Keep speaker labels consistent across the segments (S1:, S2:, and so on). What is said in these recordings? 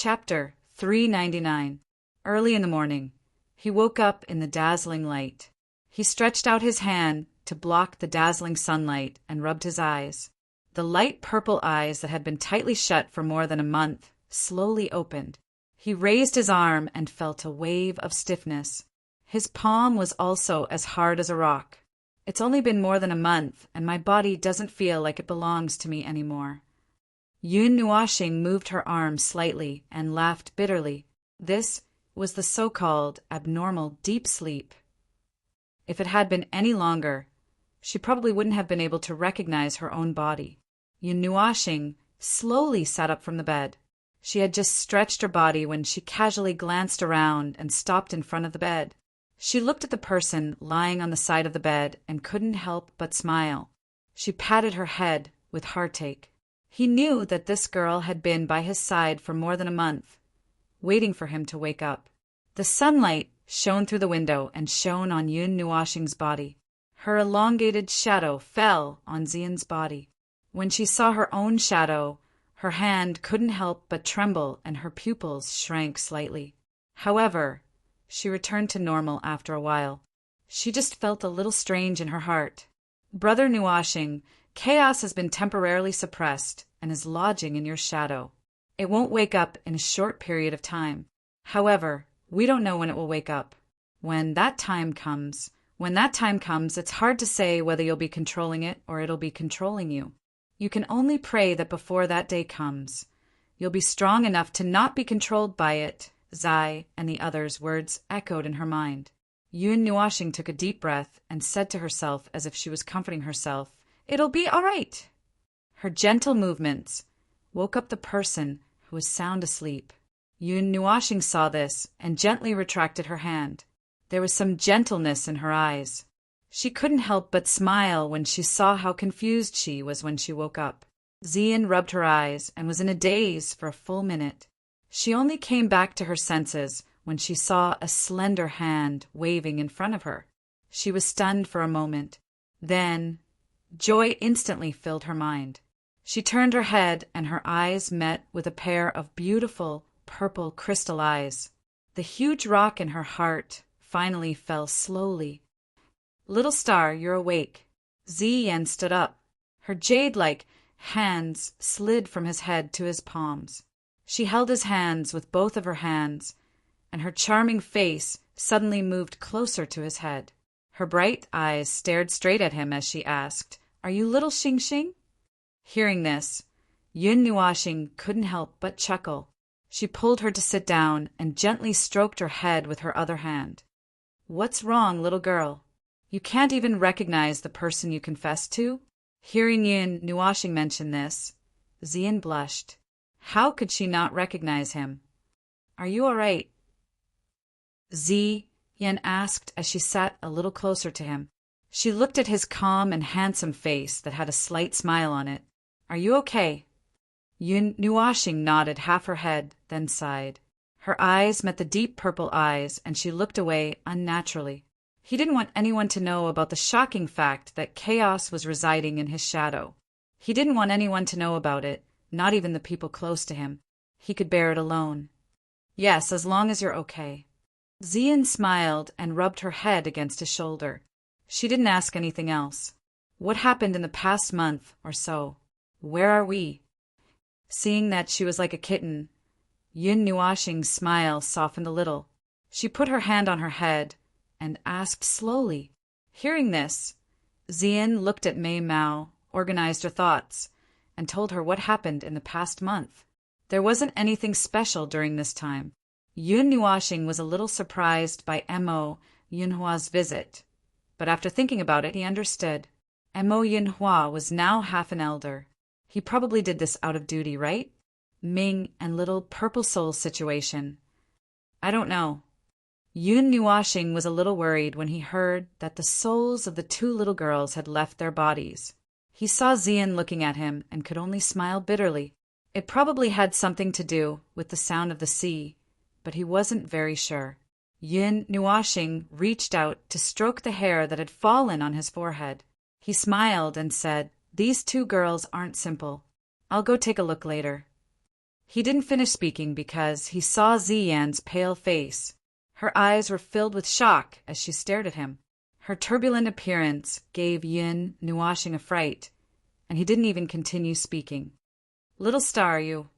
S1: Chapter 399. Early in the morning, he woke up in the dazzling light. He stretched out his hand to block the dazzling sunlight and rubbed his eyes. The light purple eyes that had been tightly shut for more than a month slowly opened. He raised his arm and felt a wave of stiffness. His palm was also as hard as a rock. It's only been more than a month, and my body doesn't feel like it belongs to me anymore. Yun Nuashing moved her arm slightly and laughed bitterly. This was the so-called abnormal deep sleep. If it had been any longer, she probably wouldn't have been able to recognize her own body. Yun Nuashing slowly sat up from the bed. She had just stretched her body when she casually glanced around and stopped in front of the bed. She looked at the person lying on the side of the bed and couldn't help but smile. She patted her head with heartache. He knew that this girl had been by his side for more than a month, waiting for him to wake up. The sunlight shone through the window and shone on Yun Nuashing's body. Her elongated shadow fell on Xian's body. When she saw her own shadow, her hand couldn't help but tremble and her pupils shrank slightly. However, she returned to normal after a while. She just felt a little strange in her heart. Brother Nuashing, chaos has been temporarily suppressed and is lodging in your shadow. It won't wake up in a short period of time. However, we don't know when it will wake up. When that time comes, it's hard to say whether you'll be controlling it or it'll be controlling you. You can only pray that before that day comes, you'll be strong enough to not be controlled by it. Zai and the others' words echoed in her mind. Yun Nuashing took a deep breath and said to herself as if she was comforting herself, "It'll be all right." Her gentle movements woke up the person who was sound asleep. Yun Nuashing saw this and gently retracted her hand. There was some gentleness in her eyes. She couldn't help but smile when she saw how confused she was when she woke up. Xian rubbed her eyes and was in a daze for a full minute. She only came back to her senses when she saw a slender hand waving in front of her. She was stunned for a moment. Then, joy instantly filled her mind. She turned her head and her eyes met with a pair of beautiful purple crystal eyes. The huge rock in her heart finally fell slowly. "Little star, you're awake." Ziyan stood up. Her jade-like hands slid from his head to his palms. She held his hands with both of her hands, and her charming face suddenly moved closer to his head. Her bright eyes stared straight at him as she asked, "Are you little Xing Xing?" Hearing this, Yun Nuashing couldn't help but chuckle. She pulled her to sit down and gently stroked her head with her other hand. "What's wrong, little girl? You can't even recognize the person you confessed to?" Hearing Yun Nuashing mention this, Xian blushed. How could she not recognize him? "Are you all right?" Xian asked as she sat a little closer to him. She looked at his calm and handsome face that had a slight smile on it. "Are you okay?" Yun Nuashing nodded half her head, then sighed. Her eyes met the deep purple eyes, and she looked away unnaturally. He didn't want anyone to know about the shocking fact that chaos was residing in his shadow. He didn't want anyone to know about it, not even the people close to him. He could bear it alone. "Yes, as long as you're okay." Xian smiled and rubbed her head against his shoulder. She didn't ask anything else. What happened in the past month or so? Where are we? Seeing that she was like a kitten, Yun Nuashing's smile softened a little. She put her hand on her head and asked slowly. Hearing this, Xian looked at Mei Mao, organized her thoughts, and told her what happened in the past month. There wasn't anything special during this time. Yun Nuashing was a little surprised by Mo Yunhua's visit, but after thinking about it, he understood. Mo Yunhua was now half an elder. He probably did this out of duty, right? Ming and little Purple Soul's situation. I don't know. Yun Nuashing was a little worried when he heard that the souls of the two little girls had left their bodies. He saw Xian looking at him and could only smile bitterly. It probably had something to do with the sound of the sea, but he wasn't very sure. Yun Nuashing reached out to stroke the hair that had fallen on his forehead. He smiled and said, "These two girls aren't simple. I'll go take a look later." He didn't finish speaking because he saw Ziyan's pale face. Her eyes were filled with shock as she stared at him. Her turbulent appearance gave Yun Nuashing a fright, and he didn't even continue speaking. "Little star, you."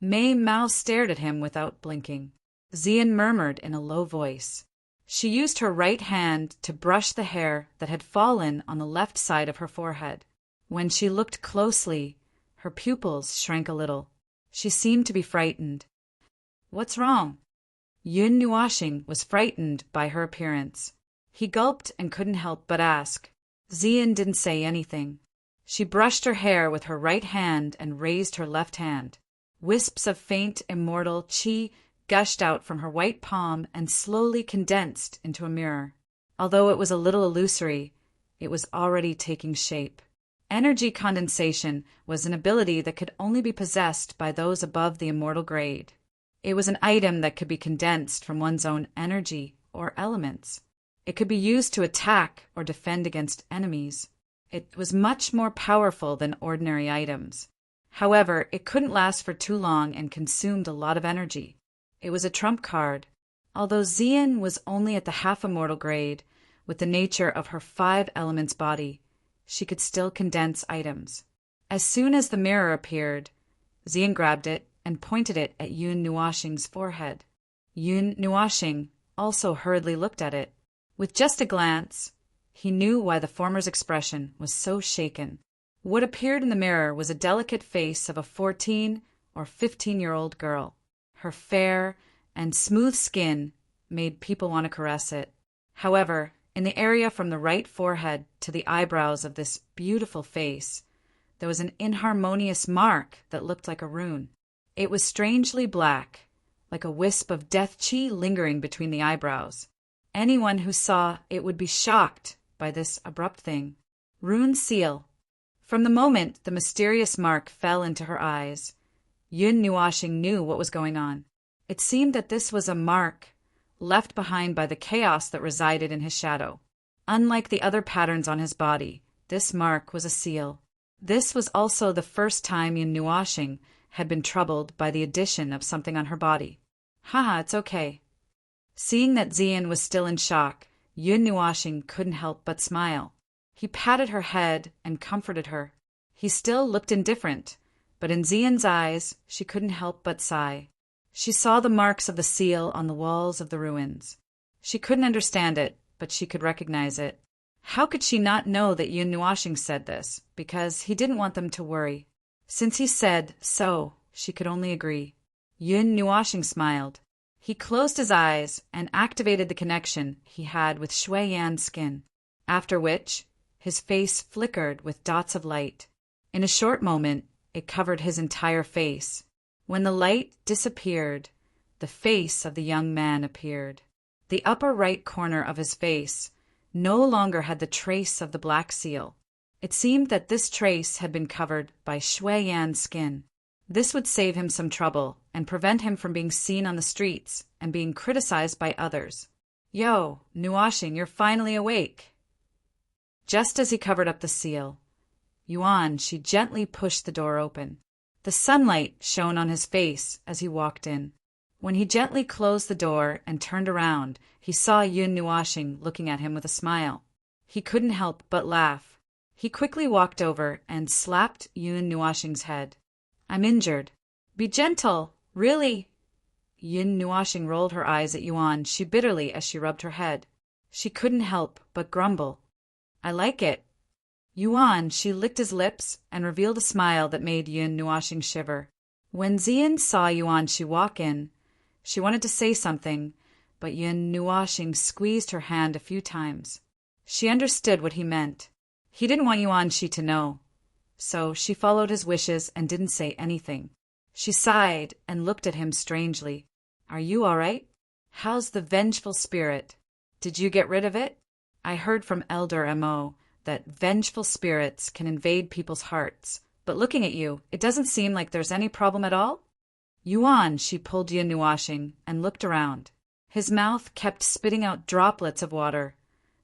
S1: Mei Mao stared at him without blinking. Ziyan murmured in a low voice. She used her right hand to brush the hair that had fallen on the left side of her forehead. When she looked closely, her pupils shrank a little. She seemed to be frightened. "What's wrong?" Yun Nuashing was frightened by her appearance. He gulped and couldn't help but ask. Ziyan didn't say anything. She brushed her hair with her right hand and raised her left hand. Wisps of faint, immortal qi gushed out from her white palm and slowly condensed into a mirror. Although it was a little illusory, it was already taking shape. Energy condensation was an ability that could only be possessed by those above the immortal grade. It was an item that could be condensed from one's own energy or elements. It could be used to attack or defend against enemies. It was much more powerful than ordinary items. However, it couldn't last for too long and consumed a lot of energy. It was a trump card. Although Ziyan was only at the half-immortal grade, with the nature of her 5 elements body, she could still condense items. As soon as the mirror appeared, Ziyan grabbed it and pointed it at Yun Nuashing's forehead. Yun Nuashing also hurriedly looked at it. With just a glance, he knew why the former's expression was so shaken. What appeared in the mirror was a delicate face of a 14 or 15-year-old girl. Her fair and smooth skin made people want to caress it. However, in the area from the right forehead to the eyebrows of this beautiful face, there was an inharmonious mark that looked like a rune. It was strangely black, like a wisp of death qi lingering between the eyebrows. Anyone who saw it would be shocked by this abrupt thing. Rune seal. From the moment the mysterious mark fell into her eyes, Yun Nuashing knew what was going on. It seemed that this was a mark left behind by the chaos that resided in his shadow. Unlike the other patterns on his body, this mark was a seal. This was also the first time Yun Nuashing had been troubled by the addition of something on her body. Haha, it's okay. Seeing that Ziyan was still in shock, Yun Nuashing couldn't help but smile. He patted her head and comforted her. He still looked indifferent, but in Ziyan's eyes she couldn't help but sigh. She saw the marks of the seal on the walls of the ruins. She couldn't understand it, but she could recognize it. How could she not know that Yun Nuashing said this? Because he didn't want them to worry. Since he said so, she could only agree. Yun Nuashing smiled. He closed his eyes and activated the connection he had with Shui Yan's skin, after which his face flickered with dots of light. In a short moment, it covered his entire face. When the light disappeared, the face of the young man appeared. The upper right corner of his face no longer had the trace of the black seal. It seemed that this trace had been covered by Shui Yan's skin. This would save him some trouble and prevent him from being seen on the streets and being criticized by others. "Yo, Nuashing, you're finally awake." Just as he covered up the seal, she gently pushed the door open. The sunlight shone on his face as he walked in. When he gently closed the door and turned around, he saw Yun Nuashing looking at him with a smile. He couldn't help but laugh. He quickly walked over and slapped Yun Nuashing's head. "I'm injured." "Be gentle, really." Yun Nuashing rolled her eyes at Yuan bitterly as she rubbed her head. She couldn't help but grumble. "I like it." She licked his lips and revealed a smile that made Yun Nuashing shiver. When Ziyan saw she walk in, she wanted to say something, but Yun Nuashing squeezed her hand a few times. She understood what he meant. He didn't want she to know. So she followed his wishes and didn't say anything. She sighed and looked at him strangely. "Are you all right? How's the vengeful spirit? Did you get rid of it? I heard from Elder M.O. that vengeful spirits can invade people's hearts, but looking at you, it doesn't seem like there's any problem at all." She pulled Yun Nuashing and looked around. His mouth kept spitting out droplets of water,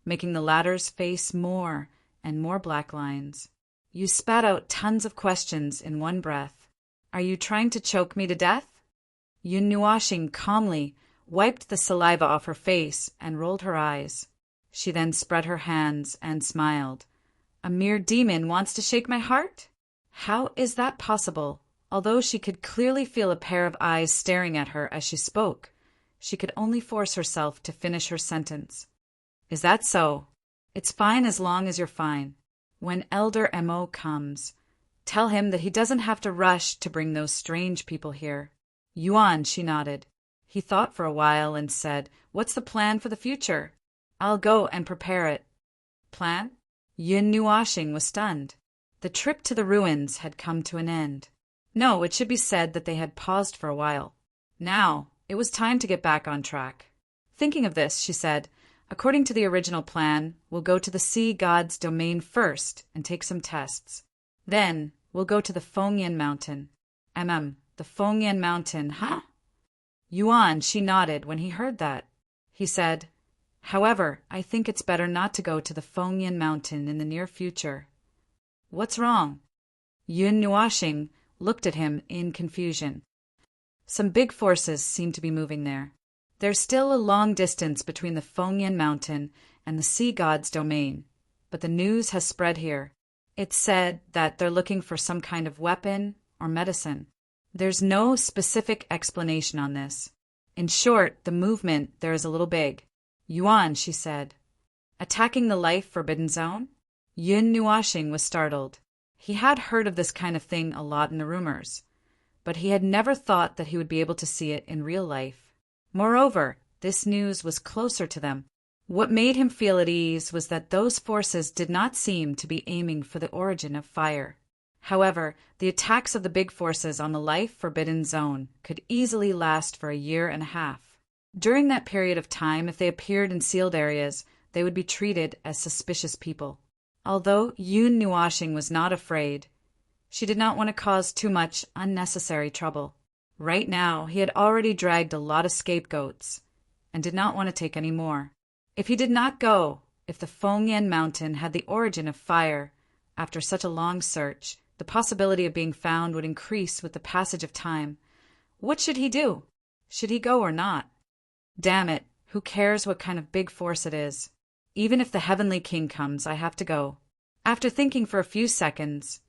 S1: making the latter's face more and more black lines. "You spat out tons of questions in one breath. Are you trying to choke me to death? Yun Nuashing calmly wiped the saliva off her face and rolled her eyes. She then spread her hands and smiled. A mere demon wants to shake my heart? How is that possible? Although she could clearly feel a pair of eyes staring at her as she spoke, she could only force herself to finish her sentence. Is that so? It's fine as long as you're fine. When Elder Mo comes, tell him that he doesn't have to rush to bring those strange people here. Yuan, she nodded. He thought for a while and said, What's the plan for the future? I'll go and prepare it. Plan? Yun Nuashing was stunned. The trip to the ruins had come to an end. No, it should be said that they had paused for a while. Now, it was time to get back on track. Thinking of this, she said, According to the original plan, we'll go to the sea god's domain first and take some tests. Then, we'll go to the Fengyan Mountain. The Fengyan Mountain, huh? Yuan, she nodded when he heard that. He said, However, I think it's better not to go to the Fengyan Mountain in the near future. What's wrong? Yun Nuashing looked at him in confusion. Some big forces seem to be moving there. There's still a long distance between the Fengyan Mountain and the sea god's domain, but the news has spread here. It's said that they're looking for some kind of weapon or medicine. There's no specific explanation on this. In short, the movement there is a little big. Yuan, she said. Attacking the life forbidden zone? Yun Nuashing was startled. He had heard of this kind of thing a lot in the rumors, but he had never thought that he would be able to see it in real life. Moreover, this news was closer to them. What made him feel at ease was that those forces did not seem to be aiming for the origin of fire. However, the attacks of the big forces on the life-forbidden zone could easily last for a year and a half. During that period of time, if they appeared in sealed areas, they would be treated as suspicious people. Although Yun Nuashing was not afraid, she did not want to cause too much unnecessary trouble. Right now, he had already dragged a lot of scapegoats and did not want to take any more. If he did not go, if the Fengyan Mountain had the origin of fire, after such a long search, the possibility of being found would increase with the passage of time. What should he do? Should he go or not? Damn it, who cares what kind of big force it is? Even if the Heavenly King comes, I have to go. After thinking for a few seconds,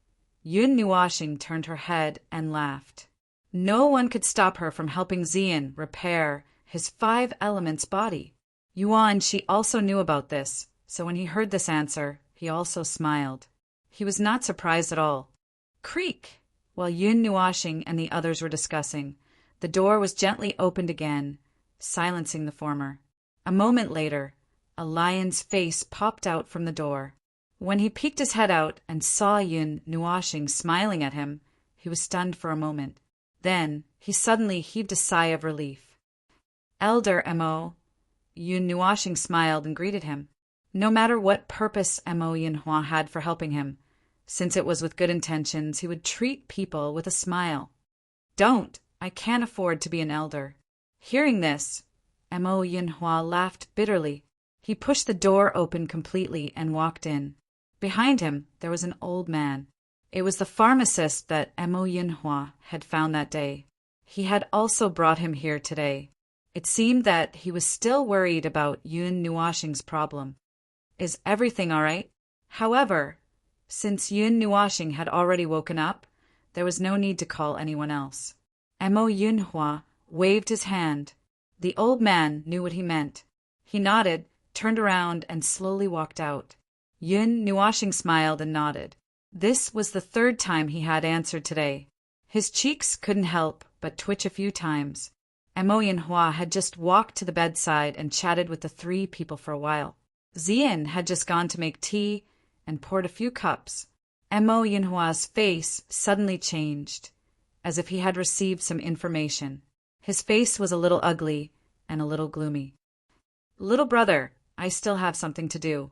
S1: Yun Nuashing turned her head and laughed. No one could stop her from helping Xian repair his 5 elements body. Yuan, she also knew about this, so when he heard this answer, he also smiled. He was not surprised at all. Creak! While Yun Nuashing and the others were discussing, the door was gently opened again, silencing the former. A moment later, a lion's face popped out from the door. When he peeked his head out and saw Yun Nuashing smiling at him, he was stunned for a moment. Then, he suddenly heaved a sigh of relief. Elder Mo, Yun Nuashing smiled and greeted him. No matter what purpose Mo Yinhua had for helping him, since it was with good intentions, he would treat people with a smile. Don't! I can't afford to be an elder. Hearing this, Mo Yinhua laughed bitterly. He pushed the door open completely and walked in. Behind him, there was an old man. It was the pharmacist that Mo Yinhua had found that day. He had also brought him here today. It seemed that he was still worried about Yun Nuashing's problem. Is everything all right? However, since Yun Nuashing had already woken up, there was no need to call anyone else. Mo Yinhua waved his hand. The old man knew what he meant. He nodded, turned around, and slowly walked out. Yun Nuashing smiled and nodded. This was the 3rd time he had answered today. His cheeks couldn't help but twitch a few times. Mo Yinhua had just walked to the bedside and chatted with the 3 people for a while. Xian had just gone to make tea and poured a few cups. Mo Yinhua's face suddenly changed, as if he had received some information. His face was a little ugly and a little gloomy. Little brother, I still have something to do.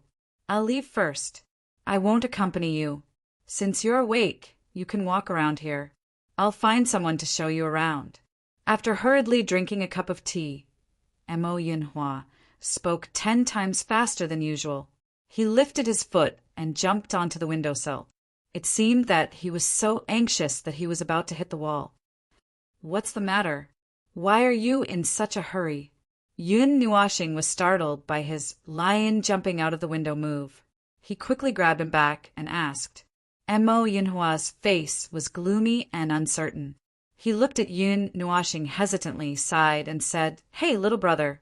S1: I'll leave first. I won't accompany you. Since you're awake, you can walk around here. I'll find someone to show you around. After hurriedly drinking a cup of tea, Mo Yinhua spoke 10 times faster than usual. He lifted his foot and jumped onto the windowsill. It seemed that he was so anxious that he was about to hit the wall. "What's the matter? Why are you in such a hurry?" Yun Nuashing was startled by his lion jumping out of the window move. He quickly grabbed him back and asked. Mo Yunhua's face was gloomy and uncertain. He looked at Yun Nuashing hesitantly, sighed, and said, "Hey, little brother,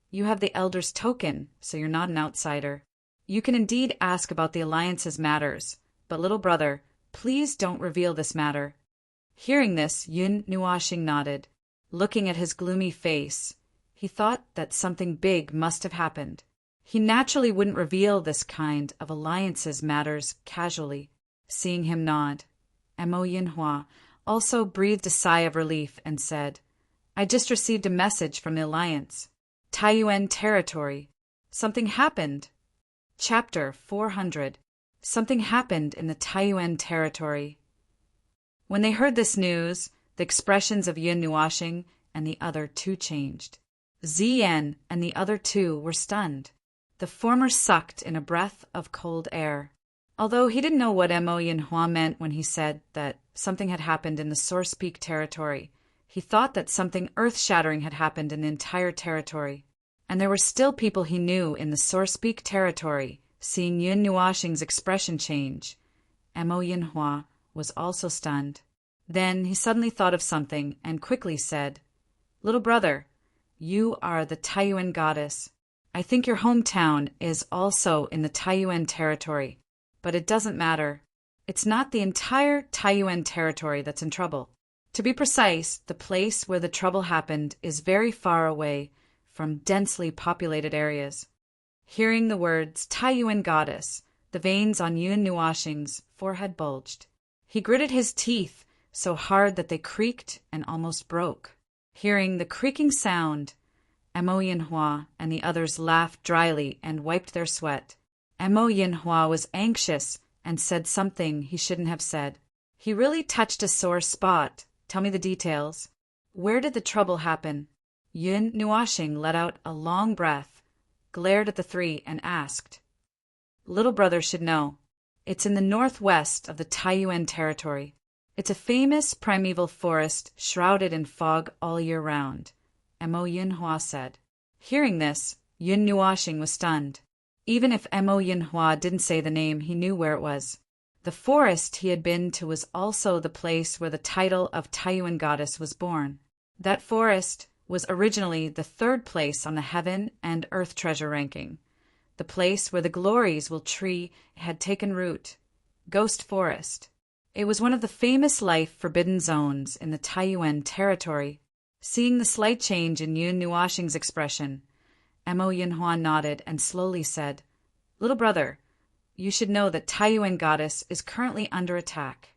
S1: you have the elder's token, so you're not an outsider. You can indeed ask about the alliance's matters, but little brother, please don't reveal this matter." Hearing this, Yun Nuashing nodded. Looking at his gloomy face, he thought that something big must have happened. He naturally wouldn't reveal this kind of alliance's matters casually. Seeing him nod, Mo Yinhua also breathed a sigh of relief and said, "I just received a message from the alliance. Taiyuan territory. Something happened." Chapter 400. Something happened in the Taiyuan territory. When they heard this news, the expressions of Yun Nuashing and the other two changed. Ziyan and the other two were stunned. The former sucked in a breath of cold air. Although he didn't know what Mo Yinhua meant when he said that something had happened in the Source Peak territory, he thought that something earth-shattering had happened in the entire territory. And there were still people he knew in the Source Peak territory. Seeing Yun Nuashing's expression change, Mo Yinhua was also stunned. Then he suddenly thought of something and quickly said, "Little brother, you are the Taiyuan goddess. I think your hometown is also in the Taiyuan territory, but it doesn't matter. It's not the entire Taiyuan territory that's in trouble. To be precise, the place where the trouble happened is very far away from densely populated areas." Hearing the words Taiyuan goddess, the veins on Yun Nuashing's forehead bulged. He gritted his teeth so hard that they creaked and almost broke. Hearing the creaking sound, Mo Yinhua and the others laughed dryly and wiped their sweat. Mo Yinhua was anxious and said something he shouldn't have said. "He really touched a sore spot. Tell me the details. Where did the trouble happen?" Yun Nuashing let out a long breath, glared at the three, and asked. "Little brother should know. It's in the northwest of the Taiyuan territory. It's a famous primeval forest shrouded in fog all year round," Mo Yinhua said. Hearing this, Yun Nuashing was stunned. Even if Mo Yinhua didn't say the name, he knew where it was. The forest he had been to was also the place where the title of Taiyuan goddess was born. That forest was originally the third place on the heaven and earth treasure ranking. The place where the glories will tree had taken root, Ghost Forest. It was one of the famous life forbidden zones in the Taiyuan territory. Seeing the slight change in Yun Nuashing's expression, Mo Yinhua nodded and slowly said, "Little brother, you should know that Taiyuan goddess is currently under attack."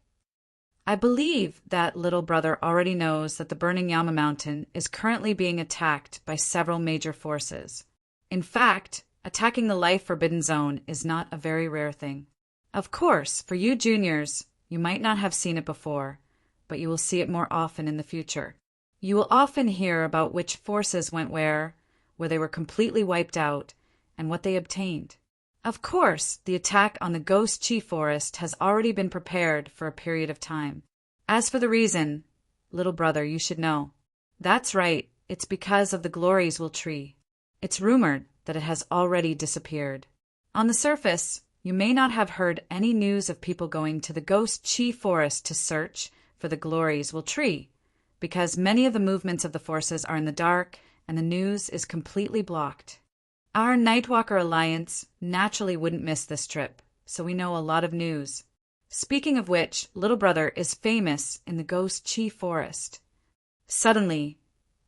S1: I believe that little brother already knows that the Burning Yama Mountain is currently being attacked by several major forces. In fact, attacking the life forbidden zone is not a very rare thing. Of course, for you juniors, you might not have seen it before, but you will see it more often in the future. You will often hear about which forces went where they were completely wiped out, and what they obtained. Of course, the attack on the Ghost Chi Forest has already been prepared for a period of time. As for the reason, little brother, you should know. That's right, it's because of the Glories Will tree. It's rumored that it has already disappeared. On the surface, you may not have heard any news of people going to the Ghost Chi Forest to search for the Glories Will tree, because many of the movements of the forces are in the dark and the news is completely blocked. Our Nightwalker Alliance naturally wouldn't miss this trip, so we know a lot of news. Speaking of which, little brother is famous in the Ghost Chi Forest. Suddenly,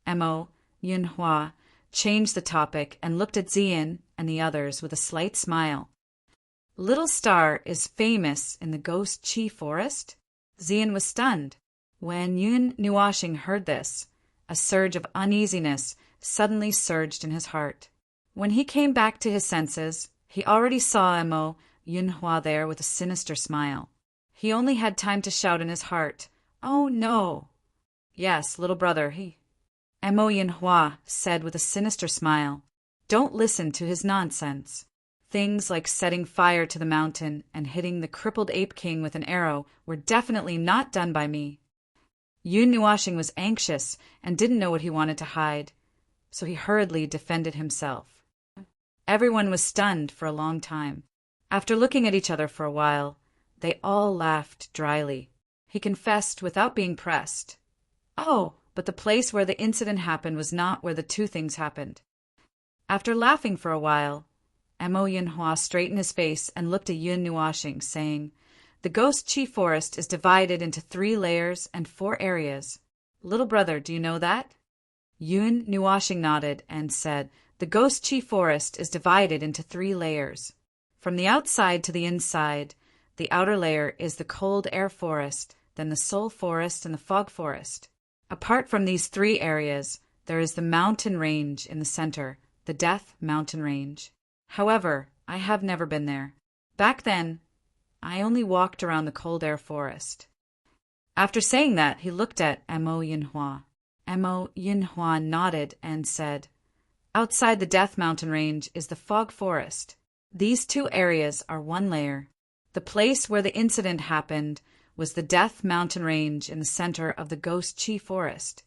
S1: Mo Yinhua changed the topic and looked at Zian and the others with a slight smile. "Little Star is famous in the Ghost Chi Forest?" Zian was stunned. When Yun Nuashing heard this, a surge of uneasiness suddenly surged in his heart. When he came back to his senses, he already saw Mo Yinhua there with a sinister smile. He only had time to shout in his heart, "Oh no!" "Yes, little brother, Mo Yinhua said with a sinister smile. "Don't listen to his nonsense. Things like setting fire to the mountain and hitting the crippled ape king with an arrow were definitely not done by me. Yun Nuashing was anxious and didn't know what he wanted to hide, so he hurriedly defended himself. Everyone was stunned for a long time. After looking at each other for a while, they all laughed dryly. He confessed without being pressed. Oh, but the place where the incident happened was not where the two things happened. After laughing for a while, Mo Yinhua straightened his face and looked at Yun Nuashing, saying, "The Ghost Chi Forest is divided into 3 layers and 4 areas. Little brother, do you know that?" Yun Nuashing nodded and said, "The Ghost Chi Forest is divided into 3 layers. From the outside to the inside, the outer layer is the cold air forest, then the soul forest and the fog forest. Apart from these 3 areas, there is the mountain range in the center, the Death Mountain Range. However, I have never been there. Back then, I only walked around the cold air forest." After saying that, he looked at Mo Yinhua. Mo Yinhua nodded and said, "Outside the Death Mountain Range is the fog forest. These 2 areas are 1 layer. The place where the incident happened was the Death Mountain Range in the center of the Ghost Chi Forest."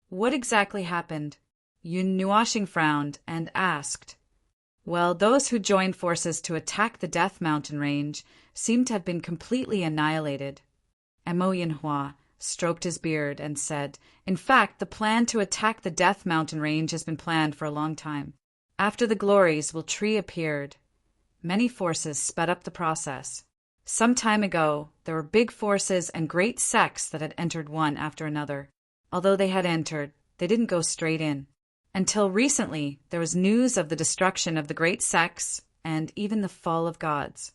S1: "What exactly happened?" Yun Nuashing frowned and asked. "Well, those who joined forces to attack the Death Mountain Range seem to have been completely annihilated." Mo Yinhua stroked his beard and said, "In fact, the plan to attack the Death Mountain Range has been planned for a long time. After the glories, Tree appeared. Many forces sped up the process. Some time ago, there were big forces and great sects that had entered one after another. Although they had entered, they didn't go straight in. Until recently, there was news of the destruction of the great sects and even the fall of gods."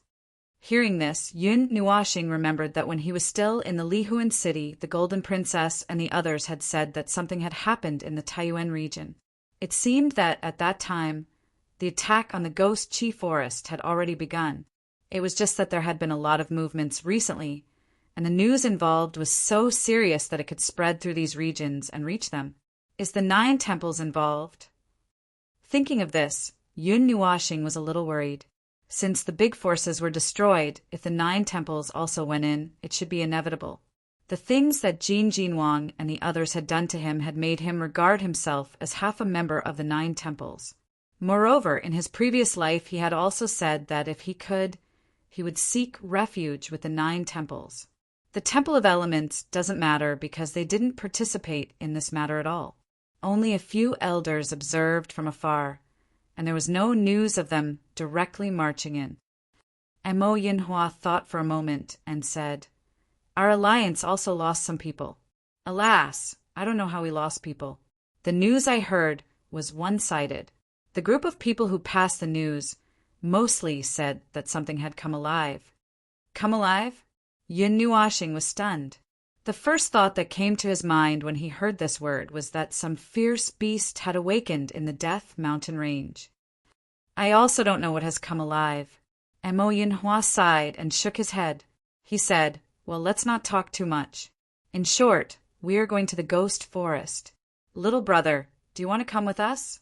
S1: Hearing this, Yun Nuashing remembered that when he was still in the Lihuan city, the Golden Princess and the others had said that something had happened in the Taiyuan region. It seemed that, at that time, the attack on the Ghost Chi Forest had already begun. It was just that there had been a lot of movements recently, and the news involved was so serious that it could spread through these regions and reach them. "Is the 9 temples involved?" Thinking of this, Yun Nuashing was a little worried. Since the big forces were destroyed, if the 9 temples also went in, it should be inevitable. The things that Jin Jinwang and the others had done to him had made him regard himself as half a member of the 9 temples. Moreover, in his previous life he had also said that if he could, he would seek refuge with the 9 temples. The Temple of Elements doesn't matter because they didn't participate in this matter at all. Only a few elders observed from afar, and there was no news of them directly marching in. Mo Yinhua thought for a moment and said, "Our alliance also lost some people." "Alas, I don't know how we lost people. The news I heard was one-sided. The group of people who passed the news mostly said that something had come alive." "Come alive?" Yun Nuashing was stunned. The first thought that came to his mind when he heard this word was that some fierce beast had awakened in the Death Mountain Range. "I also don't know what has come alive." Mo Yinhua sighed and shook his head. He said, "Well, let's not talk too much. In short, we are going to the Ghost Forest. Little brother, do you want to come with us?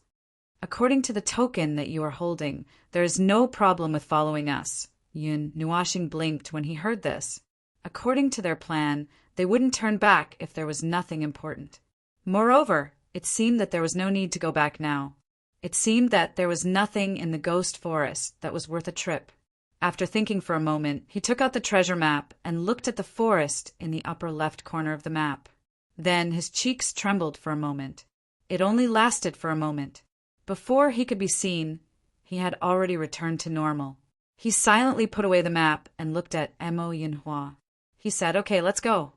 S1: According to the token that you are holding, there is no problem with following us." Yun Nuashing blinked when he heard this. According to their plan, they wouldn't turn back if there was nothing important. Moreover, it seemed that there was no need to go back now. It seemed that there was nothing in the Ghost Forest that was worth a trip. After thinking for a moment, he took out the treasure map and looked at the forest in the upper left corner of the map. Then his cheeks trembled for a moment. It only lasted for a moment. Before he could be seen, he had already returned to normal. He silently put away the map and looked at Mo Yinhua. He said, "Okay, let's go."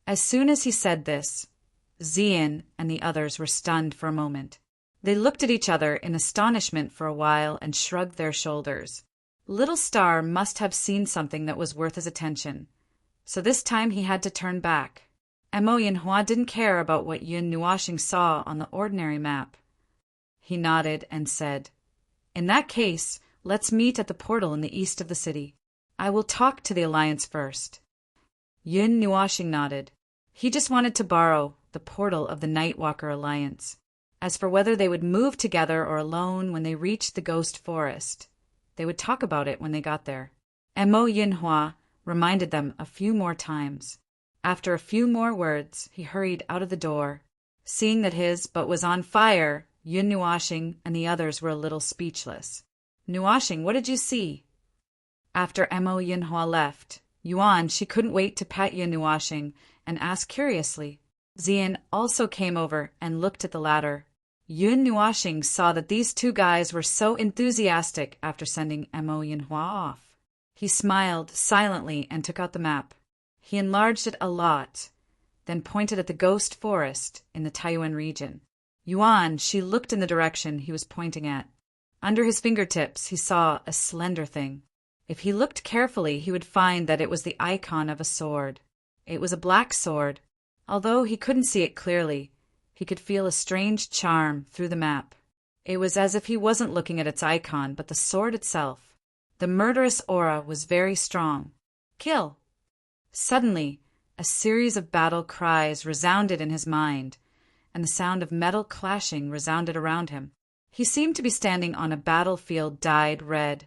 S1: As soon as he said this, Zian and the others were stunned for a moment. They looked at each other in astonishment for a while and shrugged their shoulders. Little Star must have seen something that was worth his attention, so this time he had to turn back. Mo Yinhua didn't care about what Yun Nuashing saw on the ordinary map. He nodded and said, "In that case, let's meet at the portal in the east of the city. I will talk to the Alliance first." Yun Nuashing nodded. He just wanted to borrow the portal of the Nightwalker Alliance. As for whether they would move together or alone when they reached the Ghost Forest, They would talk about it when they got there. Mo Yinhua reminded them a few more times. After a few more words, he hurried out of the door. Seeing that his boat was on fire, Yun Nuashing and the others were a little speechless. Nuashing, what did you see? After Mo Yinhua left, Yuan, she couldn't wait to pat Yun Nuashing and ask curiously. Xian also came over and looked at the latter. Yun Nuashing saw that these two guys were so enthusiastic after sending Mo Yinhua off. He smiled silently and took out the map. He enlarged it a lot, then pointed at the ghost forest in the Taiyuan region. Yuan, she looked in the direction he was pointing at. Under his fingertips, he saw a slender thing. If he looked carefully, he would find that it was the icon of a sword. It was a black sword. Although he couldn't see it clearly, he could feel a strange charm through the map. It was as if he wasn't looking at its icon, but the sword itself. The murderous aura was very strong. Kill! Suddenly, a series of battle cries resounded in his mind, and the sound of metal clashing resounded around him. He seemed to be standing on a battlefield dyed red,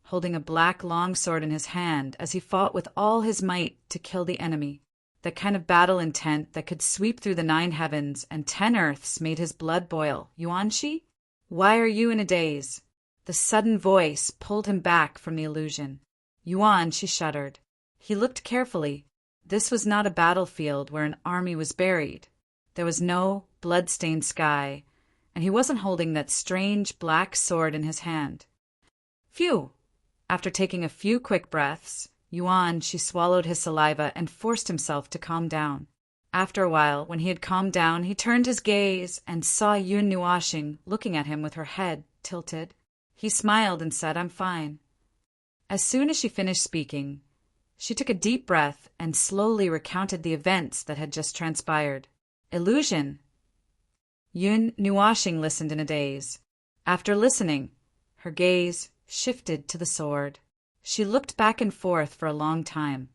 S1: holding a black longsword in his hand as he fought with all his might to kill the enemy. That kind of battle intent that could sweep through the 9 heavens and 10 earths made his blood boil. Yuanxi? Why are you in a daze? The sudden voice pulled him back from the illusion. Yuan, she shuddered. He looked carefully. This was not a battlefield where an army was buried. There was no blood-stained sky, and he wasn't holding that strange black sword in his hand. Phew! After taking a few quick breaths, Yuan, she swallowed his saliva and forced himself to calm down. After a while, when he had calmed down, he turned his gaze and saw Yun Nuashing looking at him with her head tilted. He smiled and said, "I'm fine." As soon as she finished speaking, she took a deep breath and slowly recounted the events that had just transpired. Illusion. Yun Nuashing listened in a daze. After listening, her gaze shifted to the sword. She looked back and forth for a long time,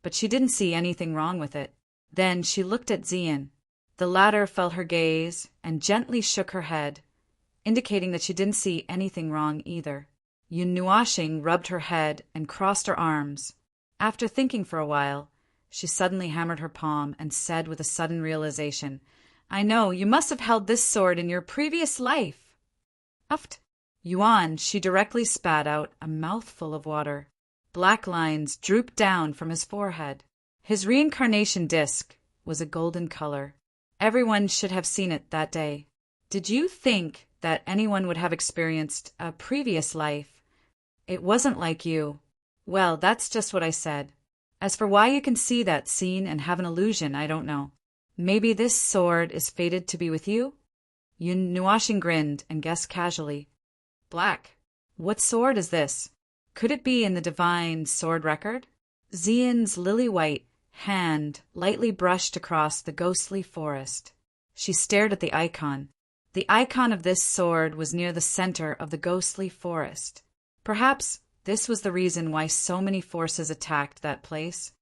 S1: but she didn't see anything wrong with it. Then she looked at Xian. The latter felt her gaze and gently shook her head, indicating that she didn't see anything wrong either. Yun Nuashing rubbed her head and crossed her arms. After thinking for a while, she suddenly hammered her palm and said with a sudden realization, "I know, you must have held this sword in your previous life." Uft. Yuan, she directly spat out a mouthful of water. Black lines drooped down from his forehead. His reincarnation disc was a golden color. Everyone should have seen it that day. Did you think that anyone would have experienced a previous life? It wasn't like you. Well, that's just what I said. As for why you can see that scene and have an illusion, I don't know. Maybe this sword is fated to be with you? Yun Nuashing grinned and guessed casually. Black. What sword is this? Could it be in the divine sword record? Xian's lily-white hand lightly brushed across the ghostly forest. She stared at the icon. The icon of this sword was near the center of the ghostly forest. Perhaps this was the reason why so many forces attacked that place.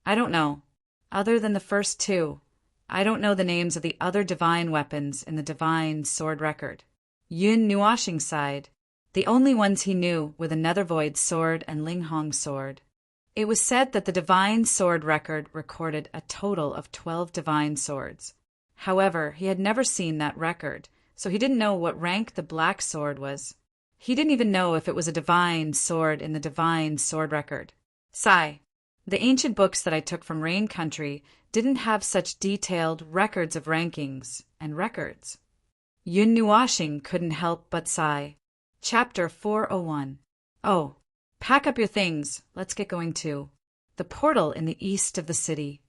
S1: I don't know. Other than the first 2, I don't know the names of the other divine weapons in the divine sword record. Yun Nuashing sighed. The only ones he knew were the Nethervoid sword and Linghong sword. It was said that the divine sword record recorded a total of 12 divine swords. However, he had never seen that record, so he didn't know what rank the black sword was. He didn't even know if it was a divine sword in the divine sword record. Sigh. The ancient books that I took from Rain Country didn't have such detailed records of rankings and records. Yun Nuashing couldn't help but sigh. Chapter 401. Oh, pack up your things. Let's get going too. The portal in the east of the city.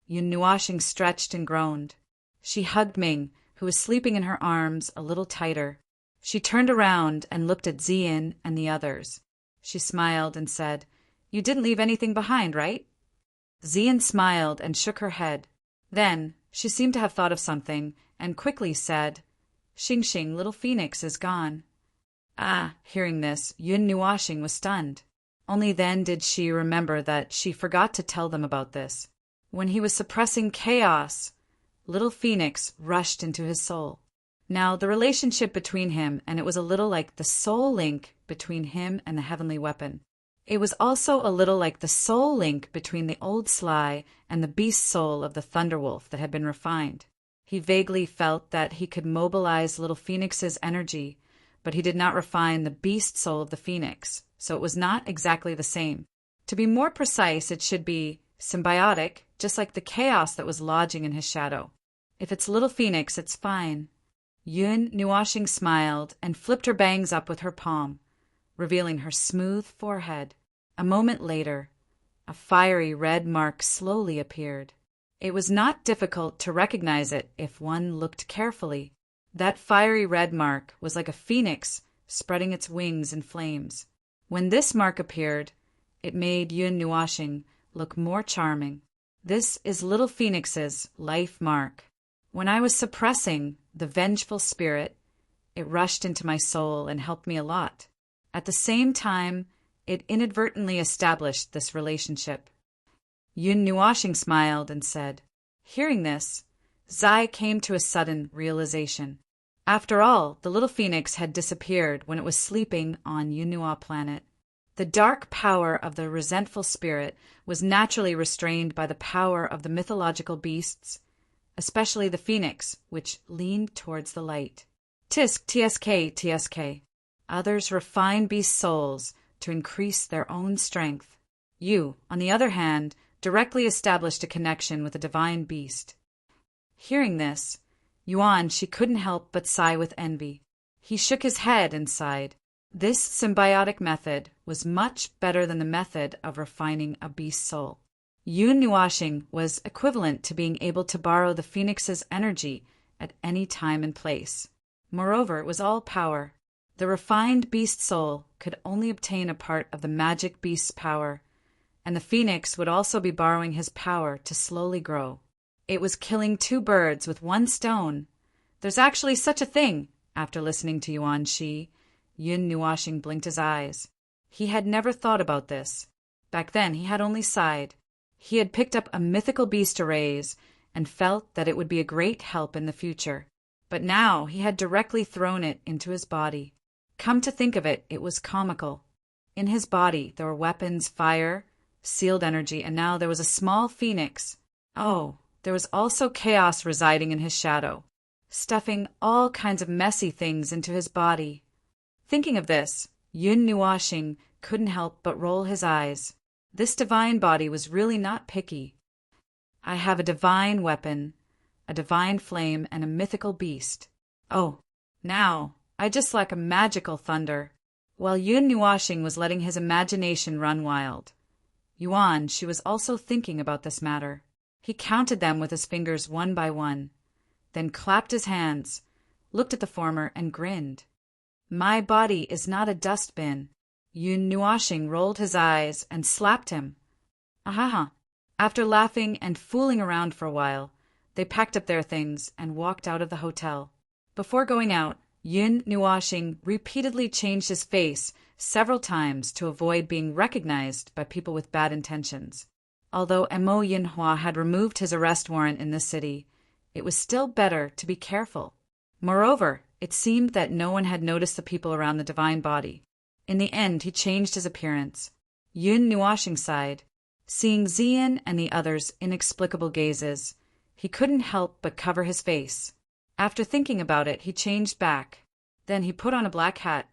S1: Yun Nuashing stretched and groaned. She hugged Ming, who was sleeping in her arms, a little tighter. She turned around and looked at Xian and the others. She smiled and said, "You didn't leave anything behind, right?" Xian smiled and shook her head. Then she seemed to have thought of something and quickly said, "Xing Xing, little Phoenix, is gone." Ah, hearing this, Yun Nuashing was stunned. Only then did she remember that she forgot to tell them about this. When he was suppressing chaos, little Phoenix rushed into his soul. Now, the relationship between him and it was a little like the soul link between him and the heavenly weapon. It was also a little like the soul link between the old Sly and the beast soul of the Thunderwolf that had been refined. He vaguely felt that he could mobilize Little Phoenix's energy, but he did not refine the beast soul of the Phoenix, so it was not exactly the same. To be more precise, it should be symbiotic, just like the chaos that was lodging in his shadow. If it's Little Phoenix, it's fine. Yun Nuashing smiled and flipped her bangs up with her palm, revealing her smooth forehead. A moment later, a fiery red mark slowly appeared. It was not difficult to recognize it if one looked carefully. That fiery red mark was like a phoenix spreading its wings in flames. When this mark appeared, it made Yun Nuashing look more charming. This is Little Phoenix's life mark. When I was suppressing the vengeful spirit, it rushed into my soul and helped me a lot. At the same time, it inadvertently established this relationship. Yun Nuashing smiled and said, hearing this, Zai came to a sudden realization. After all, the Little Phoenix had disappeared when it was sleeping on Yunua planet. The dark power of the resentful spirit was naturally restrained by the power of the mythological beasts, especially the phoenix, which leaned towards the light. Tisk tsk tsk. Others refine beast souls to increase their own strength. You, on the other hand, directly established a connection with a divine beast. Hearing this, Yuan she couldn't help but sigh with envy. He shook his head and sighed. This symbiotic method was much better than the method of refining a beast soul. Yun Nuashing was equivalent to being able to borrow the phoenix's energy at any time and place. Moreover, it was all power. The refined beast soul could only obtain a part of the magic beast's power, and the phoenix would also be borrowing his power to slowly grow. It was killing two birds with one stone. There's actually such a thing. After listening to Yuan Shi, Yun Nuashing blinked his eyes. He had never thought about this. Back then he had only sighed. He had picked up a mythical beast to raise and felt that it would be a great help in the future. But now he had directly thrown it into his body. Come to think of it, it was comical. In his body there were weapons, fire, sealed energy, and now there was a small phoenix. Oh, there was also chaos residing in his shadow, stuffing all kinds of messy things into his body. Thinking of this, Yun Nuashing couldn't help but roll his eyes. This divine body was really not picky. I have a divine weapon, a divine flame, and a mythical beast. Oh, now I just lack a magical thunder. While Yun Nuashing was letting his imagination run wild, Yuan she was also thinking about this matter. He counted them with his fingers one by one, then clapped his hands, looked at the former, and grinned. My body is not a dustbin. Yun Nuashing rolled his eyes and slapped him. Ahaha. After laughing and fooling around for a while, they packed up their things and walked out of the hotel. Before going out, Yun Nuashing repeatedly changed his face several times to avoid being recognized by people with bad intentions. Although Mo Yinhua had removed his arrest warrant in this city, it was still better to be careful. Moreover, it seemed that no one had noticed the people around the divine body. In the end, he changed his appearance. Yun Nuashing sighed. Seeing Zian and the others' inexplicable gazes, he couldn't help but cover his face. After thinking about it, he changed back. Then he put on a black hat.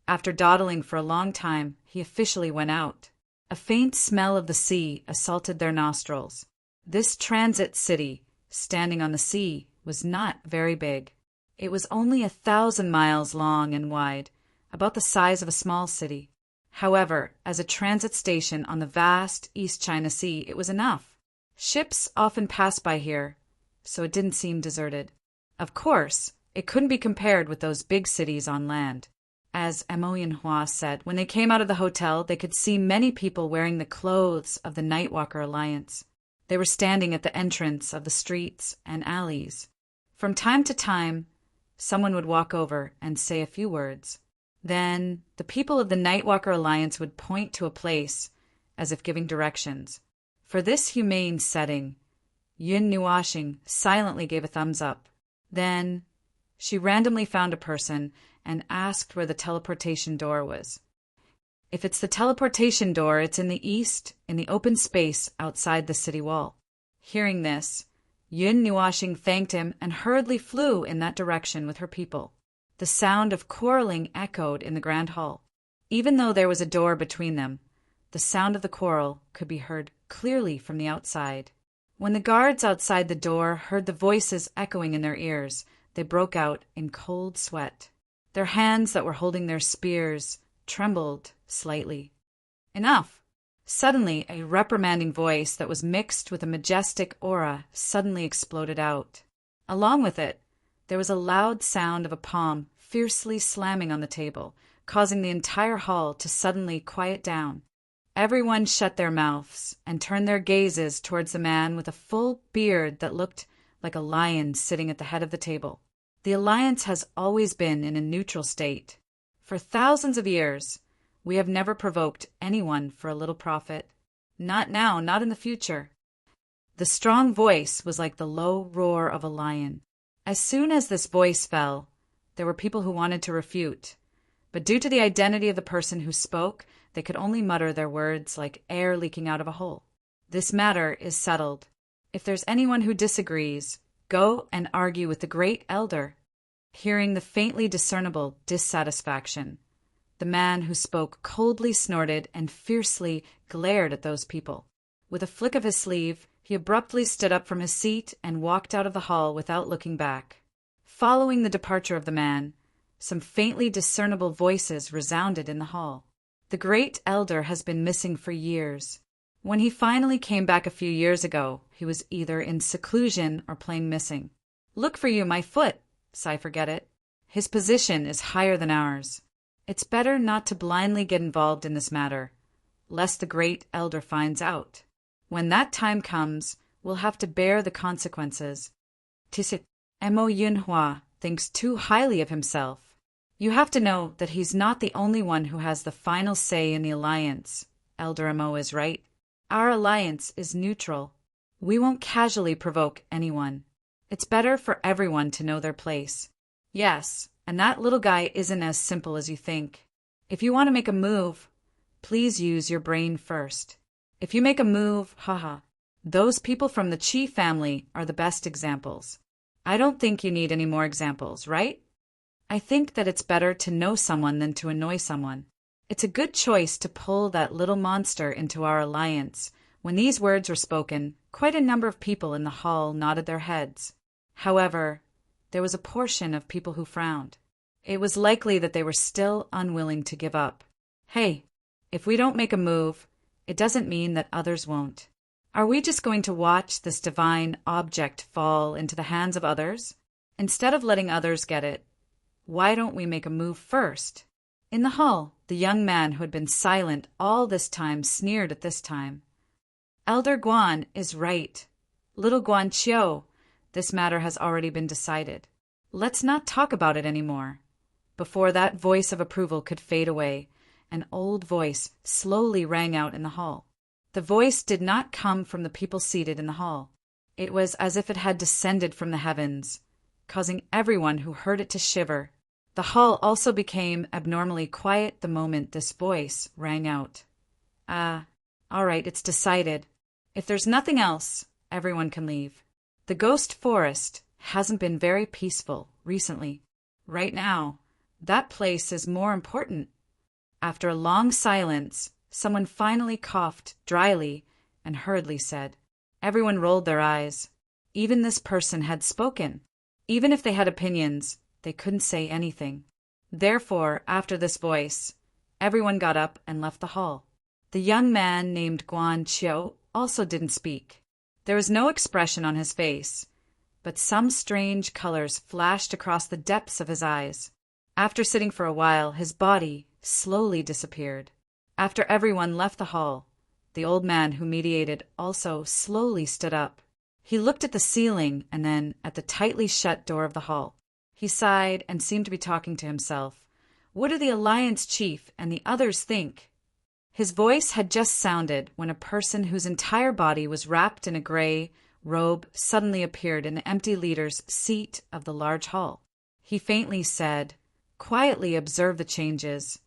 S1: After dawdling for a long time, he officially went out. A faint smell of the sea assaulted their nostrils. This transit city, standing on the sea, was not very big. It was only 1,000 miles long and wide, about the size of a small city. However, as a transit station on the vast East China Sea, it was enough. Ships often passed by here, so it didn't seem deserted. Of course, it couldn't be compared with those big cities on land. As Mo Yinhua said, when they came out of the hotel, they could see many people wearing the clothes of the Nightwalker Alliance. They were standing at the entrance of the streets and alleys. From time to time, someone would walk over and say a few words. Then the people of the Nightwalker Alliance would point to a place, as if giving directions. For this humane setting, Yun Nuashing silently gave a thumbs up. Then She randomly found a person and asked where the teleportation door was. If it's the teleportation door, it's in the east, in the open space outside the city wall. Hearing this, Yun Nuashing thanked him and hurriedly flew in that direction with her people. The sound of quarreling echoed in the grand hall. Even though there was a door between them, the sound of the quarrel could be heard clearly from the outside. When the guards outside the door heard the voices echoing in their ears, they broke out in cold sweat. Their hands that were holding their spears trembled slightly. Enough! Suddenly, a reprimanding voice that was mixed with a majestic aura suddenly exploded out. Along with it, there was a loud sound of a palm fiercely slamming on the table, causing the entire hall to suddenly quiet down. Everyone shut their mouths and turned their gazes towards the man with a full beard that looked like a lion sitting at the head of the table. The Alliance has always been in a neutral state. For thousands of years, we have never provoked anyone for a little profit. Not now, not in the future. The strong voice was like the low roar of a lion. As soon as this voice fell, there were people who wanted to refute, but due to the identity of the person who spoke, they could only mutter their words like air leaking out of a hole. This matter is settled. If there's anyone who disagrees, go and argue with the great elder. Hearing the faintly discernible dissatisfaction, the man who spoke coldly snorted and fiercely glared at those people. With a flick of his sleeve, he abruptly stood up from his seat and walked out of the hall without looking back. Following the departure of the man, some faintly discernible voices resounded in the hall. The great elder has been missing for years. When he finally came back a few years ago, he was either in seclusion or plain missing. Look for you, my foot, sigh forget it. His position is higher than ours. It's better not to blindly get involved in this matter, lest the great elder finds out. When that time comes, we'll have to bear the consequences. Tisit Mo Yunhua thinks too highly of himself. You have to know that he's not the only one who has the final say in the alliance. Elder Mo is right. Our alliance is neutral. We won't casually provoke anyone. It's better for everyone to know their place. Yes, and that little guy isn't as simple as you think. If you want to make a move, please use your brain first. If you make a move, haha, those people from the Chi family are the best examples. I don't think you need any more examples, right? I think that it's better to know someone than to annoy someone. It's a good choice to pull that little monster into our alliance. When these words were spoken, quite a number of people in the hall nodded their heads. However, there was a portion of people who frowned. It was likely that they were still unwilling to give up. Hey, if we don't make a move, it doesn't mean that others won't. Are we just going to watch this divine object fall into the hands of others? Instead of letting others get it, why don't we make a move first? In the hall, the young man who had been silent all this time sneered at this time. Elder Guan is right. Little Guan Qiu, this matter has already been decided. Let's not talk about it anymore. Before that voice of approval could fade away, an old voice slowly rang out in the hall. The voice did not come from the people seated in the hall. It was as if it had descended from the heavens, causing everyone who heard it to shiver. The hall also became abnormally quiet the moment this voice rang out. All right, it's decided. If there's nothing else, everyone can leave. The ghost forest hasn't been very peaceful recently. Right now, that place is more important. After a long silence, someone finally coughed dryly and hurriedly said. Everyone rolled their eyes. Even this person had spoken. Even if they had opinions, they couldn't say anything. Therefore, after this voice, everyone got up and left the hall. The young man named Guan Qiu also didn't speak. There was no expression on his face, but some strange colors flashed across the depths of his eyes. After sitting for a while, his body slowly disappeared. After everyone left the hall, the old man who mediated also slowly stood up. He looked at the ceiling and then at the tightly shut door of the hall. He sighed and seemed to be talking to himself. What do the Alliance chief and the others think? His voice had just sounded when a person whose entire body was wrapped in a gray robe suddenly appeared in the empty leader's seat of the large hall. He faintly said, "Quietly observe the changes,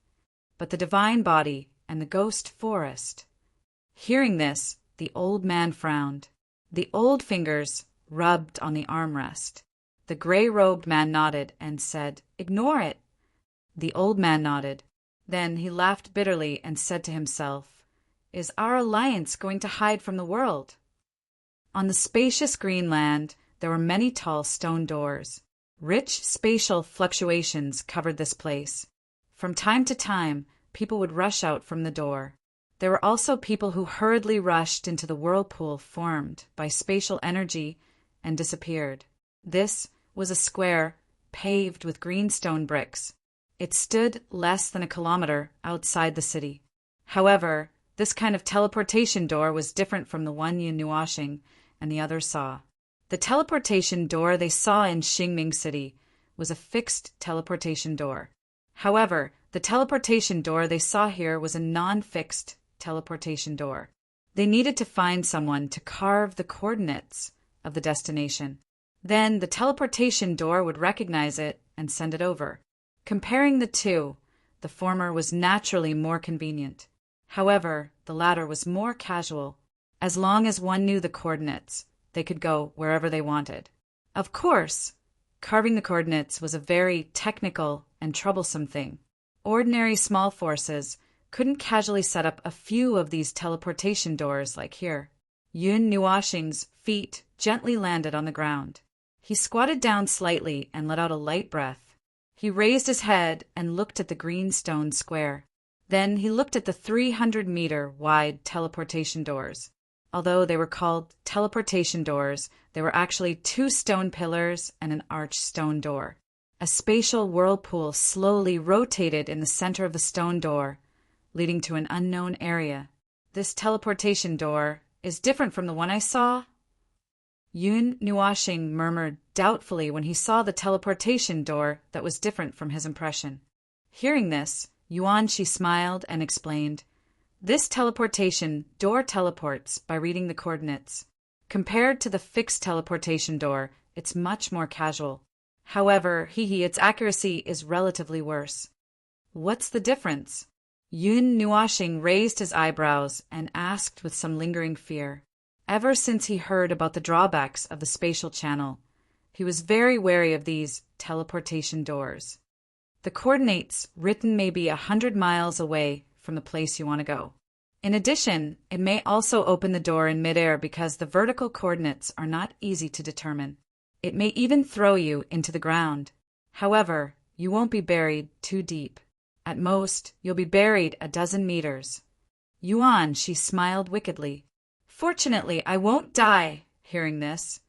S1: but the divine body and the ghost forest." Hearing this, the old man frowned. The old fingers rubbed on the armrest. The gray-robed man nodded and said, "Ignore it." The old man nodded. Then he laughed bitterly and said to himself, "Is our alliance going to hide from the world?" On the spacious green land, there were many tall stone doors. Rich spatial fluctuations covered this place. From time to time, people would rush out from the door. There were also people who hurriedly rushed into the whirlpool formed by spatial energy and disappeared. This was a square paved with green stone bricks. It stood less than a kilometer outside the city. However, this kind of teleportation door was different from the one Yun Nuashing and the others saw. The teleportation door they saw in Xingming City was a fixed teleportation door. However, the teleportation door they saw here was a non-fixed teleportation door. They needed to find someone to carve the coordinates of the destination. Then the teleportation door would recognize it and send it over. Comparing the two, the former was naturally more convenient. However, the latter was more casual. As long as one knew the coordinates, they could go wherever they wanted. Of course, carving the coordinates was a very technical and troublesome thing. Ordinary small forces couldn't casually set up a few of these teleportation doors like here. Yun Nuashing's feet gently landed on the ground. He squatted down slightly and let out a light breath. He raised his head and looked at the green stone square. Then he looked at the 300-meter-wide teleportation doors. Although they were called teleportation doors, they were actually 2 stone pillars and an arched stone door. A spatial whirlpool slowly rotated in the center of the stone door, leading to an unknown area. "This teleportation door is different from the one I saw?" Yun Nuashing murmured doubtfully when he saw the teleportation door that was different from his impression. Hearing this, Yuan Shi smiled and explained, "This teleportation door teleports by reading the coordinates. Compared to the fixed teleportation door, it's much more casual. However, its accuracy is relatively worse." "What's the difference?" Yun Nuashing raised his eyebrows and asked with some lingering fear. Ever since he heard about the drawbacks of the spatial channel, he was very wary of these teleportation doors. The coordinates written may be 100 miles away from the place you want to go. In addition, it may also open the door in midair because the vertical coordinates are not easy to determine. It may even throw you into the ground. However, you won't be buried too deep. At most, you'll be buried a dozen meters. Yuan, she smiled wickedly. "Fortunately, I won't die." Hearing this,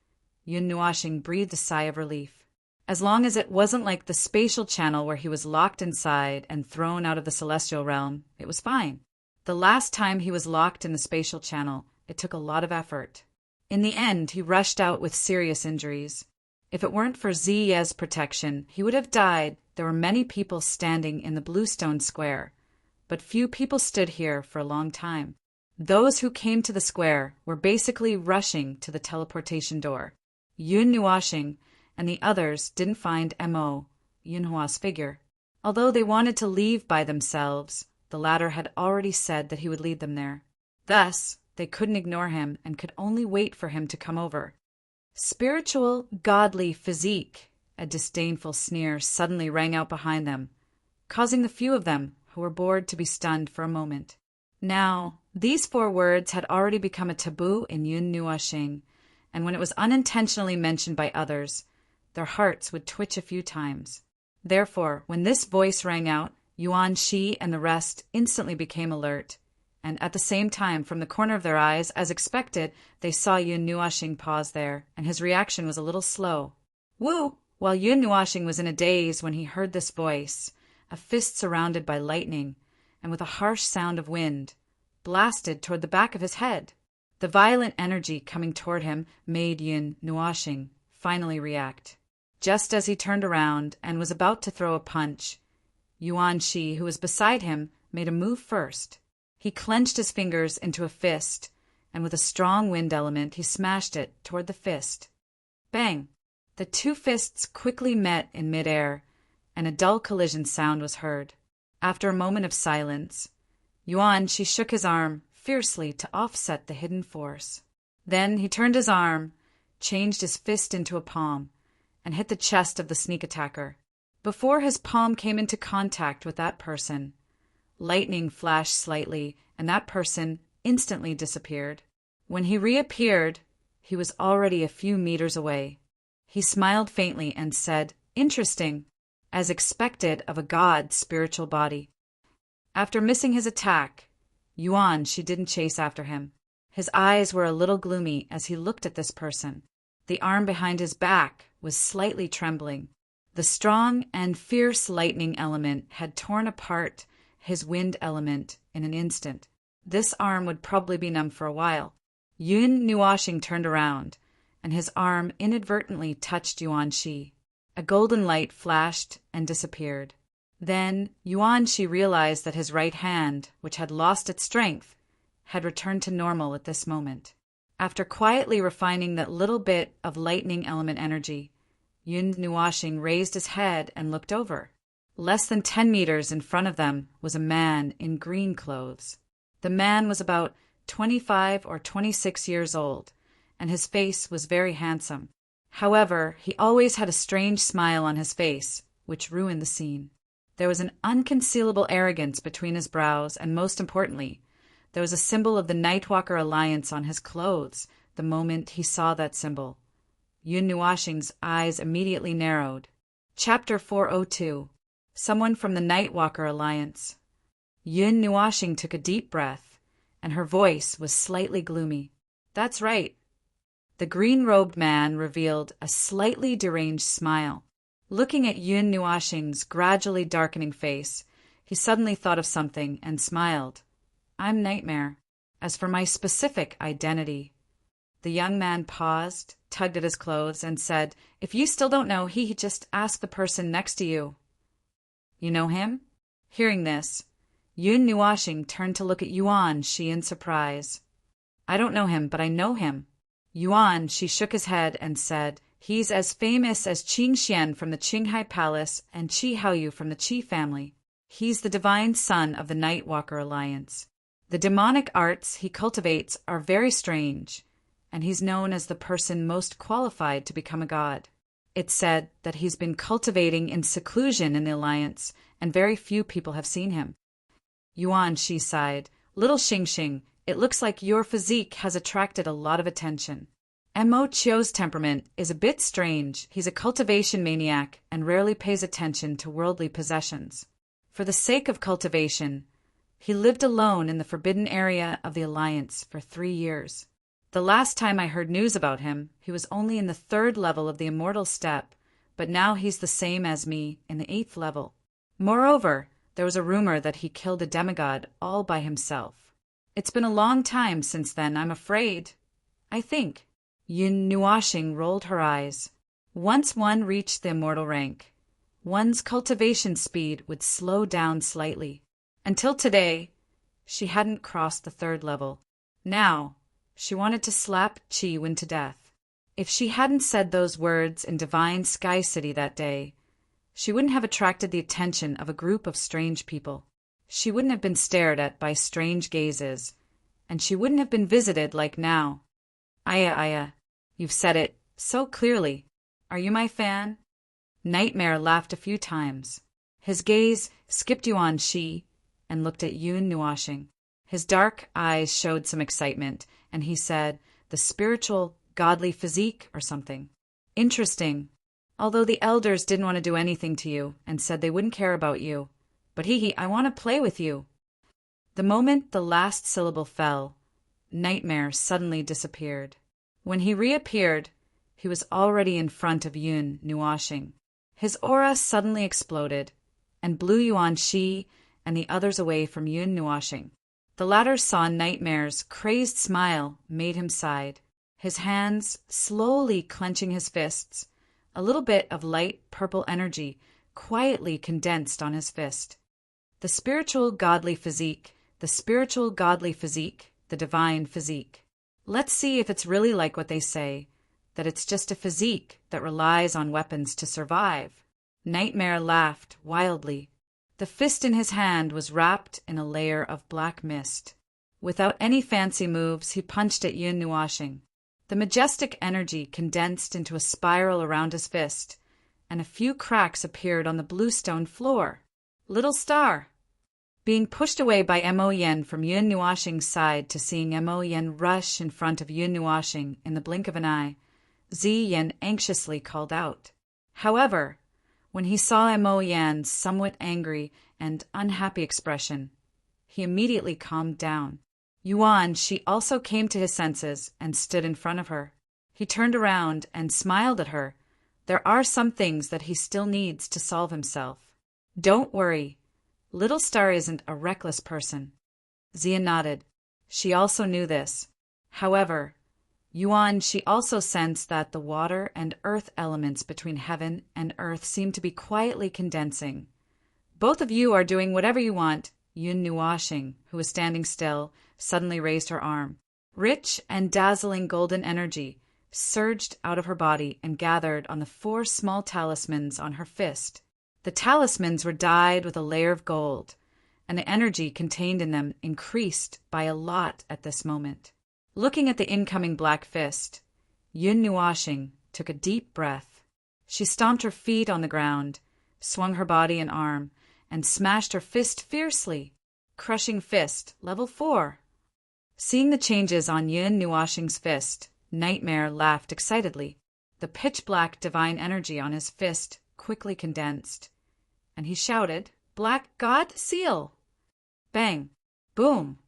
S1: Yun Nuashing breathed a sigh of relief. As long as it wasn't like the spatial channel where he was locked inside and thrown out of the celestial realm, it was fine. The last time he was locked in the spatial channel, it took a lot of effort. In the end, he rushed out with serious injuries. If it weren't for Ziye's protection, he would have died. There were many people standing in the Bluestone Square, but few people stood here for a long time. Those who came to the square were basically rushing to the teleportation door. Yun Nuashing and the others didn't find Mo, Yunhua's figure. Although they wanted to leave by themselves, the latter had already said that he would lead them there. Thus, they couldn't ignore him and could only wait for him to come over. "Spiritual, godly physique," a disdainful sneer suddenly rang out behind them, causing the few of them who were bored to be stunned for a moment. Now, these 4 words had already become a taboo in Yun Nuashing, and when it was unintentionally mentioned by others, their hearts would twitch a few times. Therefore, when this voice rang out, Yuan Shi and the rest instantly became alert, and at the same time, from the corner of their eyes, as expected, they saw Yun Nuashing pause there, and his reaction was a little slow. "Woo!" While Yun Nuashing was in a daze when he heard this voice, a fist surrounded by lightning, and with a harsh sound of wind, blasted toward the back of his head. The violent energy coming toward him made Yun Nuashing finally react. Just as he turned around and was about to throw a punch, Yuan Shi, who was beside him, made a move first. He clenched his fingers into a fist, and with a strong wind element he smashed it toward the fist. Bang! The two fists quickly met in midair, and a dull collision sound was heard. After a moment of silence, Yuan Shi shook his arm fiercely to offset the hidden force. Then he turned his arm, changed his fist into a palm, and hit the chest of the sneak attacker. Before his palm came into contact with that person, lightning flashed slightly, and that person instantly disappeared. When he reappeared, he was already a few meters away. He smiled faintly and said, "Interesting," as expected of a god's spiritual body. After missing his attack, Yuan Shi didn't chase after him. His eyes were a little gloomy as he looked at this person. The arm behind his back was slightly trembling. The strong and fierce lightning element had torn apart his wind element in an instant. This arm would probably be numb for a while. Yun Nuoxing turned around, and his arm inadvertently touched Yuan Shi. A golden light flashed and disappeared. Then Yuan Shi realized that his right hand, which had lost its strength, had returned to normal at this moment. After quietly refining that little bit of lightning element energy, Yun Nuoxing raised his head and looked over. Less than 10 meters in front of them was a man in green clothes. The man was about 25 or 26 years old, and his face was very handsome. However, he always had a strange smile on his face, which ruined the scene. There was an unconcealable arrogance between his brows, and most importantly, there was a symbol of the Nightwalker Alliance on his clothes the moment he saw that symbol. Yun Nuoxing's eyes immediately narrowed. Chapter 402. Someone from the Nightwalker Alliance. Yun Nuoxing took a deep breath, and her voice was slightly gloomy. "That's right." The green-robed man revealed a slightly deranged smile. Looking at Yun Nuoxing's gradually darkening face, he suddenly thought of something and smiled. "I'm Nightmare. As for my specific identity..." The young man paused, tugged at his clothes, and said, "If you still don't know, just ask the person next to you." "You know him?" Hearing this, Yun Nuoxing turned to look at Yuan Shi in surprise. "I don't know him, but I know him." Yuan Shi shook his head and said, "He's as famous as Qing Xian from the Qinghai Palace and Qi Haoyu from the Qi family. He's the divine son of the Nightwalker Alliance. The demonic arts he cultivates are very strange, and he's known as the person most qualified to become a god. It's said that he's been cultivating in seclusion in the Alliance, and very few people have seen him." Yuan Shi sighed. "Little Xingxing, it looks like your physique has attracted a lot of attention. Mo Chio's temperament is a bit strange. He's a cultivation maniac and rarely pays attention to worldly possessions. For the sake of cultivation, he lived alone in the forbidden area of the Alliance for 3 years. The last time I heard news about him, he was only in the 3rd level of the immortal step, but now he's the same as me in the 8th level. Moreover, there was a rumor that he killed a demigod all by himself. It's been a long time since then, I'm afraid. I think." Yun Nuoxing rolled her eyes. Once one reached the immortal rank, one's cultivation speed would slow down slightly. Until today, she hadn't crossed the 3rd level. Now, she wanted to slap Qi Wen to death. If she hadn't said those words in Divine Sky City that day, she wouldn't have attracted the attention of a group of strange people. She wouldn't have been stared at by strange gazes, and she wouldn't have been visited like now. Aya, you've said it so clearly. Are you my fan?" Nightmare laughed a few times. His gaze skipped Yuan Shi and looked at Yun Nuoxing. His dark eyes showed some excitement, and he said, "The spiritual, godly physique or something. Interesting. Although the elders didn't want to do anything to you and said they wouldn't care about you. But I want to play with you." The moment the last syllable fell, Nightmare suddenly disappeared. When he reappeared, he was already in front of Yun Nuoxing. His aura suddenly exploded and blew Yuan Shi and the others away from Yun Nuoxing. The latter saw Nightmare's crazed smile made him sigh. His hands slowly clenching his fists, a little bit of light purple energy quietly condensed on his fist. The spiritual godly physique, the spiritual godly physique, the divine physique. Let's see if it's really like what they say, that it's just a physique that relies on weapons to survive. Nightmare laughed wildly. The fist in his hand was wrapped in a layer of black mist. Without any fancy moves, he punched at Yun Nuashing. The majestic energy condensed into a spiral around his fist, and a few cracks appeared on the bluestone floor. Little star! Being pushed away by Mo Yen from Yun Nuashing's side to seeing Mo Yen rush in front of Yun Nuashing in the blink of an eye, Zi Yen anxiously called out. However, when he saw Mo Yan's somewhat angry and unhappy expression, he immediately calmed down. Yuan, she also came to his senses and stood in front of her. He turned around and smiled at her. There are some things that he still needs to solve himself. Don't worry. Little Star isn't a reckless person. Zia nodded. She also knew this. However, Yuan, she also sensed that the water and earth elements between heaven and earth seemed to be quietly condensing. Both of you are doing whatever you want. Yun Nuashing, who was standing still, suddenly raised her arm. Rich and dazzling golden energy surged out of her body and gathered on the 4 small talismans on her fist. The talismans were dyed with a layer of gold, and the energy contained in them increased by a lot at this moment. Looking at the incoming black fist, Yun Nuashing took a deep breath. She stomped her feet on the ground, swung her body and arm, and smashed her fist fiercely. Crushing fist, level 4. Seeing the changes on Yun Nuashing's fist, Nightmare laughed excitedly. The pitch-black divine energy on his fist quickly condensed, and he shouted, "Black God Seal!" Bang! Boom!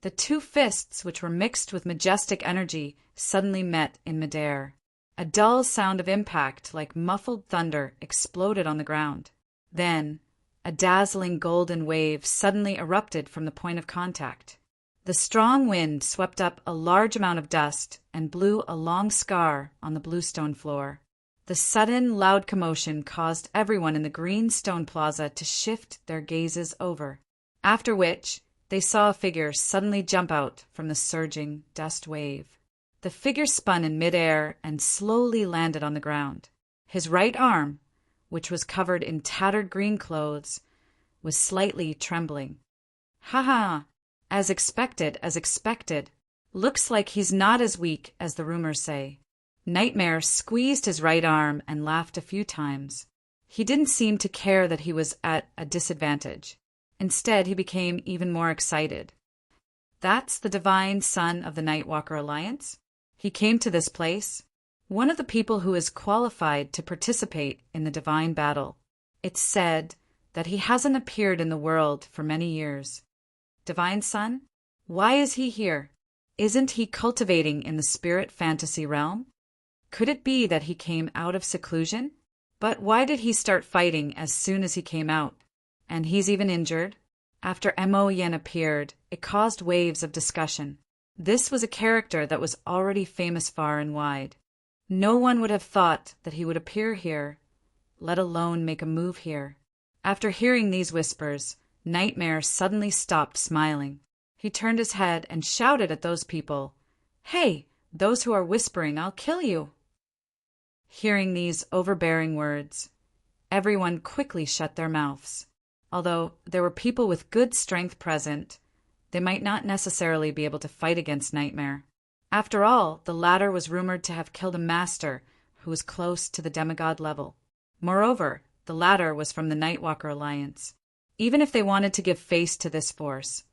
S1: The 2 fists, which were mixed with majestic energy, suddenly met in midair. A dull sound of impact, like muffled thunder, exploded on the ground. Then, a dazzling golden wave suddenly erupted from the point of contact. The strong wind swept up a large amount of dust and blew a long scar on the bluestone floor. The sudden, loud commotion caused everyone in the green stone plaza to shift their gazes over, after which they saw a figure suddenly jump out from the surging dust wave. The figure spun in midair and slowly landed on the ground. His right arm, which was covered in tattered green clothes, was slightly trembling. "Ha ha! As expected, as expected. Looks like he's not as weak as the rumors say." Nightmare squeezed his right arm and laughed a few times. He didn't seem to care that he was at a disadvantage. Instead, he became even more excited. That's the divine son of the Nightwalker Alliance. He came to this place, one of the people who is qualified to participate in the divine battle. It's said that he hasn't appeared in the world for many years. Divine Son? Why is he here? Isn't he cultivating in the spirit fantasy realm? Could it be that he came out of seclusion? But why did he start fighting as soon as he came out? And he's even injured? After Mo Yen appeared, it caused waves of discussion. This was a character that was already famous far and wide. No one would have thought that he would appear here, let alone make a move here. After hearing these whispers, Nightmare suddenly stopped smiling. He turned his head and shouted at those people, "Hey, those who are whispering, I'll kill you!" Hearing these overbearing words, everyone quickly shut their mouths. Although there were people with good strength present, they might not necessarily be able to fight against Nightmare. After all, the latter was rumored to have killed a master who was close to the demigod level. Moreover, the latter was from the Nightwalker Alliance. Even if they wanted to give face to this force,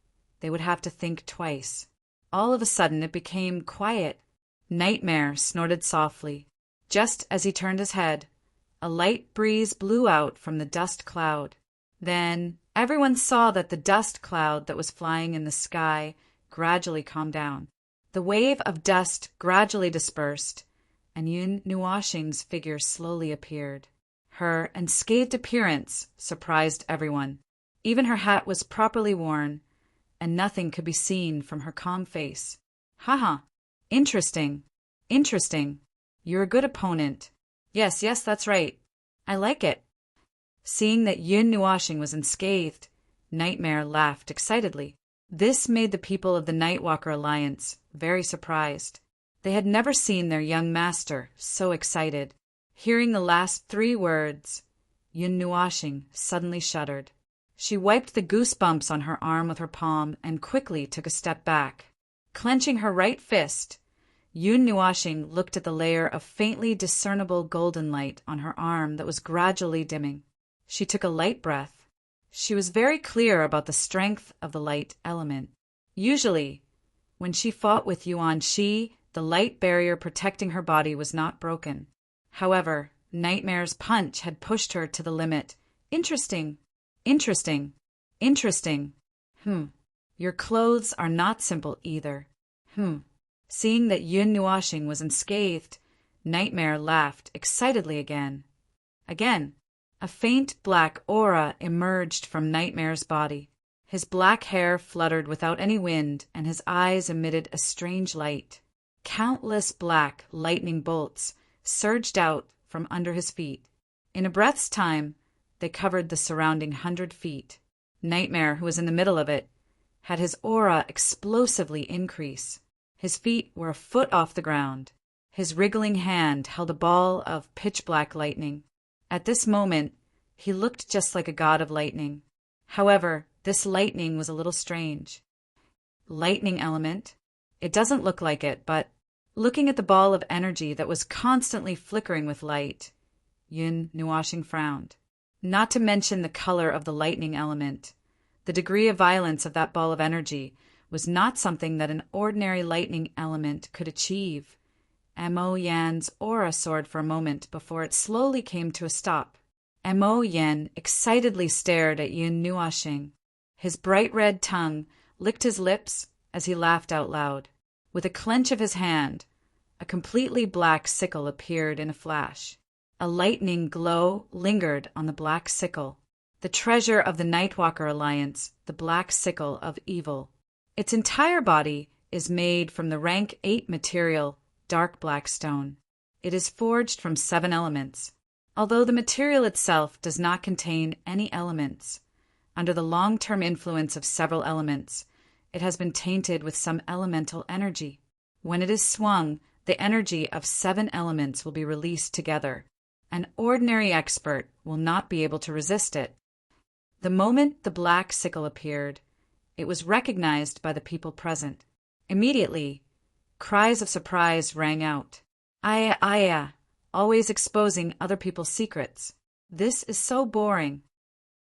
S1: they would have to think twice. All of a sudden, it became quiet. Nightmare snorted softly. Just as he turned his head, a light breeze blew out from the dust cloud. Then everyone saw that the dust cloud that was flying in the sky gradually calmed down. The wave of dust gradually dispersed, and Yun Nuashing's figure slowly appeared. Her unscathed appearance surprised everyone. Even her hat was properly worn, and nothing could be seen from her calm face. "Haha, interesting, interesting. You're a good opponent. Yes, that's right. I like it." Seeing that Yun Nuashing was unscathed, Nightmare laughed excitedly. This made the people of the Nightwalker Alliance very surprised. They had never seen their young master so excited. Hearing the last 3 words, Yun Nuashing suddenly shuddered. She wiped the goosebumps on her arm with her palm and quickly took a step back. Clenching her right fist, Yun Nuashing looked at the layer of faintly discernible golden light on her arm that was gradually dimming. She took a light breath. She was very clear about the strength of the light element. Usually, when she fought with Yuan Shi, the light barrier protecting her body was not broken. However, Nightmare's punch had pushed her to the limit. Interesting. Interesting. Interesting. Your clothes are not simple either. Seeing that Yun Nuashing was unscathed, Nightmare laughed excitedly again. Again, a faint black aura emerged from Nightmare's body. His black hair fluttered without any wind, and his eyes emitted a strange light. Countless black lightning bolts surged out from under his feet. In a breath's time, they covered the surrounding 100 feet. Nightmare, who was in the middle of it, had his aura explosively increase. His feet were a foot off the ground. His wriggling hand held a ball of pitch-black lightning. At this moment, he looked just like a god of lightning. However, this lightning was a little strange. Lightning element? It doesn't look like it, but looking at the ball of energy that was constantly flickering with light, Yun Nuashing frowned. Not to mention the color of the lightning element. The degree of violence of that ball of energy was not something that an ordinary lightning element could achieve. Mo Yan's aura soared for a moment before it slowly came to a stop. Mo Yan excitedly stared at Yun Nuashing. His bright red tongue licked his lips as he laughed out loud. With a clench of his hand, a completely black sickle appeared in a flash. A lightning glow lingered on the black sickle. The treasure of the Nightwalker Alliance, the black sickle of evil. Its entire body is made from the rank 8 material, dark black stone. It is forged from 7 elements. Although the material itself does not contain any elements, under the long-term influence of several elements, it has been tainted with some elemental energy. When it is swung, the energy of 7 elements will be released together. An ordinary expert will not be able to resist it. The moment the black sickle appeared, it was recognized by the people present. Immediately, cries of surprise rang out. Aya, aya, always exposing other people's secrets. This is so boring.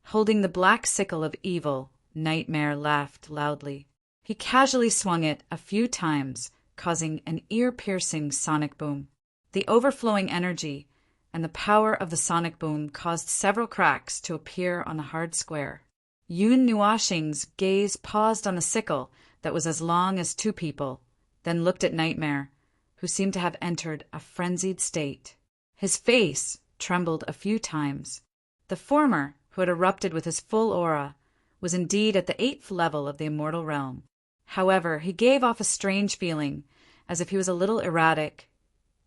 S1: Holding the black sickle of evil, Nightmare laughed loudly. He casually swung it a few times, causing an ear-piercing sonic boom. The overflowing energy and the power of the sonic boom caused several cracks to appear on the hard square. Yun Nuashing's gaze paused on the sickle that was as long as 2 people, then looked at Nightmare, who seemed to have entered a frenzied state. His face trembled a few times. The former, who had erupted with his full aura, was indeed at the 8th level of the immortal realm. However, he gave off a strange feeling, as if he was a little erratic.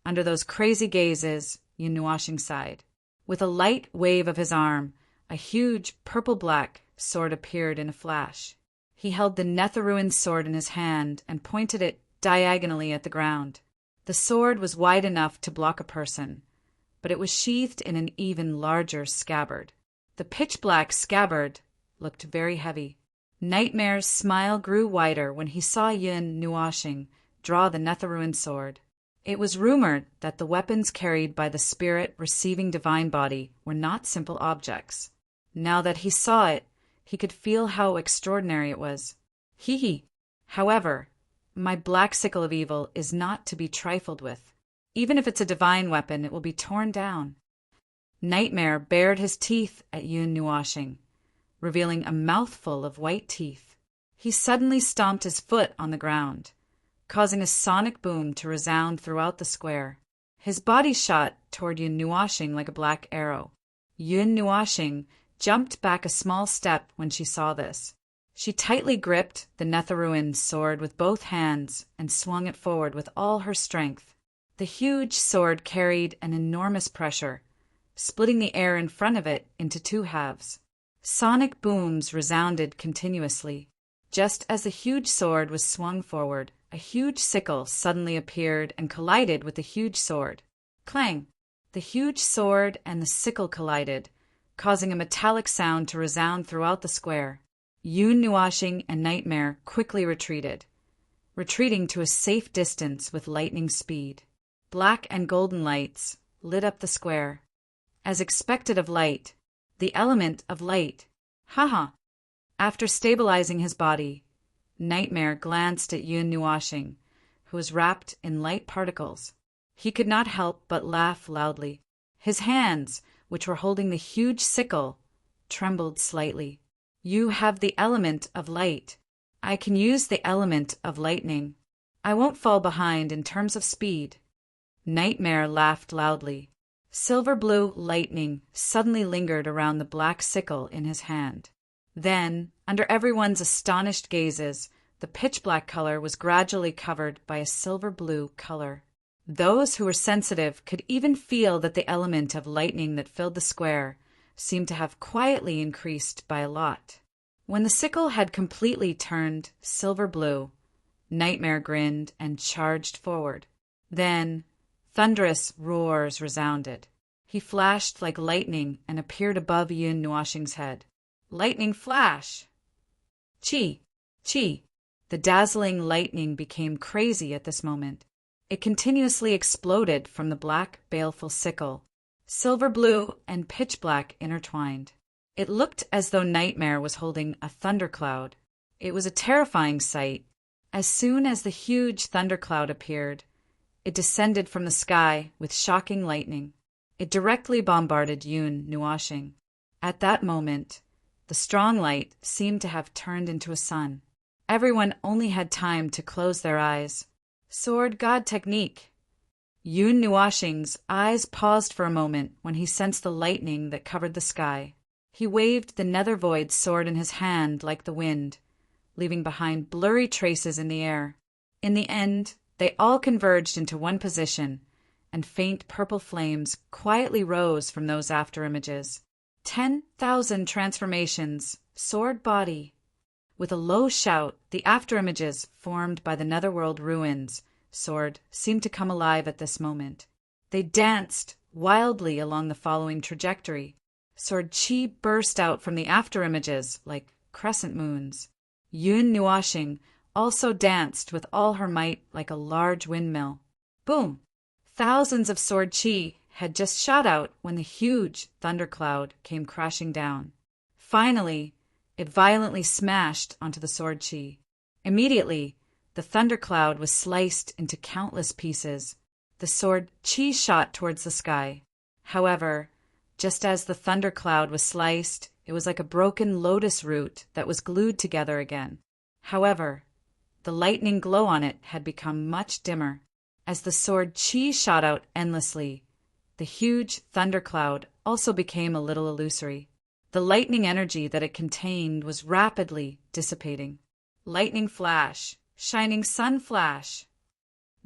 S1: Under those crazy gazes, Yun Nuashing sighed. With a light wave of his arm, a huge purple-black sword appeared in a flash. He held the Netherruin sword in his hand and pointed it diagonally at the ground. The sword was wide enough to block a person, but it was sheathed in an even larger scabbard. The pitch-black scabbard looked very heavy. Nightmare's smile grew wider when he saw Yun Nuashing draw the Netherruin sword. It was rumored that the weapons carried by the spirit receiving divine body were not simple objects. Now that he saw it, he could feel how extraordinary it was. Hee. However, my black sickle of evil is not to be trifled with. Even if it's a divine weapon, it will be torn down. Nightmare bared his teeth at Yun Nuashing, revealing a mouthful of white teeth. He suddenly stomped his foot on the ground, causing a sonic boom to resound throughout the square. His body shot toward Yun Nuashing like a black arrow. Yun Nuashing jumped back a small step when she saw this. She tightly gripped the Netherruin sword with both hands and swung it forward with all her strength. The huge sword carried an enormous pressure, splitting the air in front of it into 2 halves. Sonic booms resounded continuously. Just as the huge sword was swung forward, a huge sickle suddenly appeared and collided with the huge sword. Clang! The huge sword and the sickle collided, causing a metallic sound to resound throughout the square. Yoon Nuashing and Nightmare quickly retreating to a safe distance with lightning speed. Black and golden lights lit up the square. As expected of light, the element of light. Haha! After stabilizing his body, Nightmare glanced at Yoon Nuashing, who was wrapped in light particles. He could not help but laugh loudly. His hands, which were holding the huge sickle, trembled slightly. You have the element of light. I can use the element of lightning. I won't fall behind in terms of speed. Nightmare laughed loudly. Silver blue lightning suddenly lingered around the black sickle in his hand. Then, under everyone's astonished gazes, the pitch-black color was gradually covered by a silver blue color. Those who were sensitive could even feel that the element of lightning that filled the square seemed to have quietly increased by a lot. When the sickle had completely turned silver blue, Nightmare grinned and charged forward. Then, thunderous roars resounded. He flashed like lightning and appeared above Yoon Nuashing's head. Lightning flash! Chi! Chi! The dazzling lightning became crazy at this moment. It continuously exploded from the black, baleful sickle, silver blue and pitch black intertwined. It looked as though Nightmare was holding a thundercloud. It was a terrifying sight. As soon as the huge thundercloud appeared, it descended from the sky with shocking lightning. It directly bombarded Yoon Nuashing. At that moment, the strong light seemed to have turned into a sun. Everyone only had time to close their eyes. Sword God technique. Yoon Nuashing's eyes paused for a moment when he sensed the lightning that covered the sky. He waved the nether void sword in his hand like the wind, leaving behind blurry traces in the air. In the end, they all converged into one position, and faint purple flames quietly rose from those afterimages. 10,000 transformations, sword body. With a low shout, the afterimages formed by the netherworld ruins sword seemed to come alive at this moment. They danced wildly along the following trajectory. Sword chi burst out from the afterimages like crescent moons. Yoon Nuashing also danced with all her might like a large windmill. Boom! Thousands of sword chi had just shot out when the huge thundercloud came crashing down. Finally, it violently smashed onto the sword chi. Immediately, the thundercloud was sliced into countless pieces. The sword chi shot towards the sky. However, just as the thundercloud was sliced, it was like a broken lotus root that was glued together again. However, the lightning glow on it had become much dimmer. As the sword chi shot out endlessly, the huge thundercloud also became a little illusory. The lightning energy that it contained was rapidly dissipating. Lightning flash, shining sun flash.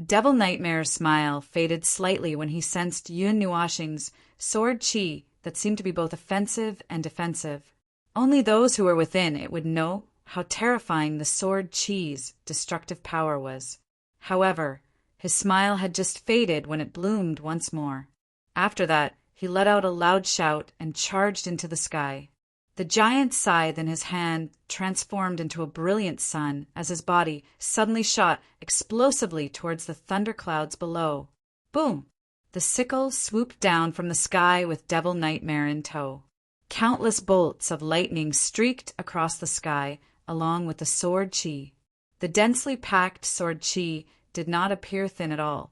S1: Devil Nightmare's smile faded slightly when he sensed Yoon Nuashing's sword chi that seemed to be both offensive and defensive. Only those who were within it would know how terrifying the sword chi's destructive power was. However, his smile had just faded when it bloomed once more. After that, he let out a loud shout and charged into the sky. The giant scythe in his hand transformed into a brilliant sun as his body suddenly shot explosively towards the thunderclouds below. Boom! The sickle swooped down from the sky with Devil Nightmare in tow. Countless bolts of lightning streaked across the sky along with the sword chi. The densely packed sword chi did not appear thin at all,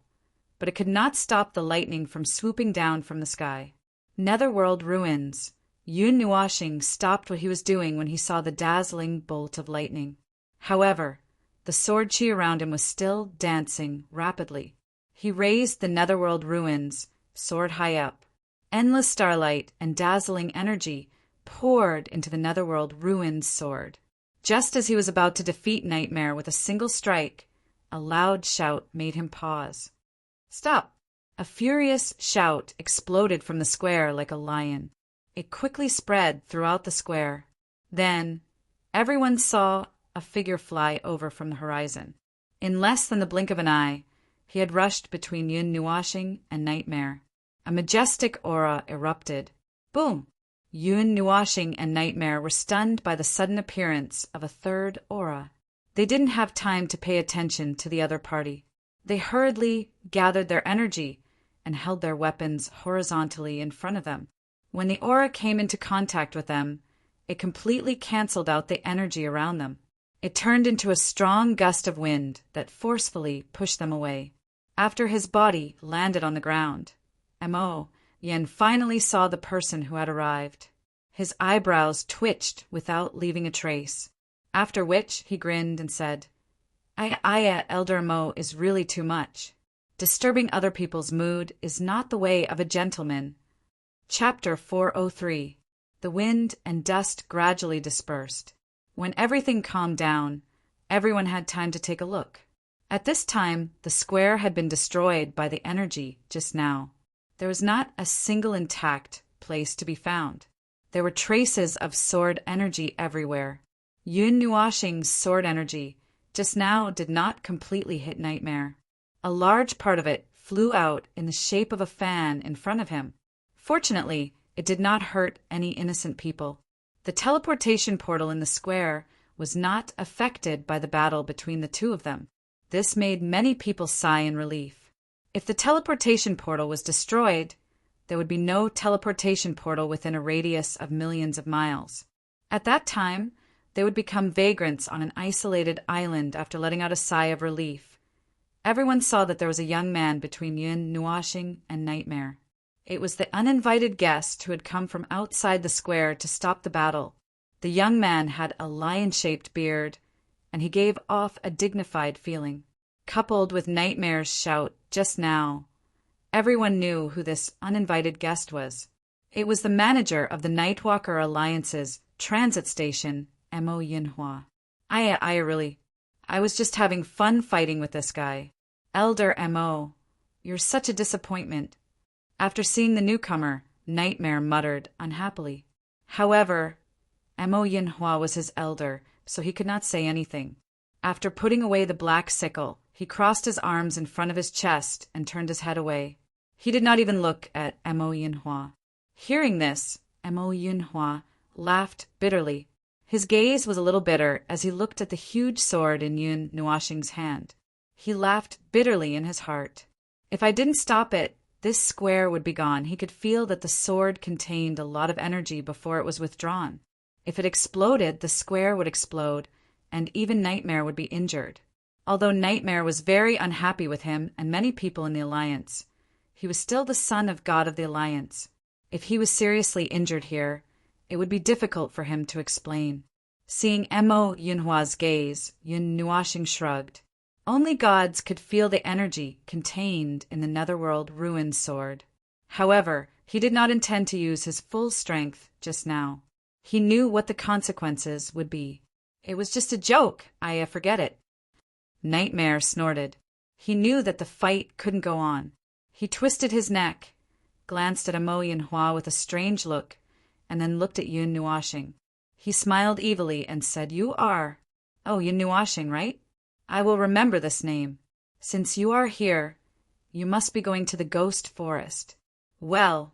S1: but it could not stop the lightning from swooping down from the sky. Netherworld ruins. Yoon Nuashing stopped what he was doing when he saw the dazzling bolt of lightning. However, the sword chi around him was still dancing rapidly. He raised the netherworld ruins, sword high up. Endless starlight and dazzling energy poured into the netherworld ruins sword. Just as he was about to defeat Nightmare with a single strike, a loud shout made him pause. Stop! A furious shout exploded from the square like a lion. It quickly spread throughout the square. Then, everyone saw a figure fly over from the horizon. In less than the blink of an eye, he had rushed between Yun Nuashing and Nightmare. A majestic aura erupted. Boom! Yun Nuashing and Nightmare were stunned by the sudden appearance of a third aura. They didn't have time to pay attention to the other party. They hurriedly gathered their energy and held their weapons horizontally in front of them. When the aura came into contact with them, it completely canceled out the energy around them. It turned into a strong gust of wind that forcefully pushed them away. After his body landed on the ground, Mo. Yen finally saw the person who had arrived. His eyebrows twitched without leaving a trace, after which he grinned and said, Elder Mo is really too much. Disturbing other people's mood is not the way of a gentleman. Chapter 403. The wind and dust gradually dispersed. When everything calmed down, everyone had time to take a look. At this time, the square had been destroyed by the energy just now. There was not a single intact place to be found. There were traces of sword energy everywhere. Yun Nuashing's sword energy just now did not completely hit Nightmare. A large part of it flew out in the shape of a fan in front of him. Fortunately, it did not hurt any innocent people. The teleportation portal in the square was not affected by the battle between the two of them. This made many people sigh in relief. If the teleportation portal was destroyed, there would be no teleportation portal within a radius of millions of miles. At that time, they would become vagrants on an isolated island after letting out a sigh of relief. Everyone saw that there was a young man between Yun Nuashing and Nightmare. It was the uninvited guest who had come from outside the square to stop the battle. The young man had a lion-shaped beard, and he gave off a dignified feeling. Coupled with Nightmare's shout just now, everyone knew who this uninvited guest was. It was the manager of the Nightwalker Alliance's transit station, Mo Yinhua. I was just having fun fighting with this guy. Elder Mo, you're such a disappointment. After seeing the newcomer, Nightmare muttered unhappily. However, Mo Yinhua was his elder, so he could not say anything. After putting away the black sickle, he crossed his arms in front of his chest and turned his head away. He did not even look at Mo Yinhua. Hearing this, Mo Yinhua laughed bitterly. His gaze was a little bitter as he looked at the huge sword in Yun Nuashing's hand. He laughed bitterly in his heart. If I didn't stop it, this square would be gone. He could feel that the sword contained a lot of energy before it was withdrawn. If it exploded, the square would explode, and even Nightmare would be injured. Although Nightmare was very unhappy with him and many people in the Alliance, he was still the son of God of the Alliance. If he was seriously injured here, it would be difficult for him to explain. Seeing Mo Yinhua's gaze, Yun Nuashing shrugged. Only gods could feel the energy contained in the Netherworld Ruin Sword. However, he did not intend to use his full strength just now. He knew what the consequences would be. It was just a joke, I forget it. Nightmare snorted. He knew that the fight couldn't go on. He twisted his neck, glanced at Mo Yinhua with a strange look, and then looked at Yun Nuashing. He smiled evilly and said, You are. Oh, Yun Nuashing, right? I will remember this name. Since you are here, you must be going to the ghost forest. Well,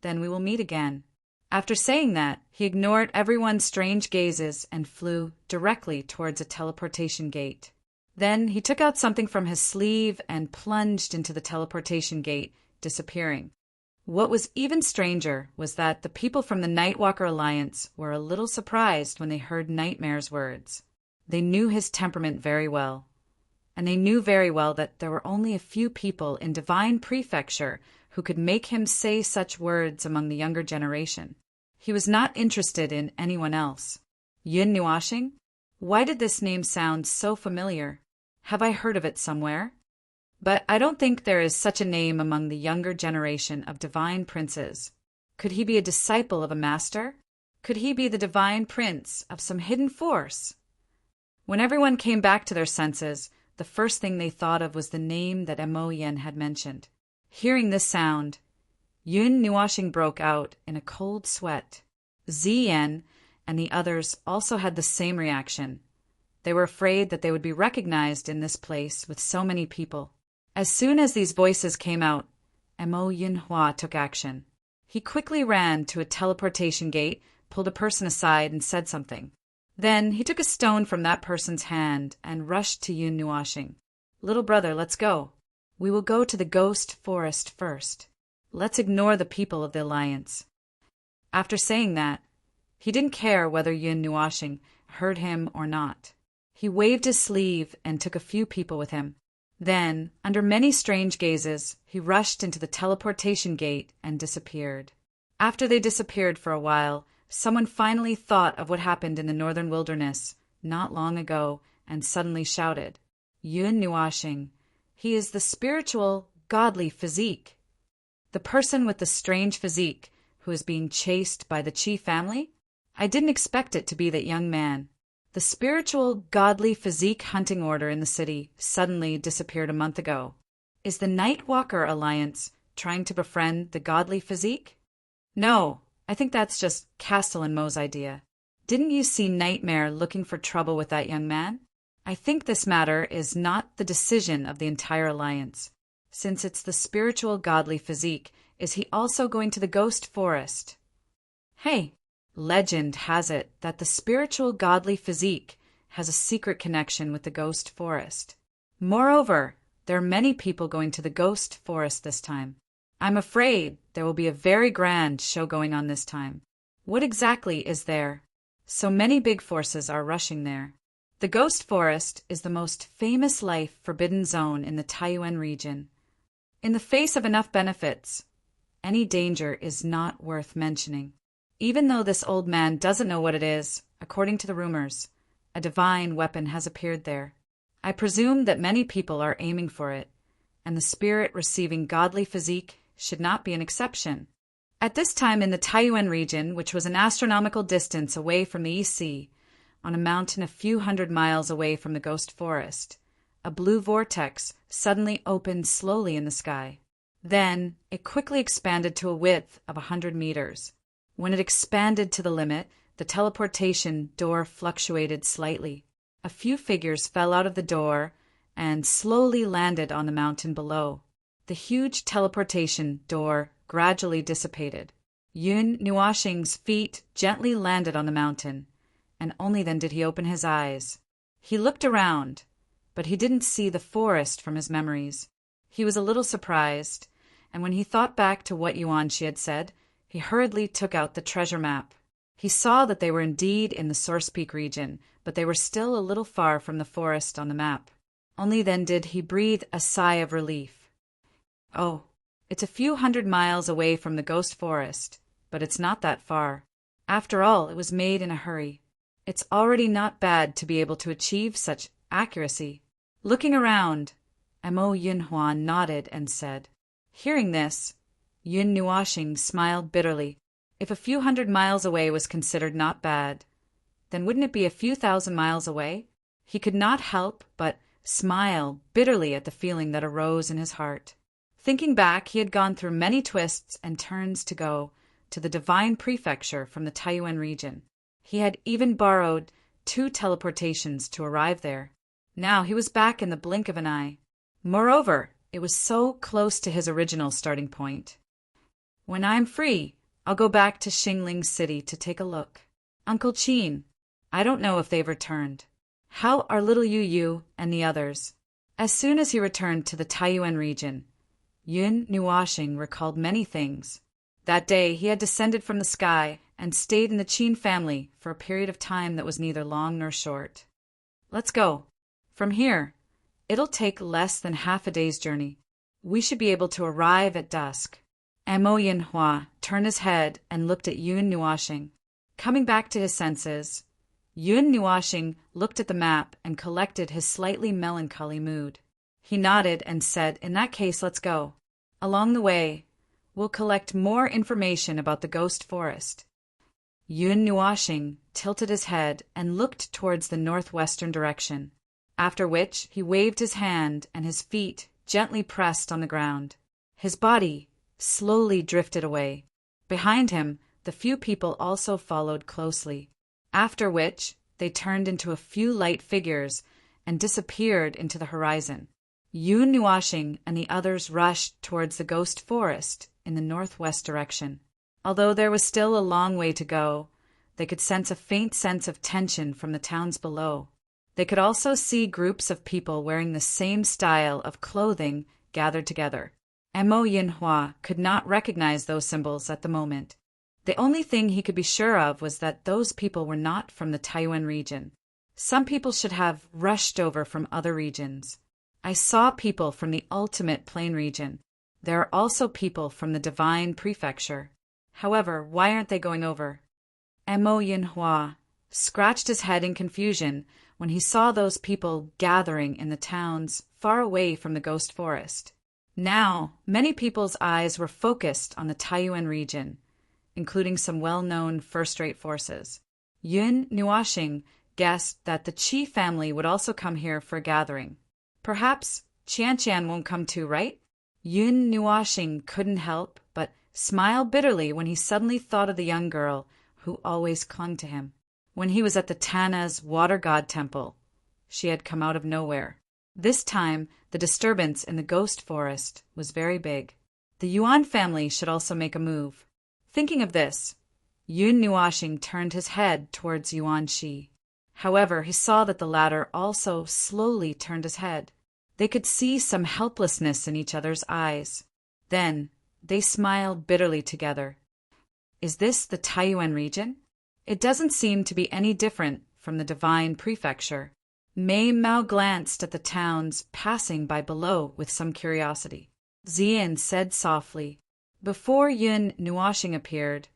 S1: then we will meet again. After saying that, he ignored everyone's strange gazes and flew directly towards a teleportation gate. Then he took out something from his sleeve and plunged into the teleportation gate, disappearing. What was even stranger was that the people from the Nightwalker Alliance were a little surprised when they heard Nightmare's words. They knew his temperament very well, and they knew very well that there were only a few people in Divine Prefecture who could make him say such words among the younger generation. He was not interested in anyone else. Yun Nuashing? Why did this name sound so familiar? Have I heard of it somewhere? But I don't think there is such a name among the younger generation of divine princes. Could he be a disciple of a master? Could he be the divine prince of some hidden force? When everyone came back to their senses, the first thing they thought of was the name that Mo Yen had mentioned. Hearing this sound, Yun Nuashing broke out in a cold sweat. Ziyen and the others also had the same reaction. They were afraid that they would be recognized in this place with so many people. As soon as these voices came out, Mo Yunhua took action. He quickly ran to a teleportation gate, pulled a person aside, and said something. Then he took a stone from that person's hand and rushed to Yun Nuashing. "Little brother, let's go. We will go to the ghost forest first. Let's ignore the people of the Alliance." After saying that, he didn't care whether Yun Nuashing heard him or not. He waved his sleeve and took a few people with him. Then, under many strange gazes, he rushed into the teleportation gate and disappeared. After they disappeared for a while, someone finally thought of what happened in the northern wilderness not long ago and suddenly shouted, "Yun Nuashing, he is the spiritual, godly physique. The person with the strange physique who is being chased by the Qi family? I didn't expect it to be that young man." The spiritual, godly physique hunting order in the city suddenly disappeared a month ago. Is the Nightwalker Alliance trying to befriend the godly physique? No, I think that's just Castle and Mo's idea. Didn't you see Nightmare looking for trouble with that young man? I think this matter is not the decision of the entire alliance. Since it's the spiritual, godly physique, is he also going to the ghost forest? Hey! Legend has it that the spiritual godly physique has a secret connection with the ghost forest. Moreover, there are many people going to the ghost forest this time. I'm afraid there will be a very grand show going on this time. What exactly is there? So many big forces are rushing there. The ghost forest is the most famous life forbidden zone in the Taiyuan region. In the face of enough benefits, any danger is not worth mentioning. Even though this old man doesn't know what it is, according to the rumors, a divine weapon has appeared there. I presume that many people are aiming for it, and the spirit receiving godly physique should not be an exception. At this time in the Taiyuan region, which was an astronomical distance away from the East Sea, on a mountain a few hundred miles away from the ghost forest, a blue vortex suddenly opened slowly in the sky. Then it quickly expanded to a width of 100 meters. When it expanded to the limit, the teleportation door fluctuated slightly. A few figures fell out of the door and slowly landed on the mountain below. The huge teleportation door gradually dissipated. Yun Nuashing's feet gently landed on the mountain, and only then did he open his eyes. He looked around, but he didn't see the forest from his memories. He was a little surprised, and when he thought back to what Yuanxi had said, he hurriedly took out the treasure map. He saw that they were indeed in the Source Peak region, but they were still a little far from the forest on the map. Only then did he breathe a sigh of relief. Oh, it's a few hundred miles away from the ghost forest, but it's not that far. After all, it was made in a hurry. It's already not bad to be able to achieve such accuracy. Looking around, Mo Yunhua nodded and said. Hearing this, Yun Nuashing smiled bitterly. If a few hundred miles away was considered not bad, then wouldn't it be a few thousand miles away? He could not help but smile bitterly at the feeling that arose in his heart. Thinking back, he had gone through many twists and turns to go to the Divine Prefecture from the Taiyuan region. He had even borrowed 2 teleportations to arrive there. Now he was back in the blink of an eye. Moreover, it was so close to his original starting point. When I'm free, I'll go back to Xingling City to take a look. Uncle Qin, I don't know if they've returned. How are little Yu and the others? As soon as he returned to the Taiyuan region, Yun Nuashing recalled many things. That day he had descended from the sky and stayed in the Qin family for a period of time that was neither long nor short. Let's go. From here, it'll take less than half a day's journey. We should be able to arrive at dusk. Mo Yunhua turned his head and looked at Yun Nuashing. Coming back to his senses, Yun Nuashing looked at the map and collected his slightly melancholy mood. He nodded and said, "In that case, let's go. Along the way, we'll collect more information about the ghost forest." Yun Nuashing tilted his head and looked towards the northwestern direction, after which he waved his hand and his feet gently pressed on the ground. His body slowly drifted away. Behind him, the few people also followed closely, after which they turned into a few light figures and disappeared into the horizon. Yun Nuashing and the others rushed towards the ghost forest in the northwest direction. Although there was still a long way to go, they could sense a faint sense of tension from the towns below. They could also see groups of people wearing the same style of clothing gathered together. Mo Yinhua could not recognize those symbols at the moment. The only thing he could be sure of was that those people were not from the Taiyuan region. Some people should have rushed over from other regions. I saw people from the ultimate plain region. There are also people from the divine prefecture. However, why aren't they going over? Mo Yinhua scratched his head in confusion when he saw those people gathering in the towns far away from the ghost forest. Now, many people's eyes were focused on the Taiyuan region, including some well-known first-rate forces. Yun Nuashing guessed that the Qi family would also come here for a gathering. Perhaps Qianqian won't come too, right? Yun Nuashing couldn't help but smile bitterly when he suddenly thought of the young girl who always clung to him. When he was at the Tana's water god temple, she had come out of nowhere. This time, the disturbance in the ghost forest was very big. The Yuan family should also make a move. Thinking of this, Yun Nuashing turned his head towards Yuan Shi. However, he saw that the latter also slowly turned his head. They could see some helplessness in each other's eyes. Then, they smiled bitterly together. Is this the Taiyuan region? It doesn't seem to be any different from the divine prefecture. Mei Mao glanced at the towns passing by below with some curiosity. Zian said softly, before Yun Nuashing appeared,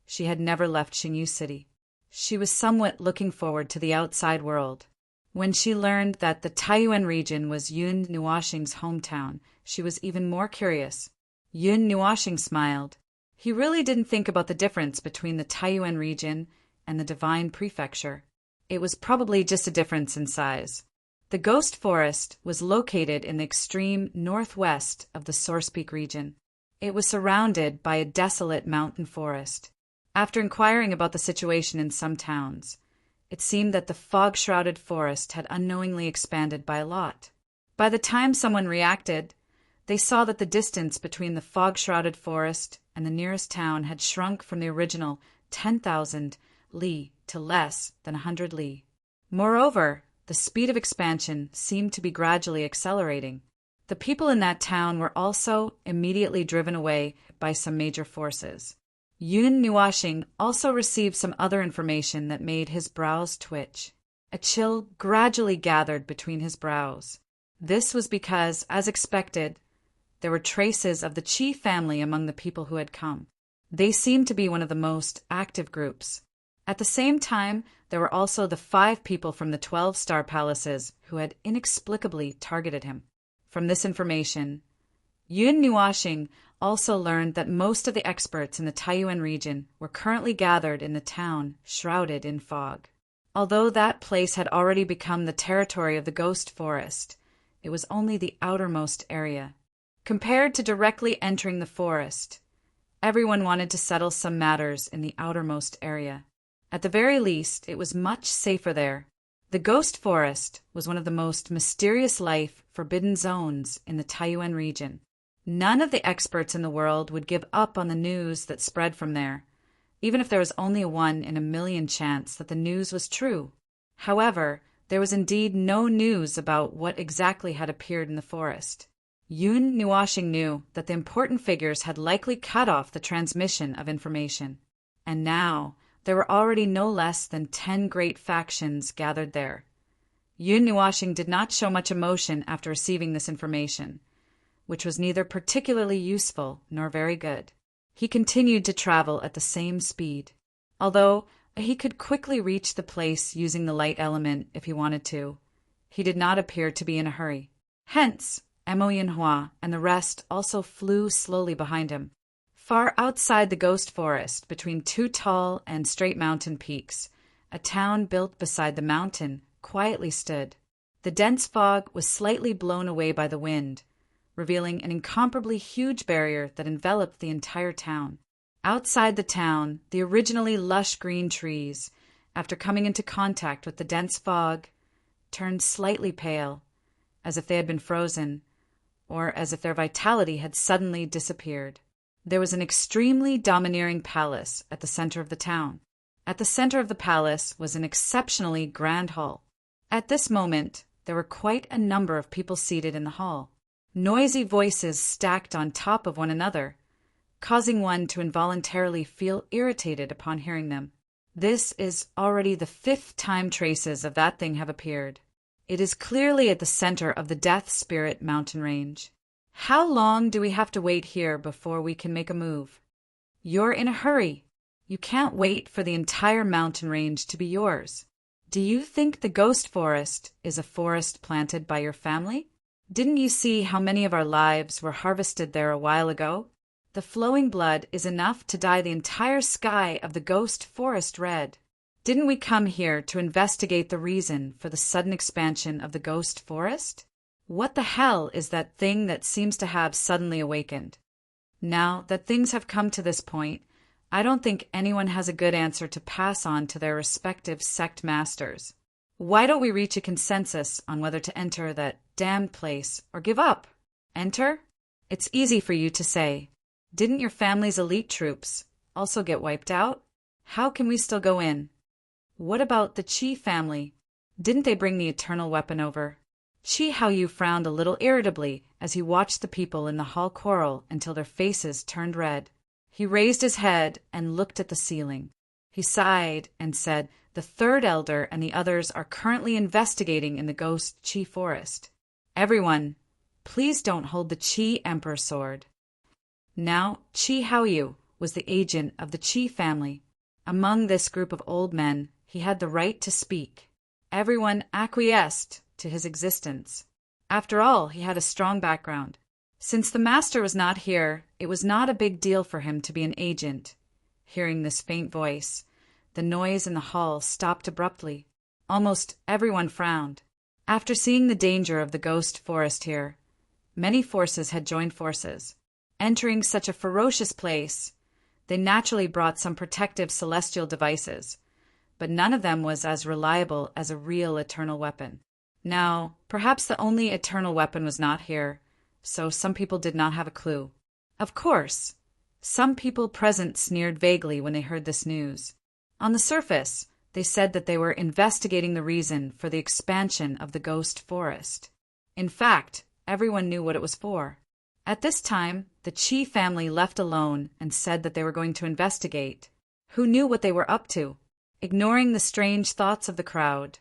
S1: she had never left Xingyu City. She was somewhat looking forward to the outside world. When she learned that the Taiyuan region was Yun Nuashing's hometown, she was even more curious. Yun Nuashing smiled. He really didn't think about the difference between the Taiyuan region and the divine prefecture. It was probably just a difference in size. The ghost forest was located in the extreme northwest of the Source Peak region. It was surrounded by a desolate mountain forest. After inquiring about the situation in some towns, it seemed that the fog-shrouded forest had unknowingly expanded by a lot. By the time someone reacted, they saw that the distance between the fog-shrouded forest and the nearest town had shrunk from the original 10,000 li to less than 100 li. Moreover, the speed of expansion seemed to be gradually accelerating. The people in that town were also immediately driven away by some major forces. Yun Nuashing also received some other information that made his brows twitch. A chill gradually gathered between his brows. This was because, as expected, there were traces of the Qi family among the people who had come. They seemed to be one of the most active groups. At the same time, there were also the 5 people from the 12-star palaces who had inexplicably targeted him. From this information, Yun Nuashing also learned that most of the experts in the Taiyuan region were currently gathered in the town shrouded in fog. Although that place had already become the territory of the ghost forest, it was only the outermost area. Compared to directly entering the forest, everyone wanted to settle some matters in the outermost area. At the very least, it was much safer there. The ghost forest was one of the most mysterious life forbidden zones in the Taiyuan region. None of the experts in the world would give up on the news that spread from there, even if there was only a 1 in a million chance that the news was true. However, there was indeed no news about what exactly had appeared in the forest. Yun Nuashing knew that the important figures had likely cut off the transmission of information. And now, there were already no less than 10 great factions gathered there. Yun Nuashing did not show much emotion after receiving this information, which was neither particularly useful nor very good. He continued to travel at the same speed. Although he could quickly reach the place using the light element if he wanted to, he did not appear to be in a hurry. Hence, Mo Yinhua and the rest also flew slowly behind him. Far outside the ghost forest, between 2 tall and straight mountain peaks, a town built beside the mountain quietly stood. The dense fog was slightly blown away by the wind, revealing an incomparably huge barrier that enveloped the entire town. Outside the town, the originally lush green trees after coming into contact with the dense fog, turned slightly pale, as if they had been frozen, or as if their vitality had suddenly disappeared. There was an extremely domineering palace at the center of the town. At the center of the palace was an exceptionally grand hall. At this moment, there were quite a number of people seated in the hall. Noisy voices stacked on top of one another, causing one to involuntarily feel irritated upon hearing them. This is already the 5th time traces of that thing have appeared. It is clearly at the center of the Death Spirit mountain range. How long do we have to wait here before we can make a move? You're in a hurry. You can't wait for the entire mountain range to be yours. Do you think the ghost forest is a forest planted by your family? Didn't you see how many of our lives were harvested there a while ago? The flowing blood is enough to dye the entire sky of the ghost forest red. Didn't we come here to investigate the reason for the sudden expansion of the ghost forest? What the hell is that thing that seems to have suddenly awakened? Now that things have come to this point, I don't think anyone has a good answer to pass on to their respective sect masters. Why don't we reach a consensus on whether to enter that damned place or give up? Enter? It's easy for you to say. Didn't your family's elite troops also get wiped out? How can we still go in? What about the Chi family? Didn't they bring the eternal weapon over? Chi Haoyu frowned a little irritably as he watched the people in the hall quarrel until their faces turned red. He raised his head and looked at the ceiling. He sighed and said, "The third elder and the others are currently investigating in the ghost Chi forest. Everyone, please don't hold the Chi Emperor sword." Now, Chi Haoyu was the agent of the Chi family. Among this group of old men, he had the right to speak. Everyone acquiesced to his existence. After all, he had a strong background. Since the master was not here, it was not a big deal for him to be an agent. Hearing this faint voice, the noise in the hall stopped abruptly. Almost everyone frowned. After seeing the danger of the ghost forest here, many forces had joined forces. Entering such a ferocious place, they naturally brought some protective celestial devices, but none of them was as reliable as a real eternal weapon. Now, perhaps the only eternal weapon was not here, so some people did not have a clue. Of course, some people present sneered vaguely when they heard this news. On the surface, they said that they were investigating the reason for the expansion of the ghost forest. In fact, everyone knew what it was for. At this time, the Chi family left alone and said that they were going to investigate. Who knew what they were up to? Ignoring the strange thoughts of the crowd,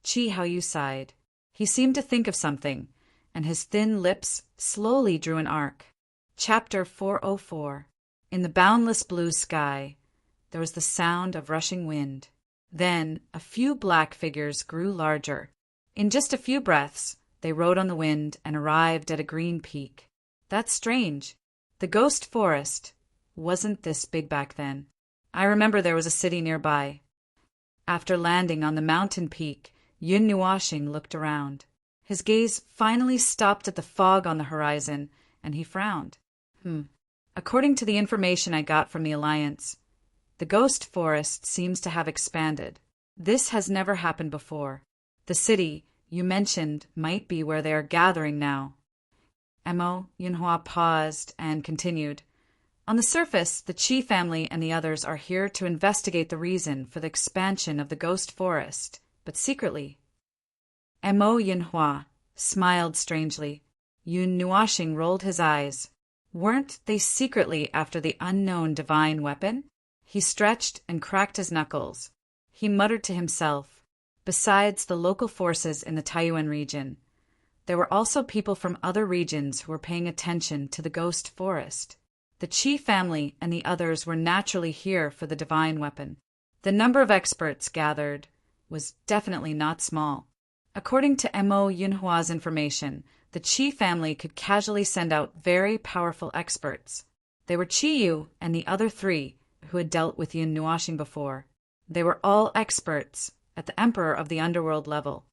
S1: Chi Haoyu sighed. He seemed to think of something, and his thin lips slowly drew an arc. Chapter 404. In the boundless blue sky, there was the sound of rushing wind. Then a few black figures grew larger. In just a few breaths, they rode on the wind and arrived at a green peak. That's strange. The ghost forest wasn't this big back then. I remember there was a city nearby. After landing on the mountain peak, Yun Nuashing looked around. His gaze finally stopped at the fog on the horizon, and he frowned. According to the information I got from the Alliance, the ghost forest seems to have expanded. This has never happened before. The city you mentioned might be where they are gathering now. Mo Yunhua paused and continued. On the surface, the Chi family and the others are here to investigate the reason for the expansion of the ghost forest, but secretly. Mo Yunhua smiled strangely. Yun Nuashing rolled his eyes. Weren't they secretly after the unknown divine weapon? He stretched and cracked his knuckles. He muttered to himself. Besides the local forces in the Taiyuan region, there were also people from other regions who were paying attention to the ghost forest. The Chi family and the others were naturally here for the divine weapon. The number of experts gathered was definitely not small. According to Mo Yunhua's information, the Chi family could casually send out very powerful experts. They were Chi Yu and the other 3 who had dealt with Yun Nuashing before. They were all experts at the Emperor of the Underworld level.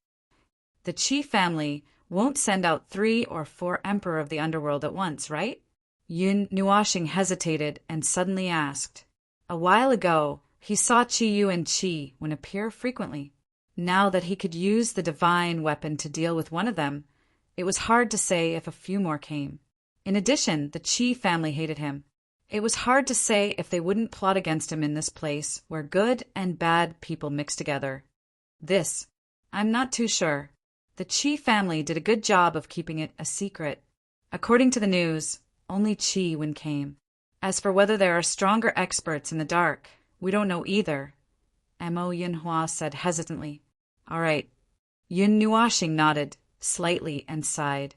S1: The Chi family won't send out 3 or 4 Emperor of the Underworld at once, right? Yun Nuashing hesitated and suddenly asked. A while ago, He saw Qi Yu and Qi Wen appear frequently. Now that he could use the divine weapon to deal with one of them, it was hard to say if a few more came. In addition, the Qi family hated him. It was hard to say if they wouldn't plot against him in this place where good and bad people mix together. I'm not too sure. The Qi family did a good job of keeping it a secret. According to the news, only Qi Wen came. As for whether there are stronger experts in the dark, we don't know either, Mo Yinhua said hesitantly. All right. Yun Nuashing nodded slightly and sighed.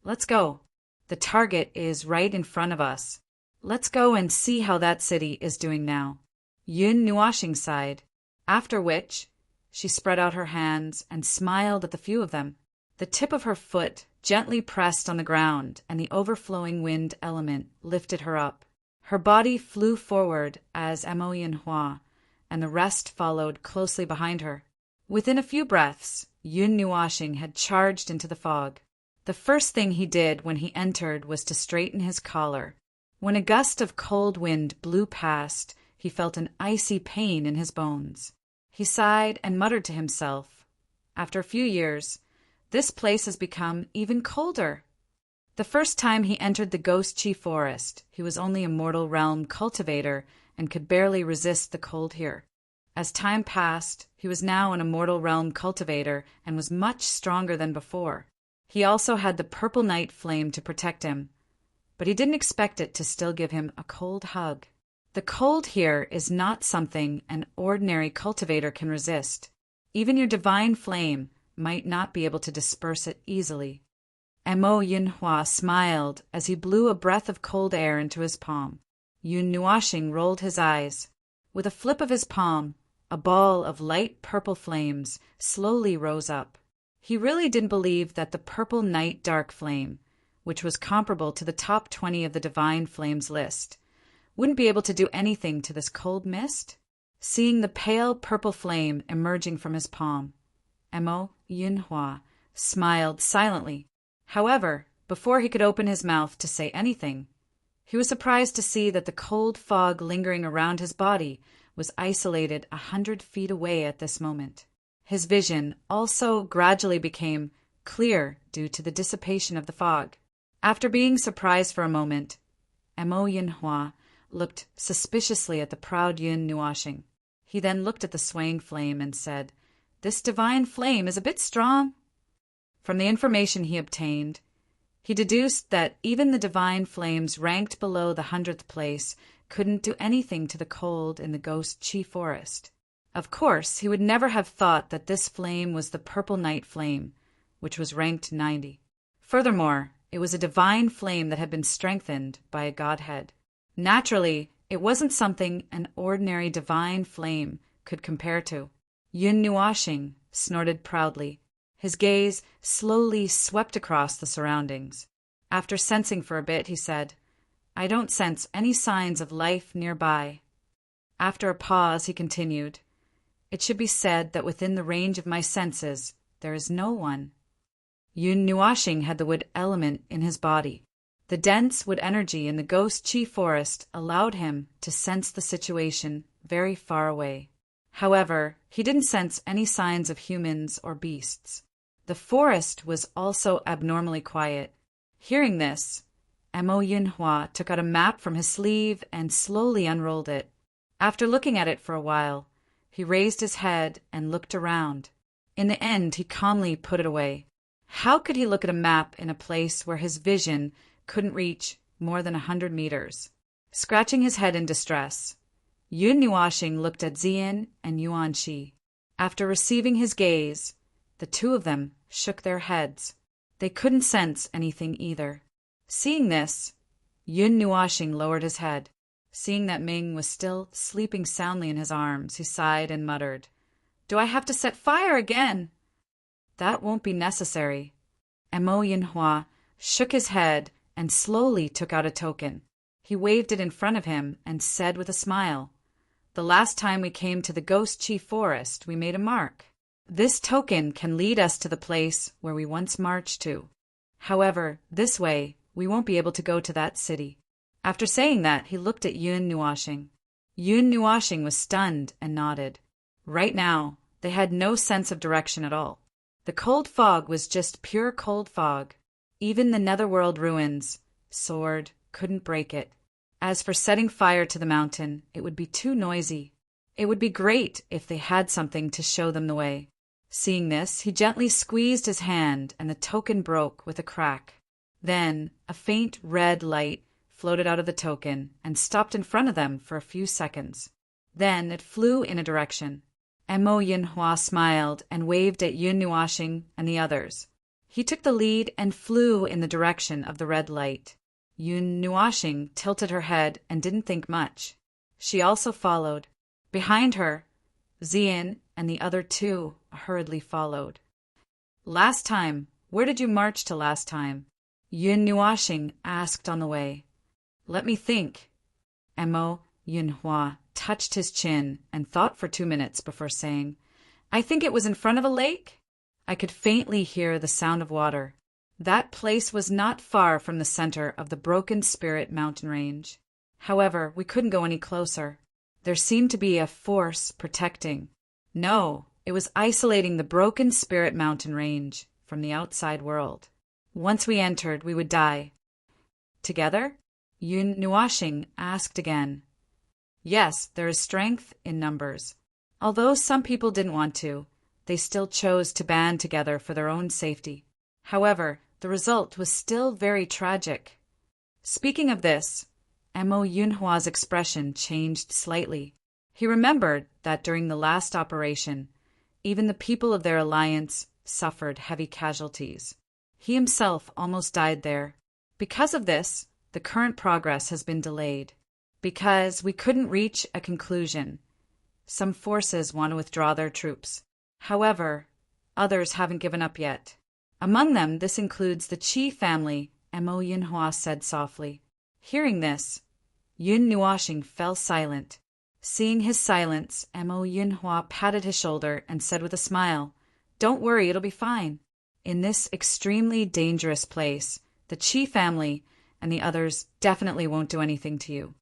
S1: Let's go. The target is right in front of us. Let's go and see how that city is doing now. Yun Nuashing sighed, after which she spread out her hands and smiled at the few of them. The tip of her foot gently pressed on the ground, and the overflowing wind element lifted her up. Her body flew forward as Mo Yinhua, and the rest followed closely behind her. Within a few breaths, Yun Nuashing had charged into the fog. The first thing he did when he entered was to straighten his collar. When a gust of cold wind blew past, he felt an icy pain in his bones. He sighed and muttered to himself, after a few years, this place has become even colder. The first time he entered the Ghost Chi Forest, he was only a mortal realm cultivator and could barely resist the cold here. As time passed, he was now an immortal realm cultivator and was much stronger than before. He also had the purple night flame to protect him, but he didn't expect it to still give him a cold hug. The cold here is not something an ordinary cultivator can resist. Even your divine flame might not be able to disperse it easily. Mo Yinhua smiled as he blew a breath of cold air into his palm. Yun Nuashing rolled his eyes. With a flip of his palm, a ball of light purple flames slowly rose up. He really didn't believe that the purple night dark flame, which was comparable to the top 20 of the divine flames list, wouldn't be able to do anything to this cold mist. Seeing the pale purple flame emerging from his palm, Mo Yinhua smiled silently. However, before he could open his mouth to say anything, he was surprised to see that the cold fog lingering around his body was isolated 100 feet away at this moment. His vision also gradually became clear due to the dissipation of the fog. After being surprised for a moment, Mo Yinhua looked suspiciously at the proud Yun Nuashing. He then looked at the swaying flame and said, "This divine flame is a bit strong." From the information he obtained, he deduced that even the divine flames ranked below the 100th place couldn't do anything to the cold in the Ghost Chi Forest. Of course, he would never have thought that this flame was the purple night flame, which was ranked 90. Furthermore, it was a divine flame that had been strengthened by a godhead. Naturally, it wasn't something an ordinary divine flame could compare to. Yun Nuashing snorted proudly. His gaze slowly swept across the surroundings. After sensing for a bit, he said, "I don't sense any signs of life nearby." After a pause, he continued, "It should be said that within the range of my senses, there is no one." Yun Nuashing had the wood element in his body. The dense wood energy in the Ghost Chi Forest allowed him to sense the situation very far away. However, he didn't sense any signs of humans or beasts. The forest was also abnormally quiet. Hearing this, Mo Yinhua took out a map from his sleeve and slowly unrolled it. After looking at it for a while, he raised his head and looked around. In the end, he calmly put it away. How could he look at a map in a place where his vision couldn't reach more than 100 meters? Scratching his head in distress, Yun Nuashing looked at Ziyin and Yuan Shi. After receiving his gaze, the two of them shook their heads. They couldn't sense anything either. Seeing this, Yun Nuashing lowered his head. Seeing that Ming was still sleeping soundly in his arms, he sighed and muttered, "Do I have to set fire again?" "That won't be necessary." Mo Yinhua shook his head and slowly took out a token. He waved it in front of him and said with a smile, "The last time we came to the Ghost Chi Forest, we made a mark. This token can lead us to the place where we once marched to. However, this way, we won't be able to go to that city." After saying that, he looked at Yun Nuashing. Yun Nuashing was stunned and nodded. Right now, they had no sense of direction at all. The cold fog was just pure cold fog. Even the netherworld ruins, sword, couldn't break it. As for setting fire to the mountain, it would be too noisy. It would be great if they had something to show them the way. Seeing this, he gently squeezed his hand and the token broke with a crack. Then, a faint red light floated out of the token and stopped in front of them for a few seconds. Then it flew in a direction. Mo Yinhua smiled and waved at Yun Nuashing and the others. He took the lead and flew in the direction of the red light. Yun Nuashing tilted her head and didn't think much. She also followed. Behind her, Xian and the other two hurriedly followed. Last time, where did you march to last time? Yun Nuashing asked on the way. Let me think. Mo Yinhua touched his chin and thought for 2 minutes before saying, I think it was in front of a lake. I could faintly hear the sound of water. That place was not far from the center of the Broken Spirit mountain range. However, we couldn't go any closer. There seemed to be a force protecting. No, it was isolating the Broken Spirit mountain range from the outside world. Once we entered, we would die. Together? Yun Nuashing asked again. Yes, there is strength in numbers. Although some people didn't want to, they still chose to band together for their own safety. However, the result was still very tragic. Speaking of this, Mo Yunhua's expression changed slightly. He remembered that during the last operation, even the people of their alliance suffered heavy casualties. He himself almost died there. Because of this, the current progress has been delayed. Because we couldn't reach a conclusion. Some forces want to withdraw their troops. However, others haven't given up yet. Among them, this includes the Qi family, Mo Yinhua said softly. Hearing this, Yun Nuashing fell silent. Seeing his silence, Mo Yinhua patted his shoulder and said with a smile, Don't worry, it'll be fine. In this extremely dangerous place, the Qi family and the others definitely won't do anything to you.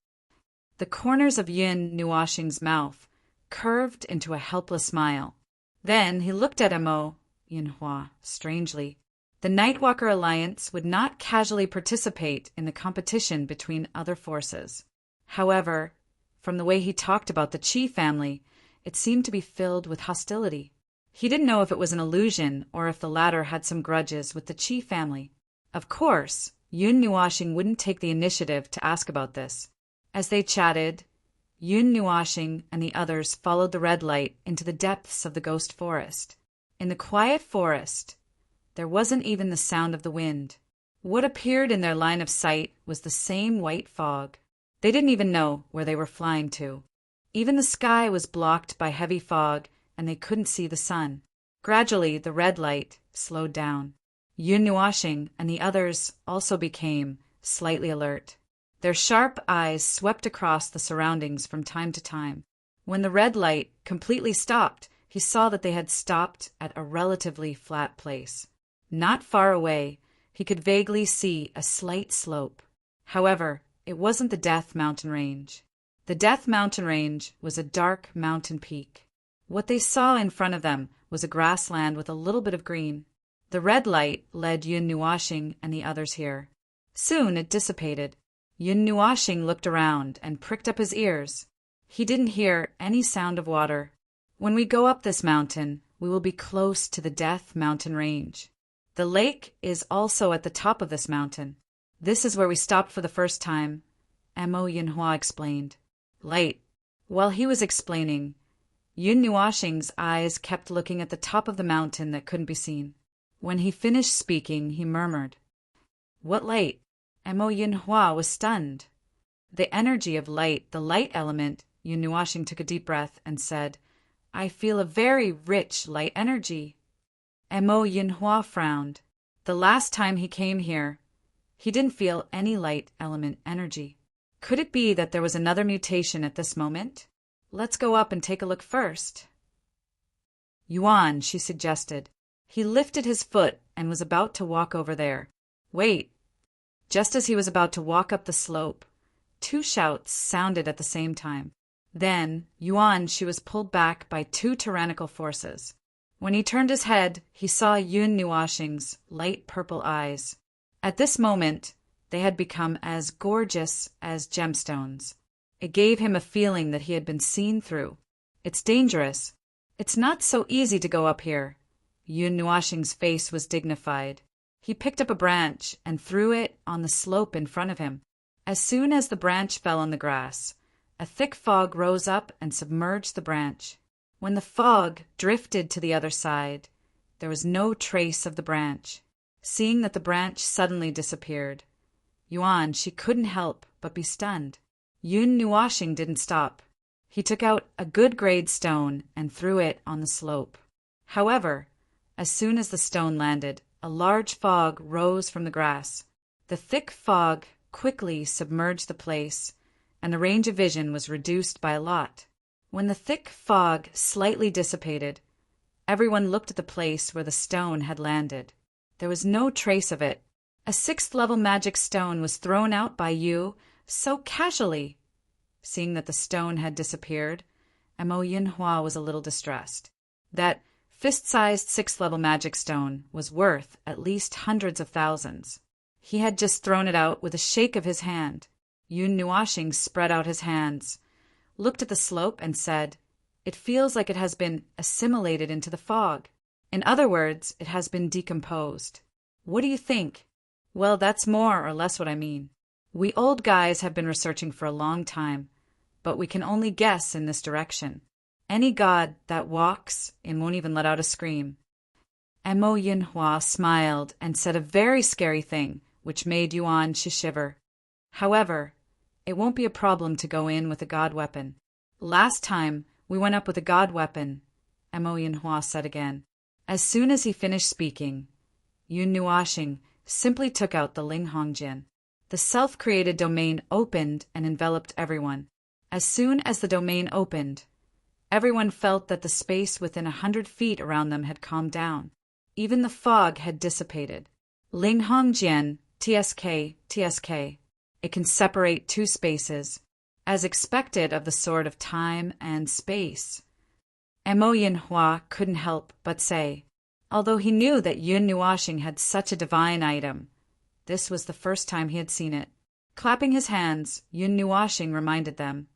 S1: The corners of Yun Nuashing's mouth curved into a helpless smile. Then he looked at Mo Yinhua strangely. The Nightwalker Alliance would not casually participate in the competition between other forces. However, from the way he talked about the Qi family, it seemed to be filled with hostility. He didn't know if it was an illusion or if the latter had some grudges with the Qi family. Of course, Yun Nuashing wouldn't take the initiative to ask about this. As they chatted, Yun Nuashing and the others followed the red light into the depths of the ghost forest. In the quiet forest, there wasn't even the sound of the wind. What appeared in their line of sight was the same white fog. They didn't even know where they were flying to. Even the sky was blocked by heavy fog, and they couldn't see the sun. Gradually, the red light slowed down. Yun Nuashing and the others also became slightly alert. Their sharp eyes swept across the surroundings from time to time. When the red light completely stopped, he saw that they had stopped at a relatively flat place. Not far away, he could vaguely see a slight slope. However, it wasn't the Death Mountain Range. The Death Mountain Range was a dark mountain peak. What they saw in front of them was a grassland with a little bit of green. The red light led Yun Nuashing and the others here. Soon it dissipated. Yun Nuashing looked around and pricked up his ears. He didn't hear any sound of water. When we go up this mountain, we will be close to the Death Mountain Range. The lake is also at the top of this mountain. This is where we stopped for the first time, Mo Yinhua explained. Light. While he was explaining, Yun Nuashing's eyes kept looking at the top of the mountain that couldn't be seen. When he finished speaking, he murmured, What light? Mo Yinhua was stunned. The energy of light, the light element, Yun Nuashing took a deep breath and said, I feel a very rich light energy. Mo Yinhua frowned. The last time he came here, he didn't feel any light element energy. Could it be that there was another mutation at this moment? Let's go up and take a look first. Yuan, she suggested. He lifted his foot and was about to walk over there. Wait. Just as he was about to walk up the slope, two shouts sounded at the same time. Then, Yuan, she was pulled back by two tyrannical forces. When he turned his head, he saw Yun Nuoxing's light purple eyes. At this moment, they had become as gorgeous as gemstones. It gave him a feeling that he had been seen through. It's dangerous. It's not so easy to go up here. Yun Nuoxing's face was dignified. He picked up a branch and threw it on the slope in front of him. As soon as the branch fell on the grass, a thick fog rose up and submerged the branch. When the fog drifted to the other side, there was no trace of the branch. Seeing that the branch suddenly disappeared, Yuan, she couldn't help but be stunned. Yun Nuoxing didn't stop. He took out a good-grade stone and threw it on the slope. However, as soon as the stone landed, a large fog rose from the grass. The thick fog quickly submerged the place, and the range of vision was reduced by a lot. When the thick fog slightly dissipated, everyone looked at the place where the stone had landed. There was no trace of it. A 6th-level magic stone was thrown out by you so casually. Seeing that the stone had disappeared, Mo Yinhua was a little distressed. That fist-sized 6th-level magic stone was worth at least hundreds of thousands. He had just thrown it out with a shake of his hand. Yun Nuoxing spread out his hands, looked at the slope and said, "It feels like it has been assimilated into the fog. In other words, it has been decomposed. What do you think?" "Well, that's more or less what I mean. We old guys have been researching for a long time, but we can only guess in this direction. Any god that walks and won't even let out a scream." Mo Yinhua smiled and said a very scary thing, which made Yuan shiver. "However, it won't be a problem to go in with a god weapon. Last time, we went up with a god weapon," Mo Yinhua said again. As soon as he finished speaking, Yun Nuoxing simply took out the Ling Hongjin. The self-created domain opened and enveloped everyone. As soon as the domain opened, everyone felt that the space within 100 feet around them had calmed down. Even the fog had dissipated. Ling Hongjian, TSK, TSK. It can separate two spaces, as expected of the sword of time and space. Mo Yinhua couldn't help but say, although he knew that Yun Nuoxing had such a divine item, this was the first time he had seen it. Clapping his hands, Yun Nuoxing reminded them,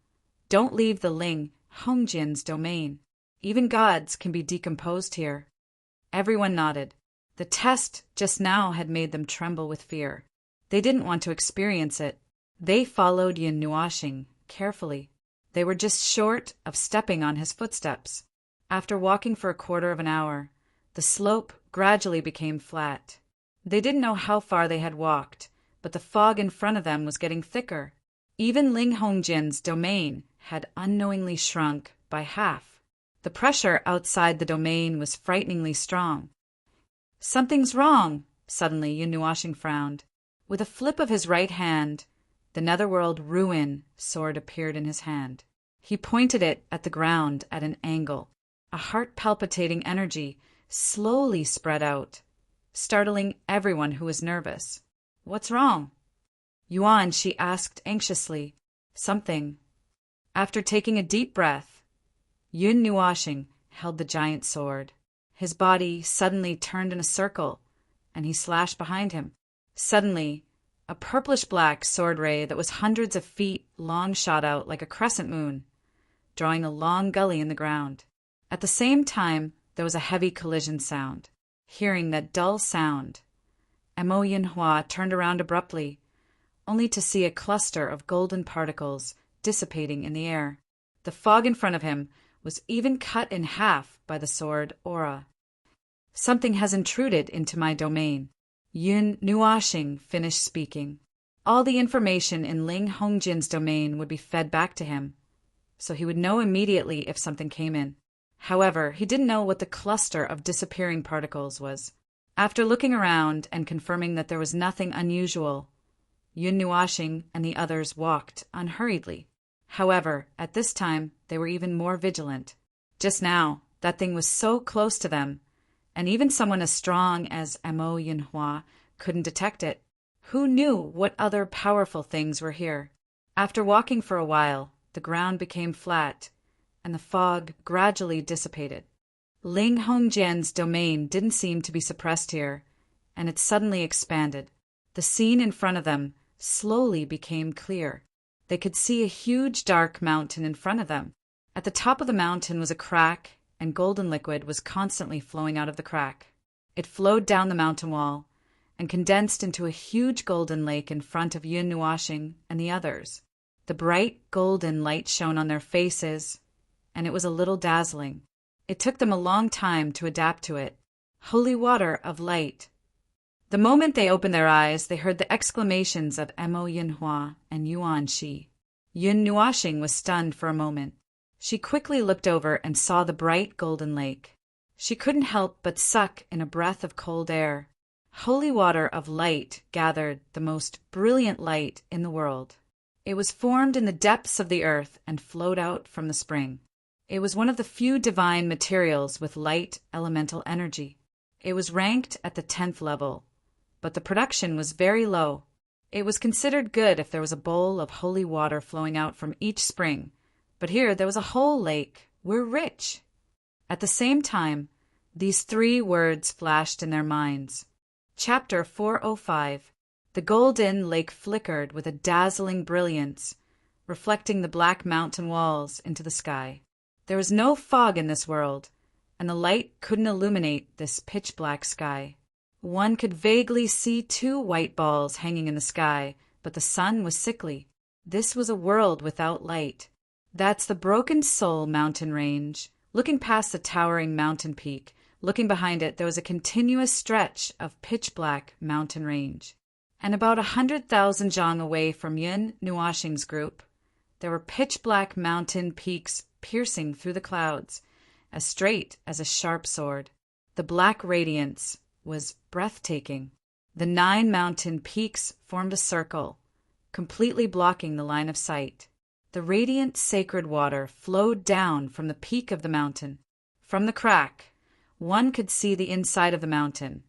S1: "Don't leave the Ling Hongjin's domain. Even gods can be decomposed here." Everyone nodded. The test just now had made them tremble with fear. They didn't want to experience it. They followed Yun Nuoxing carefully. They were just short of stepping on his footsteps. After walking for a quarter of an hour, the slope gradually became flat. They didn't know how far they had walked, but the fog in front of them was getting thicker. Even Ling Hongjin's domain had unknowingly shrunk by half. The pressure outside the domain was frighteningly strong. "Something's wrong," suddenly Yun Nuoxing frowned. With a flip of his right hand, the Netherworld Ruin sword appeared in his hand. He pointed it at the ground at an angle. A heart-palpitating energy slowly spread out, startling everyone who was nervous. "What's wrong?" Yuan, she asked anxiously. "Something." After taking a deep breath, Yun Nuoxing held the giant sword. His body suddenly turned in a circle, and he slashed behind him. Suddenly, a purplish-black sword ray that was hundreds of feet long shot out like a crescent moon, drawing a long gully in the ground. At the same time, there was a heavy collision sound. Hearing that dull sound, Mo Yinhua turned around abruptly, only to see a cluster of golden particles dissipating in the air. The fog in front of him was even cut in half by the sword aura. "Something has intruded into my domain." Yun Nuoxing finished speaking. All the information in Ling Hongjin's domain would be fed back to him, so he would know immediately if something came in. However, he didn't know what the cluster of disappearing particles was. After looking around and confirming that there was nothing unusual, Yun Nuoxing and the others walked unhurriedly. However, at this time, they were even more vigilant. Just now, that thing was so close to them, and even someone as strong as Mo Yinhua couldn't detect it. Who knew what other powerful things were here? After walking for a while, the ground became flat, and the fog gradually dissipated. Ling Hongjian's domain didn't seem to be suppressed here, and it suddenly expanded. The scene in front of them slowly became clear. They could see a huge dark mountain in front of them. At the top of the mountain was a crack, and golden liquid was constantly flowing out of the crack. It flowed down the mountain wall and condensed into a huge golden lake in front of Yun Nuoxing and the others. The bright golden light shone on their faces, and it was a little dazzling. It took them a long time to adapt to it. Holy water of light. The moment they opened their eyes, they heard the exclamations of Mo Yinhua and Yuan Shi. Yun Nuoxing was stunned for a moment. She quickly looked over and saw the bright golden lake. She couldn't help but suck in a breath of cold air. Holy water of light gathered the most brilliant light in the world. It was formed in the depths of the earth and flowed out from the spring. It was one of the few divine materials with light elemental energy. It was ranked at the 10th level, but the production was very low. It was considered good if there was a bowl of holy water flowing out from each spring, but here there was a whole lake. We're rich. At the same time, these 3 words flashed in their minds. Chapter 405. The golden lake flickered with a dazzling brilliance, reflecting the black mountain walls into the sky. There was no fog in this world, and the light couldn't illuminate this pitch-black sky. One could vaguely see 2 white balls hanging in the sky, but the sun was sickly. This was a world without light. That's the Broken Soul mountain range. Looking past the towering mountain peak, looking behind it, there was a continuous stretch of pitch-black mountain range. And about 100,000 zhang away from Yun Nuoxing's group, there were pitch-black mountain peaks piercing through the clouds, as straight as a sharp sword. The black radiance was breathtaking. The 9 mountain peaks formed a circle, completely blocking the line of sight. The radiant sacred water flowed down from the peak of the mountain. From the crack, one could see the inside of the mountain,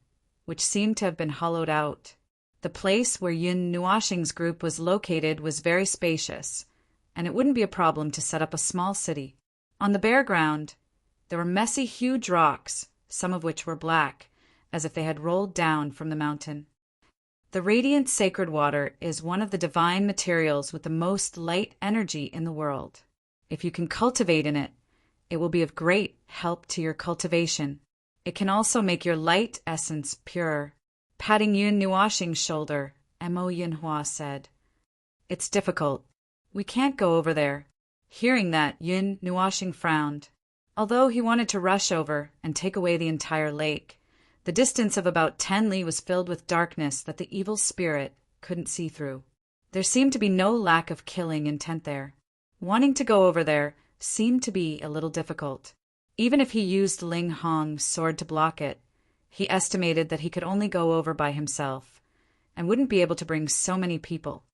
S1: which seemed to have been hollowed out. The place where Yun Nuoxing's group was located was very spacious, and it wouldn't be a problem to set up a small city. On the bare ground, there were messy, huge rocks, some of which were black, as if they had rolled down from the mountain. The radiant sacred water is one of the divine materials with the most light energy in the world. If you can cultivate in it, it will be of great help to your cultivation. It can also make your light essence purer. Patting Yun Nuoxing's shoulder, Mo Yinhua said, "It's difficult. We can't go over there." Hearing that, Yun Nuoxing frowned. Although he wanted to rush over and take away the entire lake, the distance of about 10 li was filled with darkness that the evil spirit couldn't see through. There seemed to be no lack of killing intent there. Wanting to go over there seemed to be a little difficult. Even if he used Ling Hong's sword to block it, he estimated that he could only go over by himself, and wouldn't be able to bring so many people.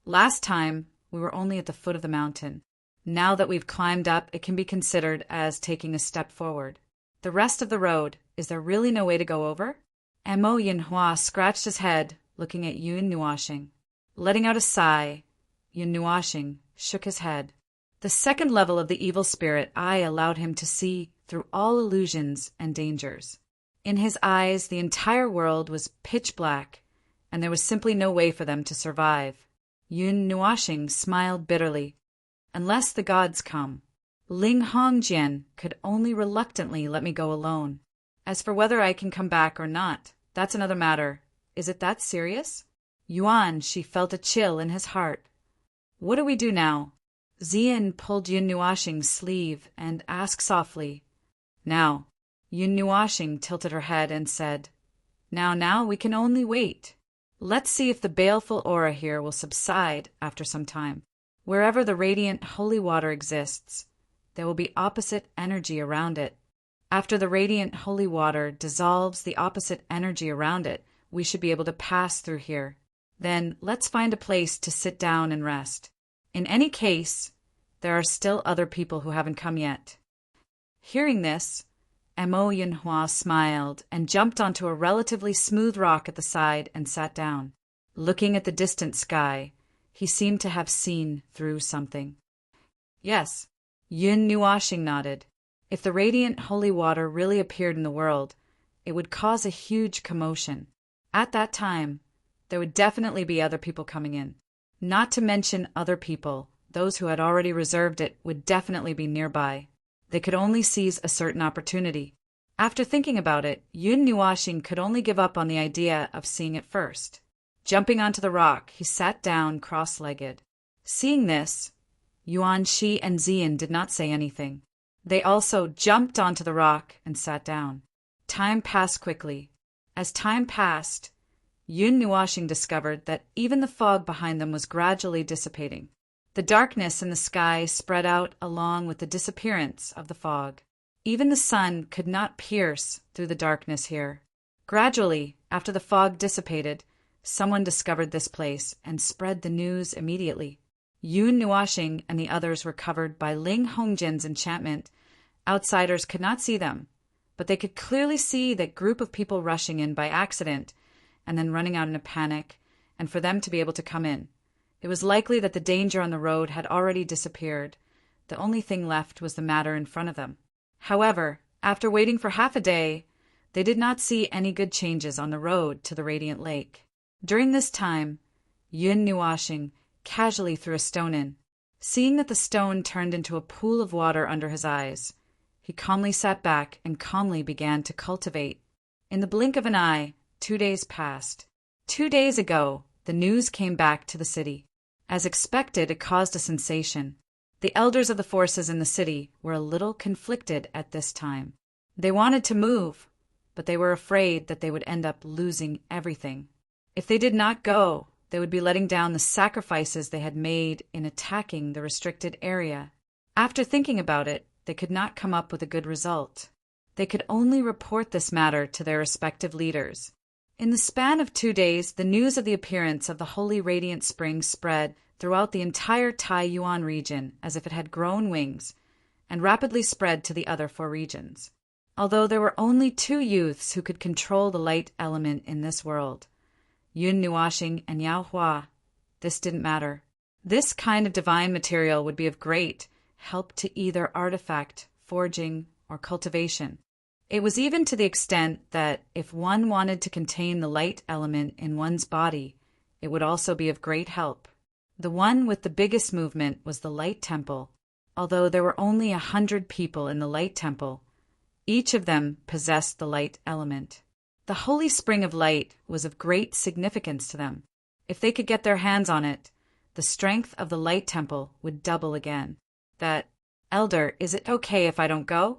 S1: Last time we were only at the foot of the mountain. Now that we've climbed up, it can be considered as taking a step forward. The rest of the road, is there really no way to go over? Mo Yinhua scratched his head, looking at Yun Nuoxing. Letting out a sigh, Yun Nuoxing shook his head. The 2nd level of the evil spirit eye allowed him to see through all illusions and dangers. In his eyes, the entire world was pitch black, and there was simply no way for them to survive. Yun Nuoxing smiled bitterly. Unless the gods come, Ling Hongjian could only reluctantly let me go alone. As for whether I can come back or not, that's another matter. Is it that serious? Yuan, she felt a chill in his heart. What do we do now? Zian pulled Yun Nuoxing's sleeve and asked softly. Now. Yun Nuoxing tilted her head and said, Now, we can only wait. Let's see if the baleful aura here will subside after some time. Wherever the radiant holy water exists, there will be opposite energy around it. After the radiant holy water dissolves the opposite energy around it, we should be able to pass through here. Then let's find a place to sit down and rest. In any case, there are still other people who haven't come yet. Hearing this, Mo Yinhua smiled and jumped onto a relatively smooth rock at the side and sat down. Looking at the distant sky, He seemed to have seen through something. Yes, Yun Nuashing nodded. If the radiant holy water really appeared in the world, it would cause a huge commotion. At that time, there would definitely be other people coming in. Not to mention other people, those who had already reserved it would definitely be nearby. They could only seize a certain opportunity. After thinking about it, Yun Nuashing could only give up on the idea of seeing it first. Jumping onto the rock, he sat down cross-legged. Seeing this, Yuan Shi and Zian did not say anything. They also jumped onto the rock and sat down. Time passed quickly. As time passed, Yun Nuashing discovered that even the fog behind them was gradually dissipating. The darkness in the sky spread out along with the disappearance of the fog. Even the sun could not pierce through the darkness here. Gradually, after the fog dissipated, someone discovered this place and spread the news immediately. Yun Nuashing and the others were covered by Ling Hongjin's enchantment. Outsiders could not see them, but they could clearly see that group of people rushing in by accident and then running out in a panic, and for them to be able to come in. It was likely that the danger on the road had already disappeared. The only thing left was the matter in front of them. However, after waiting for half a day, they did not see any good changes on the road to the Radiant Lake. During this time, Yun Nuashing casually threw a stone in. Seeing that the stone turned into a pool of water under his eyes, he calmly sat back and calmly began to cultivate. In the blink of an eye, 2 days passed. 2 days ago, the news came back to the city. As expected, it caused a sensation. The elders of the forces in the city were a little conflicted at this time. They wanted to move, but they were afraid that they would end up losing everything. If they did not go, they would be letting down the sacrifices they had made in attacking the restricted area. After thinking about it, they could not come up with a good result. They could only report this matter to their respective leaders. In the span of 2 days, the news of the appearance of the Holy Radiant Spring spread throughout the entire Taiyuan region as if it had grown wings, and rapidly spread to the other 4 regions. Although there were only 2 youths who could control the light element in this world, Yun Nuashing and Yao Hua, this didn't matter. This kind of divine material would be of great help to either artifact, forging, or cultivation. It was even to the extent that if one wanted to contain the light element in one's body, it would also be of great help. The one with the biggest movement was the Light Temple. Although there were only 100 people in the Light Temple, each of them possessed the light element. The Holy Spring of Light was of great significance to them. If they could get their hands on it, the strength of the Light Temple would double again. Elder, is it okay if I don't go?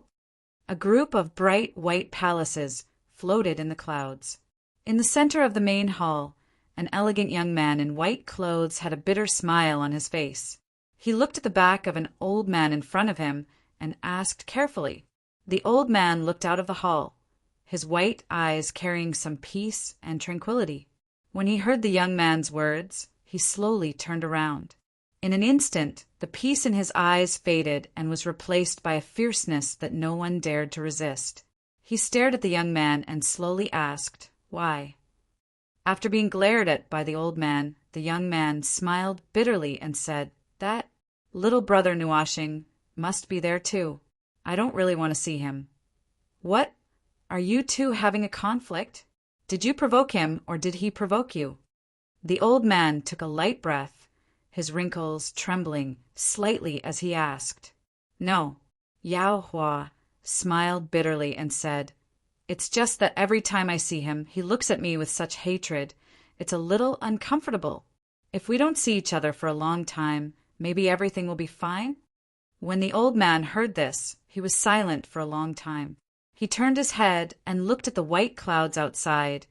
S1: A group of bright white palaces floated in the clouds. In the center of the main hall, an elegant young man in white clothes had a bitter smile on his face. He looked at the back of an old man in front of him and asked carefully. The old man looked out of the hall, his white eyes carrying some peace and tranquility. When he heard the young man's words, he slowly turned around. In an instant, the peace in his eyes faded and was replaced by a fierceness that no one dared to resist. He stared at the young man and slowly asked, "Why?" After being glared at by the old man, the young man smiled bitterly and said, "That little brother Nuashing must be there too. I don't really want to see him." "What? Are you two having a conflict? Did you provoke him or did he provoke you?" The old man took a light breath, his wrinkles trembling slightly as he asked. "No." Yao Hua smiled bitterly and said, "It's just that every time I see him, he looks at me with such hatred. It's a little uncomfortable. If we don't see each other for a long time, maybe everything will be fine?" When the old man heard this, he was silent for a long time. He turned his head and looked at the white clouds outside,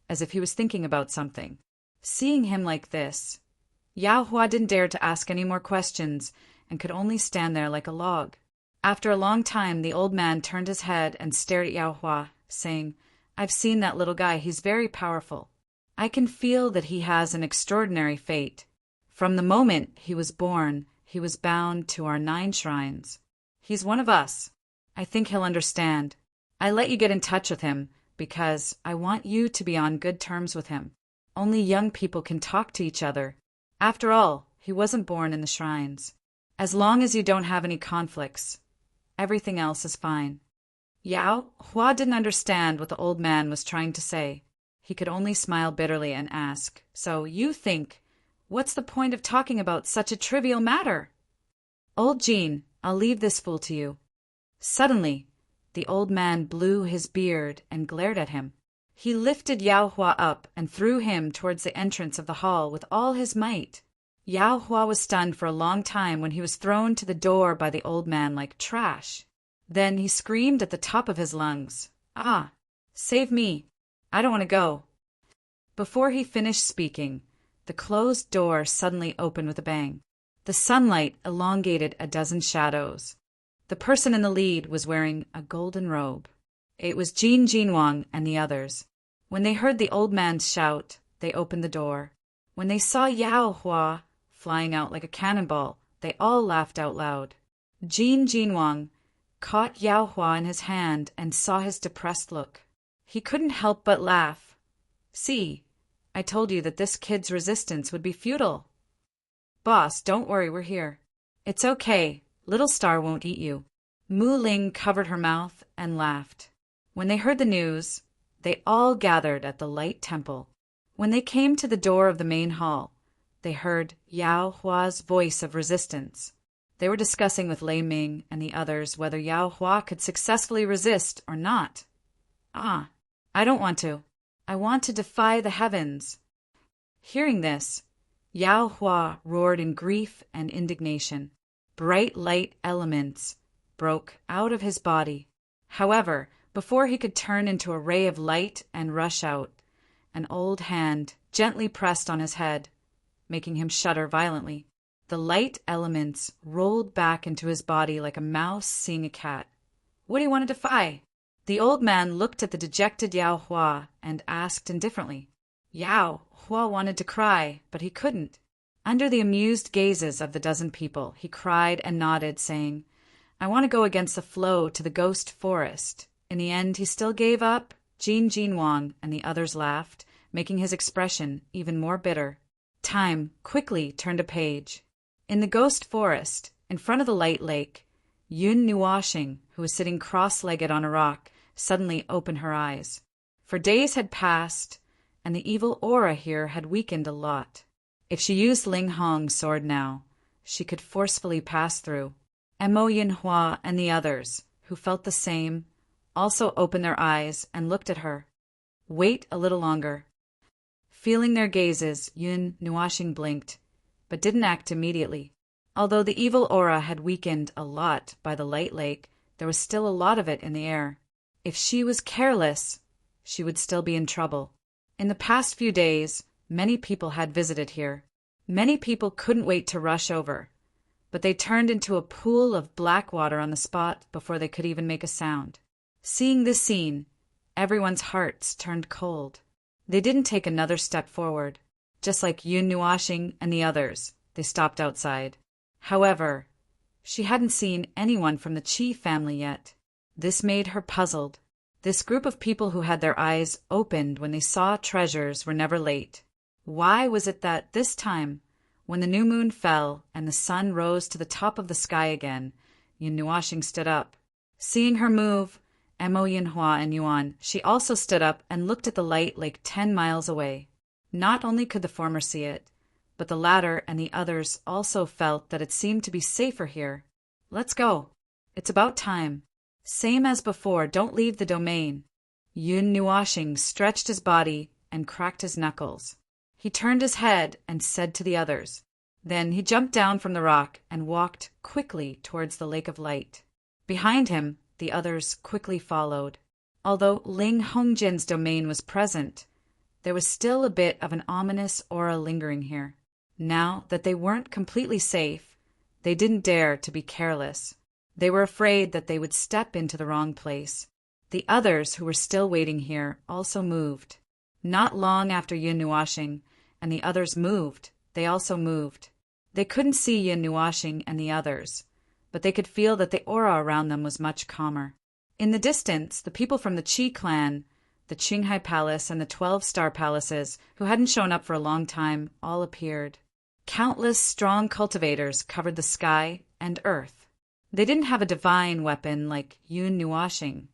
S1: as if he was thinking about something. Seeing him like this, Yao Hua didn't dare to ask any more questions and could only stand there like a log. After a long time, the old man turned his head and stared at Yao Hua, saying, "I've seen that little guy. He's very powerful. I can feel that he has an extraordinary fate. From the moment he was born, he was bound to our 9 shrines. He's one of us. I think he'll understand. I let you get in touch with him because I want you to be on good terms with him. Only young people can talk to each other. After all, he wasn't born in the shrines. As long as you don't have any conflicts, everything else is fine. Yao Hua didn't understand what the old man was trying to say. He could only smile bitterly and ask, "So you think, what's the point of talking about such a trivial matter?" "Old Jean, I'll leave this fool to you." Suddenly, the old man blew his beard and glared at him. He lifted Yao Hua up and threw him towards the entrance of the hall with all his might. Yao Hua was stunned for a long time when he was thrown to the door by the old man like trash. Then he screamed at the top of his lungs, "Ah, save me! I don't want to go." Before he finished speaking, the closed door suddenly opened with a bang. The sunlight elongated a dozen shadows. The person in the lead was wearing a golden robe. It was Jin Jinwang and the others. When they heard the old man's shout, they opened the door. When they saw Yao Hua flying out like a cannonball, they all laughed out loud. Jin Jinwang caught Yao Hua in his hand and saw his depressed look. He couldn't help but laugh. "See, I told you that this kid's resistance would be futile." "Boss, don't worry, we're here." "It's okay, Little Star won't eat you." Mu Ling covered her mouth and laughed. When they heard the news, they all gathered at the Light Temple. When they came to the door of the main hall, they heard Yao Hua's voice of resistance. They were discussing with Lei Ming and the others whether Yao Hua could successfully resist or not. "Ah, I don't want to. I want to defy the heavens." Hearing this, Yao Hua roared in grief and indignation. Bright light elements broke out of his body. However, before he could turn into a ray of light and rush out, an old hand gently pressed on his head, making him shudder violently. The light elements rolled back into his body like a mouse seeing a cat. What do you want to defy? The old man looked at the dejected Yao Hua and asked indifferently. Yao Hua wanted to cry, but he couldn't. Under the amused gazes of the dozen people, he cried and nodded, saying, "I want to go against the flow to the ghost forest." In the end, he still gave up. Jin Jinwang and the others laughed, making his expression even more bitter. Time quickly turned a page. In the ghost forest, in front of the light lake, Yun Nuoxing, who was sitting cross-legged on a rock, suddenly opened her eyes. For days had passed, and the evil aura here had weakened a lot. If she used Ling Hong's sword now, she could forcefully pass through. Mo Yinhua and the others, who felt the same, also opened their eyes and looked at her. Wait a little longer. Feeling their gazes, Yun Nuoxing blinked, but didn't act immediately. Although the evil aura had weakened a lot by the light lake, there was still a lot of it in the air. If she was careless, she would still be in trouble. In the past few days, many people had visited here. Many people couldn't wait to rush over, but they turned into a pool of black water on the spot before they could even make a sound. Seeing this scene, everyone's hearts turned cold. They didn't take another step forward. Just like Yun Nuoxing and the others, they stopped outside. However, she hadn't seen anyone from the Qi family yet. This made her puzzled. This group of people who had their eyes opened when they saw treasures were never late. Why was it that this time, when the new moon fell and the sun rose to the top of the sky again, Yun Nuoxing stood up? Seeing her move, Mo Yinhua and Yuan, she also stood up and looked at the light like 10 miles away. Not only could the former see it, but the latter and the others also felt that it seemed to be safer here. Let's go. It's about time. Same as before, don't leave the domain. Yun Nuoxing stretched his body and cracked his knuckles. He turned his head and said to the others. Then he jumped down from the rock and walked quickly towards the lake of light. Behind him, the others quickly followed. Although Ling Hongjin's domain was present, there was still a bit of an ominous aura lingering here. Now that they weren't completely safe, they didn't dare to be careless. They were afraid that they would step into the wrong place. The others who were still waiting here also moved. Not long after Yun Nuoxing and the others moved, they also moved. They couldn't see Yun Nuoxing and the others, but they could feel that the aura around them was much calmer. In the distance, the people from the Qi clan, the Qinghai Palace and the 12-star palaces, who hadn't shown up for a long time, all appeared. Countless strong cultivators covered the sky and earth. They didn't have a divine weapon like Yun Nuashing,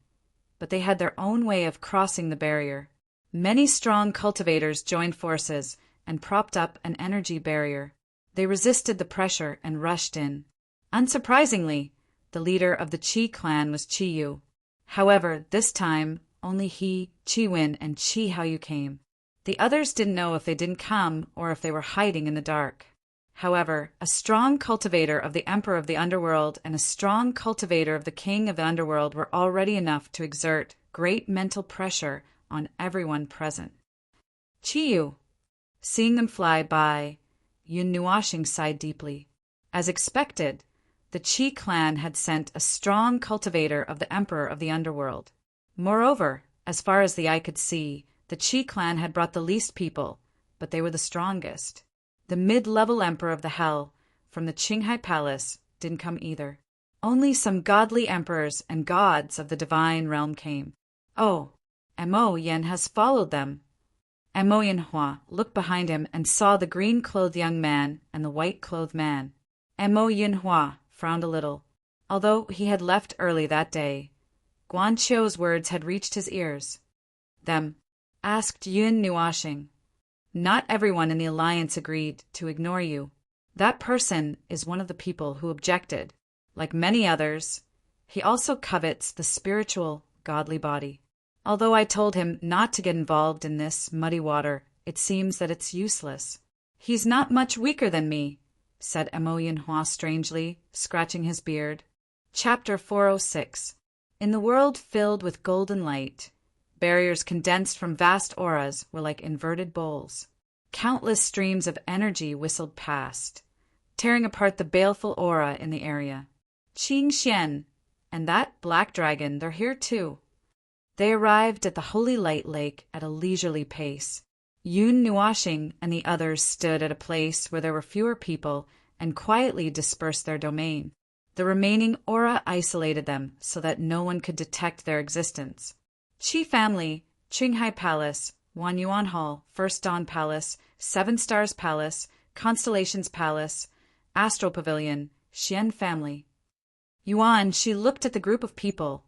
S1: but they had their own way of crossing the barrier. Many strong cultivators joined forces and propped up an energy barrier. They resisted the pressure and rushed in. Unsurprisingly, the leader of the Qi clan was Qi Yu. However, this time, only he, Qi Wen, and Qi Haoyu came. The others didn't know if they didn't come or if they were hiding in the dark. However, a strong cultivator of the Emperor of the Underworld and a strong cultivator of the King of the Underworld were already enough to exert great mental pressure on everyone present. Qi Yu, seeing them fly by, Yun Nuashing sighed deeply. As expected, the Qi clan had sent a strong cultivator of the Emperor of the Underworld. Moreover, as far as the eye could see, the Qi clan had brought the least people, but they were the strongest. The mid-level Emperor of the Hell, from the Qinghai Palace, didn't come either. Only some godly emperors and gods of the divine realm came. Oh, Mo Yen has followed them. Mo Yenhua looked behind him and saw the green-clothed young man and the white-clothed man. Mo Yenhua frowned a little. Although he had left early that day, Guan Qiu's words had reached his ears. Them, asked Yun Nuashing. Not everyone in the alliance agreed to ignore you. That person is one of the people who objected. Like many others, he also covets the spiritual, godly body. Although I told him not to get involved in this muddy water, it seems that it's useless. He's not much weaker than me, said Mo Yenhua strangely, scratching his beard. Chapter 406. In the world filled with golden light, barriers condensed from vast auras were like inverted bowls. Countless streams of energy whistled past, tearing apart the baleful aura in the area. Qing Xian and that black dragon, they're here too. They arrived at the Holy Light Lake at a leisurely pace. Yun Nuashing and the others stood at a place where there were fewer people and quietly dispersed their domain. The remaining aura isolated them so that no one could detect their existence. Qi family, Qinghai Palace, Wanyuan Hall, First Dawn Palace, Seven Stars Palace, Constellations Palace, Astral Pavilion, Xian family. Yuan, she looked at the group of people,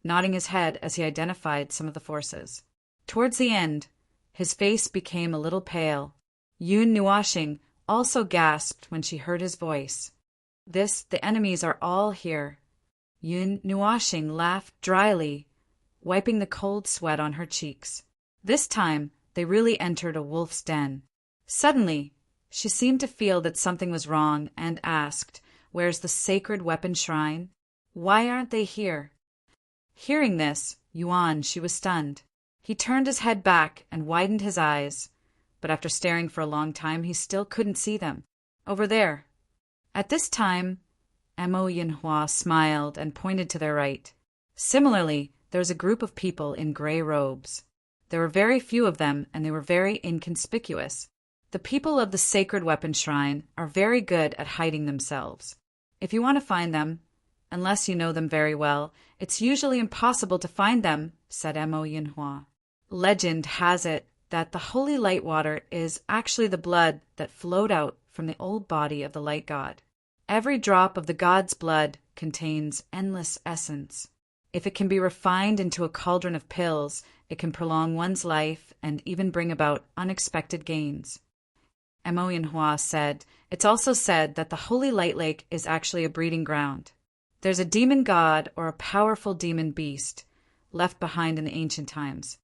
S1: nodding his head as he identified some of the forces. Towards the end, his face became a little pale. Yun Nuashing also gasped when she heard his voice. The enemies are all here. Yun Nuashing laughed dryly, wiping the cold sweat on her cheeks. This time, they really entered a wolf's den. Suddenly, she seemed to feel that something was wrong and asked, "Where's the sacred weapon shrine? Why aren't they here?" Hearing this, Yuan, she was stunned. He turned his head back and widened his eyes, but after staring for a long time, he still couldn't see them. Over there. At this time, Mo Yenhua smiled and pointed to their right. Similarly, there was a group of people in gray robes. There were very few of them, and they were very inconspicuous. The people of the Sacred Weapon Shrine are very good at hiding themselves. If you want to find them, unless you know them very well, it's usually impossible to find them, said Mo Yenhua. Legend has it that the holy light water is actually the blood that flowed out from the old body of the light god. Every drop of the god's blood contains endless essence. If it can be refined into a cauldron of pills, it can prolong one's life and even bring about unexpected gains. Mo Yenhua said, it's also said that the Holy Light Lake is actually a breeding ground. There's a demon god or a powerful demon beast left behind in the ancient times.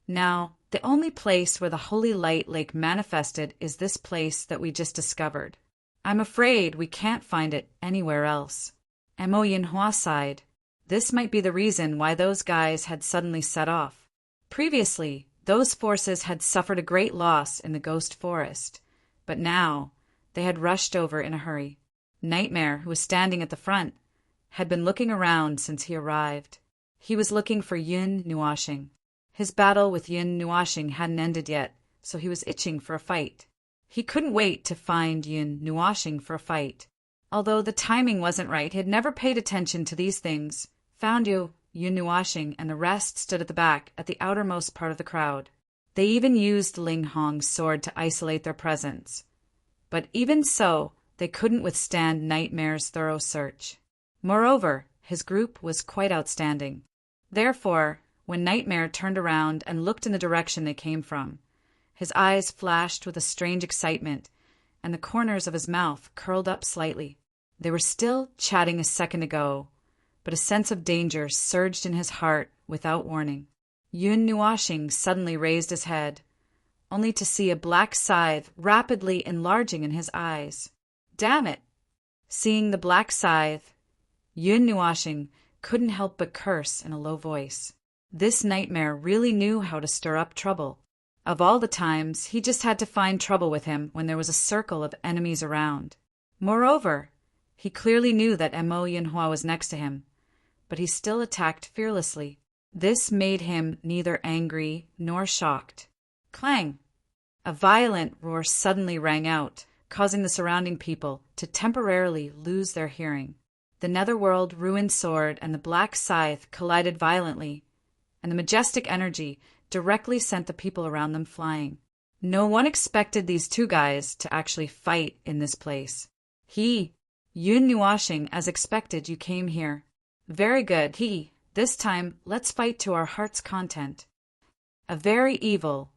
S1: Now, the only place where the Holy Light Lake manifested is this place that we just discovered. I'm afraid we can't find it anywhere else. Mo Yenhua sighed. This might be the reason why those guys had suddenly set off. Previously, those forces had suffered a great loss in the Ghost Forest, but now they had rushed over in a hurry. Nightmare, who was standing at the front, had been looking around since he arrived. He was looking for Yun Nuashing. His battle with Yun Nuashing hadn't ended yet, so he was itching for a fight. He couldn't wait to find Yun Nuashing for a fight. Although the timing wasn't right, he had never paid attention to these things. Found Yun Nuashing and the rest stood at the back, at the outermost part of the crowd. They even used Ling Hong's sword to isolate their presence. But even so, they couldn't withstand Nightmare's thorough search. Moreover, his group was quite outstanding. Therefore, when Nightmare turned around and looked in the direction they came from, his eyes flashed with a strange excitement, and the corners of his mouth curled up slightly. They were still chatting a second ago, but a sense of danger surged in his heart without warning. Yun Nuashing suddenly raised his head, only to see a black scythe rapidly enlarging in his eyes. Damn it! Seeing the black scythe, Yun Nuashing couldn't help but curse in a low voice. This Nightmare really knew how to stir up trouble. Of all the times, he just had to find trouble with him when there was a circle of enemies around. Moreover, he clearly knew that Mo Yinhua was next to him, but he still attacked fearlessly. This made him neither angry nor shocked. Clang! A violent roar suddenly rang out, causing the surrounding people to temporarily lose their hearing. The netherworld ruined sword and the black scythe collided violently, and the majestic energy directly sent the people around them flying. No one expected these two guys to actually fight in this place. Yun Nuashing, as expected, you came here. Very good. This time, let's fight to our heart's content. A very evil,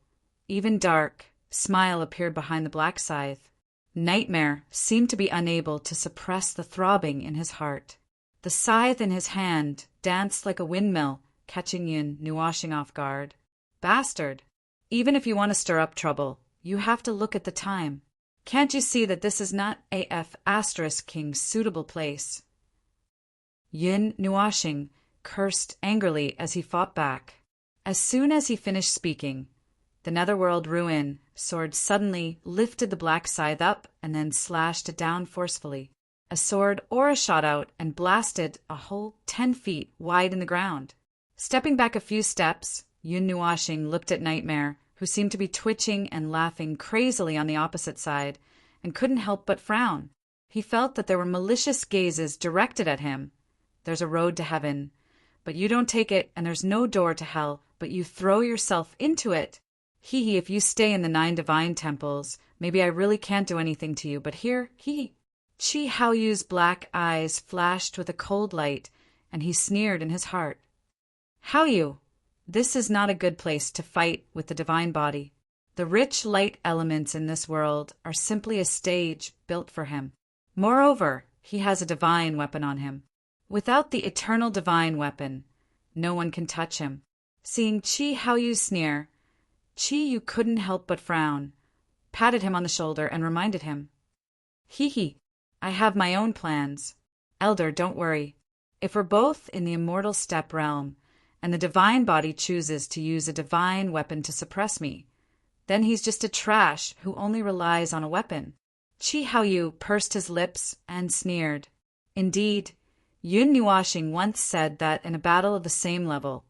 S1: even dark, smile appeared behind the black scythe. Nightmare seemed to be unable to suppress the throbbing in his heart. The scythe in his hand danced like a windmill, catching Yun Nuashing off guard. Bastard! Even if you want to stir up trouble, you have to look at the time. Can't you see that this is not King's suitable place? Yun Nuashing cursed angrily as he fought back. As soon as he finished speaking, the netherworld ruin sword suddenly lifted the black scythe up and then slashed it down forcefully. A sword aura shot out and blasted a hole 10 feet wide in the ground. Stepping back a few steps, Yun Nuashing looked at Nightmare, who seemed to be twitching and laughing crazily on the opposite side, and couldn't help but frown. He felt that there were malicious gazes directed at him. There's a road to heaven, but you don't take it, and there's no door to hell, but you throw yourself into it. If you stay in the 9 divine temples, maybe I really can't do anything to you, but here, Chi Haoyu's black eyes flashed with a cold light, and he sneered in his heart. Haoyu, this is not a good place to fight with the divine body. The rich light elements in this world are simply a stage built for him. Moreover, he has a divine weapon on him. Without the eternal divine weapon, no one can touch him. Seeing Chi Haoyu sneer, Chi Yu couldn't help but frown, patted him on the shoulder, and reminded him. I have my own plans. Elder, don't worry. If we're both in the immortal steppe realm, and the divine body chooses to use a divine weapon to suppress me, then he's just a trash who only relies on a weapon. Chi Haoyu pursed his lips and sneered. Indeed, Yun Nuashing once said that in a battle of the same level,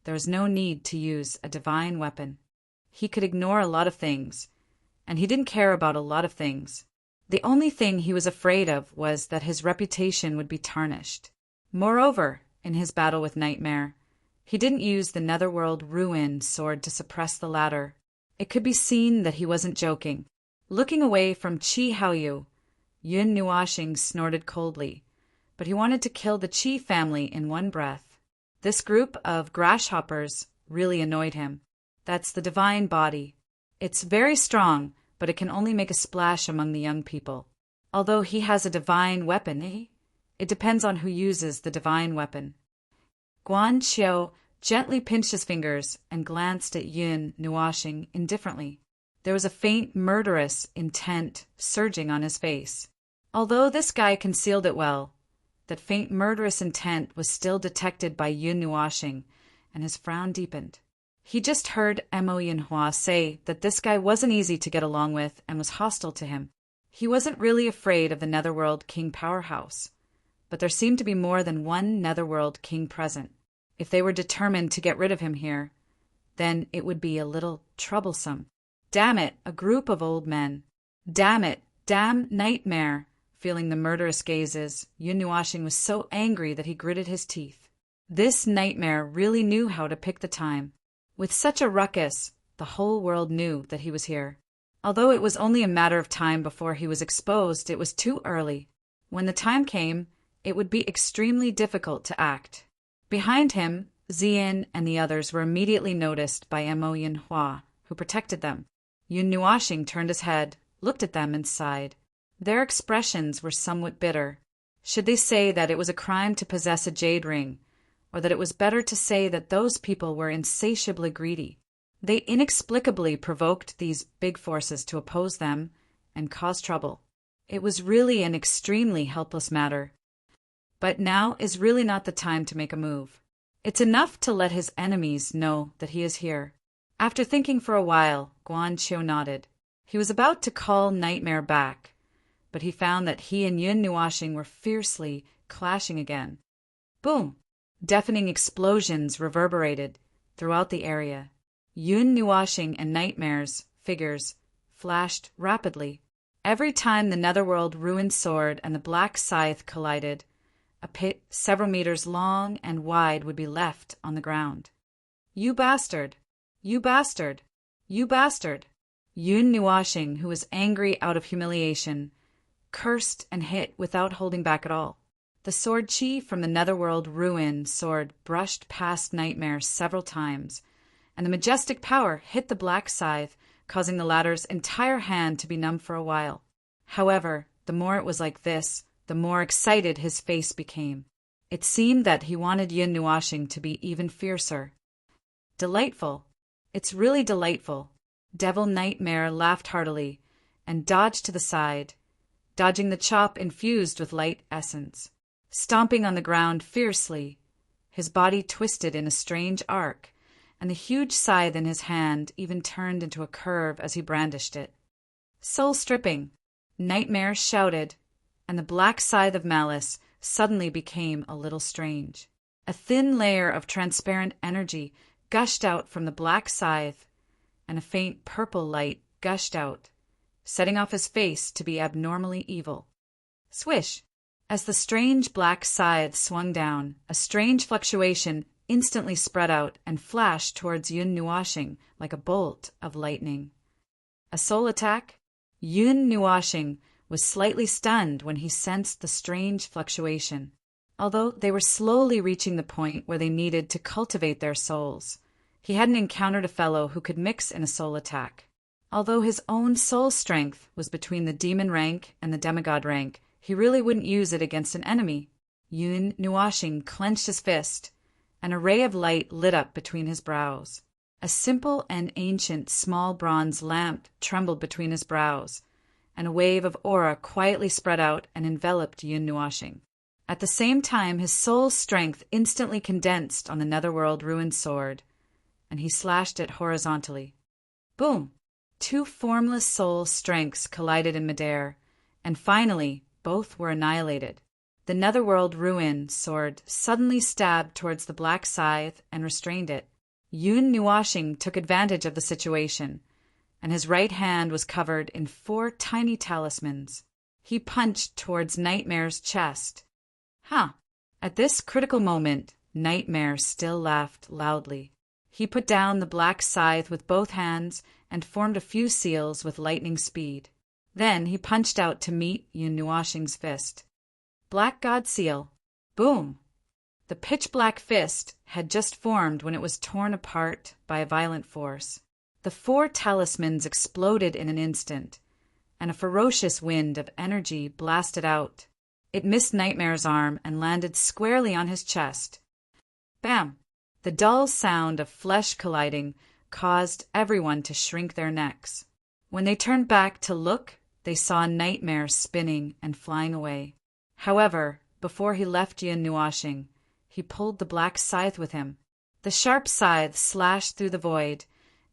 S1: there is no need to use a divine weapon. He could ignore a lot of things, and he didn't care about a lot of things. The only thing he was afraid of was that his reputation would be tarnished. Moreover, in his battle with Nightmare, he didn't use the netherworld ruin sword to suppress the latter. It could be seen that he wasn't joking. Looking away from Chi Haoyu, Yun Nuashing snorted coldly, but he wanted to kill the Chi family in one breath. This group of grasshoppers really annoyed him. That's the divine body. It's very strong, but it can only make a splash among the young people. Although he has a divine weapon, it depends on who uses the divine weapon. Guan Xiao gently pinched his fingers and glanced at Yun Nuashing indifferently. There was a faint murderous intent surging on his face. Although this guy concealed it well, that faint murderous intent was still detected by Yun Nuashing, and his frown deepened. He just heard Mo Yinhua say that this guy wasn't easy to get along with and was hostile to him. He wasn't really afraid of the Netherworld King powerhouse, but there seemed to be more than one Netherworld King present. If they were determined to get rid of him here, then it would be a little troublesome. Damn it, a group of old men. Damn it, damn Nightmare. Feeling the murderous gazes, Yun Nuashing was so angry that he gritted his teeth. This Nightmare really knew how to pick the time. With such a ruckus, the whole world knew that he was here. Although it was only a matter of time before he was exposed, it was too early. When the time came, it would be extremely difficult to act. Behind him, Ziyin and the others were immediately noticed by Mo Yinhua, who protected them. Yun Nuoxing turned his head, looked at them, and sighed. Their expressions were somewhat bitter. Should they say that it was a crime to possess a jade ring, or that it was better to say that those people were insatiably greedy? They inexplicably provoked these big forces to oppose them and cause trouble. It was really an extremely helpless matter. But now is really not the time to make a move. It's enough to let his enemies know that he is here. After thinking for a while, Guan Qiu nodded. He was about to call Nightmare back, but he found that he and Yun Nuoxing were fiercely clashing again. Boom! Deafening explosions reverberated throughout the area. Yun Nuoxing and Nightmare's figures flashed rapidly. Every time the Netherworld Ruined Sword and the Black Scythe collided, a pit several meters long and wide would be left on the ground. "You bastard! You bastard! You bastard!" Yun Nuoxing, who was angry out of humiliation, cursed and hit without holding back at all. The sword chi from the Netherworld Ruin sword brushed past Nightmare several times, and the majestic power hit the Black Scythe, causing the latter's entire hand to be numb for a while. However, the more it was like this, the more excited his face became. It seemed that he wanted Yun Nuoxing to be even fiercer. "Delightful. It's really delightful." Devil Nightmare laughed heartily and dodged to the side, dodging the chop infused with light essence. Stomping on the ground fiercely, his body twisted in a strange arc, and the huge scythe in his hand even turned into a curve as he brandished it. "Soul stripping!" Nightmare shouted, and the black scythe of malice suddenly became a little strange. A thin layer of transparent energy gushed out from the black scythe, and a faint purple light gushed out, setting off his face to be abnormally evil. Swish! As the strange black scythe swung down, a strange fluctuation instantly spread out and flashed towards Yun Nuoxing like a bolt of lightning. A soul attack? Yun Nuoxing was slightly stunned when he sensed the strange fluctuation. Although they were slowly reaching the point where they needed to cultivate their souls, he hadn't encountered a fellow who could mix in a soul attack. Although his own soul strength was between the demon rank and the demigod rank, he really wouldn't use it against an enemy. Yun Nuoxing clenched his fist. An ray of light lit up between his brows. A simple and ancient small bronze lamp trembled between his brows, and a wave of aura quietly spread out and enveloped Yun Nuoxing. At the same time, his soul's strength instantly condensed on the Netherworld Ruined Sword, and he slashed it horizontally. Boom! Two formless soul strengths collided in midair, and finally both were annihilated. The Netherworld Ruin sword suddenly stabbed towards the black scythe and restrained it. Yun Nuoxing took advantage of the situation, and his right hand was covered in 4 tiny talismans. He punched towards Nightmare's chest. Huh! At this critical moment, Nightmare still laughed loudly. He put down the black scythe with both hands and formed a few seals with lightning speed. Then he punched out to meet Yun Nuoxing's fist. Black God Seal. Boom! The pitch-black fist had just formed when it was torn apart by a violent force. The 4 talismans exploded in an instant, and a ferocious wind of energy blasted out. It missed Nightmare's arm and landed squarely on his chest. Bam! The dull sound of flesh colliding caused everyone to shrink their necks. When they turned back to look, they saw Nightmare spinning and flying away. However, before he left Yun Nuoxing, he pulled the black scythe with him. The sharp scythe slashed through the void,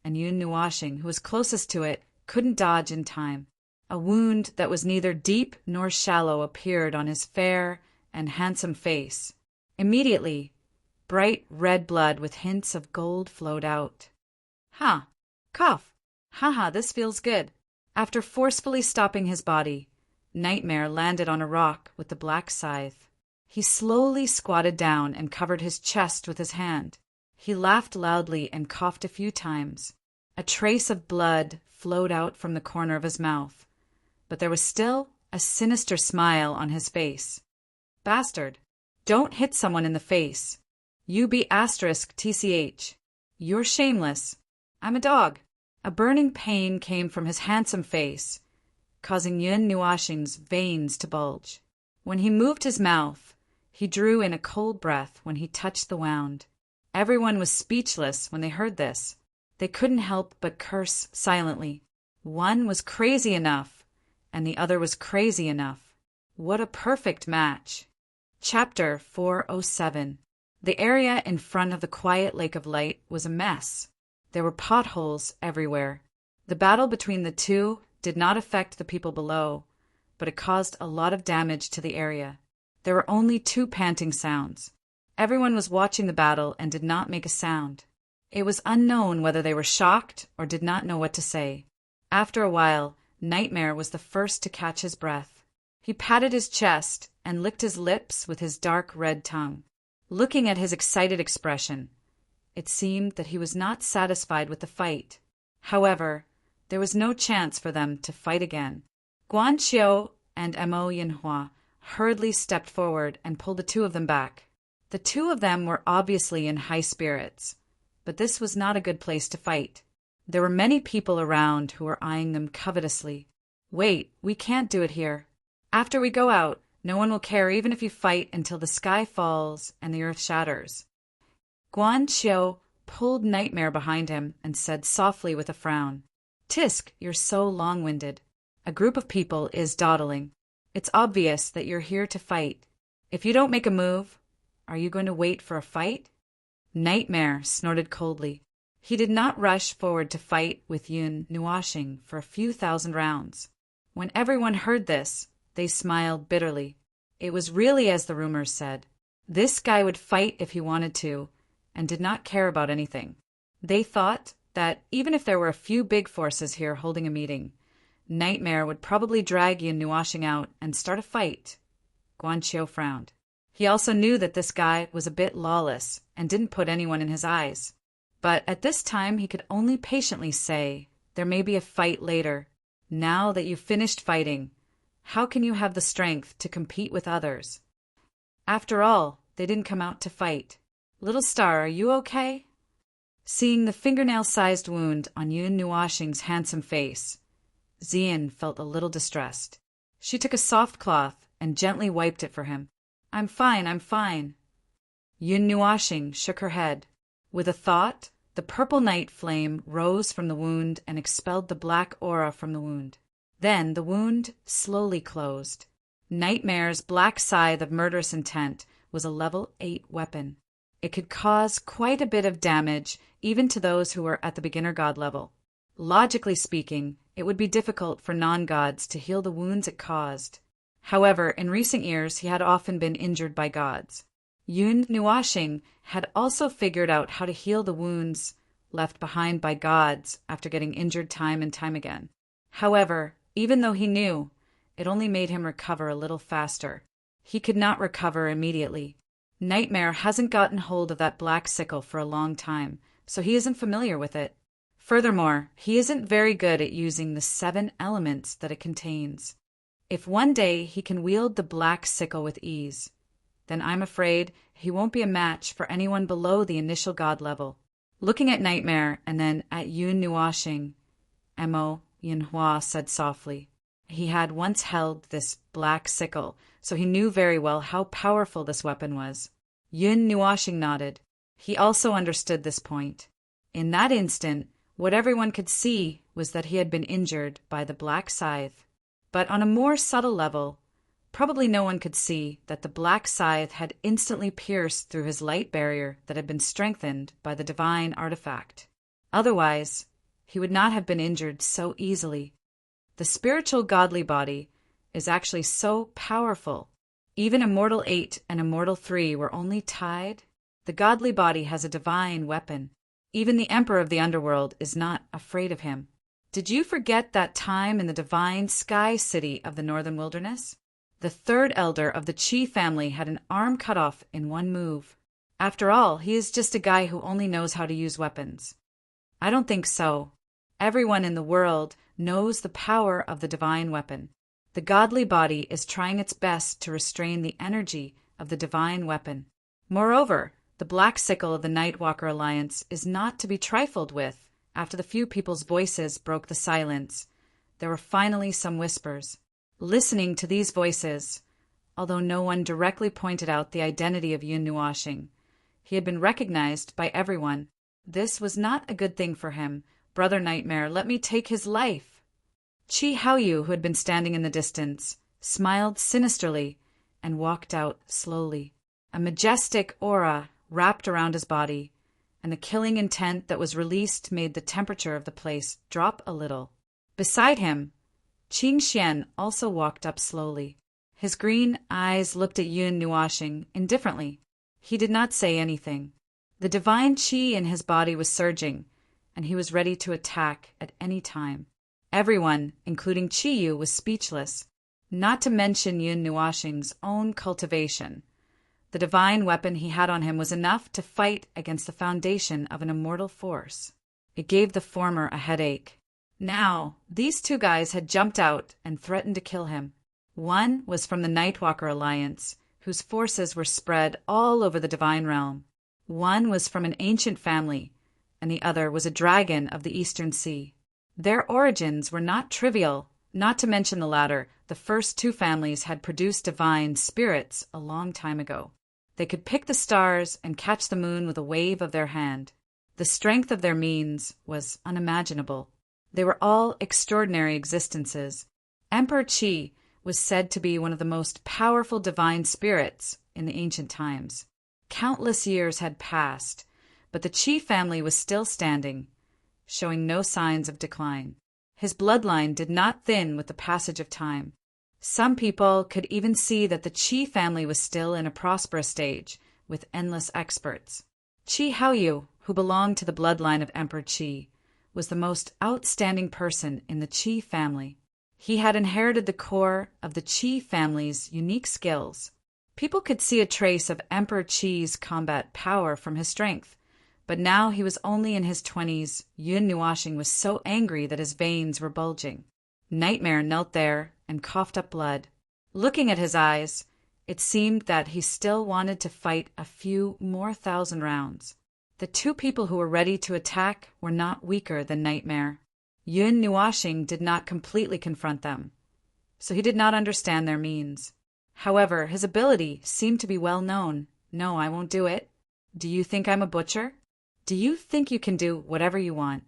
S1: and Yun Nuoxing, who was closest to it, couldn't dodge in time. A wound that was neither deep nor shallow appeared on his fair and handsome face. Immediately, bright red blood with hints of gold flowed out. Ha! Cough! Ha! This feels good. After forcefully stopping his body, Nightmare landed on a rock with the black scythe. He slowly squatted down and covered his chest with his hand. He laughed loudly and coughed a few times. A trace of blood flowed out from the corner of his mouth, but there was still a sinister smile on his face. Bastard. Don't hit someone in the face. You be *TCH. You're shameless. I'm a dog. A burning pain came from his handsome face, causing Yun Nuashing's veins to bulge. When he moved his mouth, he drew in a cold breath when he touched the wound. Everyone was speechless when they heard this. They couldn't help but curse silently. One was crazy enough, and the other was crazy enough. What a perfect match. Chapter 407. The area in front of the quiet lake of light was a mess. There were potholes everywhere. The battle between the two did not affect the people below, but it caused a lot of damage to the area. There were only 2 panting sounds. Everyone was watching the battle and did not make a sound. It was unknown whether they were shocked or did not know what to say. After a while, Nightmare was the first to catch his breath. He patted his chest and licked his lips with his dark red tongue. Looking at his excited expression, it seemed that he was not satisfied with the fight. However, there was no chance for them to fight again. Guan Xiu and Mo Yinhua hurriedly stepped forward and pulled the 2 of them back. The 2 of them were obviously in high spirits, but this was not a good place to fight. There were many people around who were eyeing them covetously. Wait, we can't do it here. After we go out, no one will care even if you fight until the sky falls and the earth shatters. Guan Xiu pulled Nightmare behind him and said softly with a frown, Tisk, you're so long-winded. A group of people is dawdling. It's obvious that you're here to fight. If you don't make a move, are you going to wait for a fight? Nightmare snorted coldly. He did not rush forward to fight with Yun Nuashing for a few thousand rounds. When everyone heard this, they smiled bitterly. It was really as the rumors said. This guy would fight if he wanted to, and did not care about anything. They thought that even if there were a few big forces here holding a meeting, Nightmare would probably drag Yun Nuashing out and start a fight. Guan Xiu frowned. He also knew that this guy was a bit lawless and didn't put anyone in his eyes. But at this time he could only patiently say, there may be a fight later. Now that you've finished fighting, how can you have the strength to compete with others? After all, they didn't come out to fight. Little Star, are you okay? Seeing the fingernail-sized wound on Yun Nuashing's handsome face, Xian felt a little distressed. She took a soft cloth and gently wiped it for him. I'm fine, I'm fine. Yun Nuashing shook her head. With a thought, the purple night flame rose from the wound and expelled the black aura from the wound. Then the wound slowly closed. Nightmare's black scythe of murderous intent was a level 8 weapon. It could cause quite a bit of damage even to those who were at the beginner god level. Logically speaking, it would be difficult for non-gods to heal the wounds it caused. However, in recent years he had often been injured by gods. Yun Nuashing had also figured out how to heal the wounds left behind by gods after getting injured time and time again. However, even though he knew, it only made him recover a little faster. He could not recover immediately. Nightmare hasn't gotten hold of that black sickle for a long time, so he isn't familiar with it. Furthermore, he isn't very good at using the 7 elements that it contains. If one day he can wield the black sickle with ease, then I'm afraid he won't be a match for anyone below the initial god level. Looking at Nightmare and then at Yun Nuashing, Mo Yinhua said softly. He had once held this black sickle, so he knew very well how powerful this weapon was. Yun Nuashing nodded. He also understood this point. In that instant, what everyone could see was that he had been injured by the black scythe. But on a more subtle level, probably no one could see that the black scythe had instantly pierced through his light barrier that had been strengthened by the divine artifact. Otherwise, he would not have been injured so easily. The spiritual godly body is actually so powerful. Even Immortal 8 and Immortal 3 were only tied. The godly body has a divine weapon. Even the Emperor of the Underworld is not afraid of him. Did you forget that time in the divine sky city of the Northern Wilderness? The 3rd elder of the Qi family had an arm cut off in one move. After all, he is just a guy who only knows how to use weapons. I don't think so. Everyone in the world knows the power of the divine weapon. The godly body is trying its best to restrain the energy of the divine weapon. Moreover, the black sickle of the Nightwalker Alliance is not to be trifled with. After the few people's voices broke the silence, there were finally some whispers. Listening to these voices, although no one directly pointed out the identity of Yun Nuashing, he had been recognized by everyone. This was not a good thing for him. Brother Nightmare, let me take his life. Chi Haoyu, who had been standing in the distance, smiled sinisterly and walked out slowly. A majestic aura wrapped around his body, and the killing intent that was released made the temperature of the place drop a little. Beside him, Qing Xian also walked up slowly. His green eyes looked at Yun Nuashing indifferently. He did not say anything. The divine qi in his body was surging, and he was ready to attack at any time. Everyone, including Chiyu, was speechless, not to mention Yun Nuashing's own cultivation. The divine weapon he had on him was enough to fight against the foundation of an immortal force. It gave the former a headache. Now, these two guys had jumped out and threatened to kill him. One was from the Nightwalker Alliance, whose forces were spread all over the divine realm. One was from an ancient family, and the other was a dragon of the Eastern Sea. Their origins were not trivial. Not to mention the latter, the first two families had produced divine spirits a long time ago. They could pick the stars and catch the moon with a wave of their hand. The strength of their means was unimaginable. They were all extraordinary existences. Emperor Qi was said to be one of the most powerful divine spirits in the ancient times. Countless years had passed, but the Qi family was still standing, showing no signs of decline. His bloodline did not thin with the passage of time. Some people could even see that the Qi family was still in a prosperous stage, with endless experts. Chi Haoyu, who belonged to the bloodline of Emperor Qi, was the most outstanding person in the Qi family. He had inherited the core of the Qi family's unique skills. People could see a trace of Emperor Qi's combat power from his strength, but now he was only in his 20s. Yun Nuashing was so angry that his veins were bulging. Nightmare knelt there and coughed up blood. Looking at his eyes, it seemed that he still wanted to fight a few more thousand rounds. The two people who were ready to attack were not weaker than Nightmare. Yun Nuashing did not completely confront them, so he did not understand their means. However, his ability seemed to be well known. No, I won't do it. Do you think I'm a butcher? Do you think you can do whatever you want?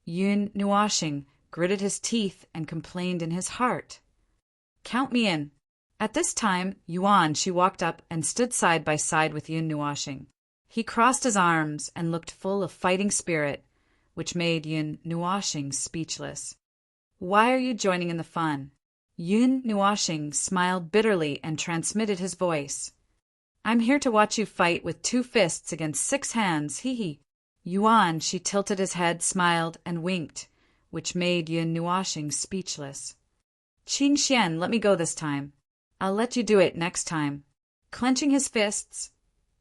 S1: Yun Nuashing gritted his teeth and complained in his heart. Count me in. At this time, She walked up and stood side by side with Yun Nuashing. He crossed his arms and looked full of fighting spirit, which made Yun Nuashing speechless. Why are you joining in the fun? Yun Nuashing smiled bitterly and transmitted his voice. I'm here to watch you fight with 2 fists against 6 hands, hee. She tilted his head, smiled, and winked, which made Yun Nuashing speechless. Qing Xian, let me go this time. I'll let you do it next time. Clenching his fists,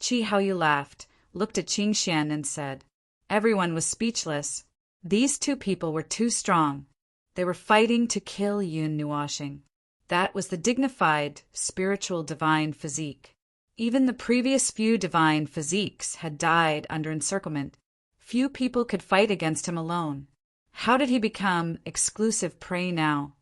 S1: Chi Haoyu laughed, looked at Qing Xian and said. Everyone was speechless. These 2 people were too strong. They were fighting to kill Yun Nuashing. That was the dignified, spiritual divine physique. Even the previous few divine physiques had died under encirclement. Few people could fight against him alone. How did he become exclusive prey now?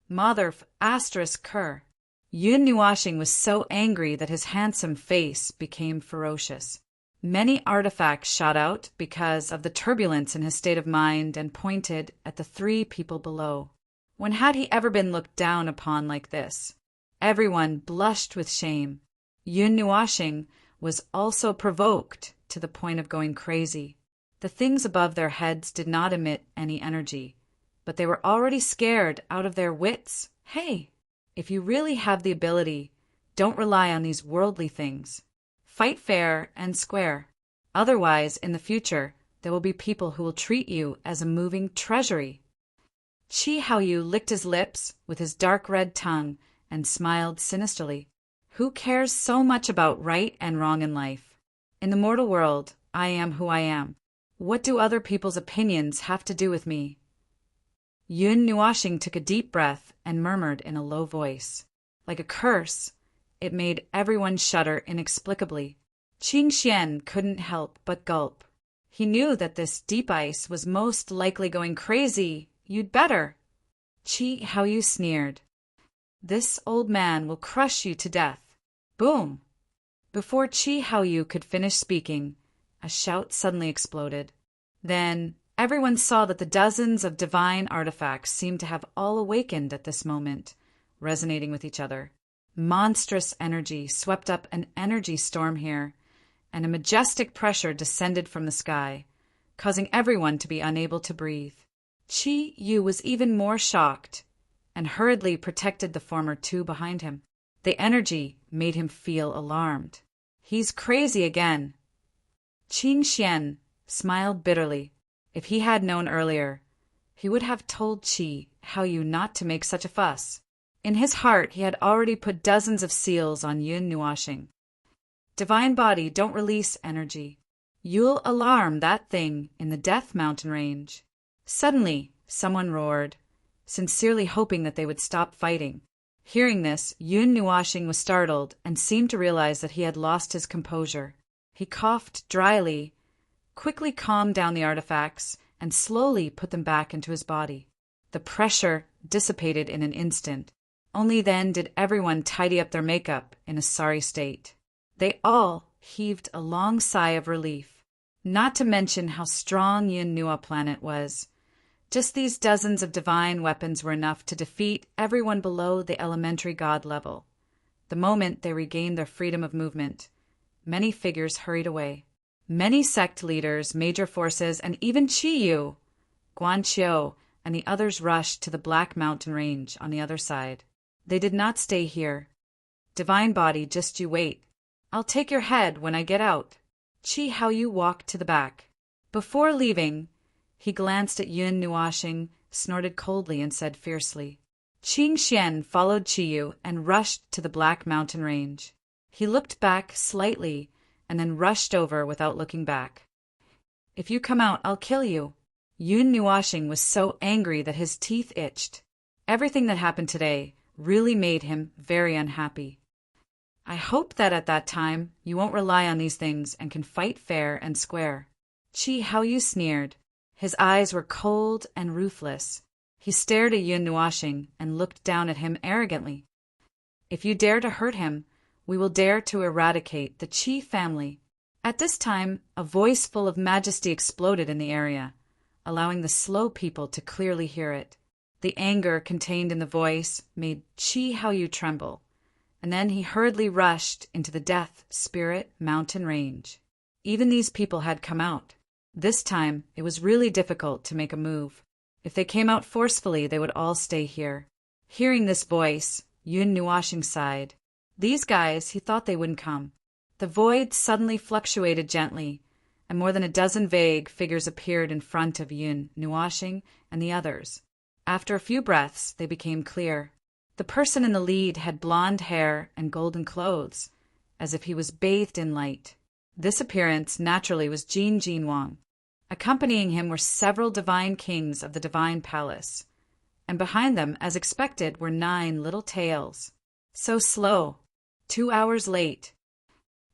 S1: Mother asterisk cur. Yun Nuashing was so angry that his handsome face became ferocious. Many artifacts shot out because of the turbulence in his state of mind and pointed at the 3 people below. When had he ever been looked down upon like this? Everyone blushed with shame. Yun Nuashing was also provoked to the point of going crazy. The things above their heads did not emit any energy, but they were already scared out of their wits. Hey, if you really have the ability, don't rely on these worldly things. Fight fair and square. Otherwise, in the future, there will be people who will treat you as a moving treasury. Chi Haoyu licked his lips with his dark red tongue and smiled sinisterly. Who cares so much about right and wrong in life? In the mortal world, I am who I am. What do other people's opinions have to do with me? Yun Nuashing took a deep breath and murmured in a low voice. Like a curse, it made everyone shudder inexplicably. Qing Xian couldn't help but gulp. He knew that this deep ice was most likely going crazy. You'd better. Qi Haoyu sneered. This old man will crush you to death. Boom! Before Qi Haoyu could finish speaking, a shout suddenly exploded. Then everyone saw that the dozens of divine artifacts seemed to have all awakened at this moment, resonating with each other. Monstrous energy swept up an energy storm here, and a majestic pressure descended from the sky, causing everyone to be unable to breathe. Qi Yu was even more shocked, and hurriedly protected the former two behind him. The energy made him feel alarmed. He's crazy again. Qing Xian smiled bitterly. If he had known earlier, he would have told Qi Haoyu not to make such a fuss. In his heart, he had already put dozens of seals on Yun Nuashing. Divine body, don't release energy. You'll alarm that thing in the Death Mountain range. Suddenly, someone roared, sincerely hoping that they would stop fighting. Hearing this, Yun Nuashing was startled and seemed to realize that he had lost his composure. He coughed dryly, quickly calmed down the artifacts, and slowly put them back into his body. The pressure dissipated in an instant. Only then did everyone tidy up their makeup in a sorry state. They all heaved a long sigh of relief, not to mention how strong Yun Nua planet was. Just these dozens of divine weapons were enough to defeat everyone below the elementary god level. The moment they regained their freedom of movement, many figures hurried away. Many sect leaders, major forces, and even Qi Yu, Guan Qiu, and the others rushed to the Black Mountain Range on the other side. They did not stay here. Divine body, just you wait. I'll take your head when I get out. Qi Haoyu walked to the back. Before leaving, he glanced at Yun Nuashing, snorted coldly, and said fiercely. Qing Xian followed Qi Yu and rushed to the Black Mountain Range. He looked back slightly and then rushed over without looking back. If you come out, I'll kill you. Yun Nuashing was so angry that his teeth itched. Everything that happened today really made him very unhappy. I hope that at that time you won't rely on these things and can fight fair and square. Qi Haoyu sneered. His eyes were cold and ruthless. He stared at Yun Nuashing and looked down at him arrogantly. If you dare to hurt him, we will dare to eradicate the Qi family. At this time, a voice full of majesty exploded in the area, allowing the slow people to clearly hear it. The anger contained in the voice made Qi Haoyu tremble, and then he hurriedly rushed into the Death Spirit Mountain Range. Even these people had come out. This time, it was really difficult to make a move. If they came out forcefully, they would all stay here. Hearing this voice, Yun Nuashing sighed. These guys, he thought they wouldn't come. The void suddenly fluctuated gently, and more than a dozen vague figures appeared in front of Yun Nuashing and the others. After a few breaths, they became clear. The person in the lead had blonde hair and golden clothes, as if he was bathed in light. This appearance naturally was Jin Jinwang. Accompanying him were several divine kings of the divine palace, and behind them, as expected, were 9 little tails. So slow. 2 hours late.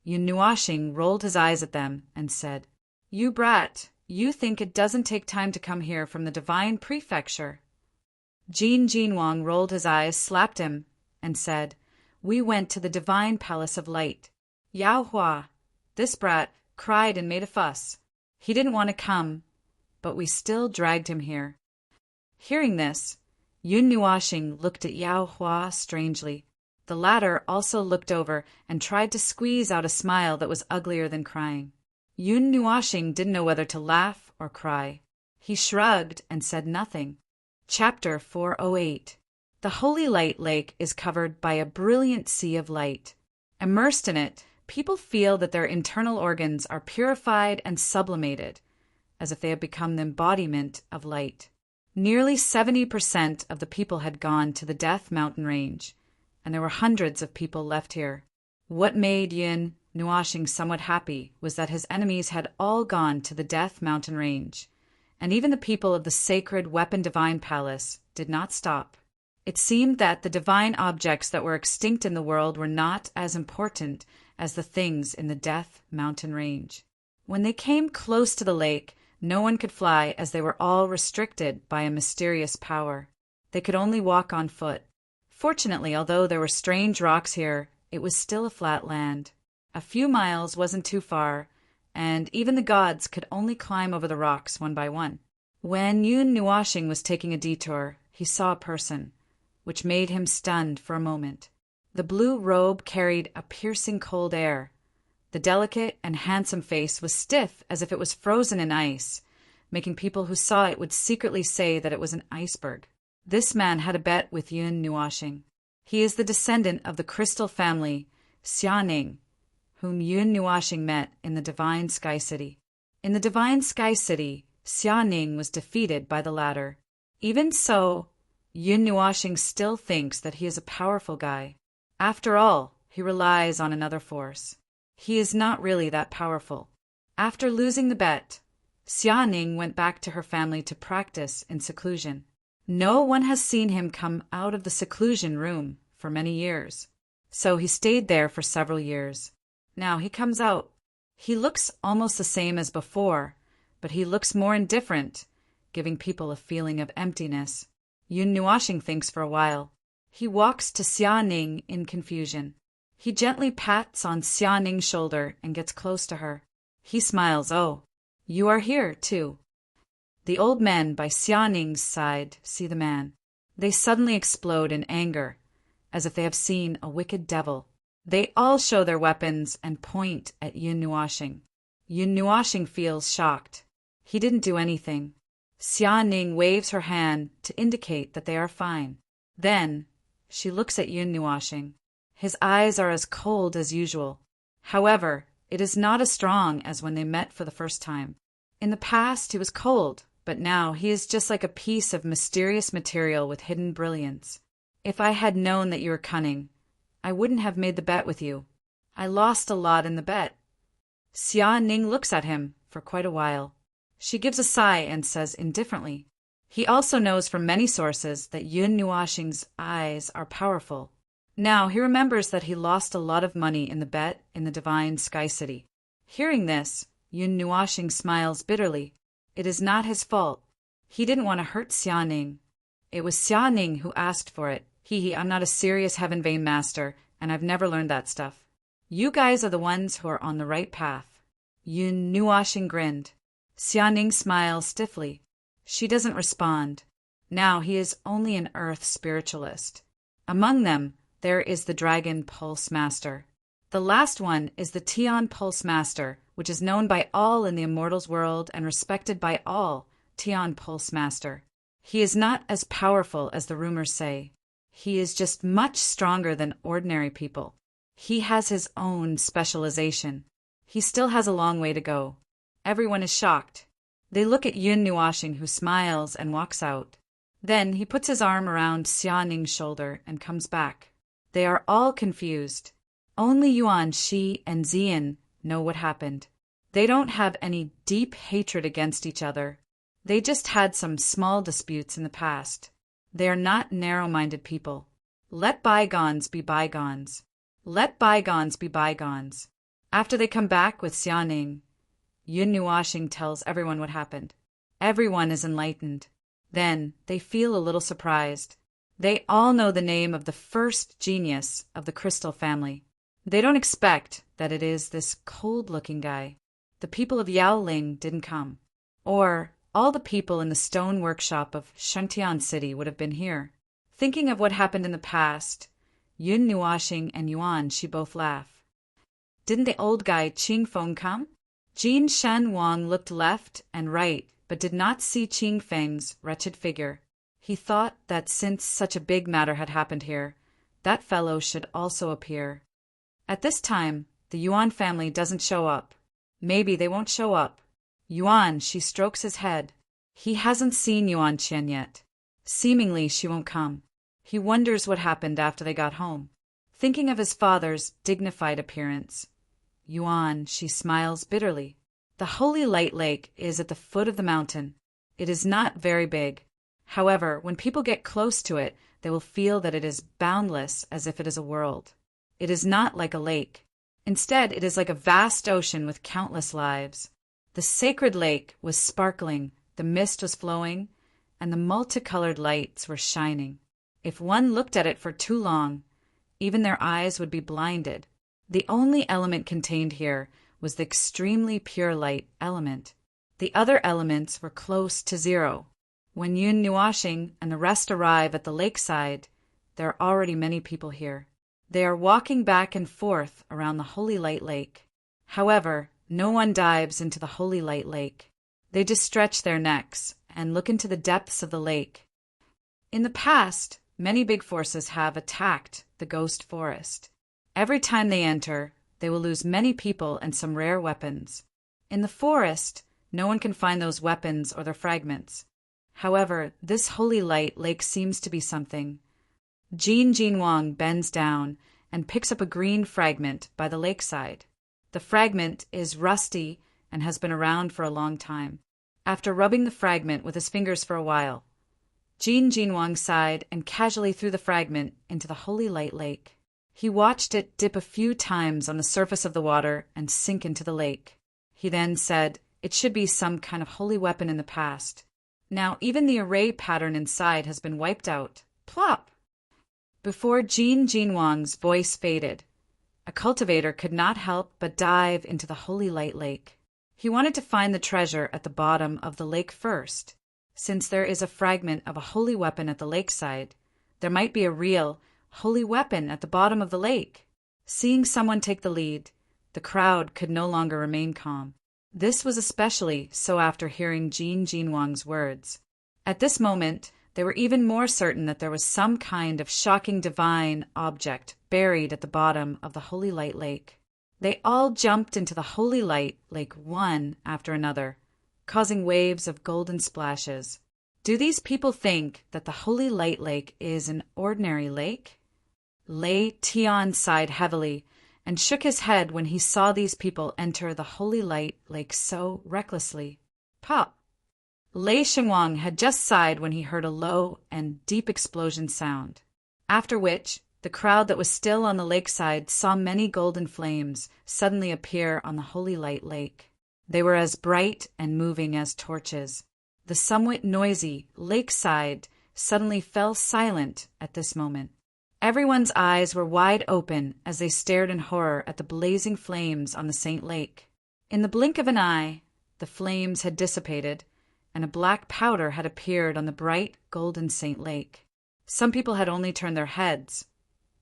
S1: Yun Nuashing rolled his eyes at them and said, You brat, you think it doesn't take time to come here from the divine prefecture. Jin Jinwang rolled his eyes, slapped him, and said, We went to the divine palace of light. Yao Hua, this brat, cried and made a fuss. He didn't want to come, but we still dragged him here. Hearing this, Yun Nuashing looked at Yao Hua strangely. The latter also looked over and tried to squeeze out a smile that was uglier than crying. Yun Nuashing didn't know whether to laugh or cry. He shrugged and said nothing. Chapter 408. The Holy Light Lake is covered by a brilliant sea of light. Immersed in it, people feel that their internal organs are purified and sublimated, as if they have become the embodiment of light. Nearly 70% of the people had gone to the Death Mountain Range, and there were hundreds of people left here. What made Yun Nuashing somewhat happy was that his enemies had all gone to the Death Mountain Range, and even the people of the sacred Weapon Divine Palace did not stop. It seemed that the divine objects that were extinct in the world were not as important as the things in the Death Mountain Range. When they came close to the lake, no one could fly as they were all restricted by a mysterious power. They could only walk on foot. Fortunately, although there were strange rocks here, it was still a flat land. A few miles wasn't too far, and even the gods could only climb over the rocks one by one. When Yun Nuashing was taking a detour, he saw a person, which made him stunned for a moment. The blue robe carried a piercing cold air. The delicate and handsome face was stiff as if it was frozen in ice, making people who saw it would secretly say that it was an iceberg. This man had a bet with Yun Nuashing. He is the descendant of the crystal family, Xianing, whom Yun Nuashing met in the Divine Sky City. In the Divine Sky City, Xianing was defeated by the latter. Even so, Yun Nuashing still thinks that he is a powerful guy. After all, he relies on another force. He is not really that powerful. After losing the bet, Xianing went back to her family to practice in seclusion. No one has seen him come out of the seclusion room for many years, so he stayed there for several years. Now he comes out. He looks almost the same as before, but he looks more indifferent, giving people a feeling of emptiness. Yun Nuashing thinks for a while. He walks to Xianing in confusion. He gently pats on Xianing's shoulder and gets close to her. He smiles. "Oh, you are here, too." The old men by Xianing's side see the man. They suddenly explode in anger, as if they have seen a wicked devil. They all show their weapons and point at Yun Nuashing. Yun Nuashing feels shocked. He didn't do anything. Xianing waves her hand to indicate that they are fine. Then she looks at Yun Nuashing. His eyes are as cold as usual. However, it is not as strong as when they met for the first time. In the past, he was cold, but now he is just like a piece of mysterious material with hidden brilliance. "If I had known that you were cunning, I wouldn't have made the bet with you. I lost a lot in the bet." Xia Ning looks at him for quite a while. She gives a sigh and says indifferently, he also knows from many sources that Yun Nuashing's eyes are powerful. Now he remembers that he lost a lot of money in the bet in the Divine Sky City. Hearing this, Yun Nuashing smiles bitterly. It is not his fault. He didn't want to hurt Xianing. It was Xianing who asked for it. I'm not a serious Heaven Vein master, and I've never learned that stuff. You guys are the ones who are on the right path. Yun Nuashing grinned. Xianing smiles stiffly. She doesn't respond. Now he is only an earth spiritualist. Among them, there is the Dragon Pulse Master. The last one is the Tian Pulse Master, which is known by all in the Immortals world and respected by all. Tian Pulse Master. He is not as powerful as the rumors say. He is just much stronger than ordinary people. He has his own specialization. He still has a long way to go. Everyone is shocked. They look at Yun Nuashing, who smiles and walks out. Then he puts his arm around Xianing's shoulder and comes back. They are all confused. Only Yuan Shi and Zian know what happened. They don't have any deep hatred against each other. They just had some small disputes in the past. They are not narrow-minded people. Let bygones be bygones. Let bygones be bygones. After they come back with Xianing, Yun Nuashing tells everyone what happened. Everyone is enlightened. Then they feel a little surprised. They all know the name of the first genius of the crystal family. They don't expect that it is this cold-looking guy. The people of Yaoling didn't come. Or all the people in the stone workshop of Shentian City would have been here. Thinking of what happened in the past, Yun Nuashing and Yuan Shi both laugh. Didn't the old guy Qing Feng come? Jin Shen Wang looked left and right, but did not see Qing Feng's wretched figure. He thought that since such a big matter had happened here, that fellow should also appear. At this time, the Yuan family doesn't show up. Maybe they won't show up. Yuan, she strokes his head. He hasn't seen Yuan Qian yet. Seemingly she won't come. He wonders what happened after they got home. Thinking of his father's dignified appearance, Yuan, she smiles bitterly. The Holy Light Lake is at the foot of the mountain. It is not very big. However, when people get close to it, they will feel that it is boundless as if it is a world. It is not like a lake. Instead, it is like a vast ocean with countless lives. The sacred lake was sparkling, the mist was flowing, and the multicolored lights were shining. If one looked at it for too long, even their eyes would be blinded. The only element contained here was the extremely pure light element. The other elements were close to zero. When Yun Nuashing and the rest arrive at the lakeside, there are already many people here. They are walking back and forth around the Holy Light Lake. However, no one dives into the Holy Light Lake. They just stretch their necks and look into the depths of the lake. In the past, many big forces have attacked the ghost forest. Every time they enter, they will lose many people and some rare weapons. In the forest, no one can find those weapons or their fragments. However, this Holy Light Lake seems to be something. Jin Wang bends down and picks up a green fragment by the lakeside. The fragment is rusty and has been around for a long time. After rubbing the fragment with his fingers for a while, Jin Wang sighed and casually threw the fragment into the Holy Light Lake. He watched it dip a few times on the surface of the water and sink into the lake. He then said it should be some kind of holy weapon in the past. Now even the array pattern inside has been wiped out. Plop! Before Jin Wang's voice faded, a cultivator could not help but dive into the Holy Light Lake. He wanted to find the treasure at the bottom of the lake first. Since there is a fragment of a holy weapon at the lakeside, there might be a real holy weapon at the bottom of the lake. Seeing someone take the lead, the crowd could no longer remain calm. This was especially so after hearing Jin Wang's words. At this moment, they were even more certain that there was some kind of shocking divine object buried at the bottom of the Holy Light Lake. They all jumped into the Holy Light Lake one after another, causing waves of golden splashes. Do these people think that the Holy Light Lake is an ordinary lake? Lei Tian sighed heavily and shook his head when he saw these people enter the Holy Light Lake so recklessly. Pop! Lei Shengwang had just sighed when he heard a low and deep explosion sound, after which the crowd that was still on the lakeside saw many golden flames suddenly appear on the Holy Light Lake. They were as bright and moving as torches. The somewhat noisy lakeside suddenly fell silent at this moment. Everyone's eyes were wide open as they stared in horror at the blazing flames on the Saint Lake. In the blink of an eye, the flames had dissipated, and a black powder had appeared on the bright golden Saint Lake. Some people had only turned their heads,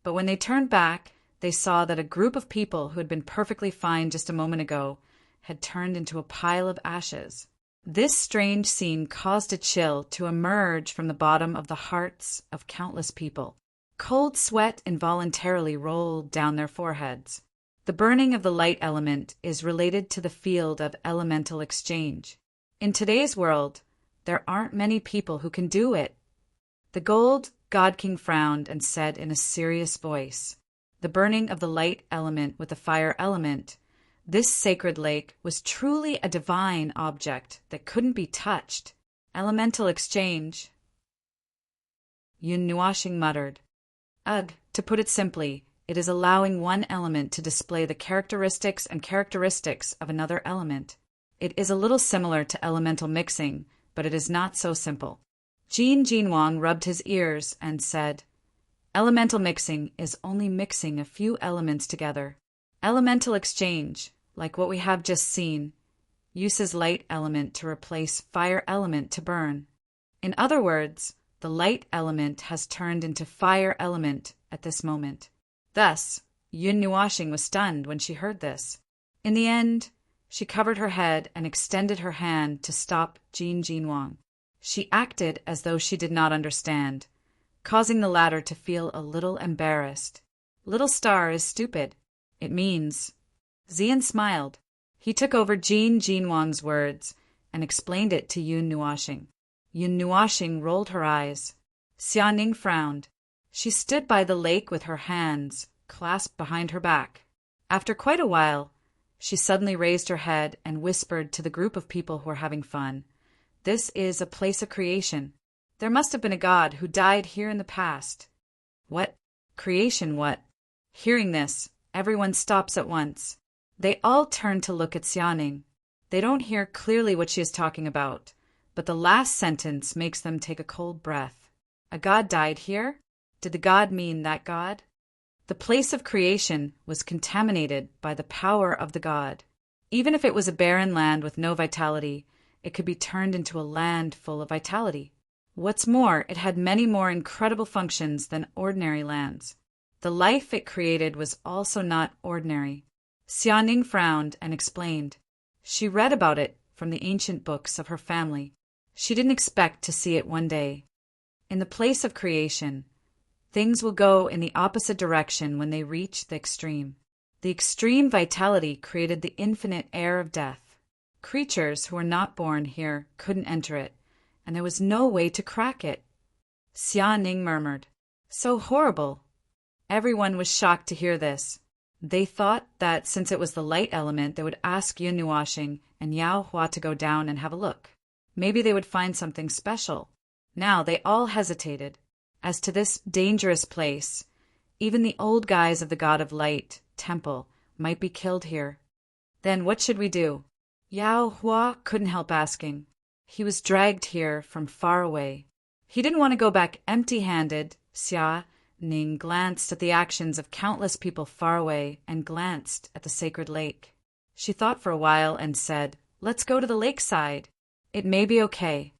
S1: but when they turned back, they saw that a group of people who had been perfectly fine just a moment ago had turned into a pile of ashes. This strange scene caused a chill to emerge from the bottom of the hearts of countless people. Cold sweat involuntarily rolled down their foreheads. The burning of the light element is related to the field of elemental exchange. In today's world, there aren't many people who can do it. The gold God King frowned and said in a serious voice, "The burning of the light element with the fire element, this sacred lake was truly a divine object that couldn't be touched. Elemental exchange." Yun Nuashing muttered, "Ugh, to put it simply, it is allowing one element to display the characteristics of another element. It is a little similar to elemental mixing, but it is not so simple." Jin Wang rubbed his ears and said, "Elemental mixing is only mixing a few elements together. Elemental exchange, like what we have just seen, uses light element to replace fire element to burn. In other words, the light element has turned into fire element at this moment." Thus, Yun Nuashing was stunned when she heard this. In the end, she covered her head and extended her hand to stop Jin Wang. She acted as though she did not understand, causing the latter to feel a little embarrassed. "Little star is stupid. It means—" Xian smiled. He took over Jin Wang's words and explained it to Yun Nuashing. Yun Nuashing rolled her eyes. Xianing frowned. She stood by the lake with her hands clasped behind her back. After quite a while, she suddenly raised her head and whispered to the group of people who were having fun, This is a place of creation. There must have been a god who died here in the past. What? Creation what? Hearing this, everyone stops at once. They all turn to look at Xianing. They don't hear clearly what she is talking about, but the last sentence makes them take a cold breath. A god died here? Did the god mean that god? The place of creation was contaminated by the power of the god. Even if it was a barren land with no vitality, it could be turned into a land full of vitality. What's more, it had many more incredible functions than ordinary lands. The life it created was also not ordinary. Xianing frowned and explained. She read about it from the ancient books of her family. She didn't expect to see it one day. In the place of creation, things will go in the opposite direction when they reach the extreme. The extreme vitality created the infinite air of death. Creatures who were not born here couldn't enter it, and there was no way to crack it. Xianing murmured, "So horrible." Everyone was shocked to hear this. They thought that since it was the light element, they would ask Yun Nuashing and Yao Hua to go down and have a look. Maybe they would find something special. Now they all hesitated. As to this dangerous place, even the old guys of the God of Light temple might be killed here. Then what should we do? Yao Hua couldn't help asking. He was dragged here from far away. He didn't want to go back empty-handed. Ning glanced at the actions of countless people far away and glanced at the sacred lake. She thought for a while and said, "Let's go to the lakeside. It may be okay."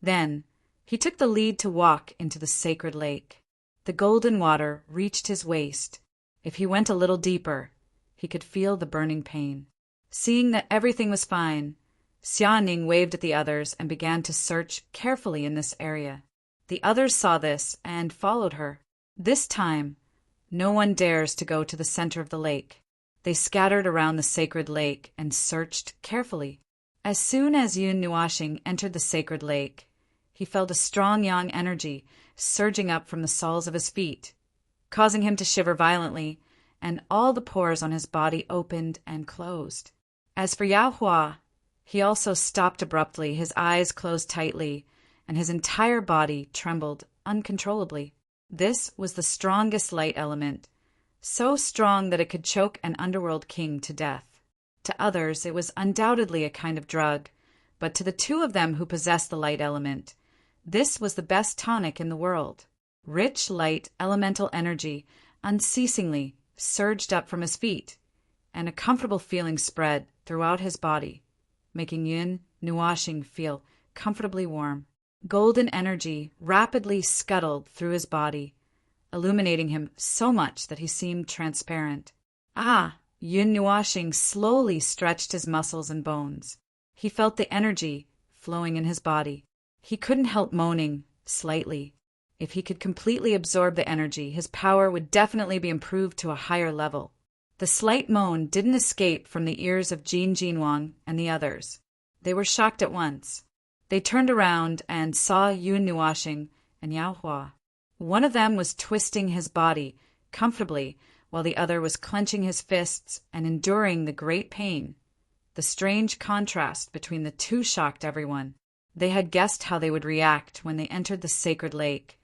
S1: Then he took the lead to walk into the sacred lake. The golden water reached his waist. If he went a little deeper, he could feel the burning pain. Seeing that everything was fine, Xianing waved at the others and began to search carefully in this area. The others saw this and followed her. This time, no one dares to go to the center of the lake. They scattered around the sacred lake and searched carefully. As soon as Yun Nuashing entered the sacred lake, he felt a strong yang energy surging up from the soles of his feet, causing him to shiver violently, and all the pores on his body opened and closed. As for Yao Hua, he also stopped abruptly, his eyes closed tightly, and his entire body trembled uncontrollably. This was the strongest light element, so strong that it could choke an underworld king to death. To others, it was undoubtedly a kind of drug, but to the two of them who possessed the light element, this was the best tonic in the world. Rich light elemental energy unceasingly surged up from his feet, and a comfortable feeling spread throughout his body, making Yun Nuashing feel comfortably warm. Golden energy rapidly scuttled through his body, illuminating him so much that he seemed transparent. Yun Nuashing slowly stretched his muscles and bones. He felt the energy flowing in his body. He couldn't help moaning slightly. If he could completely absorb the energy, his power would definitely be improved to a higher level. The slight moan didn't escape from the ears of Jin Jinwang and the others. They were shocked at once. They turned around and saw Yun Nuashing and Yao Hua. One of them was twisting his body comfortably, while the other was clenching his fists and enduring the great pain. The strange contrast between the two shocked everyone. They had guessed how they would react when they entered the sacred lake,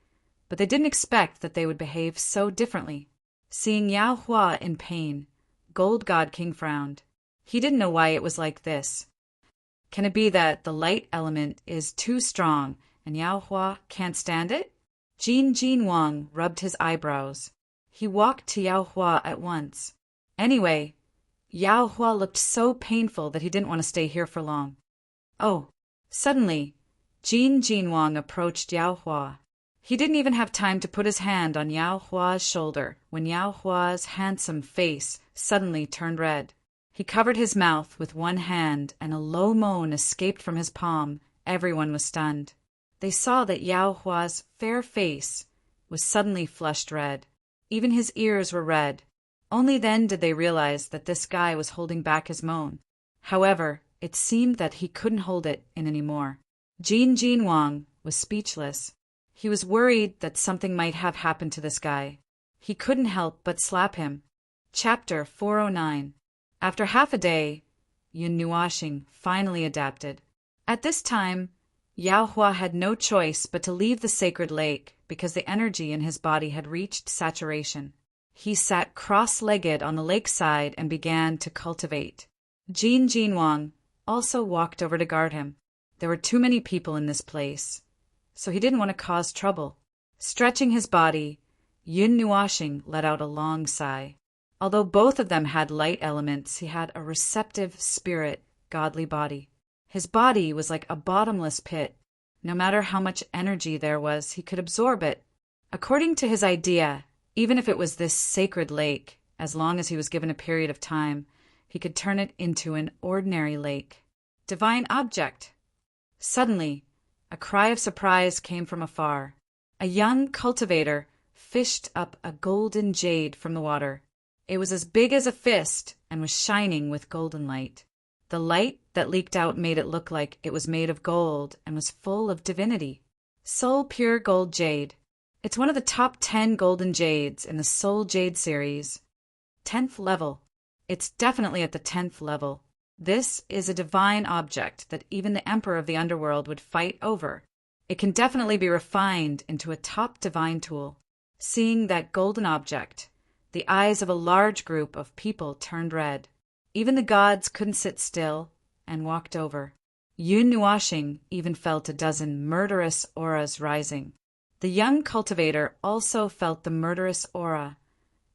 S1: but they didn't expect that they would behave so differently. Seeing Yao Hua in pain, Gold God King frowned. He didn't know why it was like this. Can it be that the light element is too strong and Yao Hua can't stand it? Jin Wang rubbed his eyebrows. He walked to Yao Hua at once. Anyway, Yao Hua looked so painful that he didn't want to stay here for long. Oh, suddenly, Jin Wang approached Yao Hua. He didn't even have time to put his hand on Yao Hua's shoulder when Yao Hua's handsome face suddenly turned red. He covered his mouth with one hand and a low moan escaped from his palm. Everyone was stunned. They saw that Yao Hua's fair face was suddenly flushed red. Even his ears were red. Only then did they realize that this guy was holding back his moan. However, it seemed that he couldn't hold it in anymore. Jin Wang was speechless. He was worried that something might have happened to this guy. He couldn't help but slap him. Chapter 409. After half a day, Yun Nuashing finally adapted. At this time, Yao Hua had no choice but to leave the sacred lake because the energy in his body had reached saturation. He sat cross-legged on the lakeside and began to cultivate. Jin Jinwang also walked over to guard him. There were too many people in this place, so he didn't want to cause trouble. Stretching his body, Yun Nuoxing let out a long sigh. Although both of them had light elements, he had a receptive spirit, godly body. His body was like a bottomless pit. No matter how much energy there was, he could absorb it. According to his idea, even if it was this sacred lake, as long as he was given a period of time, he could turn it into an ordinary lake. Divine object! Suddenly, a cry of surprise came from afar. A young cultivator fished up a golden jade from the water. It was as big as a fist and was shining with golden light. The light that leaked out made it look like it was made of gold and was full of divinity. Soul Pure Gold Jade. It's one of the top 10 golden jades in the Soul Jade series. 10th level. It's definitely at the 10th level. This is a divine object that even the Emperor of the Underworld would fight over. It can definitely be refined into a top divine tool. Seeing that golden object, the eyes of a large group of people turned red. Even the gods couldn't sit still and walked over. Yun Nuoxing even felt a dozen murderous auras rising. The young cultivator also felt the murderous aura,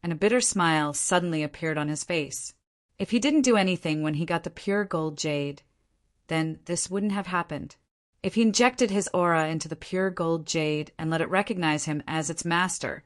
S1: and a bitter smile suddenly appeared on his face. If he didn't do anything when he got the pure gold jade, then this wouldn't have happened. If he injected his aura into the pure gold jade and let it recognize him as its master,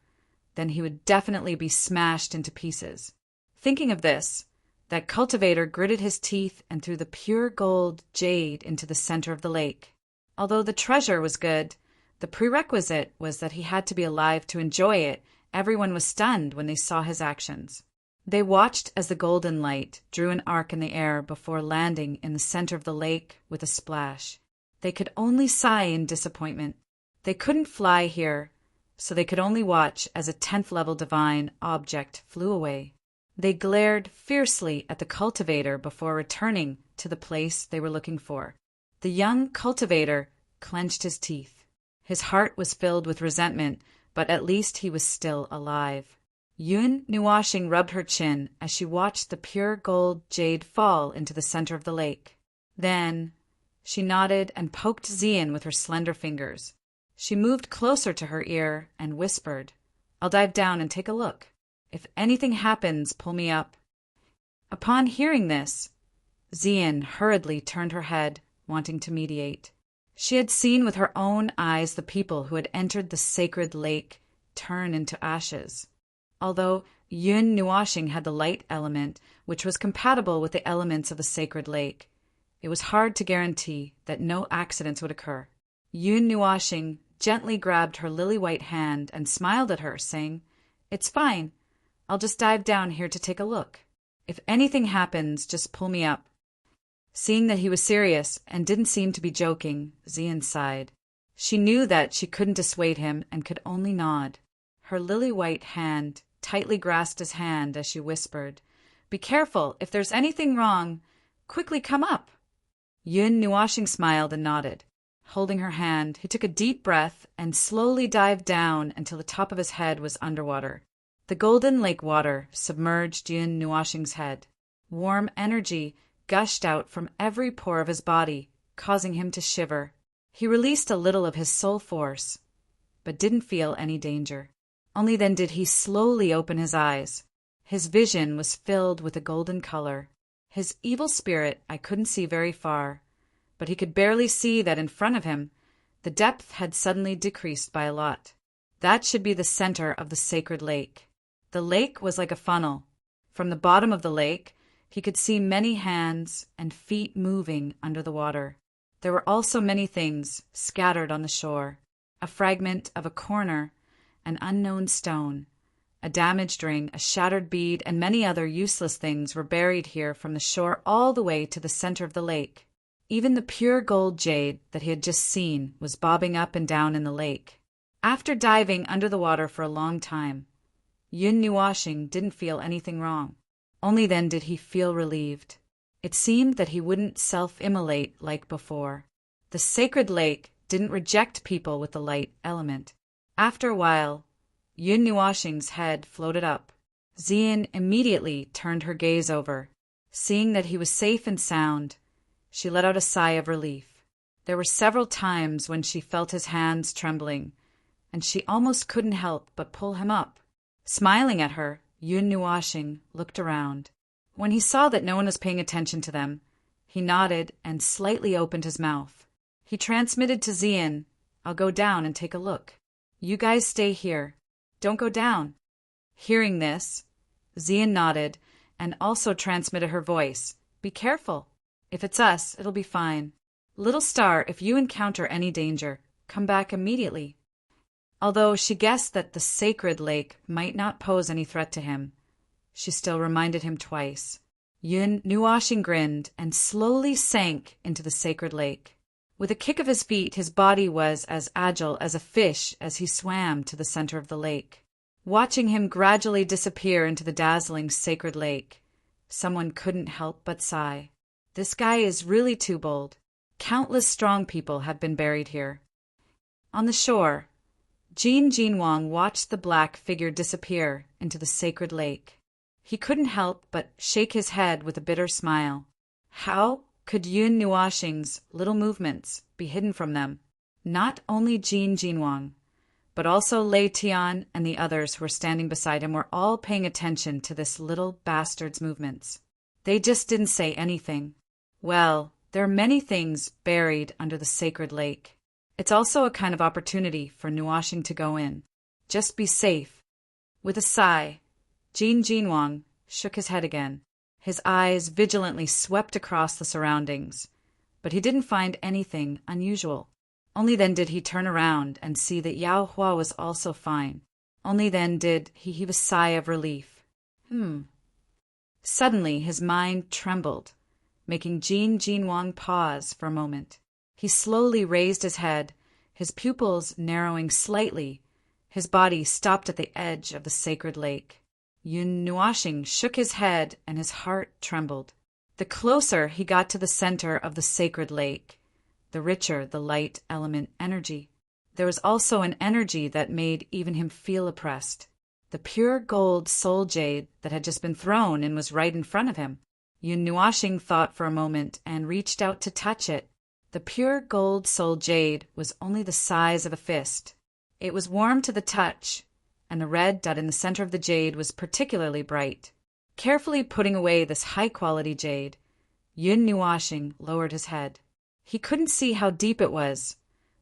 S1: then he would definitely be smashed into pieces. Thinking of this, that cultivator gritted his teeth and threw the pure gold jade into the center of the lake. Although the treasure was good, the prerequisite was that he had to be alive to enjoy it. Everyone was stunned when they saw his actions. They watched as the golden light drew an arc in the air before landing in the center of the lake with a splash. They could only sigh in disappointment. They couldn't fly here, so they could only watch as a 10th level divine object flew away. They glared fiercely at the cultivator before returning to the place they were looking for. The young cultivator clenched his teeth. His heart was filled with resentment, but at least he was still alive. Yun Nuoxing rubbed her chin as she watched the pure gold jade fall into the center of the lake. Then she nodded and poked Xian with her slender fingers. She moved closer to her ear and whispered, "I'll dive down and take a look. If anything happens, pull me up." Upon hearing this, Xian hurriedly turned her head, wanting to mediate. She had seen with her own eyes the people who had entered the sacred lake turn into ashes. Although Yun Nuoxing had the light element, which was compatible with the elements of the sacred lake, it was hard to guarantee that no accidents would occur. Yun Nuoxing gently grabbed her lily-white hand and smiled at her, saying, "It's fine. I'll just dive down here to take a look. If anything happens, just pull me up." Seeing that he was serious and didn't seem to be joking, Xian sighed. She knew that she couldn't dissuade him and could only nod. Her lily-white hand tightly grasped his hand as she whispered, "Be careful. If there's anything wrong, quickly come up." Yun Nuoxing smiled and nodded. Holding her hand, he took a deep breath and slowly dived down until the top of his head was underwater. The golden lake water submerged Yun Nuoxing's head. Warm energy gushed out from every pore of his body, causing him to shiver. He released a little of his soul force, but didn't feel any danger. Only then did he slowly open his eyes. His vision was filled with a golden color. His evil spirit I couldn't see very far, but he could barely see that in front of him the depth had suddenly decreased by a lot. That should be the center of the sacred lake. The lake was like a funnel. From the bottom of the lake, he could see many hands and feet moving under the water. There were also many things scattered on the shore. A fragment of a corner, an unknown stone, a damaged ring, a shattered bead, and many other useless things were buried here from the shore all the way to the center of the lake. Even the pure gold jade that he had just seen was bobbing up and down in the lake. After diving under the water for a long time, Yun Nuoxing didn't feel anything wrong. Only then did he feel relieved. It seemed that he wouldn't self-immolate like before. The sacred lake didn't reject people with the light element. After a while, Yun Nuoxing's head floated up. Xian immediately turned her gaze over. Seeing that he was safe and sound, she let out a sigh of relief. There were several times when she felt his hands trembling, and she almost couldn't help but pull him up. Smiling at her, Yun Nuoxing looked around. When he saw that no one was paying attention to them, he nodded and slightly opened his mouth. He transmitted to Xian, "I'll go down and take a look. You guys stay here. Don't go down." Hearing this, Xian nodded and also transmitted her voice, "Be careful. If it's us, it'll be fine. Little Star, if you encounter any danger, come back immediately." Although she guessed that the sacred lake might not pose any threat to him, she still reminded him twice. Yun Nuoxing grinned and slowly sank into the sacred lake. With a kick of his feet, his body was as agile as a fish as he swam to the center of the lake. Watching him gradually disappear into the dazzling sacred lake, someone couldn't help but sigh. This guy is really too bold. Countless strong people have been buried here. On the shore, Jin Jinwang watched the black figure disappear into the sacred lake. He couldn't help but shake his head with a bitter smile. How could Yun Nuoxing's little movements be hidden from them? Not only Jin Jinwang, but also Lei Tian and the others who were standing beside him were all paying attention to this little bastard's movements. They just didn't say anything. Well, there are many things buried under the sacred lake. It's also a kind of opportunity for Nuoxing to go in. Just be safe. With a sigh, Jin Jinwang shook his head again. His eyes vigilantly swept across the surroundings, but he didn't find anything unusual. Only then did he turn around and see that Yao Hua was also fine. Only then did he heave a sigh of relief. Suddenly his mind trembled, making Jin Jinwang pause for a moment. He slowly raised his head, his pupils narrowing slightly. His body stopped at the edge of the sacred lake. Yun Nuoxing shook his head and his heart trembled. The closer he got to the center of the sacred lake, the richer the light element energy. There was also an energy that made even him feel oppressed. The pure gold soul jade that had just been thrown and was right in front of him. Yun Nuoxing thought for a moment and reached out to touch it. The pure gold soul jade was only the size of a fist. It was warm to the touch, and the red dot in the center of the jade was particularly bright. Carefully putting away this high-quality jade, Yun Nuoxing lowered his head. He couldn't see how deep it was,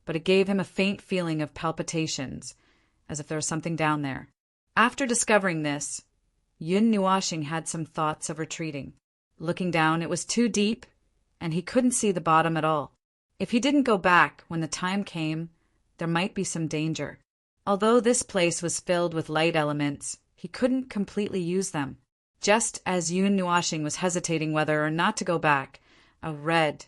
S1: but it gave him a faint feeling of palpitations, as if there was something down there. After discovering this, Yun Nuoxing had some thoughts of retreating. Looking down, it was too deep, and he couldn't see the bottom at all. If he didn't go back when the time came, there might be some danger. Although this place was filled with light elements, he couldn't completely use them. Just as Yun Nuoxing was hesitating whether or not to go back, a red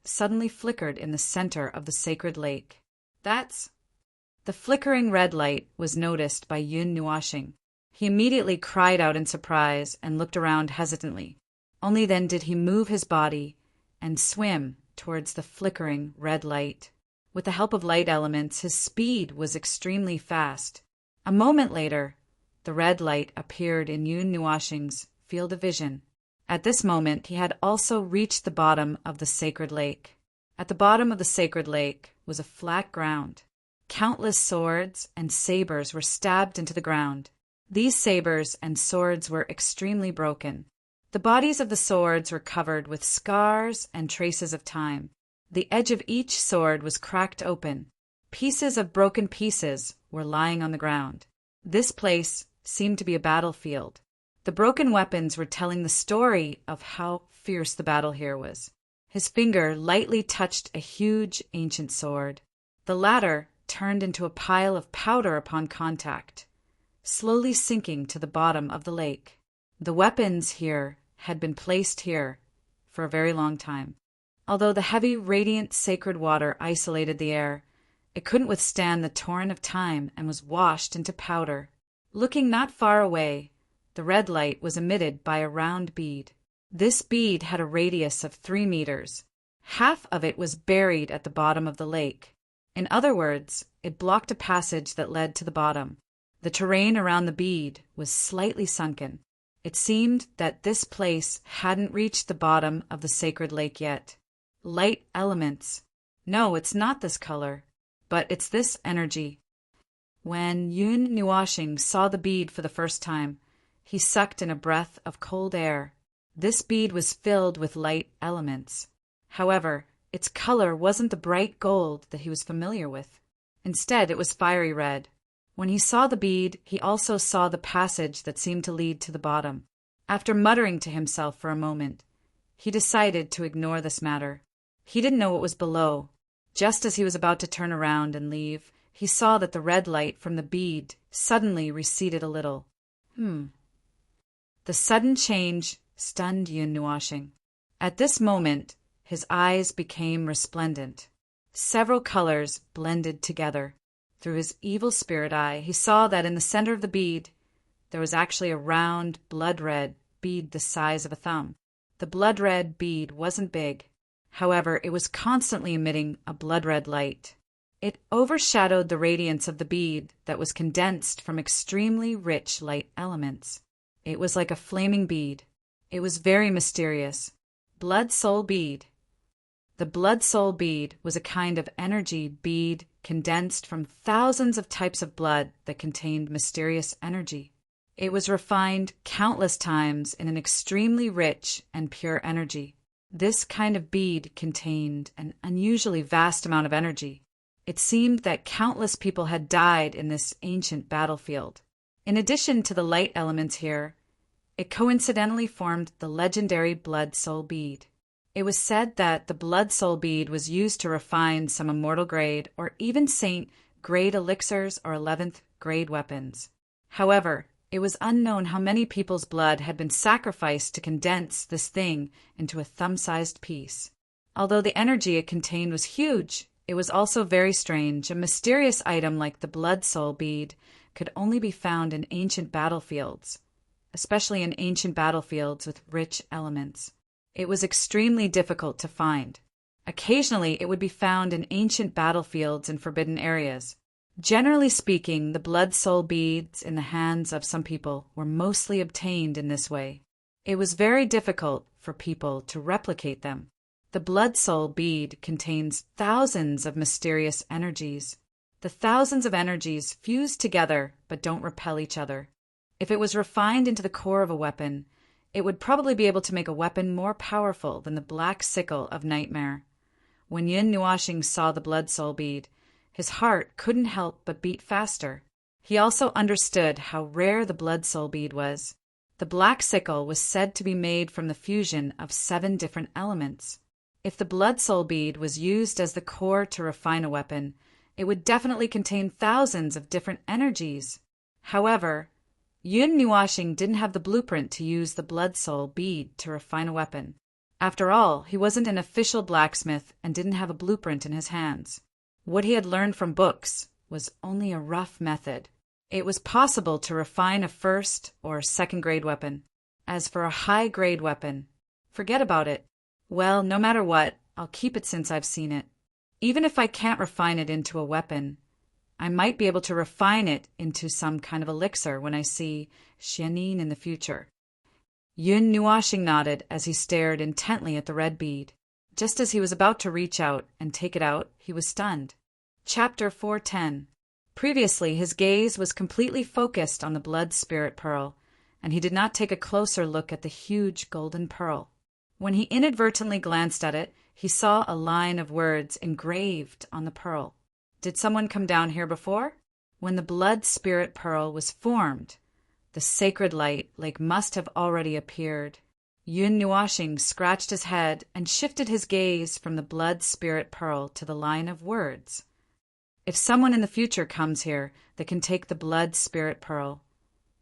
S1: suddenly flickered in the center of the sacred lake. The flickering red light was noticed by Yun Nuoxing. He immediately cried out in surprise and looked around hesitantly. Only then did he move his body and swim towards the flickering red light. With the help of light elements, his speed was extremely fast. A moment later, the red light appeared in Yun Nuoxing's field of vision. At this moment, he had also reached the bottom of the sacred lake. At the bottom of the sacred lake was a flat ground. Countless swords and sabers were stabbed into the ground. These sabers and swords were extremely broken. The bodies of the swords were covered with scars and traces of time. The edge of each sword was cracked open. Pieces of broken pieces were lying on the ground. This place seemed to be a battlefield. The broken weapons were telling the story of how fierce the battle here was. His finger lightly touched a huge ancient sword. The latter turned into a pile of powder upon contact, slowly sinking to the bottom of the lake. The weapons here had been placed here for a very long time. Although the heavy, radiant, sacred water isolated the air, it couldn't withstand the torrent of time and was washed into powder. Looking not far away, the red light was emitted by a round bead. This bead had a radius of 3 meters. Half of it was buried at the bottom of the lake. In other words, it blocked a passage that led to the bottom. The terrain around the bead was slightly sunken. It seemed that this place hadn't reached the bottom of the sacred lake yet. Light elements. No, it's not this color, but it's this energy. When Yun Nuashing saw the bead for the first time, he sucked in a breath of cold air. This bead was filled with light elements. However, its color wasn't the bright gold that he was familiar with. Instead, it was fiery red. When he saw the bead, he also saw the passage that seemed to lead to the bottom. After muttering to himself for a moment, he decided to ignore this matter. He didn't know what was below. Just as he was about to turn around and leave, he saw that the red light from the bead suddenly receded a little. The sudden change stunned Yun Nuashing. At this moment, his eyes became resplendent. Several colors blended together. Through his evil spirit eye, he saw that in the center of the bead, there was actually a round, blood-red bead the size of a thumb. The blood-red bead wasn't big. However, it was constantly emitting a blood-red light. It overshadowed the radiance of the bead that was condensed from extremely rich light elements. It was like a flaming bead. It was very mysterious. Blood Soul Bead. The Blood Soul Bead was a kind of energy bead condensed from thousands of types of blood that contained mysterious energy. It was refined countless times in an extremely rich and pure energy. This kind of bead contained an unusually vast amount of energy. It seemed that countless people had died in this ancient battlefield. In addition to the light elements here, it coincidentally formed the legendary Blood Soul Bead. It was said that the Blood Soul Bead was used to refine some immortal grade or even saint grade elixirs or 11th grade weapons. However, it was unknown how many people's blood had been sacrificed to condense this thing into a thumb-sized piece. Although the energy it contained was huge, it was also very strange. A mysterious item like the Blood Soul Bead could only be found in ancient battlefields, especially in ancient battlefields with rich elements. It was extremely difficult to find. Occasionally, it would be found in ancient battlefields in forbidden areas. Generally speaking, the Blood Soul Beads in the hands of some people were mostly obtained in this way. It was very difficult for people to replicate them. The Blood Soul Bead contains thousands of mysterious energies. The thousands of energies fuse together but don't repel each other. If it was refined into the core of a weapon, it would probably be able to make a weapon more powerful than the Black Sickle of Nightmare. When Yun Nuashing saw the Blood Soul Bead, his heart couldn't help but beat faster. He also understood how rare the Blood Soul Bead was. The Black Sickle was said to be made from the fusion of 7 different elements. If the Blood Soul Bead was used as the core to refine a weapon, it would definitely contain thousands of different energies. However, Yun Nuashing didn't have the blueprint to use the Blood Soul Bead to refine a weapon. After all, he wasn't an official blacksmith and didn't have a blueprint in his hands. What he had learned from books was only a rough method. It was possible to refine a 1st or 2nd grade weapon. As for a high grade weapon, forget about it. Well, no matter what, I'll keep it since I've seen it. Even if I can't refine it into a weapon, I might be able to refine it into some kind of elixir when I see Xianin in the future. Yun Nuashing nodded as he stared intently at the red bead. Just as he was about to reach out and take it out, he was stunned. Chapter 410. Previously, his gaze was completely focused on the blood spirit pearl, and he did not take a closer look at the huge golden pearl. When he inadvertently glanced at it, he saw a line of words engraved on the pearl. Did someone come down here before? When the blood spirit pearl was formed, the sacred light lake must have already appeared. Yun Nuashing scratched his head and shifted his gaze from the blood spirit pearl to the line of words. If someone in the future comes here, they can take the blood spirit pearl,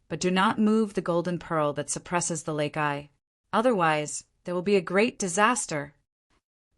S1: but do not move the golden pearl that suppresses the lake eye. Otherwise, there will be a great disaster.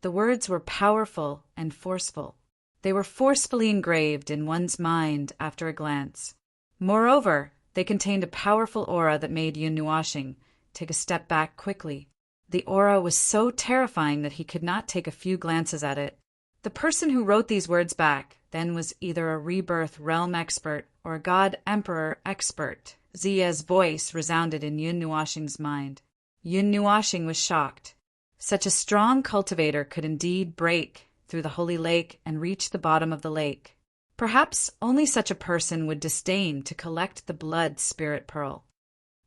S1: The words were powerful and forceful. They were forcefully engraved in one's mind after a glance. Moreover, they contained a powerful aura that made Yun Nuashing take a step back quickly. The aura was so terrifying that he could not take a few glances at it. The person who wrote these words back then was either a rebirth realm expert or a god emperor expert. Zia's voice resounded in Yun Nuashing's mind. Yun Nuashing was shocked. Such a strong cultivator could indeed break through the holy lake and reach the bottom of the lake. Perhaps only such a person would disdain to collect the blood spirit pearl.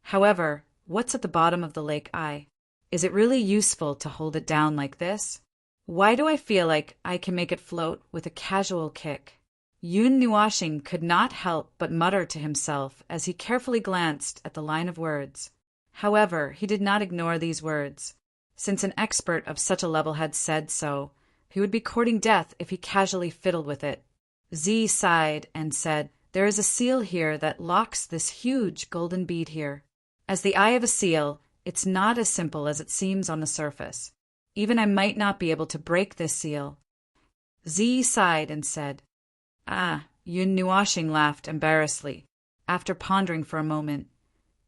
S1: However, what's at the bottom of the lake eye? Is it really useful to hold it down like this? Why do I feel like I can make it float with a casual kick? Yun Nuashing could not help but mutter to himself as he carefully glanced at the line of words. However, he did not ignore these words. Since an expert of such a level had said so, he would be courting death if he casually fiddled with it. Z sighed and said, "There is a seal here that locks this huge golden bead here. As the eye of a seal, it's not as simple as it seems on the surface. Even I might not be able to break this seal." Z sighed and said, "Ah," Yun Nuashing laughed embarrassedly. After pondering for a moment,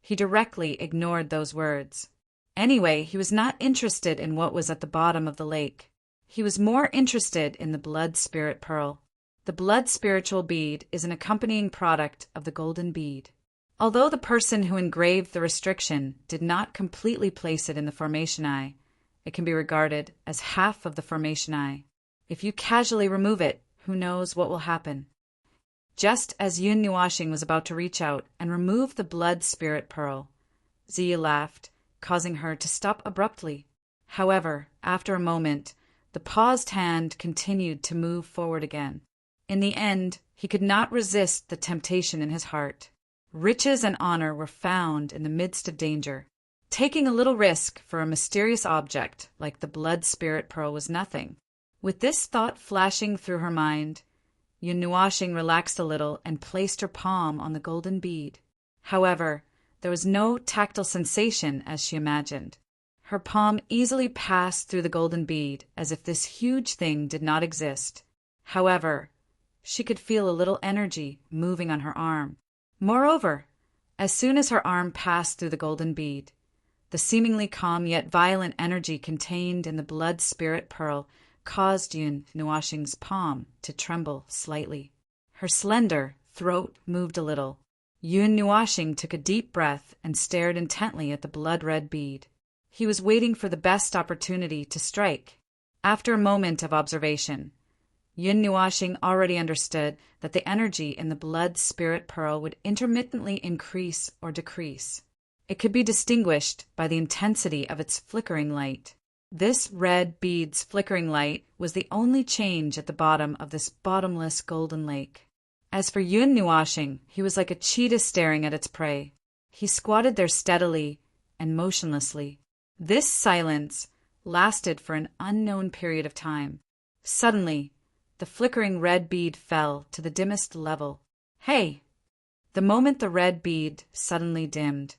S1: he directly ignored those words. Anyway, he was not interested in what was at the bottom of the lake. He was more interested in the blood spirit pearl. The blood spiritual bead is an accompanying product of the golden bead. Although the person who engraved the restriction did not completely place it in the formation eye, it can be regarded as half of the formation eye. If you casually remove it, who knows what will happen? Just as Yun Nuashing was about to reach out and remove the blood spirit pearl, Zia laughed, causing her to stop abruptly. However, after a moment, the paused hand continued to move forward again. In the end, he could not resist the temptation in his heart. Riches and honor were found in the midst of danger. Taking a little risk for a mysterious object like the blood spirit pearl was nothing. With this thought flashing through her mind, Yun Nuashing relaxed a little and placed her palm on the golden bead. However, there was no tactile sensation as she imagined. Her palm easily passed through the golden bead as if this huge thing did not exist. However, she could feel a little energy moving on her arm. Moreover, as soon as her arm passed through the golden bead, the seemingly calm yet violent energy contained in the blood spirit pearl caused Yun Nuashing's palm to tremble slightly. Her slender throat moved a little. Yun Nuashing took a deep breath and stared intently at the blood-red bead. He was waiting for the best opportunity to strike. After a moment of observation, Yun Nuashing already understood that the energy in the blood spirit pearl would intermittently increase or decrease. It could be distinguished by the intensity of its flickering light. This red bead's flickering light was the only change at the bottom of this bottomless golden lake. As for Yun Nuashing, he was like a cheetah staring at its prey. He squatted there steadily and motionlessly. This silence lasted for an unknown period of time. Suddenly, the flickering red bead fell to the dimmest level. "Hey!" The moment the red bead suddenly dimmed,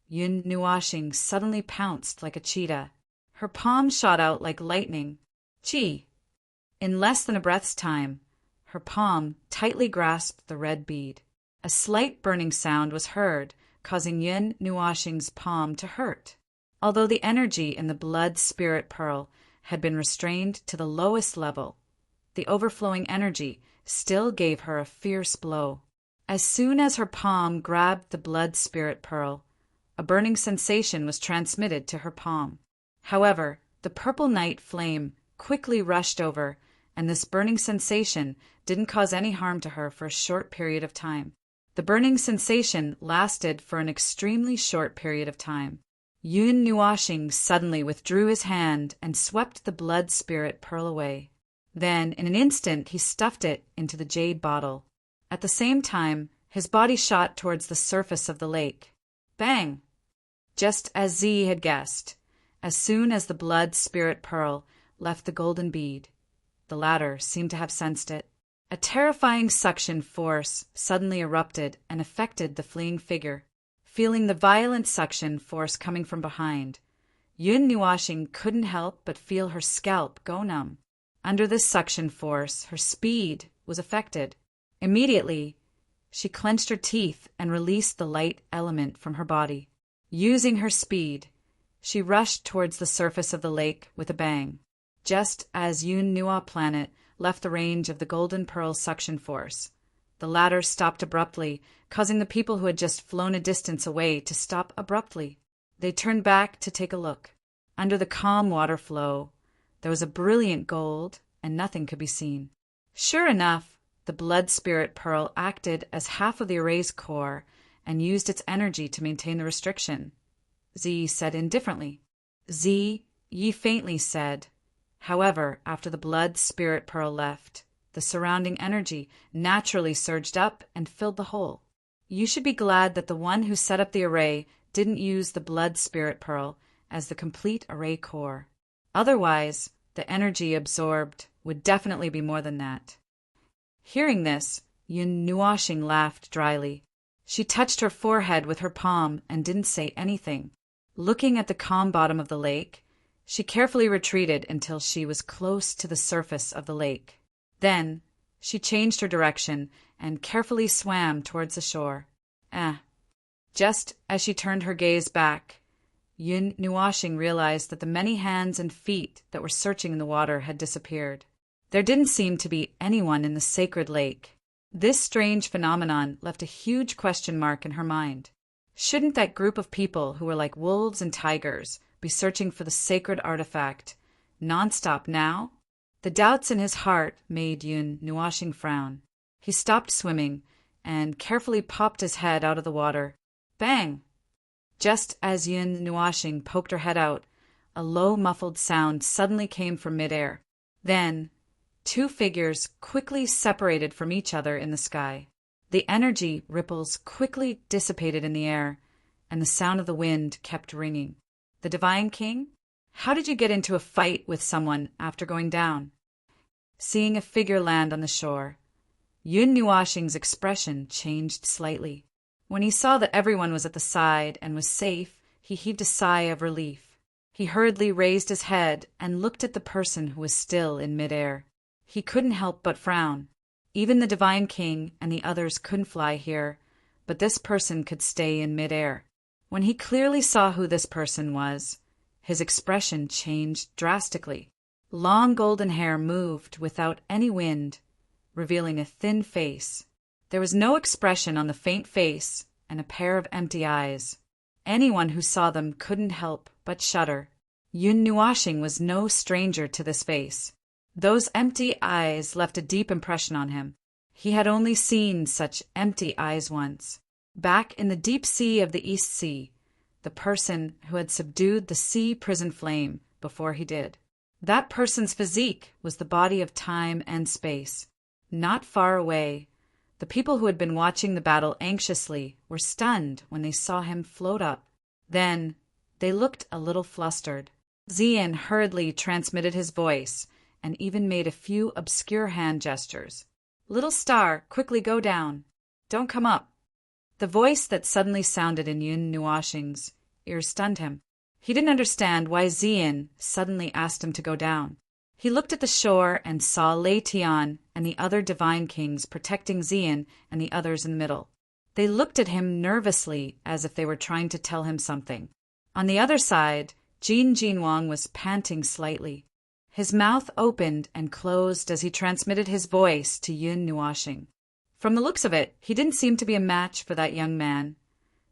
S1: Yun Nuashing suddenly pounced like a cheetah. Her palm shot out like lightning. Chi! In less than a breath's time, her palm tightly grasped the red bead. A slight burning sound was heard, causing Yun Nuashing's palm to hurt. Although the energy in the blood spirit pearl had been restrained to the lowest level, the overflowing energy still gave her a fierce blow. As soon as her palm grabbed the blood spirit pearl, a burning sensation was transmitted to her palm. However, the purple night flame quickly rushed over, and this burning sensation didn't cause any harm to her for a short period of time. The burning sensation lasted for an extremely short period of time. Yun Nuashing suddenly withdrew his hand and swept the blood spirit pearl away. Then, in an instant, he stuffed it into the jade bottle. At the same time, his body shot towards the surface of the lake. Bang! Just as Z had guessed, as soon as the blood spirit pearl left the golden bead, the latter seemed to have sensed it. A terrifying suction force suddenly erupted and affected the fleeing figure. Feeling the violent suction force coming from behind, Yun Nuashing couldn't help but feel her scalp go numb. Under this suction force, her speed was affected. Immediately, she clenched her teeth and released the light element from her body. Using her speed, She rushed towards the surface of the lake with a bang. Just as Yun Nua planet left the range of the Golden Pearl suction force, the latter stopped abruptly, causing the people who had just flown a distance away to stop abruptly. They turned back to take a look. Under the calm water flow, there was a brilliant gold, and nothing could be seen. Sure enough, the blood spirit pearl acted as half of the array's core and used its energy to maintain the restriction. Z said indifferently. Yi faintly said. However, after the blood spirit pearl left, the surrounding energy naturally surged up and filled the hole. You should be glad that the one who set up the array didn't use the blood spirit pearl as the complete array core. Otherwise, the energy absorbed would definitely be more than that. Hearing this, Yun Nuashing laughed dryly. She touched her forehead with her palm and didn't say anything. Looking at the calm bottom of the lake, she carefully retreated until she was close to the surface of the lake. Then, she changed her direction and carefully swam towards the shore. Just as she turned her gaze back, Yun Nuashing realized that the many hands and feet that were searching in the water had disappeared. There didn't seem to be anyone in the sacred lake. This strange phenomenon left a huge question mark in her mind. Shouldn't that group of people who were like wolves and tigers be searching for the sacred artifact nonstop now? The doubts in his heart made Yun Nuashing frown. He stopped swimming and carefully popped his head out of the water. Bang! Just as Yun Nuashing poked her head out, a low muffled sound suddenly came from midair. Then, two figures quickly separated from each other in the sky. The energy ripples quickly dissipated in the air, and the sound of the wind kept ringing. The Divine King? How did you get into a fight with someone after going down? Seeing a figure land on the shore, Yun Nuashing's expression changed slightly. When he saw that everyone was at the side and was safe, he heaved a sigh of relief. He hurriedly raised his head and looked at the person who was still in midair. He couldn't help but frown. Even the Divine King and the others couldn't fly here, but this person could stay in midair. When he clearly saw who this person was, his expression changed drastically. Long golden hair moved without any wind, revealing a thin face. There was no expression on the faint face and a pair of empty eyes. Anyone who saw them couldn't help but shudder. Yun Nuashing was no stranger to this face. Those empty eyes left a deep impression on him. He had only seen such empty eyes once. Back in the deep sea of the East Sea, the person who had subdued the sea prison flame before he did. That person's physique was the body of time and space. Not far away, the people who had been watching the battle anxiously were stunned when they saw him float up. Then, they looked a little flustered. Xian hurriedly transmitted his voice and even made a few obscure hand gestures. "Little star, quickly go down. Don't come up." The voice that suddenly sounded in Yun Nuashing's ears stunned him. He didn't understand why Xian suddenly asked him to go down. He looked at the shore and saw Lei Tian and the other Divine Kings protecting Xian and the others in the middle. They looked at him nervously as if they were trying to tell him something. On the other side, Jin Jinwang was panting slightly. His mouth opened and closed as he transmitted his voice to Yun Nuashing. From the looks of it, he didn't seem to be a match for that young man.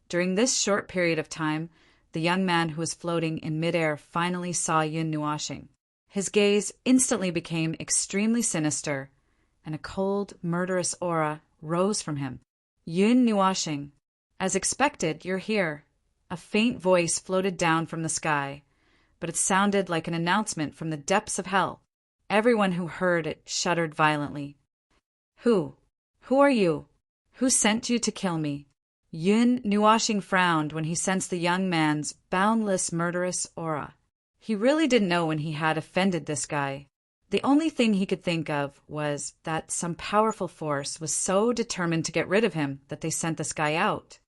S1: During this short period of time, the young man who was floating in midair finally saw Yun Nuashing. His gaze instantly became extremely sinister, and a cold, murderous aura rose from him. "Yun Nuashing, as expected, you're here." A faint voice floated down from the sky, but it sounded like an announcement from the depths of hell. Everyone who heard it shuddered violently. Who are you? Who sent you to kill me?" Yun Nuashing frowned when he sensed the young man's boundless, murderous aura. He really didn't know when he had offended this guy. The only thing he could think of was that some powerful force was so determined to get rid of him that they sent this guy out.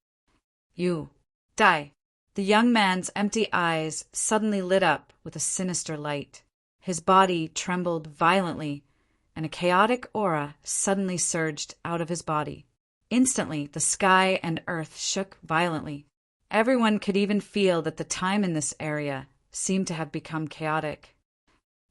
S1: "You, die." The young man's empty eyes suddenly lit up with a sinister light. His body trembled violently, and a chaotic aura suddenly surged out of his body. Instantly, the sky and earth shook violently. Everyone could even feel that the time in this area seemed to have become chaotic.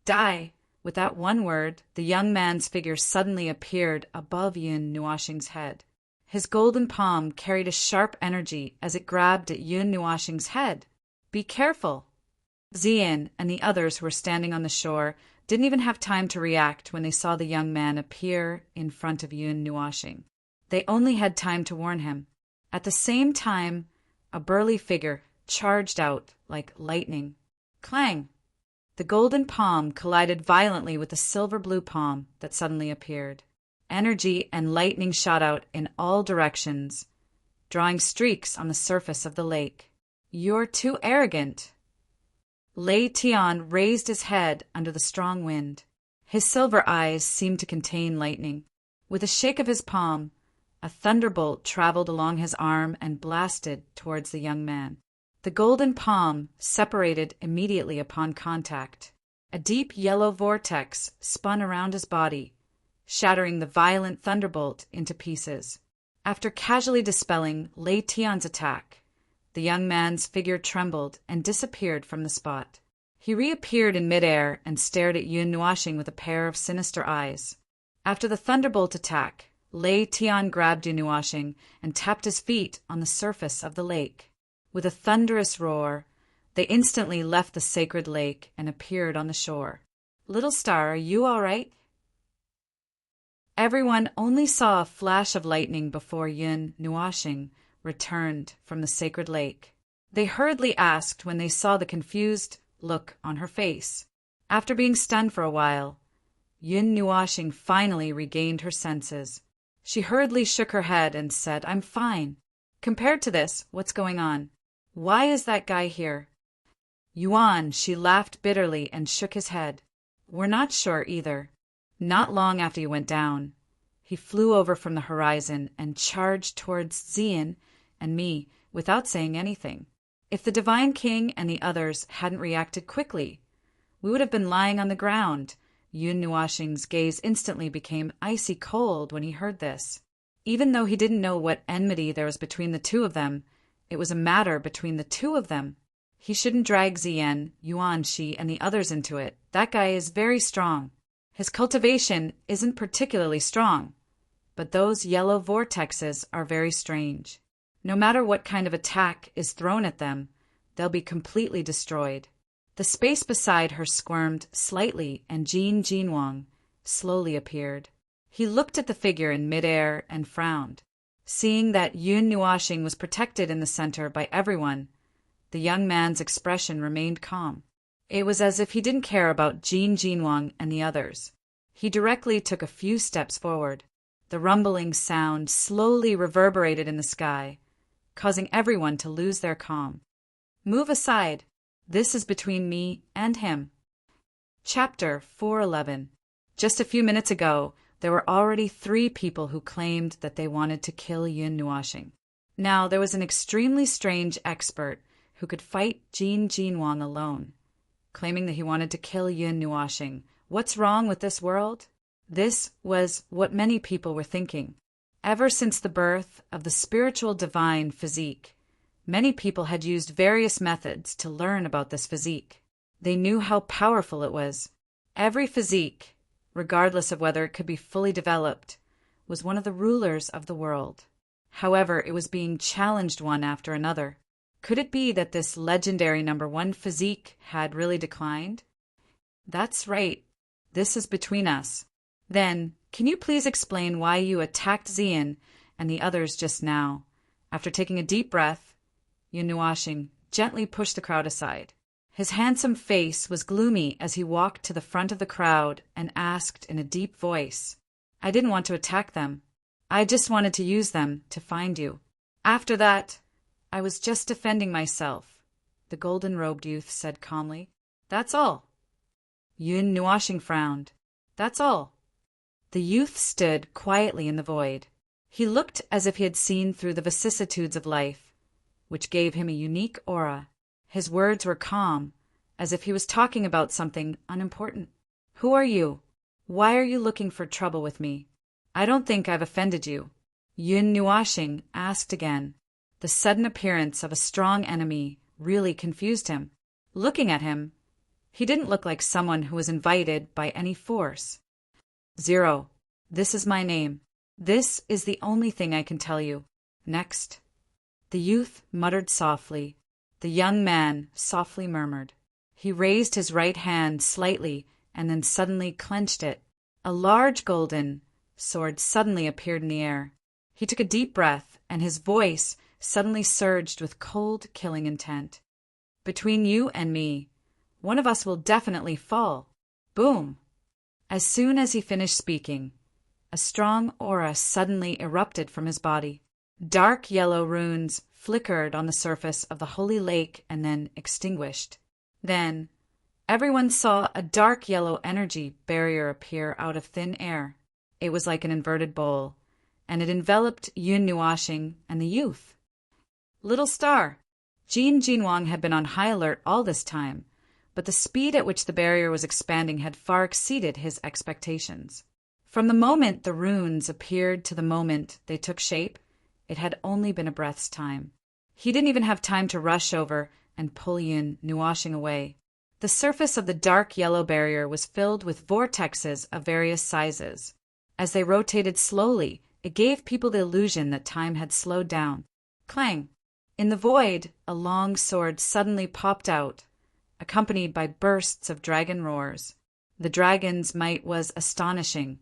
S1: Die! With that one word, the young man's figure suddenly appeared above Yun Nuashing's head. His golden palm carried a sharp energy as it grabbed at Yun Nuashing's head. Be careful! Xian and the others who were standing on the shore didn't even have time to react when they saw the young man appear in front of Yun Nuashing. They only had time to warn him. At the same time, a burly figure charged out like lightning. Clang! The golden palm collided violently with the silver-blue palm that suddenly appeared. Energy and lightning shot out in all directions, drawing streaks on the surface of the lake. You're too arrogant. Lei Tian raised his head under the strong wind. His silver eyes seemed to contain lightning. With a shake of his palm, a thunderbolt traveled along his arm and blasted towards the young man. The golden palm separated immediately upon contact. A deep yellow vortex spun around his body, shattering the violent thunderbolt into pieces. After casually dispelling Lei Tian's attack, the young man's figure trembled and disappeared from the spot. He reappeared in midair and stared at Yun Nuashing with a pair of sinister eyes. After the thunderbolt attack, Lei Tian grabbed Yun Nuashing and tapped his feet on the surface of the lake. With a thunderous roar, they instantly left the sacred lake and appeared on the shore. Little Star, are you all right? Everyone only saw a flash of lightning before Yun Nuashing returned from the sacred lake. They hurriedly asked when they saw the confused look on her face. After being stunned for a while, Yun Nuashing finally regained her senses. She hurriedly shook her head and said, I'm fine. Compared to this, what's going on? Why is that guy here? Yuan, she laughed bitterly and shook his head. We're not sure either. Not long after you went down, he flew over from the horizon and charged towards Xian and me without saying anything. If the Divine King and the others hadn't reacted quickly, we would have been lying on the ground. Yun Nuashing's gaze instantly became icy cold when he heard this. Even though he didn't know what enmity there was between the two of them, it was a matter between the two of them. He shouldn't drag Xian, Yuan Shi, and the others into it. That guy is very strong. His cultivation isn't particularly strong, but those yellow vortexes are very strange. No matter what kind of attack is thrown at them, they'll be completely destroyed. The space beside her squirmed slightly, and Jin Jinwang slowly appeared. He looked at the figure in midair and frowned. Seeing that Yun Nuashing was protected in the center by everyone, the young man's expression remained calm. It was as if he didn't care about Jin Jinwang and the others. He directly took a few steps forward. The rumbling sound slowly reverberated in the sky, causing everyone to lose their calm. Move aside. This is between me and him. Chapter 411. Just a few minutes ago, there were already 3 people who claimed that they wanted to kill Yun Nuashing. Now there was an extremely strange expert who could fight Jin Jinwang alone, claiming that he wanted to kill Yun Nuashing. What's wrong with this world? This was what many people were thinking. Ever since the birth of the spiritual divine physique, many people had used various methods to learn about this physique. They knew how powerful it was. Every physique, regardless of whether it could be fully developed, was one of the rulers of the world. However, it was being challenged one after another. Could it be that this legendary #1 physique had really declined? That's right. This is between us. Then, can you please explain why you attacked Xian and the others just now? After taking a deep breath, Yun Nuashing gently pushed the crowd aside. His handsome face was gloomy as he walked to the front of the crowd and asked in a deep voice, I didn't want to attack them. I just wanted to use them to find you. After that, I was just defending myself, the golden-robed youth said calmly. That's all. Yun Nuashing frowned. That's all. The youth stood quietly in the void. He looked as if he had seen through the vicissitudes of life, which gave him a unique aura. His words were calm, as if he was talking about something unimportant. Who are you? Why are you looking for trouble with me? I don't think I've offended you. Yun Nuashing asked again. The sudden appearance of a strong enemy really confused him. Looking at him, he didn't look like someone who was invited by any force. "Zero, this is my name. This is the only thing I can tell you. Next." The youth muttered softly. The young man softly murmured. He raised his right hand slightly and then suddenly clenched it. A large golden sword suddenly appeared in the air. He took a deep breath, and his voice suddenly surged with cold, killing intent. "Between you and me, one of us will definitely fall." Boom! As soon as he finished speaking, a strong aura suddenly erupted from his body. Dark yellow runes flickered on the surface of the holy lake and then extinguished. Then, everyone saw a dark yellow energy barrier appear out of thin air. It was like an inverted bowl, and it enveloped Yun Nuashing and the youth. Little star! Jin Jinwang had been on high alert all this time, but the speed at which the barrier was expanding had far exceeded his expectations. From the moment the runes appeared to the moment they took shape, it had only been a breath's time. He didn't even have time to rush over and pull Yun Nuashing away. The surface of the dark yellow barrier was filled with vortexes of various sizes. As they rotated slowly, it gave people the illusion that time had slowed down. Clang! In the void, a long sword suddenly popped out, accompanied by bursts of dragon roars. The dragon's might was astonishing,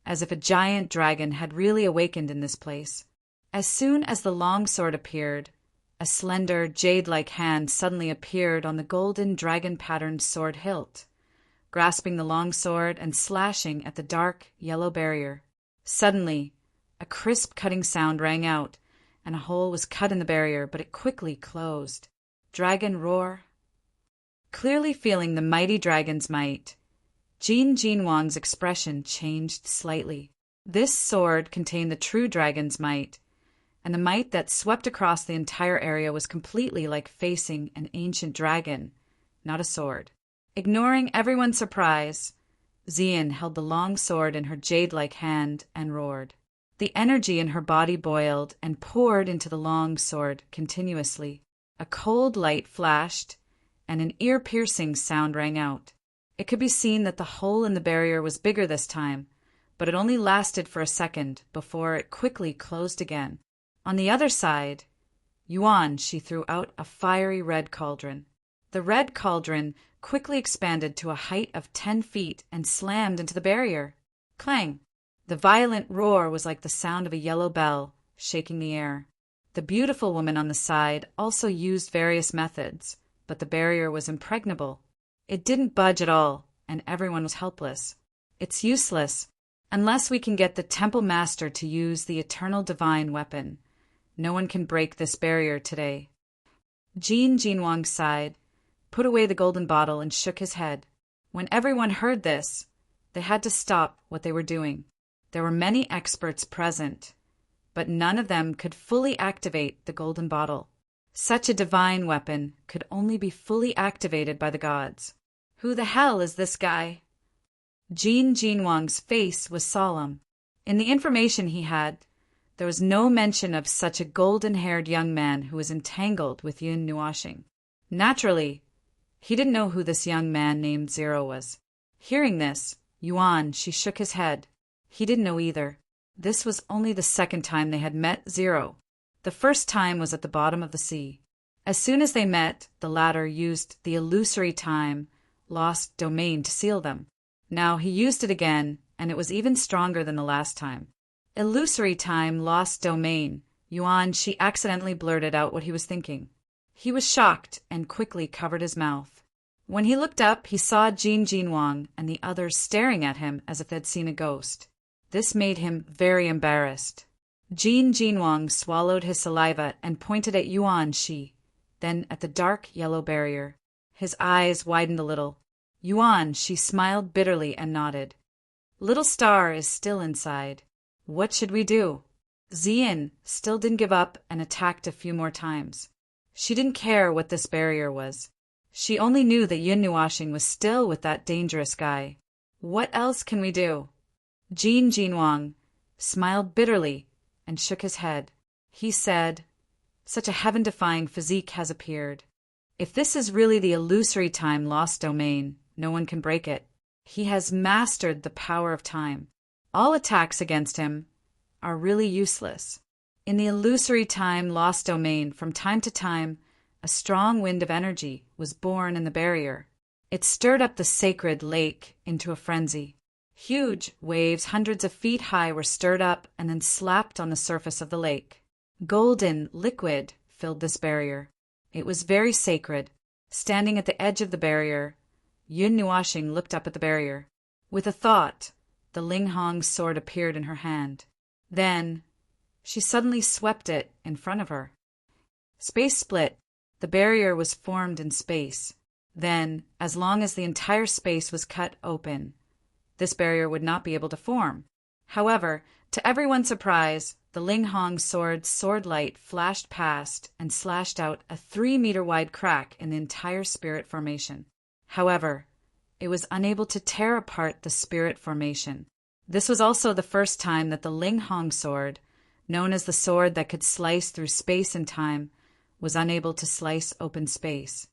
S1: as if a giant dragon had really awakened in this place. As soon as the long sword appeared, a slender, jade-like hand suddenly appeared on the golden dragon-patterned sword hilt, grasping the long sword and slashing at the dark, yellow barrier. Suddenly, a crisp cutting sound rang out, and a hole was cut in the barrier, but it quickly closed. Dragon roar. Clearly feeling the mighty dragon's might, Jin Jinwang's expression changed slightly. This sword contained the true dragon's might, and the might that swept across the entire area was completely like facing an ancient dragon, not a sword. Ignoring everyone's surprise, Xian held the long sword in her jade-like hand and roared. The energy in her body boiled and poured into the long sword continuously. A cold light flashed, and an ear-piercing sound rang out. It could be seen that the hole in the barrier was bigger this time, but it only lasted for a second before it quickly closed again. On the other side, she threw out a fiery red cauldron. The red cauldron quickly expanded to a height of 10 feet and slammed into the barrier. Clang! The violent roar was like the sound of a yellow bell, shaking the air. The beautiful woman on the side also used various methods, but the barrier was impregnable. It didn't budge at all, and everyone was helpless. It's useless, unless we can get the temple master to use the eternal divine weapon. No one can break this barrier today. Jin Jinwang sighed, put away the golden bottle, and shook his head. When everyone heard this, they had to stop what they were doing. There were many experts present, but none of them could fully activate the golden bottle. Such a divine weapon could only be fully activated by the gods. Who the hell is this guy? Jin Jinwang's face was solemn. In the information he had, there was no mention of such a golden-haired young man who was entangled with Yun Nuashing. Naturally, he didn't know who this young man named Zero was. Hearing this, she shook his head. He didn't know either. This was only the second time they had met Zero. The first time was at the bottom of the sea. As soon as they met, the latter used the illusory time, lost domain to seal them. Now he used it again, and it was even stronger than the last time. Illusory time, lost domain. She accidentally blurted out what he was thinking. He was shocked and quickly covered his mouth. When he looked up, he saw Jin Jinwang and the others staring at him as if they'd seen a ghost. This made him very embarrassed. Jin Jinwang swallowed his saliva and pointed at Shi, then at the dark yellow barrier. His eyes widened a little. She smiled bitterly and nodded. Little Star is still inside. What should we do? Xian still didn't give up and attacked a few more times. She didn't care what this barrier was. She only knew that Yun Nuashing was still with that dangerous guy. What else can we do? Jin Jinwang smiled bitterly and shook his head. He said, Such a heaven-defying physique has appeared. If this is really the illusory time lost domain, no one can break it. He has mastered the power of time. All attacks against him are really useless. In the illusory time lost domain, from time to time, a strong wind of energy was born in the barrier. It stirred up the sacred lake into a frenzy. Huge waves hundreds of feet high were stirred up and then slapped on the surface of the lake. Golden liquid filled this barrier. It was very sacred. Standing at the edge of the barrier, Yun Nuashing looked up at the barrier. With a thought, the Ling Hong's sword appeared in her hand. Then, she suddenly swept it in front of her. Space split. The barrier was formed in space. Then, as long as the entire space was cut open, this barrier would not be able to form. However, to everyone's surprise, the Ling Hong's sword light flashed past and slashed out a 3-meter-wide crack in the entire spirit formation. However, it was unable to tear apart the spirit formation. This was also the first time that the Ling Hong sword, known as the sword that could slice through space and time, was unable to slice open space.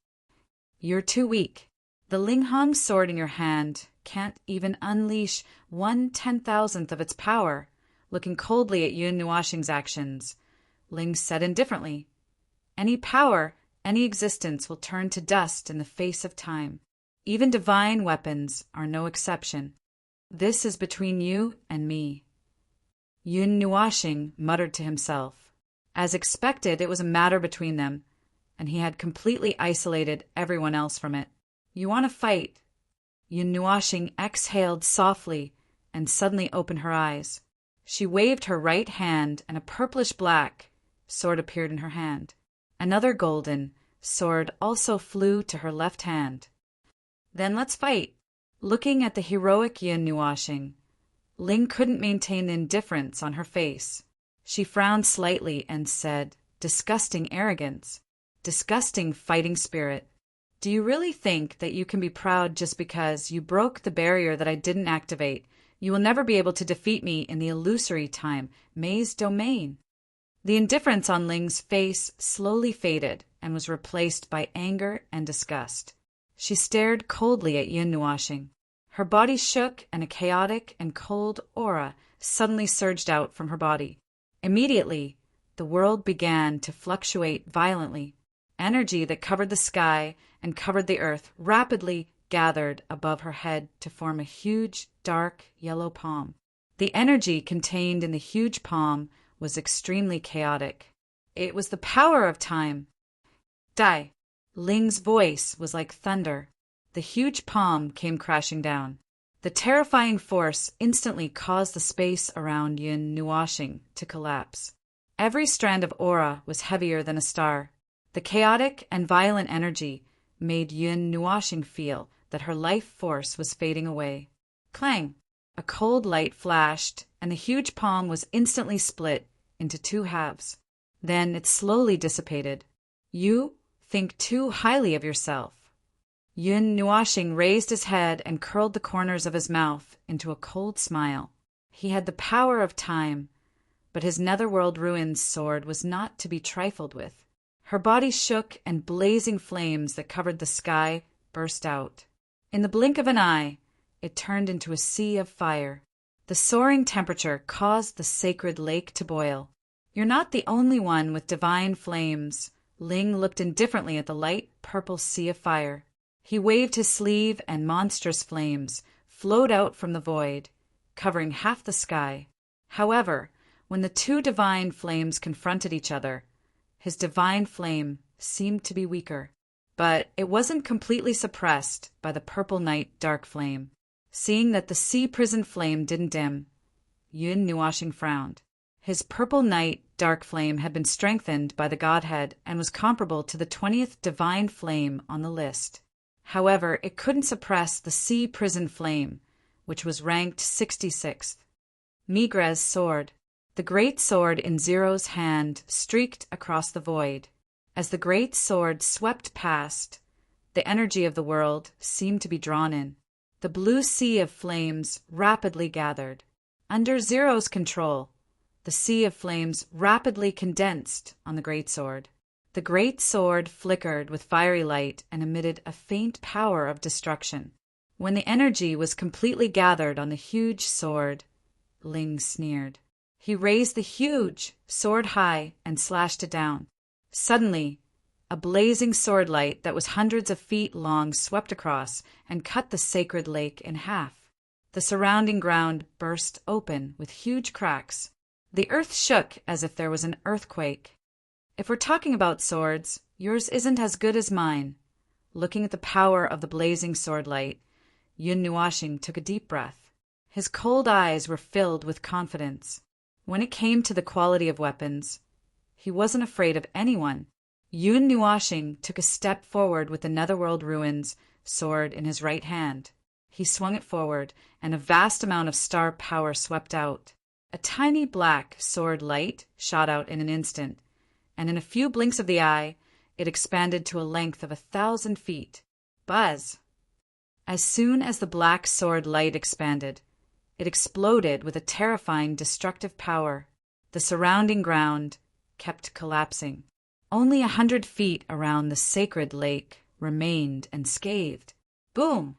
S1: You're too weak. The Ling Hong sword in your hand can't even unleash 1/10,000th of its power. Looking coldly at Yun Nuashing's actions, Ling said indifferently, "Any power, any existence will turn to dust in the face of time. Even divine weapons are no exception. This is between you and me." Yun Nuashing muttered to himself. As expected, it was a matter between them, and he had completely isolated everyone else from it. "You want to fight?" Yun Nuashing exhaled softly and suddenly opened her eyes. She waved her right hand, and a purplish-black sword appeared in her hand. Another golden sword also flew to her left hand. "Then let's fight." Looking at the heroic Yun Nuashing, Ling couldn't maintain indifference on her face. She frowned slightly and said, "Disgusting arrogance. Disgusting fighting spirit. Do you really think that you can be proud just because you broke the barrier that I didn't activate? You will never be able to defeat me in the illusory time, May's domain." The indifference on Ling's face slowly faded and was replaced by anger and disgust. She stared coldly at Yun Nuashing. Her body shook and a chaotic and cold aura suddenly surged out from her body. Immediately, the world began to fluctuate violently. Energy that covered the sky and covered the earth rapidly gathered above her head to form a huge, dark, yellow palm. The energy contained in the huge palm was extremely chaotic. It was the power of time. "Die!" Ling's voice was like thunder. The huge palm came crashing down. The terrifying force instantly caused the space around Yun Nuashing to collapse. Every strand of aura was heavier than a star. The chaotic and violent energy made Yun Nuashing feel that her life force was fading away. Clang! A cold light flashed, and the huge palm was instantly split into 2 halves. Then it slowly dissipated. "You think too highly of yourself." Yun Nuashing raised his head and curled the corners of his mouth into a cold smile. He had the power of time, but his netherworld ruins sword was not to be trifled with. Her body shook and blazing flames that covered the sky burst out. In the blink of an eye, it turned into a sea of fire. The soaring temperature caused the sacred lake to boil. "You're not the only one with divine flames." Ling looked indifferently at the light purple sea of fire. He waved his sleeve and monstrous flames flowed out from the void, covering half the sky. However, when the 2 divine flames confronted each other, his divine flame seemed to be weaker. But it wasn't completely suppressed by the purple night dark flame. Seeing that the sea prison flame didn't dim, Yun Nuashing frowned. His purple night dark flame had been strengthened by the Godhead and was comparable to the 20th divine flame on the list. However, it couldn't suppress the sea prison flame, which was ranked 66th. Migre's sword. The great sword in Zero's hand streaked across the void. As the great sword swept past, the energy of the world seemed to be drawn in. The blue sea of flames rapidly gathered. Under Zero's control, The sea of flames rapidly condensed on the greatsword. The great sword flickered with fiery light and emitted a faint power of destruction. When the energy was completely gathered on the huge sword, Ling sneered. He raised the huge sword high and slashed it down. Suddenly, a blazing sword light that was hundreds of feet long swept across and cut the sacred lake in half. The surrounding ground burst open with huge cracks. The earth shook as if there was an earthquake. If we're talking about swords, yours isn't as good as mine. Looking at the power of the blazing sword light, Yun Nuashing took a deep breath. His cold eyes were filled with confidence. When it came to the quality of weapons, he wasn't afraid of anyone. Yun Nuashing took a step forward with the Netherworld Ruins sword in his right hand. He swung it forward, and a vast amount of star power swept out. A tiny black sword light shot out in an instant, and in a few blinks of the eye, it expanded to a length of 1,000 feet. Buzz! As soon as the black sword light expanded, it exploded with a terrifying destructive power. The surrounding ground kept collapsing. Only 100 feet around the sacred lake remained unscathed. Boom!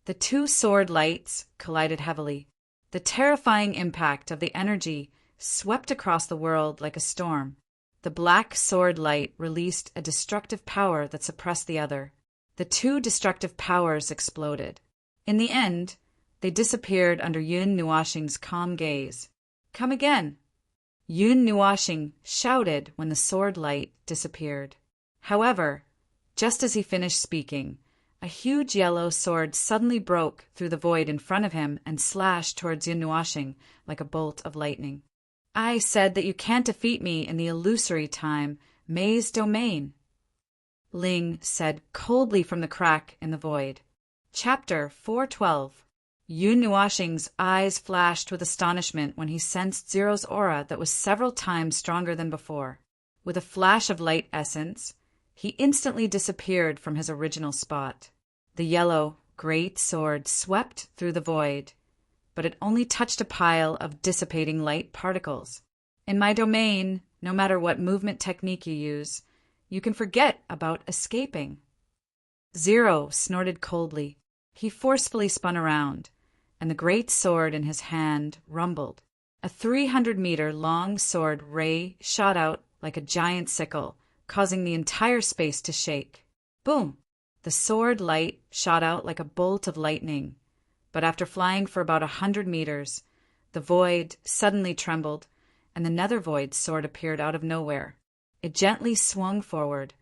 S1: The two sword lights collided heavily. The terrifying impact of the energy swept across the world like a storm. The black sword light released a destructive power that suppressed the other. The two destructive powers exploded. In the end, they disappeared under Yun Nuashing's calm gaze. Come again! Yun Nuashing shouted when the sword light disappeared. However, just as he finished speaking, a huge yellow sword suddenly broke through the void in front of him and slashed towards Yun Nuashing like a bolt of lightning. I said that you can't defeat me in the illusory time, May's domain, Ling said coldly from the crack in the void. Chapter 412. Yun Nuashing's eyes flashed with astonishment when he sensed Zero's aura that was several times stronger than before. With a flash of light essence, he instantly disappeared from his original spot. The yellow, great sword swept through the void, but it only touched a pile of dissipating light particles. In my domain, no matter what movement technique you use, you can forget about escaping. Zero snorted coldly. He forcefully spun around, and the great sword in his hand rumbled. A 300-meter-long sword ray shot out like a giant sickle, causing the entire space to shake. Boom! The sword light shot out like a bolt of lightning, but after flying for about 100 meters, the void suddenly trembled, and the nether void sword appeared out of nowhere. It gently swung forward,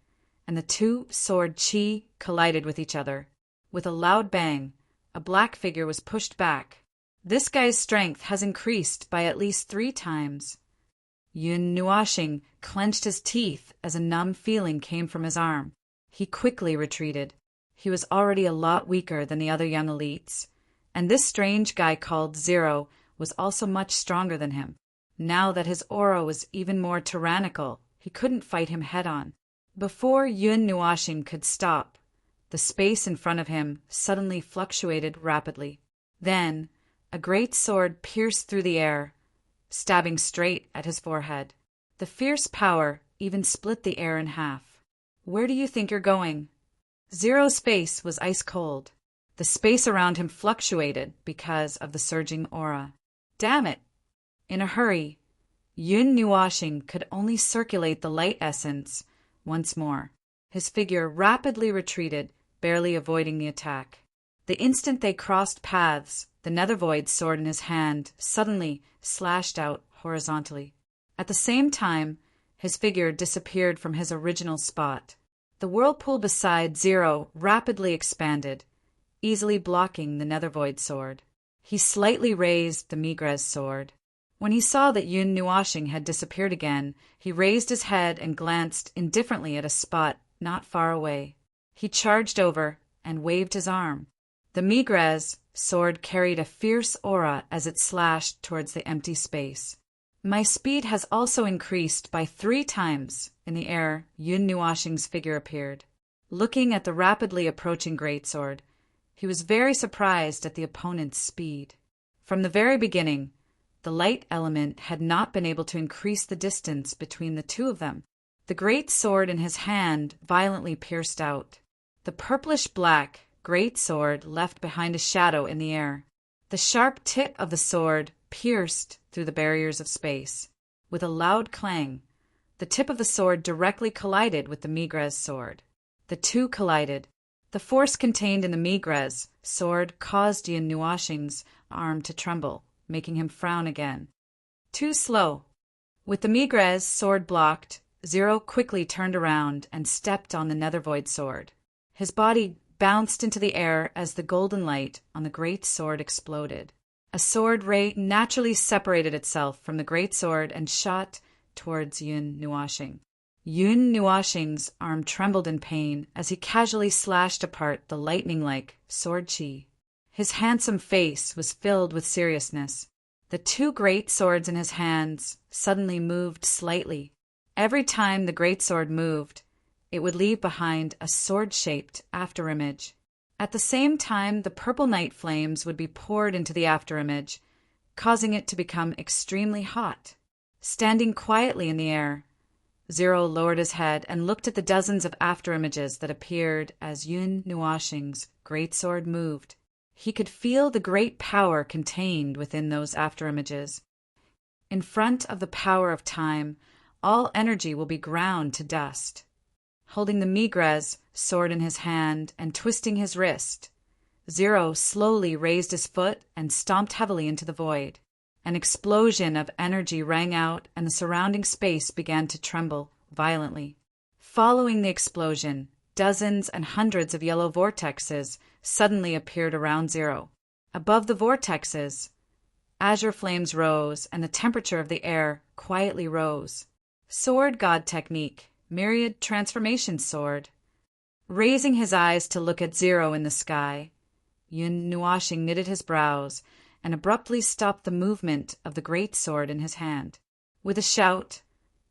S1: and the two sword chi collided with each other. With a loud bang, a black figure was pushed back. This guy's strength has increased by at least 3 times. Yun Nuashing clenched his teeth as a numb feeling came from his arm. He quickly retreated. He was already a lot weaker than the other young elites, and this strange guy called Zero was also much stronger than him. Now that his aura was even more tyrannical, he couldn't fight him head-on. Before Yun Nuashing could stop, the space in front of him suddenly fluctuated rapidly. Then, a great sword pierced through the air, stabbing straight at his forehead. The fierce power even split the air in half. Where do you think you're going? Zero's face was ice cold. The space around him fluctuated because of the surging aura. Damn it! In a hurry, Yun Nuashing could only circulate the light essence once more. His figure rapidly retreated, barely avoiding the attack. The instant they crossed paths, the Nethervoid sword in his hand suddenly slashed out horizontally. At the same time, his figure disappeared from his original spot. The whirlpool beside Zero rapidly expanded, easily blocking the Nethervoid sword. He slightly raised the Migrez sword. When he saw that Yun Nuashing had disappeared again, he raised his head and glanced indifferently at a spot not far away. He charged over and waved his arm. The Migrez sword carried a fierce aura as it slashed towards the empty space. My speed has also increased by 3 times. In the air, Yun Nuashing's figure appeared. Looking at the rapidly approaching greatsword, he was very surprised at the opponent's speed. From the very beginning, The light element had not been able to increase the distance between the two of them. The great sword in his hand violently pierced out. The purplish-black great sword left behind a shadow in the air. The sharp tip of the sword pierced through the barriers of space. With a loud clang, the tip of the sword directly collided with the Migres sword. The two collided. The force contained in the Migres sword caused Yun Nuashing's arm to tremble, making him frown again. Too slow. With the Migres sword blocked, Zero quickly turned around and stepped on the Nethervoid sword. His body bounced into the air as the golden light on the great sword exploded. A sword ray naturally separated itself from the great sword and shot towards Yun Nuashing. Yun Nuashing's arm trembled in pain as he casually slashed apart the lightning-like sword chi. His handsome face was filled with seriousness. The two great swords in his hands suddenly moved slightly. Every time the great sword moved, it would leave behind a sword-shaped afterimage. At the same time, the purple night flames would be poured into the afterimage, causing it to become extremely hot. Standing quietly in the air, Zero lowered his head and looked at the dozens of afterimages that appeared as Yun Nuashing's great sword moved. He could feel the great power contained within those afterimages. In front of the power of time, all energy will be ground to dust. Holding the Migres sword in his hand and twisting his wrist, Zero slowly raised his foot and stomped heavily into the void. An explosion of energy rang out and the surrounding space began to tremble violently. Following the explosion, dozens and hundreds of yellow vortexes suddenly appeared around Zero. Above the vortexes, azure flames rose and the temperature of the air quietly rose. Sword God technique, myriad transformation sword. Raising his eyes to look at Zero in the sky, Yun Nuashing knitted his brows and abruptly stopped the movement of the great sword in his hand. With a shout,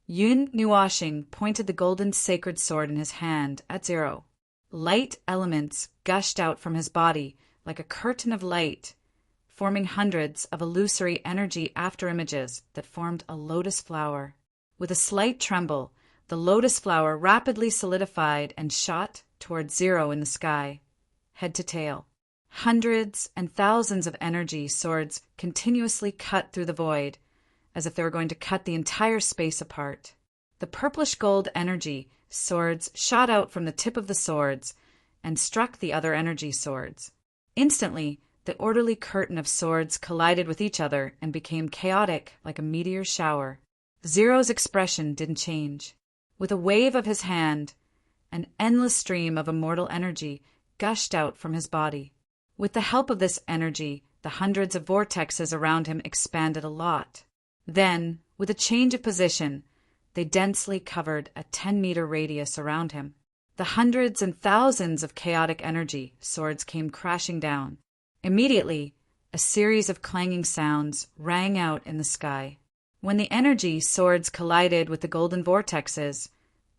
S1: Yun Nuashing pointed the golden sacred sword in his hand at Zero. Light elements gushed out from his body like a curtain of light, forming hundreds of illusory energy afterimages that formed a lotus flower. With a slight tremble, the lotus flower rapidly solidified and shot towards Zero in the sky, head to tail. Hundreds and thousands of energy swords continuously cut through the void, as if they were going to cut the entire space apart. The purplish gold energy swords shot out from the tip of the swords and struck the other energy swords. Instantly, the orderly curtain of swords collided with each other and became chaotic like a meteor shower. Zero's expression didn't change. With a wave of his hand, an endless stream of immortal energy gushed out from his body. With the help of this energy, the hundreds of vortexes around him expanded a lot. Then, with a change of position, they densely covered a 10-meter radius around him. The hundreds and thousands of chaotic energy swords came crashing down. Immediately, a series of clanging sounds rang out in the sky. When the energy swords collided with the golden vortexes,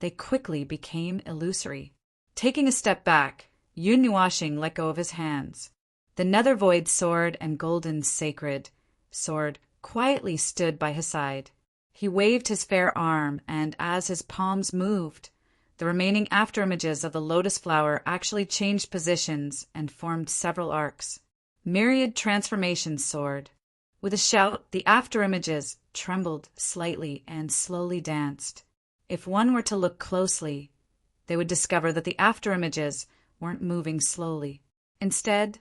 S1: they quickly became illusory. Taking a step back, Yun Nuashing let go of his hands. The Nethervoid sword and golden sacred sword quietly stood by his side. He waved his fair arm, and as his palms moved, the remaining afterimages of the lotus flower actually changed positions and formed several arcs. Myriad transformation sword. With a shout, the afterimages trembled slightly and slowly danced. If one were to look closely, they would discover that the afterimages weren't moving slowly. Instead,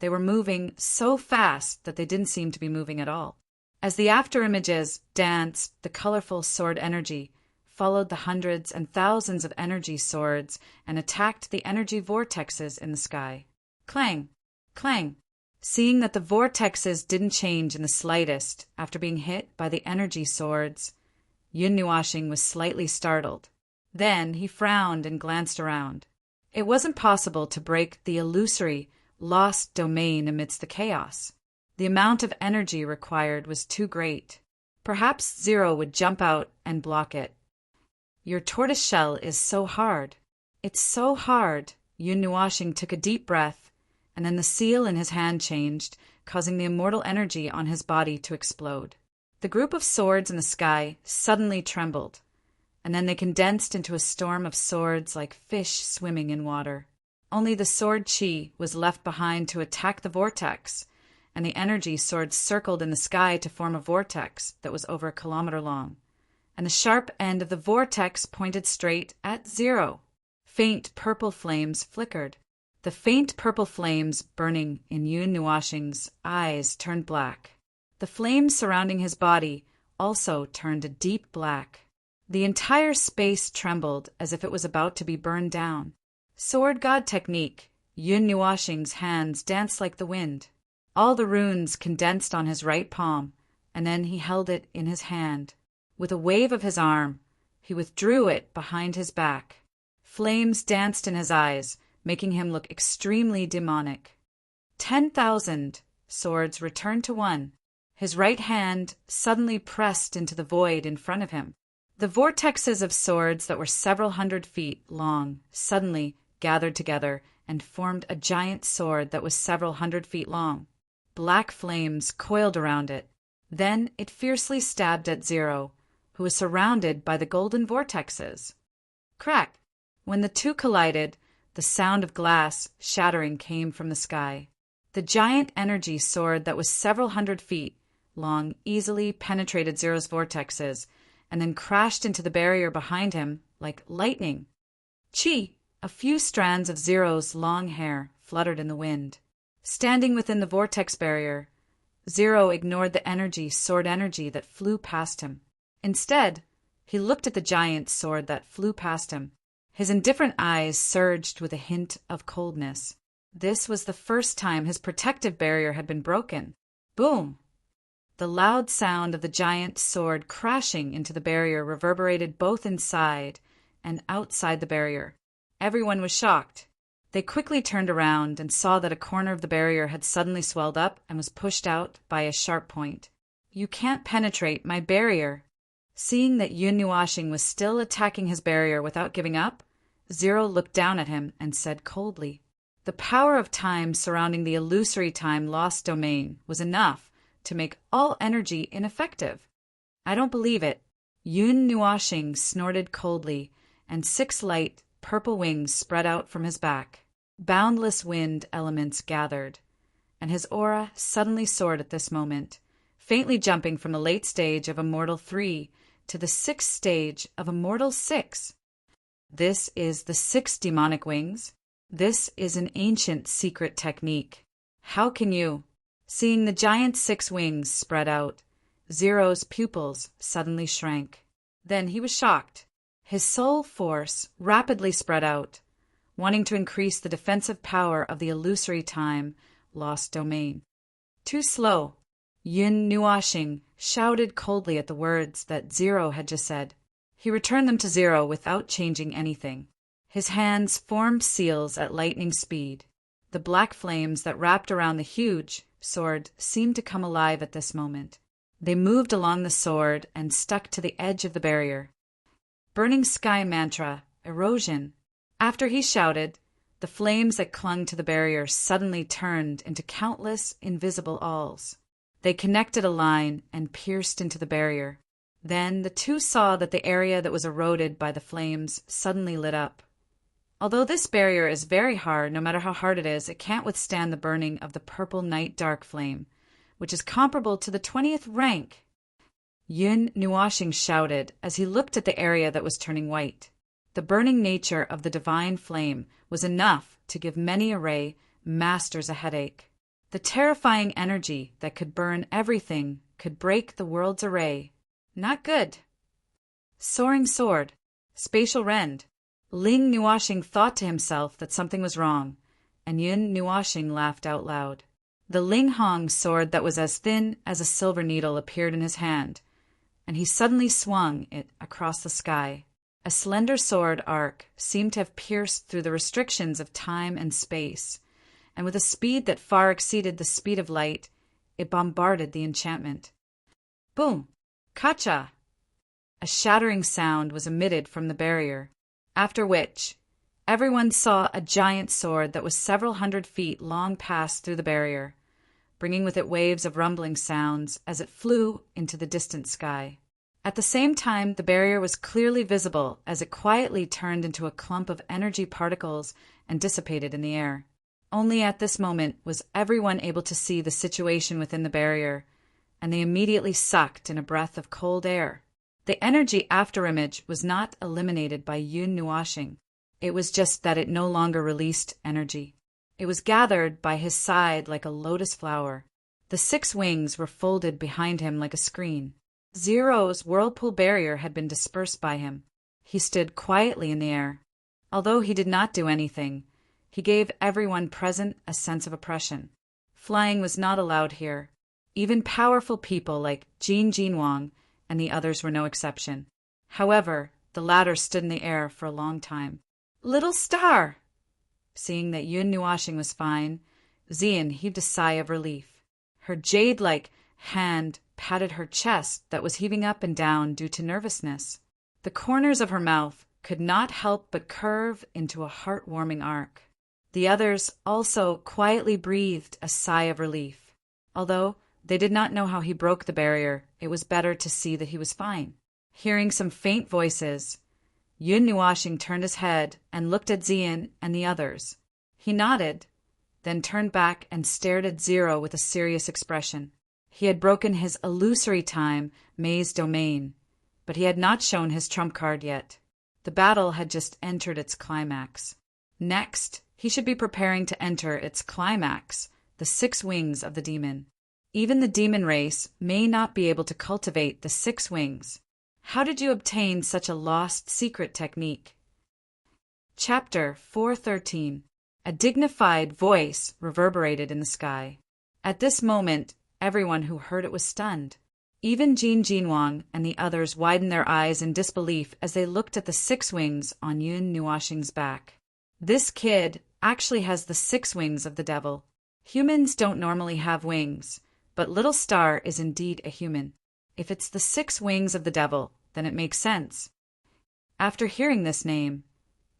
S1: they were moving so fast that they didn't seem to be moving at all. As the afterimages danced, the colorful sword energy followed the hundreds and thousands of energy swords and attacked the energy vortexes in the sky. Clang! Clang! Seeing that the vortexes didn't change in the slightest after being hit by the energy swords, Yun Nuashing was slightly startled. Then he frowned and glanced around. It wasn't possible to break the illusory, lost domain amidst the chaos. The amount of energy required was too great. Perhaps Zero would jump out and block it. Your tortoise shell is so hard. It's so hard. Yun Nuashing took a deep breath, and then the seal in his hand changed, causing the immortal energy on his body to explode. The group of swords in the sky suddenly trembled, and then they condensed into a storm of swords like fish swimming in water. Only the sword chi was left behind to attack the vortex, and the energy swords circled in the sky to form a vortex that was over a kilometer long, and the sharp end of the vortex pointed straight at Zero. Faint purple flames flickered. The faint purple flames burning in Yun Nuashing's eyes turned black. The flames surrounding his body also turned a deep black. The entire space trembled as if it was about to be burned down. Sword God technique, Yun Nuashing's hands danced like the wind. All the runes condensed on his right palm, and then he held it in his hand. With a wave of his arm, he withdrew it behind his back. Flames danced in his eyes, making him look extremely demonic. 10,000 swords returned to one. His right hand suddenly pressed into the void in front of him. The vortexes of swords that were several hundred feet long suddenly gathered together and formed a giant sword that was several hundred feet long. Black flames coiled around it. Then it fiercely stabbed at Zero, who was surrounded by the golden vortexes. Crack! When the two collided, the sound of glass shattering came from the sky. The giant energy sword that was several hundred feet long easily penetrated Zero's vortexes and then crashed into the barrier behind him like lightning. Chi! A few strands of Zero's long hair fluttered in the wind. Standing within the vortex barrier, Zero ignored the sword energy that flew past him. Instead, he looked at the giant sword that flew past him. His indifferent eyes surged with a hint of coldness. This was the first time his protective barrier had been broken. Boom! The loud sound of the giant sword crashing into the barrier reverberated both inside and outside the barrier. Everyone was shocked. They quickly turned around and saw that a corner of the barrier had suddenly swelled up and was pushed out by a sharp point. You can't penetrate my barrier. Seeing that Yun Nuashing was still attacking his barrier without giving up, Zero looked down at him and said coldly, "The power of time surrounding the illusory time lost domain was enough to make all energy ineffective." "I don't believe it." Yun Nuashing snorted coldly, and 6 light, purple wings spread out from his back. Boundless wind elements gathered, and his aura suddenly soared at this moment, faintly jumping from the late stage of Immortal 3 to the 6th stage of Immortal 6. This is the 6 demonic wings. This is an ancient secret technique. How can you? Seeing the giant 6 wings spread out, Zero's pupils suddenly shrank. Then he was shocked. His soul force rapidly spread out, wanting to increase the defensive power of the illusory time lost domain. Too slow. Yun Nuashing shouted coldly at the words that Zero had just said. He returned them to Zero without changing anything. His hands formed seals at lightning speed. The black flames that wrapped around the huge sword seemed to come alive at this moment. They moved along the sword and stuck to the edge of the barrier. Burning Sky Mantra, Erosion. After he shouted, the flames that clung to the barrier suddenly turned into countless invisible awls. They connected a line and pierced into the barrier. Then the two saw that the area that was eroded by the flames suddenly lit up. Although this barrier is very hard, no matter how hard it is, it can't withstand the burning of the purple night dark flame, which is comparable to the 20th rank. Yun Nuashing shouted as he looked at the area that was turning white. The burning nature of the divine flame was enough to give many array masters a headache. The terrifying energy that could burn everything could break the world's array. Not good. Soaring sword. Spatial rend. Ling Nuashing thought to himself that something was wrong, and Yun Nuashing laughed out loud. The Ling Hong sword that was as thin as a silver needle appeared in his hand, and he suddenly swung it across the sky. A slender sword arc seemed to have pierced through the restrictions of time and space, and with a speed that far exceeded the speed of light, it bombarded the enchantment. Boom! Kacha! A shattering sound was emitted from the barrier, after which everyone saw a giant sword that was several hundred feet long pass through the barrier. bringing with it waves of rumbling sounds as it flew into the distant sky. At the same time, the barrier was clearly visible as it quietly turned into a clump of energy particles and dissipated in the air. Only at this moment was everyone able to see the situation within the barrier, and they immediately sucked in a breath of cold air. The energy afterimage was not eliminated by Yun Nuashing. It was just that it no longer released energy. It was gathered by his side like a lotus flower. The 6 wings were folded behind him like a screen. Zero's whirlpool barrier had been dispersed by him. He stood quietly in the air. Although he did not do anything, he gave everyone present a sense of oppression. Flying was not allowed here. Even powerful people like Jin Jinwang and the others were no exception. However, the latter stood in the air for a long time. "Little star!" Seeing that Yun Nuashing was fine, Xian heaved a sigh of relief. Her jade-like hand patted her chest that was heaving up and down due to nervousness. The corners of her mouth could not help but curve into a heart-warming arc. The others also quietly breathed a sigh of relief. Although they did not know how he broke the barrier, it was better to see that he was fine. Hearing some faint voices, Yun Nuashing turned his head and looked at Xian and the others. He nodded, then turned back and stared at Zero with a serious expression. He had broken his illusory time maze domain, but he had not shown his trump card yet. The battle had just entered its climax. Next, he should be preparing to enter its climax, the 6 wings of the demon. Even the demon race may not be able to cultivate the 6 wings. How did you obtain such a lost secret technique? Chapter 413. A dignified voice reverberated in the sky. At this moment, everyone who heard it was stunned. Even Jin Jinwang and the others widened their eyes in disbelief as they looked at the 6 wings on Yun Nuashing's back. This kid actually has the 6 wings of the devil. Humans don't normally have wings, but Little Star is indeed a human. If it's the 6 wings of the devil, then it makes sense. After hearing this name,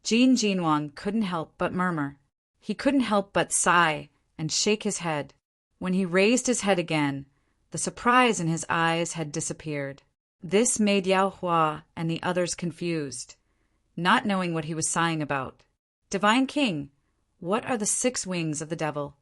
S1: Jin Jinwang couldn't help but murmur. He couldn't help but sigh and shake his head. When he raised his head again, the surprise in his eyes had disappeared. This made Yao Hua and the others confused, not knowing what he was sighing about. "Divine King, what are the 6 wings of the devil?"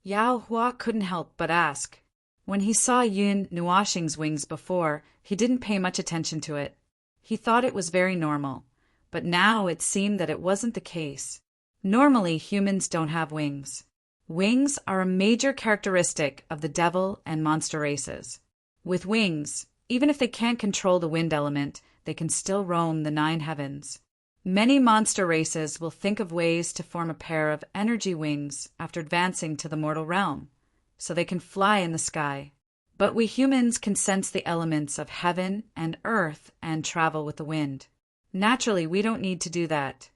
S1: Yao Hua couldn't help but ask. When he saw Yun Nuashing's wings before, he didn't pay much attention to it. He thought it was very normal, but now it seemed that it wasn't the case. Normally, humans don't have wings. Wings are a major characteristic of the devil and monster races. With wings, even if they can't control the wind element, they can still roam the 9 heavens. Many monster races will think of ways to form a pair of energy wings after advancing to the mortal realm, so they can fly in the sky. But we humans can sense the elements of heaven and earth and travel with the wind. Naturally, we don't need to do that.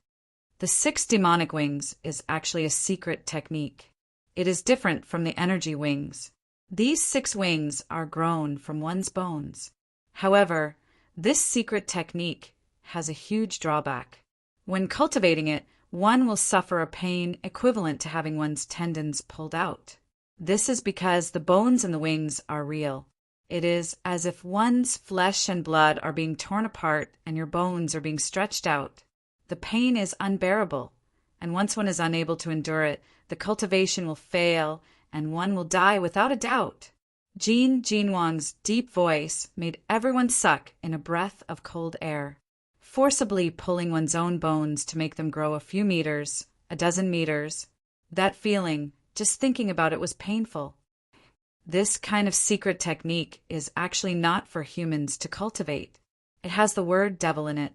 S1: The 6 demonic wings is actually a secret technique. It is different from the energy wings. These 6 wings are grown from one's bones. However, this secret technique has a huge drawback. When cultivating it, one will suffer a pain equivalent to having one's tendons pulled out. This is because the bones in the wings are real. It is as if one's flesh and blood are being torn apart and your bones are being stretched out. The pain is unbearable, and once one is unable to endure it, the cultivation will fail and one will die without a doubt. Jin Jinwang's deep voice made everyone suck in a breath of cold air, forcibly pulling one's own bones to make them grow a few meters, a dozen meters. That feeling, just thinking about it, was painful. This kind of secret technique is actually not for humans to cultivate. It has the word devil in it.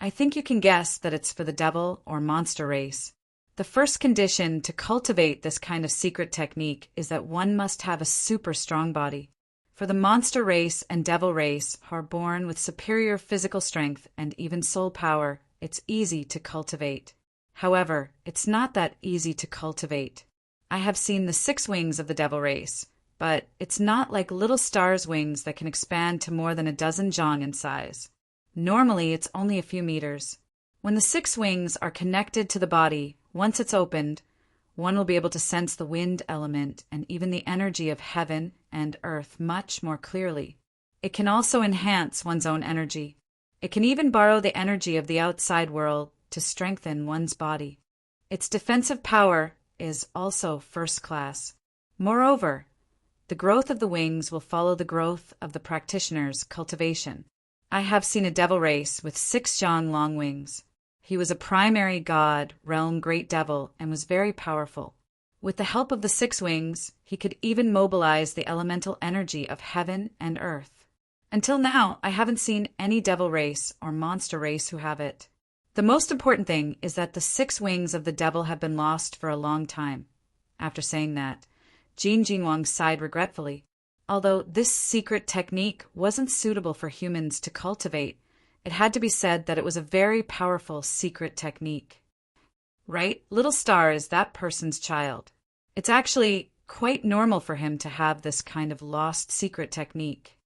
S1: I think you can guess that it's for the devil or monster race. The first condition to cultivate this kind of secret technique is that one must have a super strong body. For the monster race and devil race who are born with superior physical strength and even soul power, it's easy to cultivate. However, it's not that easy to cultivate. I have seen the 6 wings of the devil race, but it's not like Little Star's wings that can expand to more than a dozen zhang in size. Normally, it's only a few meters. When the 6 wings are connected to the body, once it's opened, One will be able to sense the wind element and even the energy of heaven and earth much more clearly. It can also enhance one's own energy. It can even borrow the energy of the outside world to strengthen one's body. Its defensive power is also first class. Moreover, the growth of the wings will follow the growth of the practitioner's cultivation. I have seen a devil race with 6 Zhang long wings. He was a primary god, realm great devil, and was very powerful. With the help of the 6 wings, he could even mobilize the elemental energy of heaven and earth. Until now, I haven't seen any devil race or monster race who have it. The most important thing is that the 6 wings of the devil have been lost for a long time. After saying that, Jin Jinwang sighed regretfully. Although this secret technique wasn't suitable for humans to cultivate, it had to be said that it was a very powerful secret technique. Right? Little Star is that person's child. It's actually quite normal for him to have this kind of lost secret technique.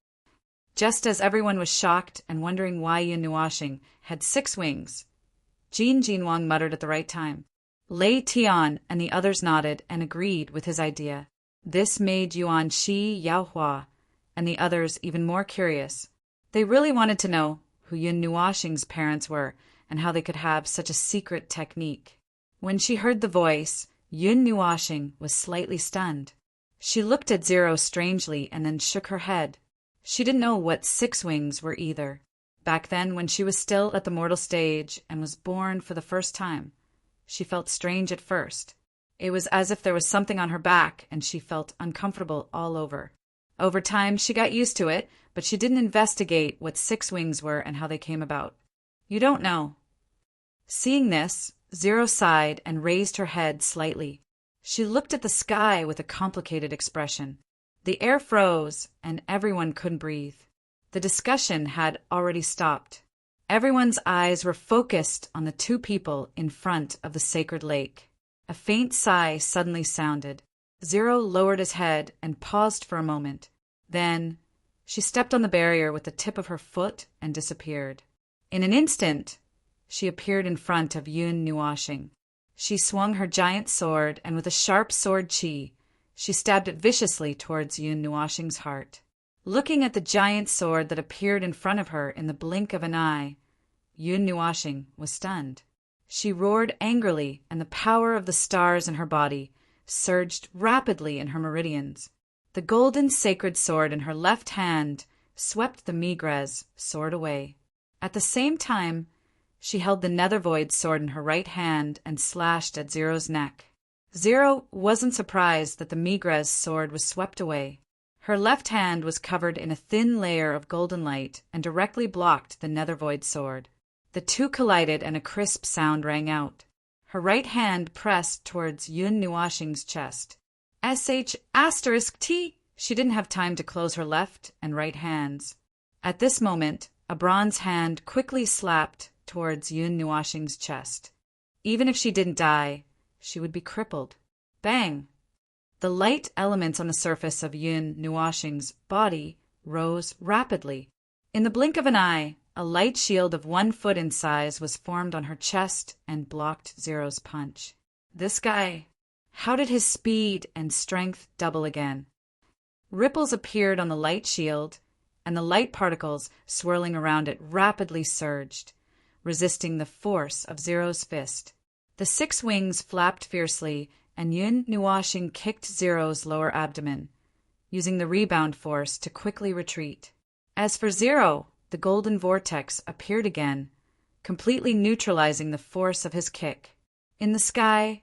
S1: Just as everyone was shocked and wondering why Yun Nuashing had 6 wings, Jin Jinwang muttered at the right time. Lei Tian and the others nodded and agreed with his idea. This made Yuan Shi, Yao Hua, and the others even more curious. They really wanted to know who Yun Nuashing's parents were and how they could have such a secret technique. When she heard the voice, Yun Nuashing was slightly stunned. She looked at Zero strangely and then shook her head. She didn't know what 6 wings were either. Back then, when she was still at the mortal stage and was born for the first time, she felt strange at first. It was as if there was something on her back and she felt uncomfortable all over. Over time, she got used to it, but she didn't investigate what 6 wings were and how they came about. You don't know. Seeing this, Zero sighed and raised her head slightly. She looked at the sky with a complicated expression. The air froze and everyone couldn't breathe. The discussion had already stopped. Everyone's eyes were focused on the 2 people in front of the sacred lake. A faint sigh suddenly sounded. Zero lowered his head and paused for a moment. Then, she stepped on the barrier with the tip of her foot and disappeared. In an instant, she appeared in front of Yun Nuashing. She swung her giant sword, and with a sharp sword chi, she stabbed it viciously towards Yun Nuashing's heart. Looking at the giant sword that appeared in front of her in the blink of an eye, Yun Nuashing was stunned. She roared angrily, and the power of the stars in her body surged rapidly in her meridians. The golden sacred sword in her left hand swept the Migres sword away. At the same time, she held the Nether Void sword in her right hand and slashed at Zero's neck. Zero wasn't surprised that the Migres sword was swept away. Her left hand was covered in a thin layer of golden light and directly blocked the Nether Void sword. The 2 collided and a crisp sound rang out. Her right hand pressed towards Yun Nuashing's chest. *T. She didn't have time to close her left and right hands. At this moment, a bronze hand quickly slapped towards Yun Nuashing's chest. Even if she didn't die, she would be crippled. Bang! The light elements on the surface of Yun Nuashing's body rose rapidly. In the blink of an eye, a light shield of 1 foot in size was formed on her chest and blocked Zero's punch. This guy, how did his speed and strength double again? Ripples appeared on the light shield, and the light particles swirling around it rapidly surged, resisting the force of Zero's fist. The 6 wings flapped fiercely, and Yun Nuashing kicked Zero's lower abdomen, using the rebound force to quickly retreat. As for Zero, the golden vortex appeared again, completely neutralizing the force of his kick. In the sky,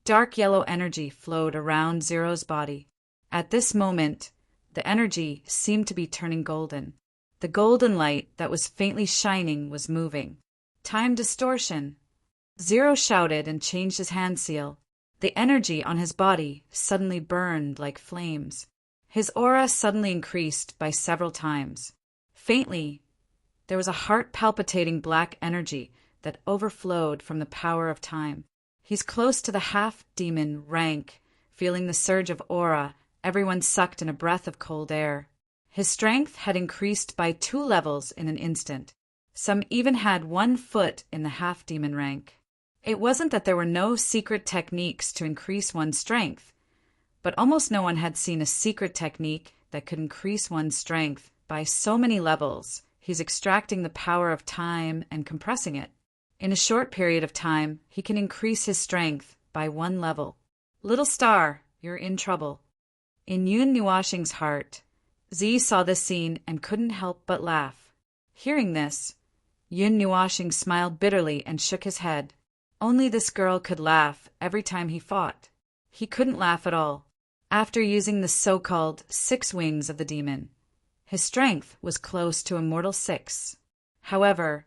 S1: dark yellow energy flowed around Zero's body. At this moment, the energy seemed to be turning golden. The golden light that was faintly shining was moving. Time distortion! Zero shouted and changed his hand seal. The energy on his body suddenly burned like flames. His aura suddenly increased by several times. Faintly, there was a heart-palpitating black energy that overflowed from the power of time. He's close to the half-demon rank. Feeling the surge of aura, everyone sucked in a breath of cold air. His strength had increased by 2 levels in an instant. Some even had 1 foot in the half-demon rank. It wasn't that there were no secret techniques to increase one's strength, but almost no one had seen a secret technique that could increase one's strength by so many levels. He's extracting the power of time and compressing it. In a short period of time, he can increase his strength by 1 level. Little star, you're in trouble. In Yun Nuashing's heart, Z saw this scene and couldn't help but laugh. Hearing this, Yun Nuashing smiled bitterly and shook his head. Only this girl could laugh every time he fought. He couldn't laugh at all. After using the so-called 6 wings of the demon, his strength was close to Immortal 6. However,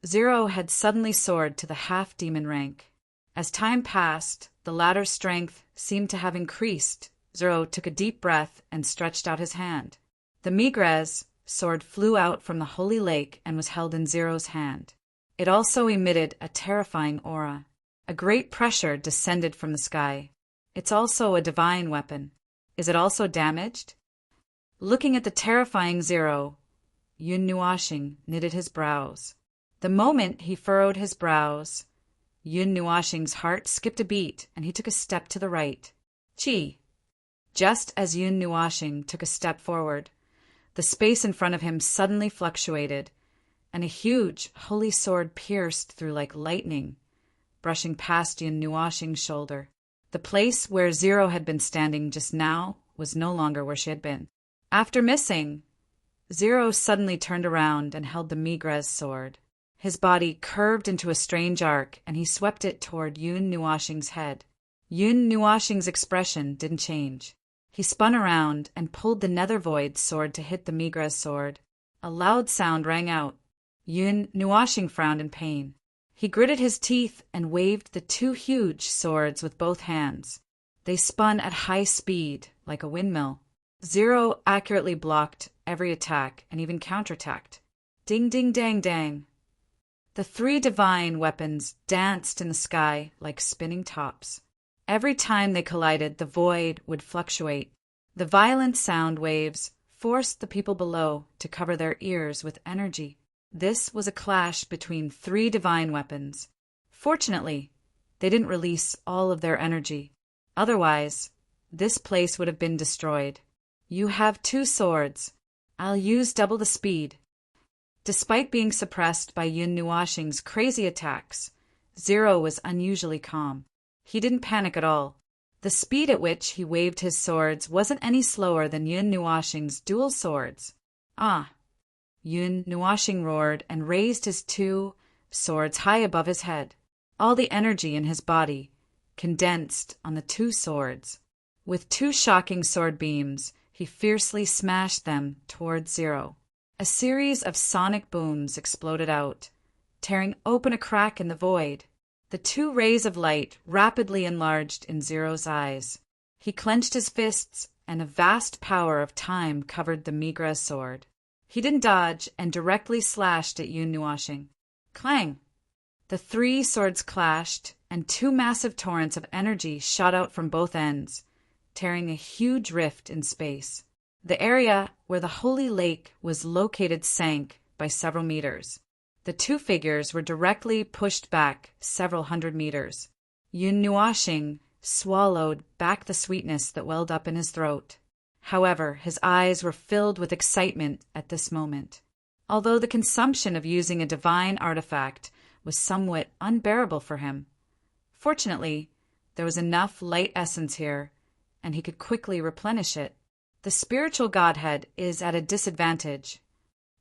S1: Zero had suddenly soared to the half-demon rank. As time passed, the latter's strength seemed to have increased. Zero took a deep breath and stretched out his hand. The Migrez sword flew out from the holy lake and was held in Zero's hand. It also emitted a terrifying aura. A great pressure descended from the sky. It's also a divine weapon. Is it also damaged? Looking at the terrifying Zero, Yun Nuashing knitted his brows. The moment he furrowed his brows, Yun Nuashing's heart skipped a beat and he took a step to the right. Chi! Just as Yun Nuashing took a step forward, the space in front of him suddenly fluctuated, and a huge holy sword pierced through like lightning, brushing past Yun Nuashing's shoulder. The place where Zero had been standing just now was no longer where she had been. After missing, Zero suddenly turned around and held the Migrez sword. His body curved into a strange arc, and he swept it toward Yun Nuashing's head. Yun Nuashing's expression didn't change. He spun around and pulled the Nether Void sword to hit the Migrez sword. A loud sound rang out. Yun Nuashing frowned in pain. He gritted his teeth and waved the 2 huge swords with both hands. They spun at high speed, like a windmill. Zero accurately blocked every attack and even counterattacked. Ding ding dang dang. The 3 divine weapons danced in the sky like spinning tops. Every time they collided, the void would fluctuate. The violent sound waves forced the people below to cover their ears with energy. This was a clash between 3 divine weapons. Fortunately, they didn't release all of their energy. Otherwise, this place would have been destroyed. You have 2 swords. I'll use double the speed. Despite being suppressed by Yun Nuashing's crazy attacks, Zero was unusually calm. He didn't panic at all. The speed at which he waved his swords wasn't any slower than Yun Nuashing's dual swords. Ah! Yun Nuashing roared and raised his 2 swords high above his head. All the energy in his body condensed on the 2 swords. With 2 shocking sword beams, he fiercely smashed them towards Zero. A series of sonic booms exploded out, tearing open a crack in the void. The 2 rays of light rapidly enlarged in Zero's eyes. He clenched his fists, and a vast power of time covered the Migrez sword. He didn't dodge and directly slashed at Yun Nuashing. Clang! The 3 swords clashed, and 2 massive torrents of energy shot out from both ends, tearing a huge rift in space. The area where the holy lake was located sank by several meters. The 2 figures were directly pushed back several hundred meters. Yun Nuashing swallowed back the sweetness that welled up in his throat. However, his eyes were filled with excitement at this moment. Although the consumption of using a divine artifact was somewhat unbearable for him, fortunately, there was enough light essence here, and he could quickly replenish it. The spiritual godhead is at a disadvantage.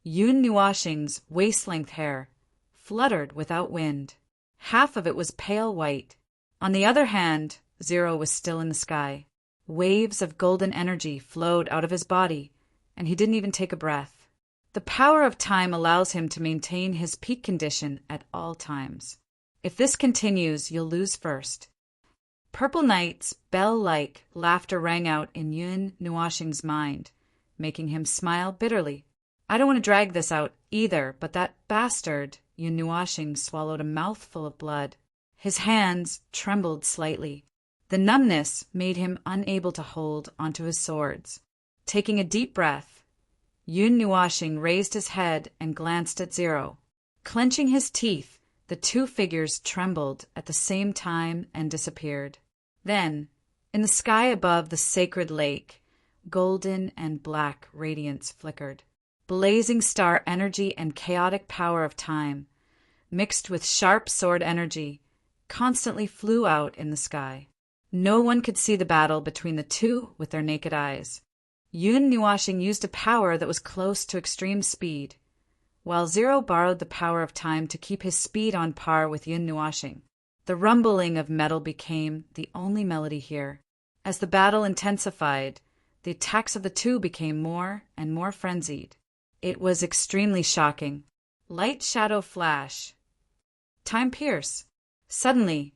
S1: Yun Nuashing's waist-length hair fluttered without wind. Half of it was pale white. On the other hand, Zero was still in the sky. Waves of golden energy flowed out of his body, and he didn't even take a breath. The power of time allows him to maintain his peak condition at all times. If this continues, you'll lose first. Purple Knight's bell-like laughter rang out in Yun Nuashing's mind, making him smile bitterly. I don't want to drag this out either, but that bastard, Yun Nuashing swallowed a mouthful of blood. His hands trembled slightly. The numbness made him unable to hold onto his swords. Taking a deep breath, Yun Nuashing raised his head and glanced at Zero. Clenching his teeth, The two figures trembled at the same time and disappeared. Then, in the sky above the sacred lake, golden and black radiance flickered. Blazing star energy and chaotic power of time, mixed with sharp sword energy, constantly flew out in the sky. No one could see the battle between the two with their naked eyes. Yun Nuashing used a power that was close to extreme speed, while Zero borrowed the power of time to keep his speed on par with Yun Nuashing. The rumbling of metal became the only melody here. As the battle intensified, the attacks of the two became more and more frenzied. It was extremely shocking. Light shadow flash. Time pierce. Suddenly,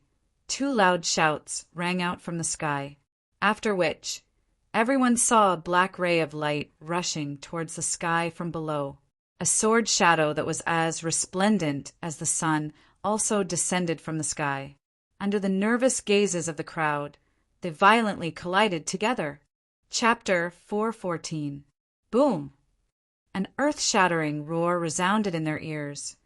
S1: two loud shouts rang out from the sky, after which everyone saw a black ray of light rushing towards the sky from below. A sword shadow that was as resplendent as the sun also descended from the sky. Under the nervous gazes of the crowd, they violently collided together. Chapter 414. Boom! An earth-shattering roar resounded in their ears,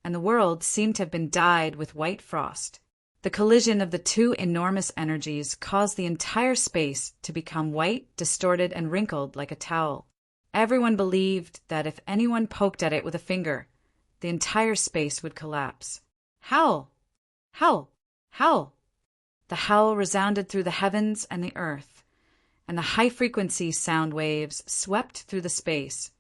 S1: and the world seemed to have been dyed with white frost. The collision of the two enormous energies caused the entire space to become white, distorted, and wrinkled like a towel. Everyone believed that if anyone poked at it with a finger, the entire space would collapse. Howl! Howl! Howl! The howl resounded through the heavens and the earth, and the high-frequency sound waves swept through the space,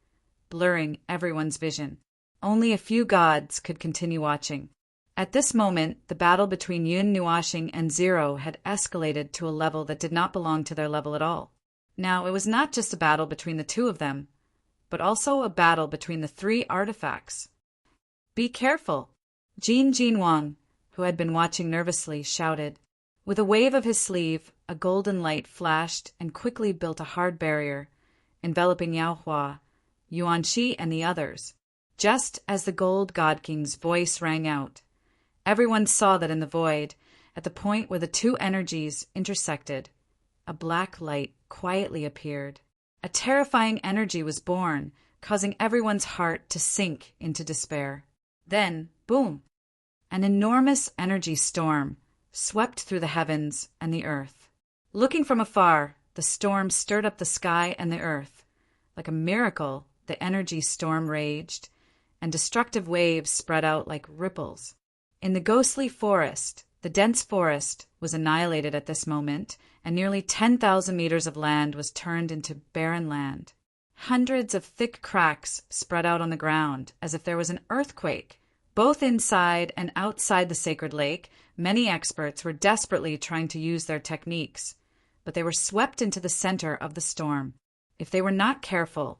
S1: blurring everyone's vision. Only a few gods could continue watching. At this moment, the battle between Yun Nuashing and Zero had escalated to a level that did not belong to their level at all. Now, it was not just a battle between the two of them, but also a battle between the three artifacts. Be careful! Jin Wang, who had been watching nervously, shouted. With a wave of his sleeve, a golden light flashed and quickly built a hard barrier, enveloping Yao Hua, Yuan Shi, and the others. Just as the Gold God King's voice rang out, everyone saw that in the void, at the point where the two energies intersected, a black light quietly appeared. A terrifying energy was born, causing everyone's heart to sink into despair. Then, boom! An enormous energy storm swept through the heavens and the earth. Looking from afar, the storm stirred up the sky and the earth. Like a miracle, the energy storm raged, and destructive waves spread out like ripples. In the ghostly forest, the dense forest was annihilated at this moment, and nearly 10,000 meters of land was turned into barren land. Hundreds of thick cracks spread out on the ground, as if there was an earthquake. Both inside and outside the sacred lake, many experts were desperately trying to use their techniques, but they were swept into the center of the storm. If they were not careful,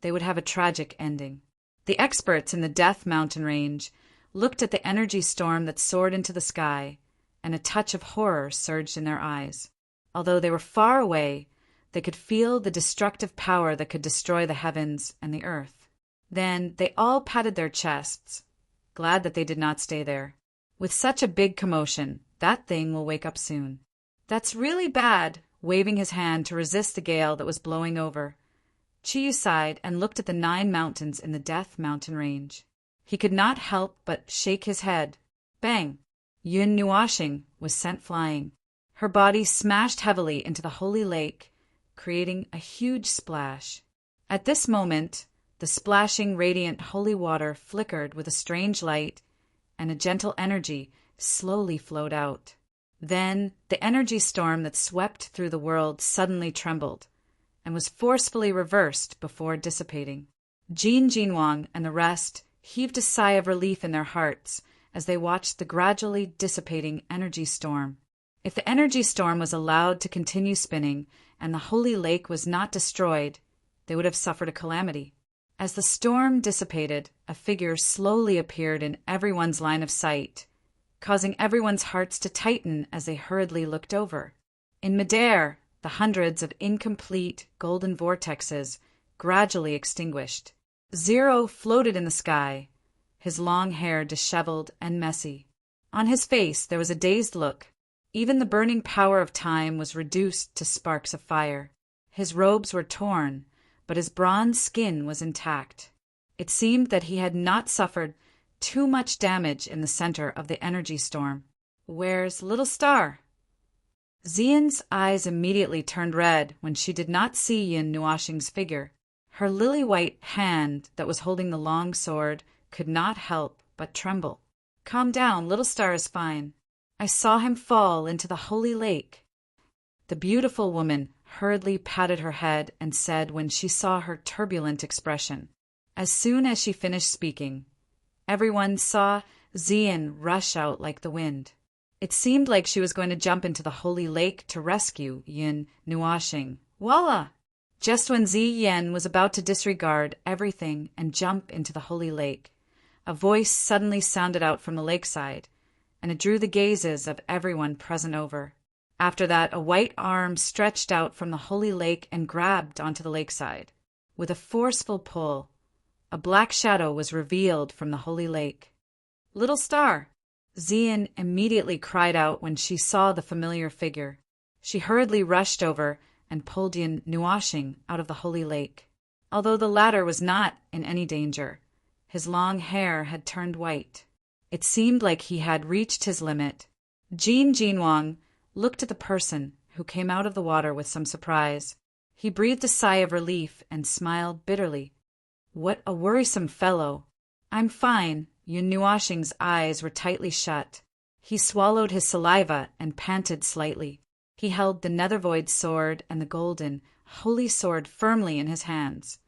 S1: they would have a tragic ending. The experts in the Death Mountain Range looked at the energy storm that soared into the sky, and a touch of horror surged in their eyes. Although they were far away, they could feel the destructive power that could destroy the heavens and the earth. Then they all patted their chests, glad that they did not stay there. With such a big commotion, that thing will wake up soon. That's really bad, waving his hand to resist the gale that was blowing over. Chiyu sighed and looked at the 9 mountains in the Death Mountain Range. He could not help but shake his head. Bang! Yun Nuashing was sent flying. Her body smashed heavily into the holy lake, creating a huge splash. At this moment, the splashing, radiant holy water flickered with a strange light, and a gentle energy slowly flowed out. Then the energy storm that swept through the world suddenly trembled, and was forcefully reversed before dissipating. Jin Wang and the rest heaved a sigh of relief in their hearts as they watched the gradually dissipating energy storm. If the energy storm was allowed to continue spinning and the holy lake was not destroyed, they would have suffered a calamity. As the storm dissipated, a figure slowly appeared in everyone's line of sight, causing everyone's hearts to tighten as they hurriedly looked over. In midair, the hundreds of incomplete golden vortexes gradually extinguished. Zero floated in the sky, his long hair disheveled and messy. On his face there was a dazed look. Even the burning power of time was reduced to sparks of fire. His robes were torn, but his bronze skin was intact. It seemed that he had not suffered too much damage in the center of the energy storm. Where's Little Star? Xian's eyes immediately turned red when she did not see Yin Nuoxing's figure. Her lily-white hand that was holding the long sword could not help but tremble. Calm down, Little Star is fine. I saw him fall into the holy lake. The beautiful woman hurriedly patted her head and said when she saw her turbulent expression. As soon as she finished speaking, everyone saw Xian rush out like the wind. It seemed like she was going to jump into the holy lake to rescue Yin Nuoxing. Voila! Just when Ziyan was about to disregard everything and jump into the holy lake, a voice suddenly sounded out from the lakeside, and it drew the gazes of everyone present over. After that, a white arm stretched out from the holy lake and grabbed onto the lakeside. With a forceful pull, a black shadow was revealed from the holy lake. Little Star! Xian immediately cried out when she saw the familiar figure. She hurriedly rushed over and pulled Yin Nuoxing out of the holy lake. Although the latter was not in any danger, his long hair had turned white. It seemed like he had reached his limit. Jin Jinwang looked at the person who came out of the water with some surprise. He breathed a sigh of relief and smiled bitterly. What a worrisome fellow! I'm fine. Yin Nuoxing's eyes were tightly shut. He swallowed his saliva and panted slightly. He held the Nethervoid sword and the golden, holy sword firmly in his hands,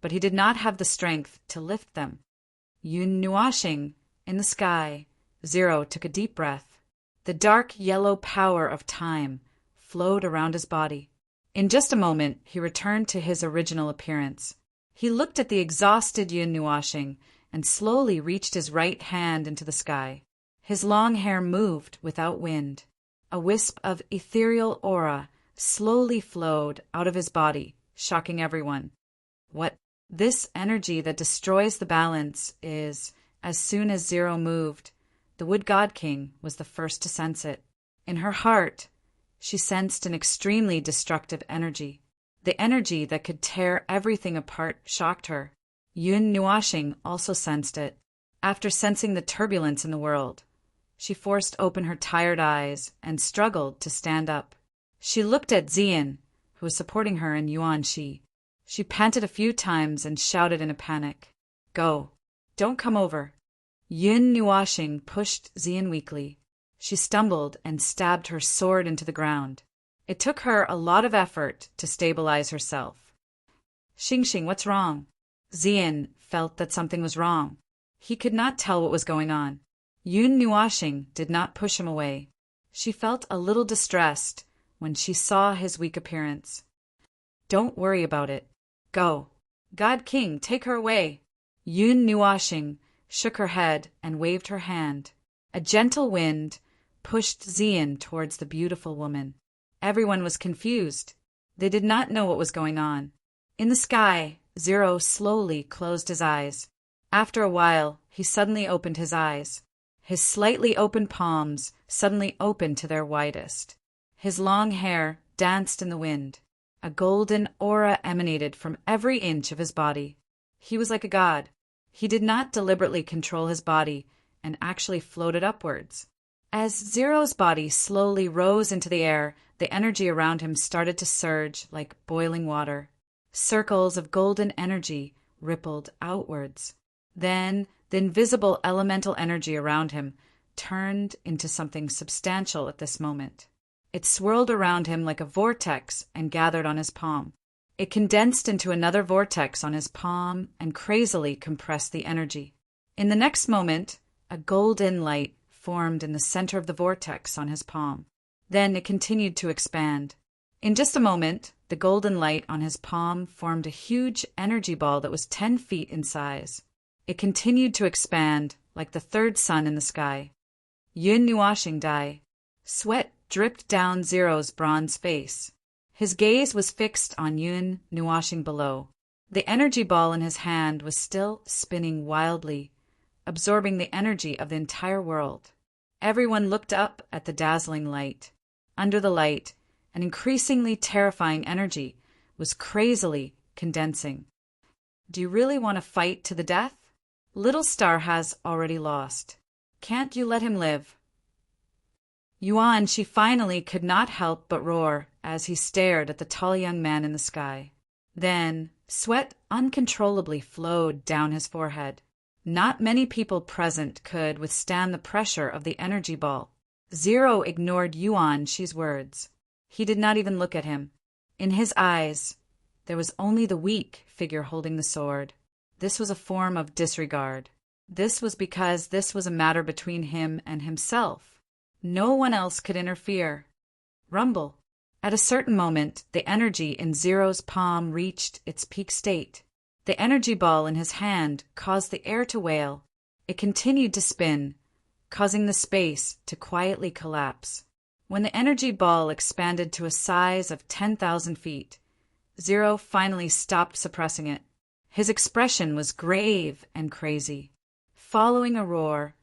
S1: but he did not have the strength to lift them. Yin Nuoxing, in the sky, Zero took a deep breath. The dark yellow power of time flowed around his body. In just a moment, he returned to his original appearance. He looked at the exhausted Yin Nuoxing and slowly reached his right hand into the sky. His long hair moved without wind. A wisp of ethereal aura slowly flowed out of his body, shocking everyone. What this energy that destroys the balance is, as soon as Zero moved, the Wood God King was the first to sense it. In her heart, she sensed an extremely destructive energy. The energy that could tear everything apart shocked her. Yin Nuoxing also sensed it. After sensing the turbulence in the world, she forced open her tired eyes and struggled to stand up. She looked at Xian, who was supporting her in Yuan Shi. She panted a few times and shouted in a panic, "Go! Don't come over!" Yin Nuoxing pushed Xian weakly. She stumbled and stabbed her sword into the ground. It took her a lot of effort to stabilize herself. Xingxing, what's wrong? Xian felt that something was wrong. He could not tell what was going on. Yin Nuoxing did not push him away. She felt a little distressed when she saw his weak appearance. Don't worry about it. Go. God King, take her away. Yin Nuoxing shook her head and waved her hand. A gentle wind pushed Xian towards the beautiful woman. Everyone was confused. They did not know what was going on. In the sky, Zero slowly closed his eyes. After a while, he suddenly opened his eyes. His slightly open palms suddenly opened to their widest. His long hair danced in the wind. A golden aura emanated from every inch of his body. He was like a god. He did not deliberately control his body and actually floated upwards. As Zero's body slowly rose into the air, the energy around him started to surge like boiling water. Circles of golden energy rippled outwards. Then the invisible elemental energy around him turned into something substantial at this moment. It swirled around him like a vortex and gathered on his palm. It condensed into another vortex on his palm and crazily compressed the energy. In the next moment, a golden light formed in the center of the vortex on his palm. Then it continued to expand. In just a moment, the golden light on his palm formed a huge energy ball that was 10 feet in size. It continued to expand like the third sun in the sky. Yin Nuoxing died. Sweat dripped down Zero's bronze face. His gaze was fixed on Yin Nuoxing below. The energy ball in his hand was still spinning wildly, absorbing the energy of the entire world. Everyone looked up at the dazzling light. Under the light, an increasingly terrifying energy was crazily condensing. Do you really want to fight to the death? Little Star has already lost. Can't you let him live? Yuan, she finally could not help but roar as he stared at the tall young man in the sky. Then, sweat uncontrollably flowed down his forehead. Not many people present could withstand the pressure of the energy ball. Zero ignored Yuan Shi's words. He did not even look at him. In his eyes, there was only the weak figure holding the sword. This was a form of disregard. This was because this was a matter between him and himself. No one else could interfere. Rumble. At a certain moment, the energy in Zero's palm reached its peak state. The energy ball in his hand caused the air to wail. It continued to spin, causing the space to quietly collapse. When the energy ball expanded to a size of 10,000 feet, Zero finally stopped suppressing it. His expression was grave and crazy. Following a roar,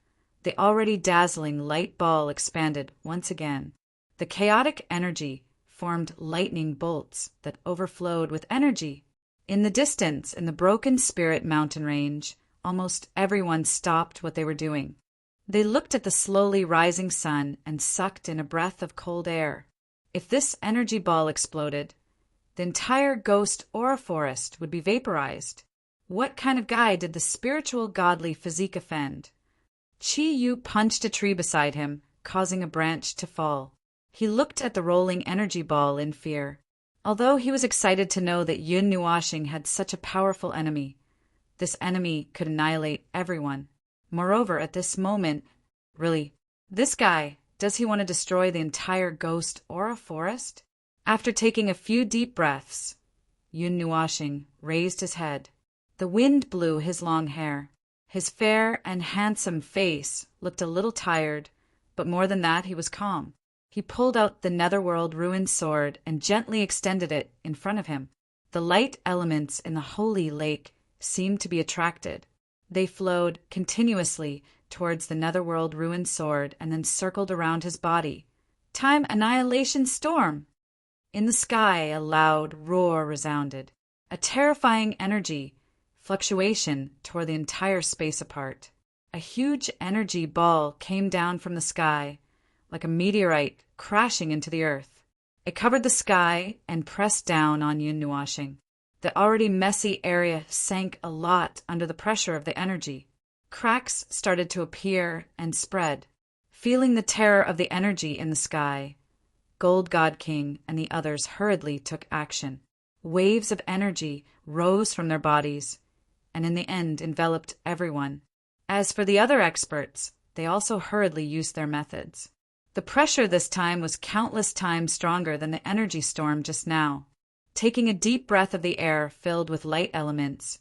S1: the already dazzling light ball expanded once again. The chaotic energy formed lightning bolts that overflowed with energy. In the distance, in the Broken Spirit mountain range, almost everyone stopped what they were doing. They looked at the slowly rising sun and sucked in a breath of cold air. If this energy ball exploded, the entire ghost aura forest would be vaporized. What kind of guy did the spiritual godly physique offend? Chi Yu punched a tree beside him, causing a branch to fall. He looked at the rolling energy ball in fear. Although he was excited to know that Yun Nuashing had such a powerful enemy, this enemy could annihilate everyone. Moreover, at this moment, really, this guy, does he want to destroy the entire ghost aura forest? After taking a few deep breaths, Yun Nuashing raised his head. The wind blew his long hair. His fair and handsome face looked a little tired, but more than that, he was calm. He pulled out the Netherworld Ruin sword and gently extended it in front of him. The light elements in the holy lake seemed to be attracted. They flowed continuously towards the Netherworld Ruin sword and then circled around his body. Time annihilation storm! In the sky, a loud roar resounded. A terrifying energy fluctuation tore the entire space apart. A huge energy ball came down from the sky, like a meteorite crashing into the earth. It covered the sky and pressed down on Yun Nuashing. The already messy area sank a lot under the pressure of the energy. Cracks started to appear and spread. Feeling the terror of the energy in the sky, Gold God King and the others hurriedly took action. Waves of energy rose from their bodies, and in the end enveloped everyone. As for the other experts, they also hurriedly used their methods. The pressure this time was countless times stronger than the energy storm just now. Taking a deep breath of the air filled with light elements,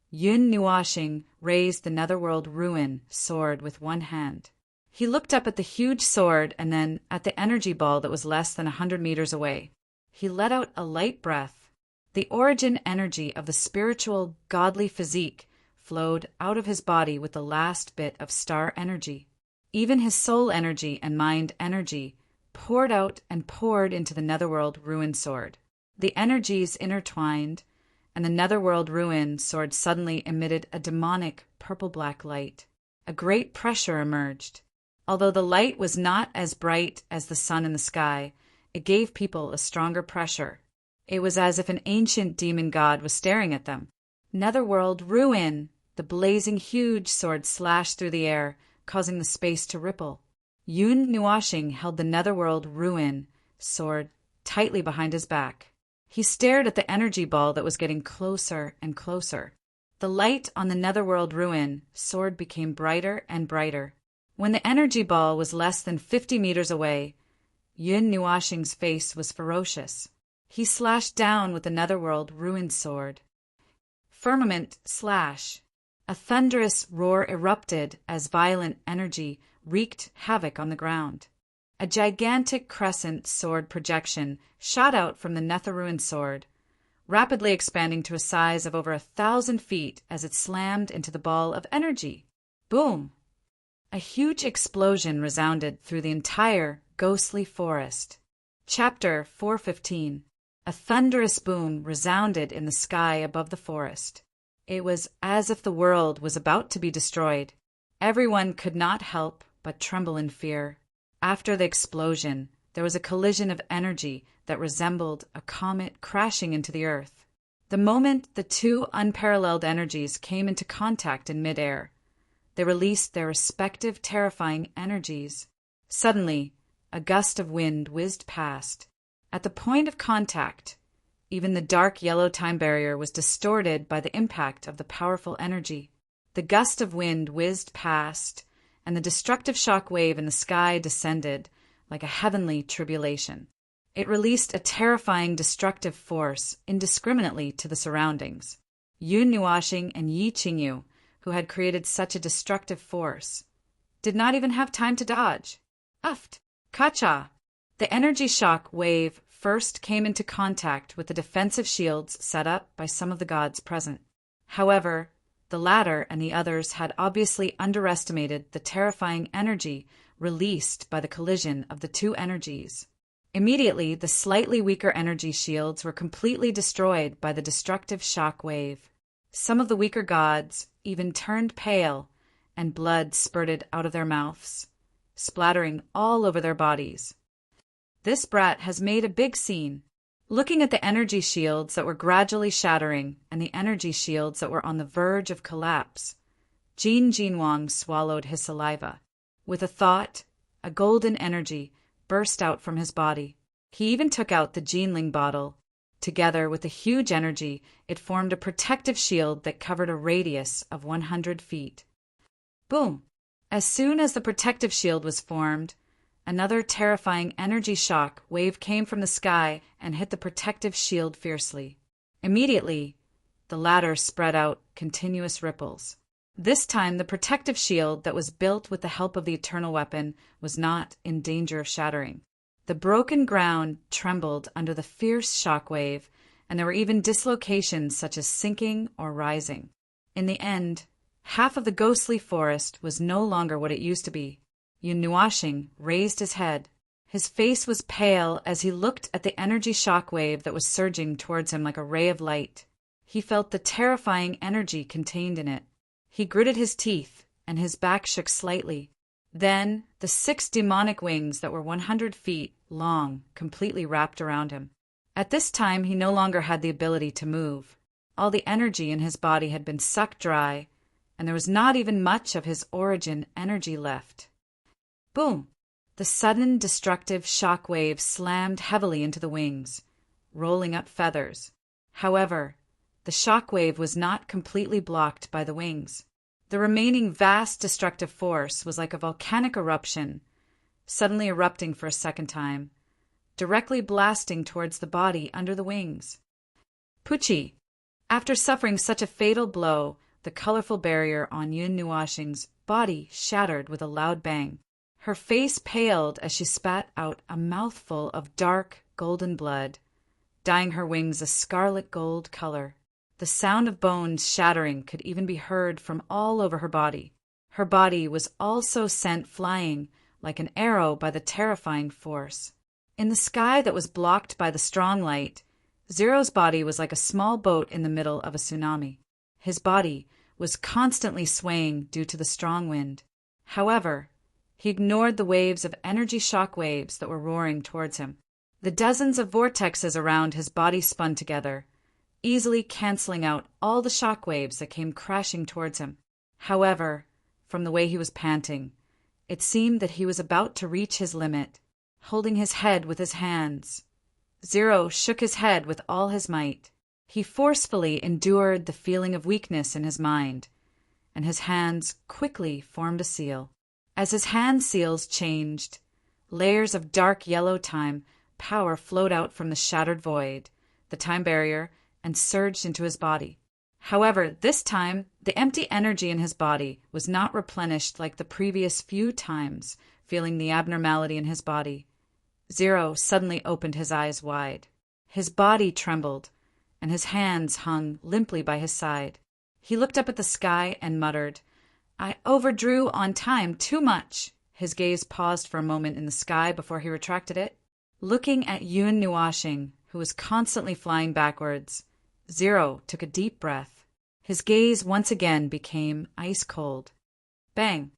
S1: Yun Nuashing raised the Netherworld Ruin sword with one hand. He looked up at the huge sword and then at the energy ball that was less than 100 meters away. He let out a light breath. The origin energy of the spiritual, godly physique flowed out of his body with the last bit of star energy. Even his soul energy and mind energy poured out and poured into the Netherworld Ruin sword. The energies intertwined, and the Netherworld Ruin sword suddenly emitted a demonic purple-black light. A great pressure emerged. Although the light was not as bright as the sun in the sky, it gave people a stronger pressure. It was as if an ancient demon god was staring at them. Netherworld Ruin! The blazing huge sword slashed through the air, causing the space to ripple. Yun Nuashing held the Netherworld Ruin sword tightly behind his back. He stared at the energy ball that was getting closer and closer. The light on the Netherworld Ruin sword became brighter and brighter. When the energy ball was less than 50 meters away, Yun Nuashing's face was ferocious. He slashed down with the Netherworld Ruin sword. Firmament slash. A thunderous roar erupted as violent energy wreaked havoc on the ground. A gigantic crescent sword projection shot out from the Netherruin sword, rapidly expanding to a size of over 1,000 feet as it slammed into the ball of energy. Boom! A huge explosion resounded through the entire ghostly forest. Chapter 415. A thunderous boom resounded in the sky above the forest. It was as if the world was about to be destroyed. Everyone could not help but tremble in fear. After the explosion, there was a collision of energy that resembled a comet crashing into the earth. The moment the two unparalleled energies came into contact in midair, they released their respective terrifying energies. Suddenly, a gust of wind whizzed past. At the point of contact, even the dark yellow time barrier was distorted by the impact of the powerful energy. The gust of wind whizzed past, and the destructive shock wave in the sky descended like a heavenly tribulation. It released a terrifying destructive force indiscriminately to the surroundings. Yun Nuashing and Yi Qingyu, who had created such a destructive force, did not even have time to dodge. Uft! Kacha! The energy shock wave first came into contact with the defensive shields set up by some of the gods present. However, the latter and the others had obviously underestimated the terrifying energy released by the collision of the two energies. Immediately, the slightly weaker energy shields were completely destroyed by the destructive shock wave. Some of the weaker gods even turned pale, and blood spurted out of their mouths, splattering all over their bodies. This brat has made a big scene. Looking at the energy shields that were gradually shattering and the energy shields that were on the verge of collapse, Jin Jinwang swallowed his saliva. With a thought, a golden energy burst out from his body. He even took out the Jinling bottle. Together with the huge energy, it formed a protective shield that covered a radius of 100 feet. Boom! As soon as the protective shield was formed, another terrifying energy shock wave came from the sky and hit the protective shield fiercely. Immediately, the latter spread out continuous ripples. This time, the protective shield that was built with the help of the eternal weapon was not in danger of shattering. The broken ground trembled under the fierce shock wave, and there were even dislocations such as sinking or rising. In the end, half of the ghostly forest was no longer what it used to be. Yun Nuashing raised his head. His face was pale as he looked at the energy shock wave that was surging towards him like a ray of light. He felt the terrifying energy contained in it. He gritted his teeth, and his back shook slightly. Then, the 6 demonic wings that were 100 feet long completely wrapped around him. At this time, he no longer had the ability to move. All the energy in his body had been sucked dry, and there was not even much of his origin energy left. Boom! The sudden destructive shock wave slammed heavily into the wings, rolling up feathers. However, the shock wave was not completely blocked by the wings. The remaining vast destructive force was like a volcanic eruption, suddenly erupting for a second time, directly blasting towards the body under the wings. Pucci! After suffering such a fatal blow, the colorful barrier on Yun Nuashing's body shattered with a loud bang. Her face paled as she spat out a mouthful of dark, golden blood, dyeing her wings a scarlet gold color. The sound of bones shattering could even be heard from all over her body. Her body was also sent flying like an arrow by the terrifying force. In the sky that was blocked by the strong light, Zero's body was like a small boat in the middle of a tsunami. His body was constantly swaying due to the strong wind. However, he ignored the waves of energy shock waves that were roaring towards him. The dozens of vortexes around his body spun together, easily canceling out all the shock waves that came crashing towards him. However, from the way he was panting, it seemed that he was about to reach his limit. Holding his head with his hands, Zero shook his head with all his might. He forcefully endured the feeling of weakness in his mind, and his hands quickly formed a seal. As his hand seals changed, layers of dark yellow time power flowed out from the shattered void, the time barrier, and surged into his body. However, this time, the empty energy in his body was not replenished like the previous few times. Feeling the abnormality in his body, Zero suddenly opened his eyes wide. His body trembled, and his hands hung limply by his side. He looked up at the sky and muttered, "I overdrew on time too much." His gaze paused for a moment in the sky before he retracted it. Looking at Yun Nuashing, who was constantly flying backwards, Zero took a deep breath. His gaze once again became ice cold. Bang!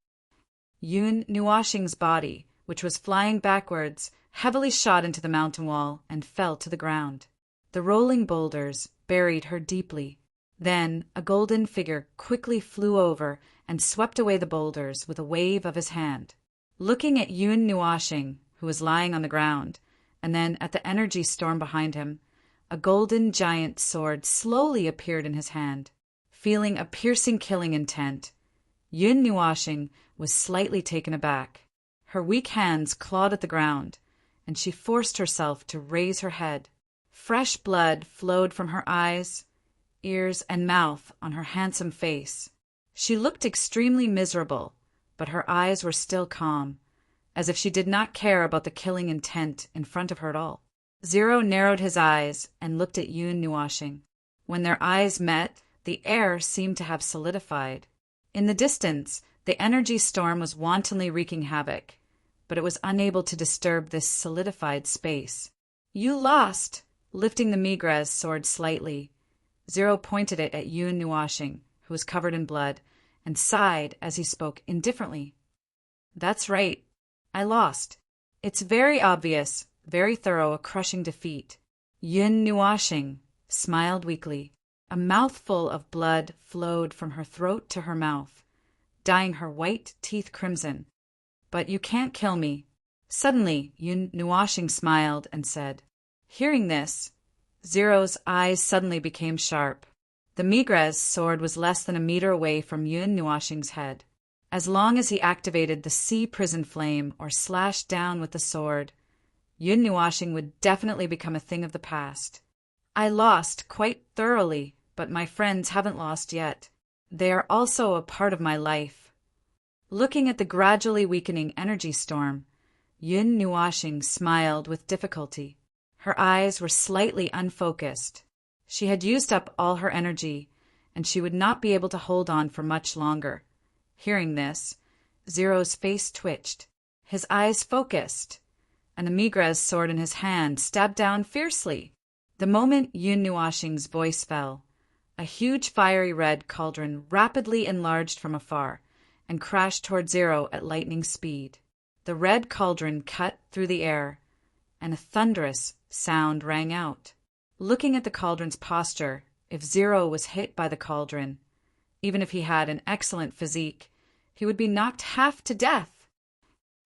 S1: Yun Nuoshing's body, which was flying backwards, heavily shot into the mountain wall and fell to the ground. The rolling boulders buried her deeply. Then a golden figure quickly flew over and swept away the boulders with a wave of his hand. Looking at Yun Nuoshing, who was lying on the ground, and then at the energy storm behind him, a golden giant sword slowly appeared in his hand. Feeling a piercing killing intent, Yun Nuoshing was slightly taken aback. Her weak hands clawed at the ground, and she forced herself to raise her head. Fresh blood flowed from her eyes, ears, and mouth on her handsome face. She looked extremely miserable, but her eyes were still calm, as if she did not care about the killing intent in front of her at all. Zero narrowed his eyes and looked at Yun Nuoshing. When their eyes met, the air seemed to have solidified. In the distance, the energy storm was wantonly wreaking havoc, but it was unable to disturb this solidified space. "You lost!" Lifting the Migra's sword slightly, Zero pointed it at Yun Nuoshing, who was covered in blood, and sighed as he spoke indifferently. "That's right. I lost. It's very obvious, very thorough, a crushing defeat." Yun Nuoshing smiled weakly. A mouthful of blood flowed from her throat to her mouth, dyeing her white teeth crimson. "But you can't kill me." Suddenly, Yun Nuoshing smiled and said. Hearing this, Zero's eyes suddenly became sharp. The Migra's sword was less than a meter away from Yun Nuoshing's head. As long as he activated the sea prison flame or slashed down with the sword, Yun Nuoshing would definitely become a thing of the past. "I lost quite thoroughly, but my friends haven't lost yet. They are also a part of my life." Looking at the gradually weakening energy storm, Yun Nuoshing smiled with difficulty. Her eyes were slightly unfocused. She had used up all her energy, and she would not be able to hold on for much longer. Hearing this, Zero's face twitched. His eyes focused, and the Migra's sword in his hand stabbed down fiercely. The moment Yun Nuoshing's voice fell, a huge fiery red cauldron rapidly enlarged from afar and crashed toward Zero at lightning speed. The red cauldron cut through the air, and a thunderous sound rang out. Looking at the cauldron's posture, if Zero was hit by the cauldron, even if he had an excellent physique, he would be knocked half to death.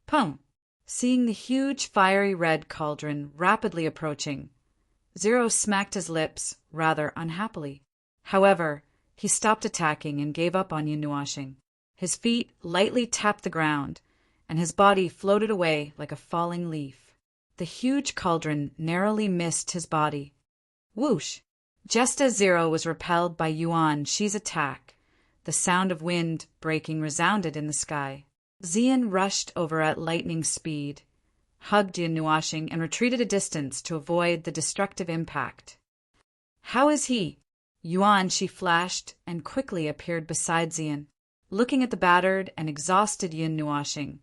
S1: Pum! Seeing the huge fiery red cauldron rapidly approaching, Zero smacked his lips rather unhappily. However, he stopped attacking and gave up on Yun Nuoshing. His feet lightly tapped the ground, and his body floated away like a falling leaf. The huge cauldron narrowly missed his body. Whoosh! Just as Zero was repelled by Yuan Shi's attack, the sound of wind breaking resounded in the sky. Xian rushed over at lightning speed, hugged Yun Nuoshing, and retreated a distance to avoid the destructive impact. "How is he?" Yuan Shi flashed and quickly appeared beside Xian. Looking at the battered and exhausted Yun Nuoshing,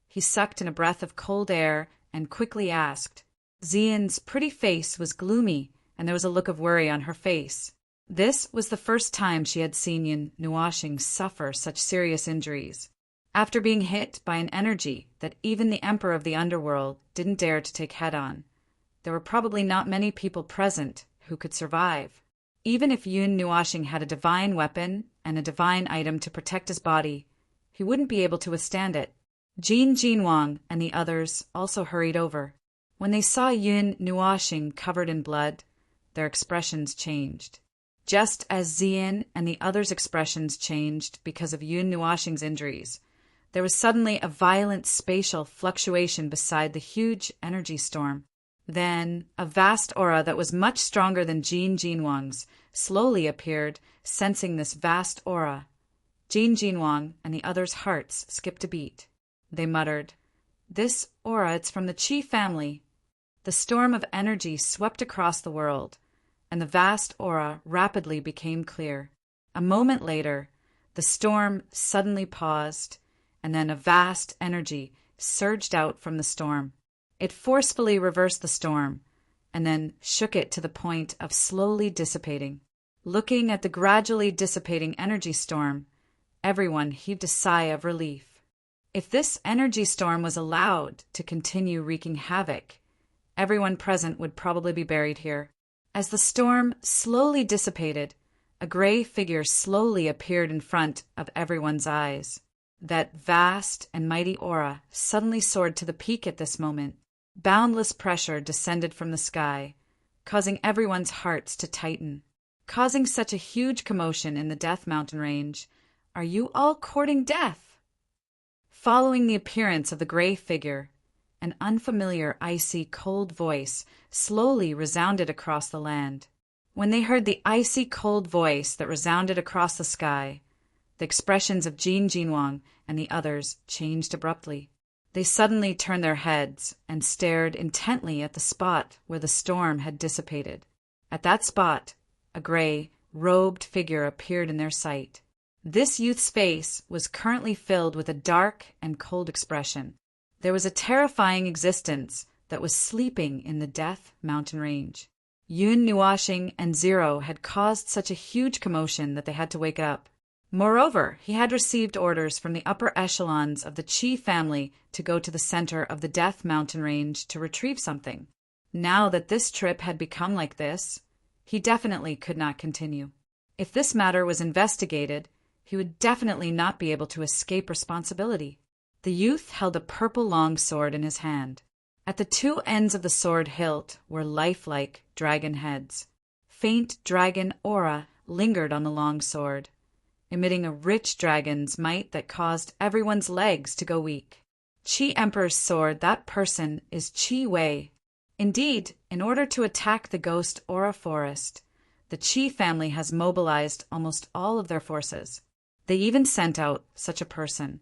S1: he sucked in a breath of cold air and quickly asked. Xian's pretty face was gloomy, and there was a look of worry on her face. This was the first time she had seen Yun Nuoshing suffer such serious injuries. After being hit by an energy that even the Emperor of the Underworld didn't dare to take head-on, there were probably not many people present who could survive. Even if Yun Nuoshing had a divine weapon and a divine item to protect his body, he wouldn't be able to withstand it. Jin Jinwang and the others also hurried over. When they saw Yun Nuoshing covered in blood, their expressions changed. Just as Xian and the others' expressions changed because of Yun Nuoshing's injuries, there was suddenly a violent spatial fluctuation beside the huge energy storm. Then a vast aura that was much stronger than Jin Jinwang's slowly appeared, sensing this vast aura. Jin Jinwang and the others' hearts skipped a beat. They muttered, "This aura, it's from the Qi family." The storm of energy swept across the world, and the vast aura rapidly became clear. A moment later, the storm suddenly paused, and then a vast energy surged out from the storm. It forcefully reversed the storm, and then shook it to the point of slowly dissipating. Looking at the gradually dissipating energy storm, everyone heaved a sigh of relief. If this energy storm was allowed to continue wreaking havoc, everyone present would probably be buried here. As the storm slowly dissipated, a gray figure slowly appeared in front of everyone's eyes. That vast and mighty aura suddenly soared to the peak at this moment. Boundless pressure descended from the sky, causing everyone's hearts to tighten. Causing such a huge commotion in the Death Mountain range. Are you all courting death? Following the appearance of the gray figure, an unfamiliar, icy, cold voice slowly resounded across the land. When they heard the icy, cold voice that resounded across the sky, the expressions of Jin Jinwang and the others changed abruptly. They suddenly turned their heads and stared intently at the spot where the storm had dissipated. At that spot, a gray, robed figure appeared in their sight. This youth's face was currently filled with a dark and cold expression. There was a terrifying existence that was sleeping in the Death Mountain range. Yun Nuashing and Zero had caused such a huge commotion that they had to wake up. Moreover, he had received orders from the upper echelons of the Qi family to go to the center of the Death Mountain range to retrieve something. Now that this trip had become like this, he definitely could not continue. If this matter was investigated, he would definitely not be able to escape responsibility. The youth held a purple long sword in his hand. At the two ends of the sword hilt were lifelike dragon heads. Faint dragon aura lingered on the long sword, emitting a rich dragon's might that caused everyone's legs to go weak. Qi Emperor's sword, that person is Qi Wei. Indeed, in order to attack the ghost aura forest, the Qi family has mobilized almost all of their forces. They even sent out such a person.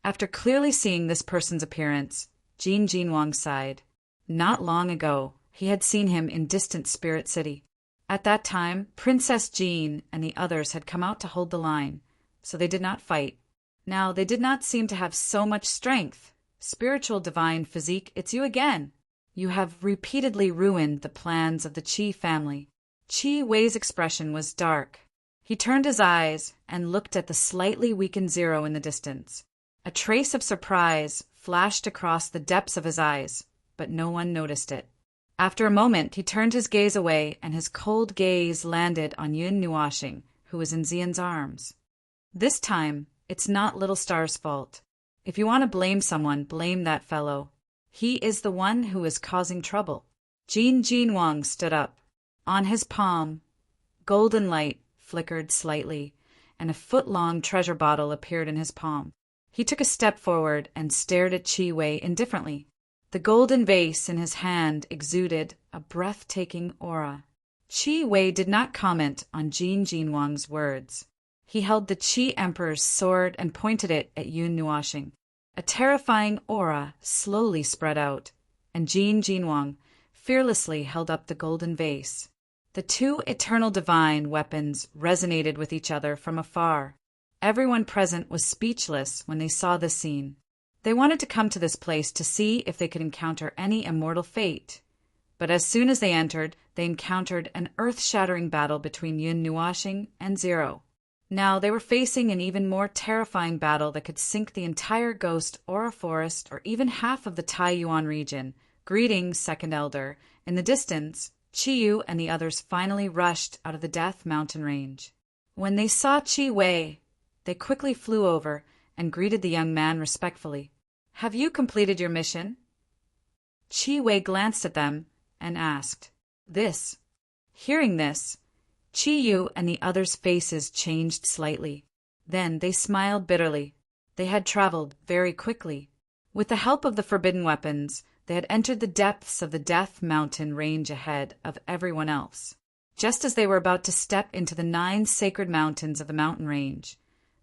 S1: After clearly seeing this person's appearance, Jin Jinwang sighed. Not long ago, he had seen him in distant Spirit City. At that time, Princess Jean and the others had come out to hold the line, so they did not fight. Now, they did not seem to have so much strength. Spiritual divine physique, it's you again. You have repeatedly ruined the plans of the Qi family. Qi Wei's expression was dark. He turned his eyes and looked at the slightly weakened Zero in the distance. A trace of surprise flashed across the depths of his eyes, but no one noticed it. After a moment, he turned his gaze away, and his cold gaze landed on Yun Nuashing, who was in Xian's arms. This time, it's not Little Star's fault. If you want to blame someone, blame that fellow. He is the one who is causing trouble. Jin Jinwang stood up. On his palm, golden light flickered slightly, and a foot-long treasure bottle appeared in his palm. He took a step forward and stared at Qi Wei indifferently. The golden vase in his hand exuded a breathtaking aura. Qi Wei did not comment on Jin Jinwang's words. He held the Qi Emperor's sword and pointed it at Yun Nuashing. A terrifying aura slowly spread out, and Jin Jinwang fearlessly held up the golden vase. The two eternal divine weapons resonated with each other from afar. Everyone present was speechless when they saw this scene. They wanted to come to this place to see if they could encounter any immortal fate. But as soon as they entered, they encountered an earth-shattering battle between Yun Nuashing and Zero. Now they were facing an even more terrifying battle that could sink the entire Ghost Aura Forest or even half of the Taiyuan region. Greetings, Second Elder. In the distance, Qiyu and the others finally rushed out of the Death Mountain range. When they saw Qi Wei, they quickly flew over and greeted the young man respectfully. Have you completed your mission? Qi Wei glanced at them and asked, This. Hearing this, Qiyu and the others' faces changed slightly. Then they smiled bitterly. They had traveled very quickly. With the help of the forbidden weapons, they had entered the depths of the Death Mountain range ahead of everyone else. Just as they were about to step into the 9 sacred mountains of the mountain range,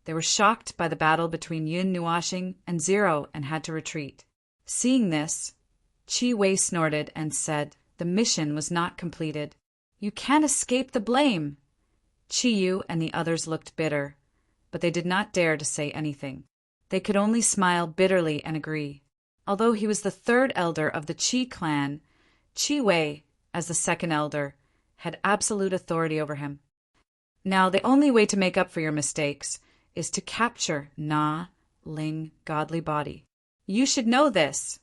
S1: they were shocked by the battle between Yun Nuashing and Zero and had to retreat. Seeing this, Qi Wei snorted and said the mission was not completed. You can't escape the blame. Qiyu and the others looked bitter, but they did not dare to say anything. They could only smile bitterly and agree. Although he was the 3rd elder of the Qi clan, Qi Wei, as the 2nd elder, had absolute authority over him. Now, the only way to make up for your mistakes is to capture Na Ling godly body. You should know this,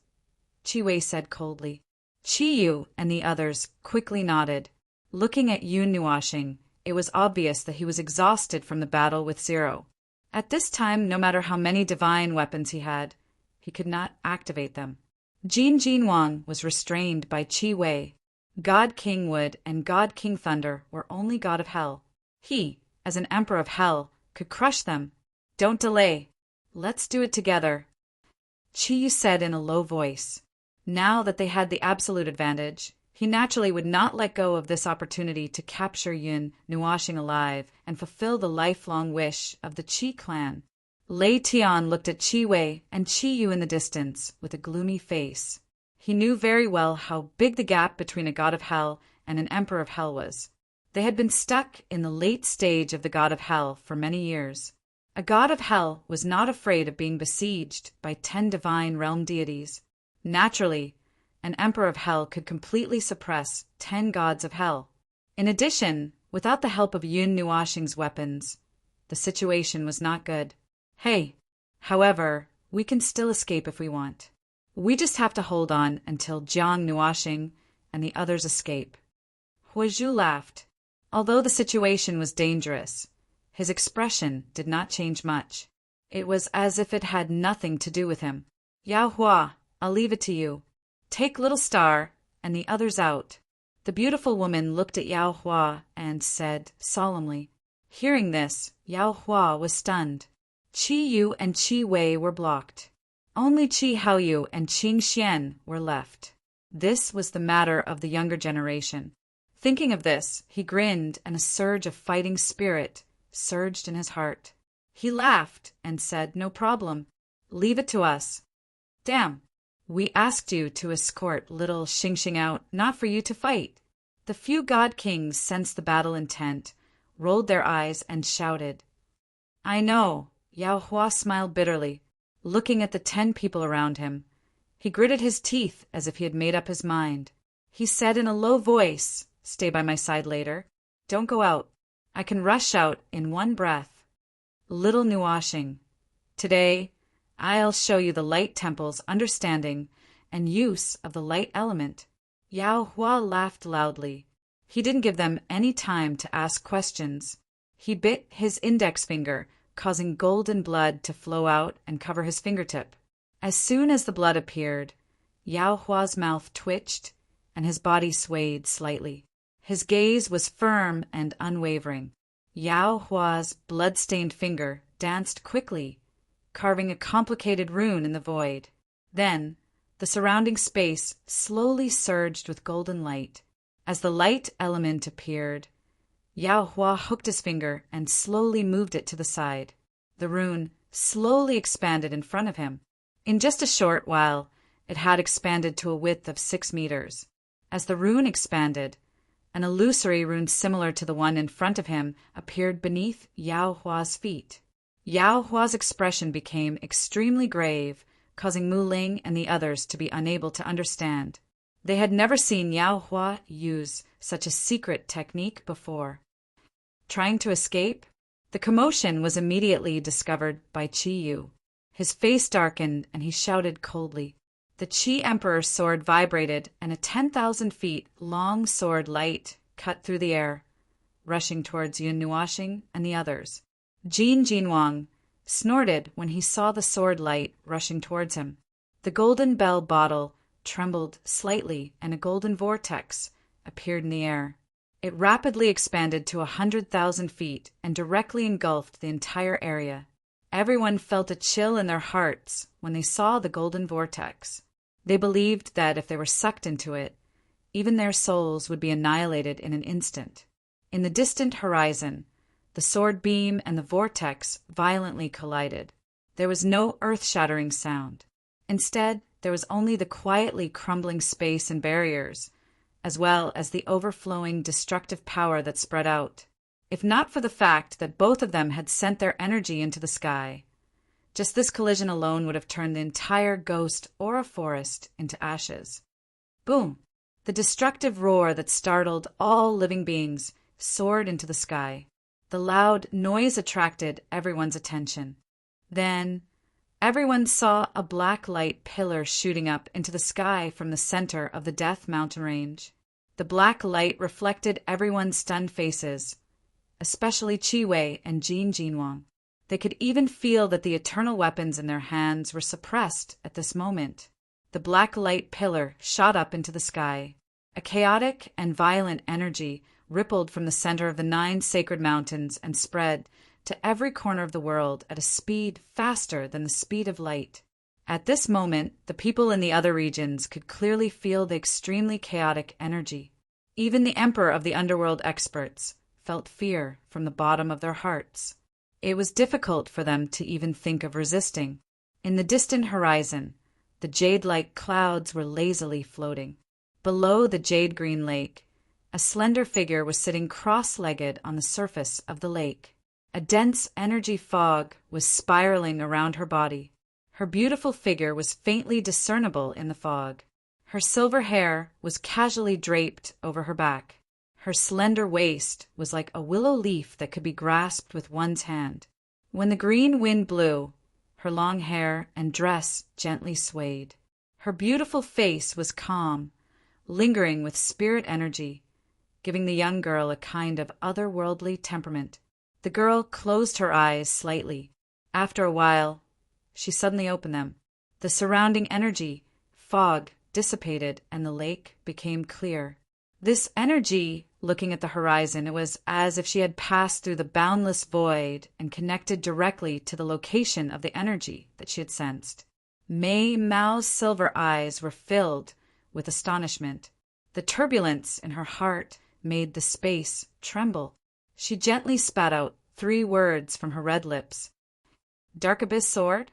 S1: Chi Wei said coldly. Chi Yu and the others quickly nodded. Looking at Yun Nuashing, it was obvious that he was exhausted from the battle with Zero. At this time, no matter how many divine weapons he had, he could not activate them. Jin Jin Wang was restrained by Chi Wei. God King Wood and God King Thunder were only God of Hell. He, as an Emperor of Hell, could crush them. Don't delay. Let's do it together, Chi Yu said in a low voice. Now that they had the absolute advantage, he naturally would not let go of this opportunity to capture Yun Nuashing alive and fulfill the lifelong wish of the Qi clan. Lei Tian looked at Chi Wei and Chi Yu in the distance with a gloomy face. He knew very well how big the gap between a god of hell and an emperor of hell was. They had been stuck in the late stage of the god of hell for many years. A god of hell was not afraid of being besieged by 10 divine realm deities. Naturally, an emperor of hell could completely suppress 10 gods of hell. In addition, without the help of Yun Nuashing's weapons, the situation was not good. However, we can still escape if we want. We just have to hold on until Jiang Nuashing and the others escape. Huizhu laughed. Although the situation was dangerous, his expression did not change much. It was as if it had nothing to do with him. Yao Hua, I'll leave it to you. Take Little Star and the others out. The beautiful woman looked at Yao Hua and said solemnly. Hearing this, Yao Hua was stunned. Chi Yu and Chi Wei were blocked. Only Chi Haoyu and Qing Xian were left. This was the matter of the younger generation. Thinking of this, he grinned and a surge of fighting spirit surged in his heart. He laughed and said, no problem. Leave it to us. Damn. We asked you to escort little Xingxing out, not for you to fight. The few god kings sensed the battle intent, rolled their eyes and shouted. I know. Yao Hua smiled bitterly, looking at the 10 people around him. He gritted his teeth as if he had made up his mind. He said in a low voice, stay by my side later. Don't go out. I can rush out in one breath. Little Nuashing, today I'll show you the Light Temple's understanding and use of the light element. Yao Hua laughed loudly. He didn't give them any time to ask questions. He bit his index finger, causing golden blood to flow out and cover his fingertip. As soon as the blood appeared, Yao Hua's mouth twitched and his body swayed slightly. His gaze was firm and unwavering. Yao Hua's blood-stained finger danced quickly, carving a complicated rune in the void. Then, the surrounding space slowly surged with golden light. As the light element appeared, Yao Hua hooked his finger and slowly moved it to the side. The rune slowly expanded in front of him. In just a short while, it had expanded to a width of 6 meters. As the rune expanded, an illusory rune similar to the one in front of him appeared beneath Yao Hua's feet. Yao Hua's expression became extremely grave, causing Mu Ling and the others to be unable to understand. They had never seen Yao Hua use such a secret technique before. Trying to escape? The commotion was immediately discovered by Chi Yu. His face darkened and he shouted coldly. The Qi Emperor's sword vibrated and a 10,000 feet long sword light cut through the air, rushing towards Yun Nuashing and the others. Jin Jinwang snorted when he saw the sword light rushing towards him. The golden bell bottle trembled slightly and a golden vortex appeared in the air. It rapidly expanded to 100,000 feet and directly engulfed the entire area. Everyone felt a chill in their hearts when they saw the golden vortex. They believed that if they were sucked into it, even their souls would be annihilated in an instant. In the distant horizon, the sword beam and the vortex violently collided. There was no earth-shattering sound. Instead, there was only the quietly crumbling space and barriers, as well as the overflowing destructive power that spread out. If not for the fact that both of them had sent their energy into the sky, just this collision alone would have turned the entire ghost aura forest into ashes. Boom! The destructive roar that startled all living beings soared into the sky. The loud noise attracted everyone's attention. Then, everyone saw a black light pillar shooting up into the sky from the center of the Death Mountain Range. The black light reflected everyone's stunned faces, especially Chi-Wei and Jin Jinwang. They could even feel that the eternal weapons in their hands were suppressed at this moment. The black light pillar shot up into the sky. A chaotic and violent energy rippled from the center of the 9 sacred mountains and spread to every corner of the world at a speed faster than the speed of light. At this moment, the people in the other regions could clearly feel the extremely chaotic energy. Even the emperor of the underworld experts felt fear from the bottom of their hearts. It was difficult for them to even think of resisting. In the distant horizon, the jade-like clouds were lazily floating. Below the jade-green lake, a slender figure was sitting cross-legged on the surface of the lake. A dense energy fog was spiraling around her body. Her beautiful figure was faintly discernible in the fog. Her silver hair was casually draped over her back. Her slender waist was like a willow leaf that could be grasped with one's hand. When the green wind blew, her long hair and dress gently swayed. Her beautiful face was calm, lingering with spirit energy, giving the young girl a kind of otherworldly temperament. The girl closed her eyes slightly. After a while, she suddenly opened them. The surrounding energy, fog, dissipated, and the lake became clear. This energy, looking at the horizon, it was as if she had passed through the boundless void and connected directly to the location of the energy that she had sensed. Mei Mao's silver eyes were filled with astonishment. The turbulence in her heart made the space tremble. She gently spat out 3 words from her red lips. Dark Abyss Sword,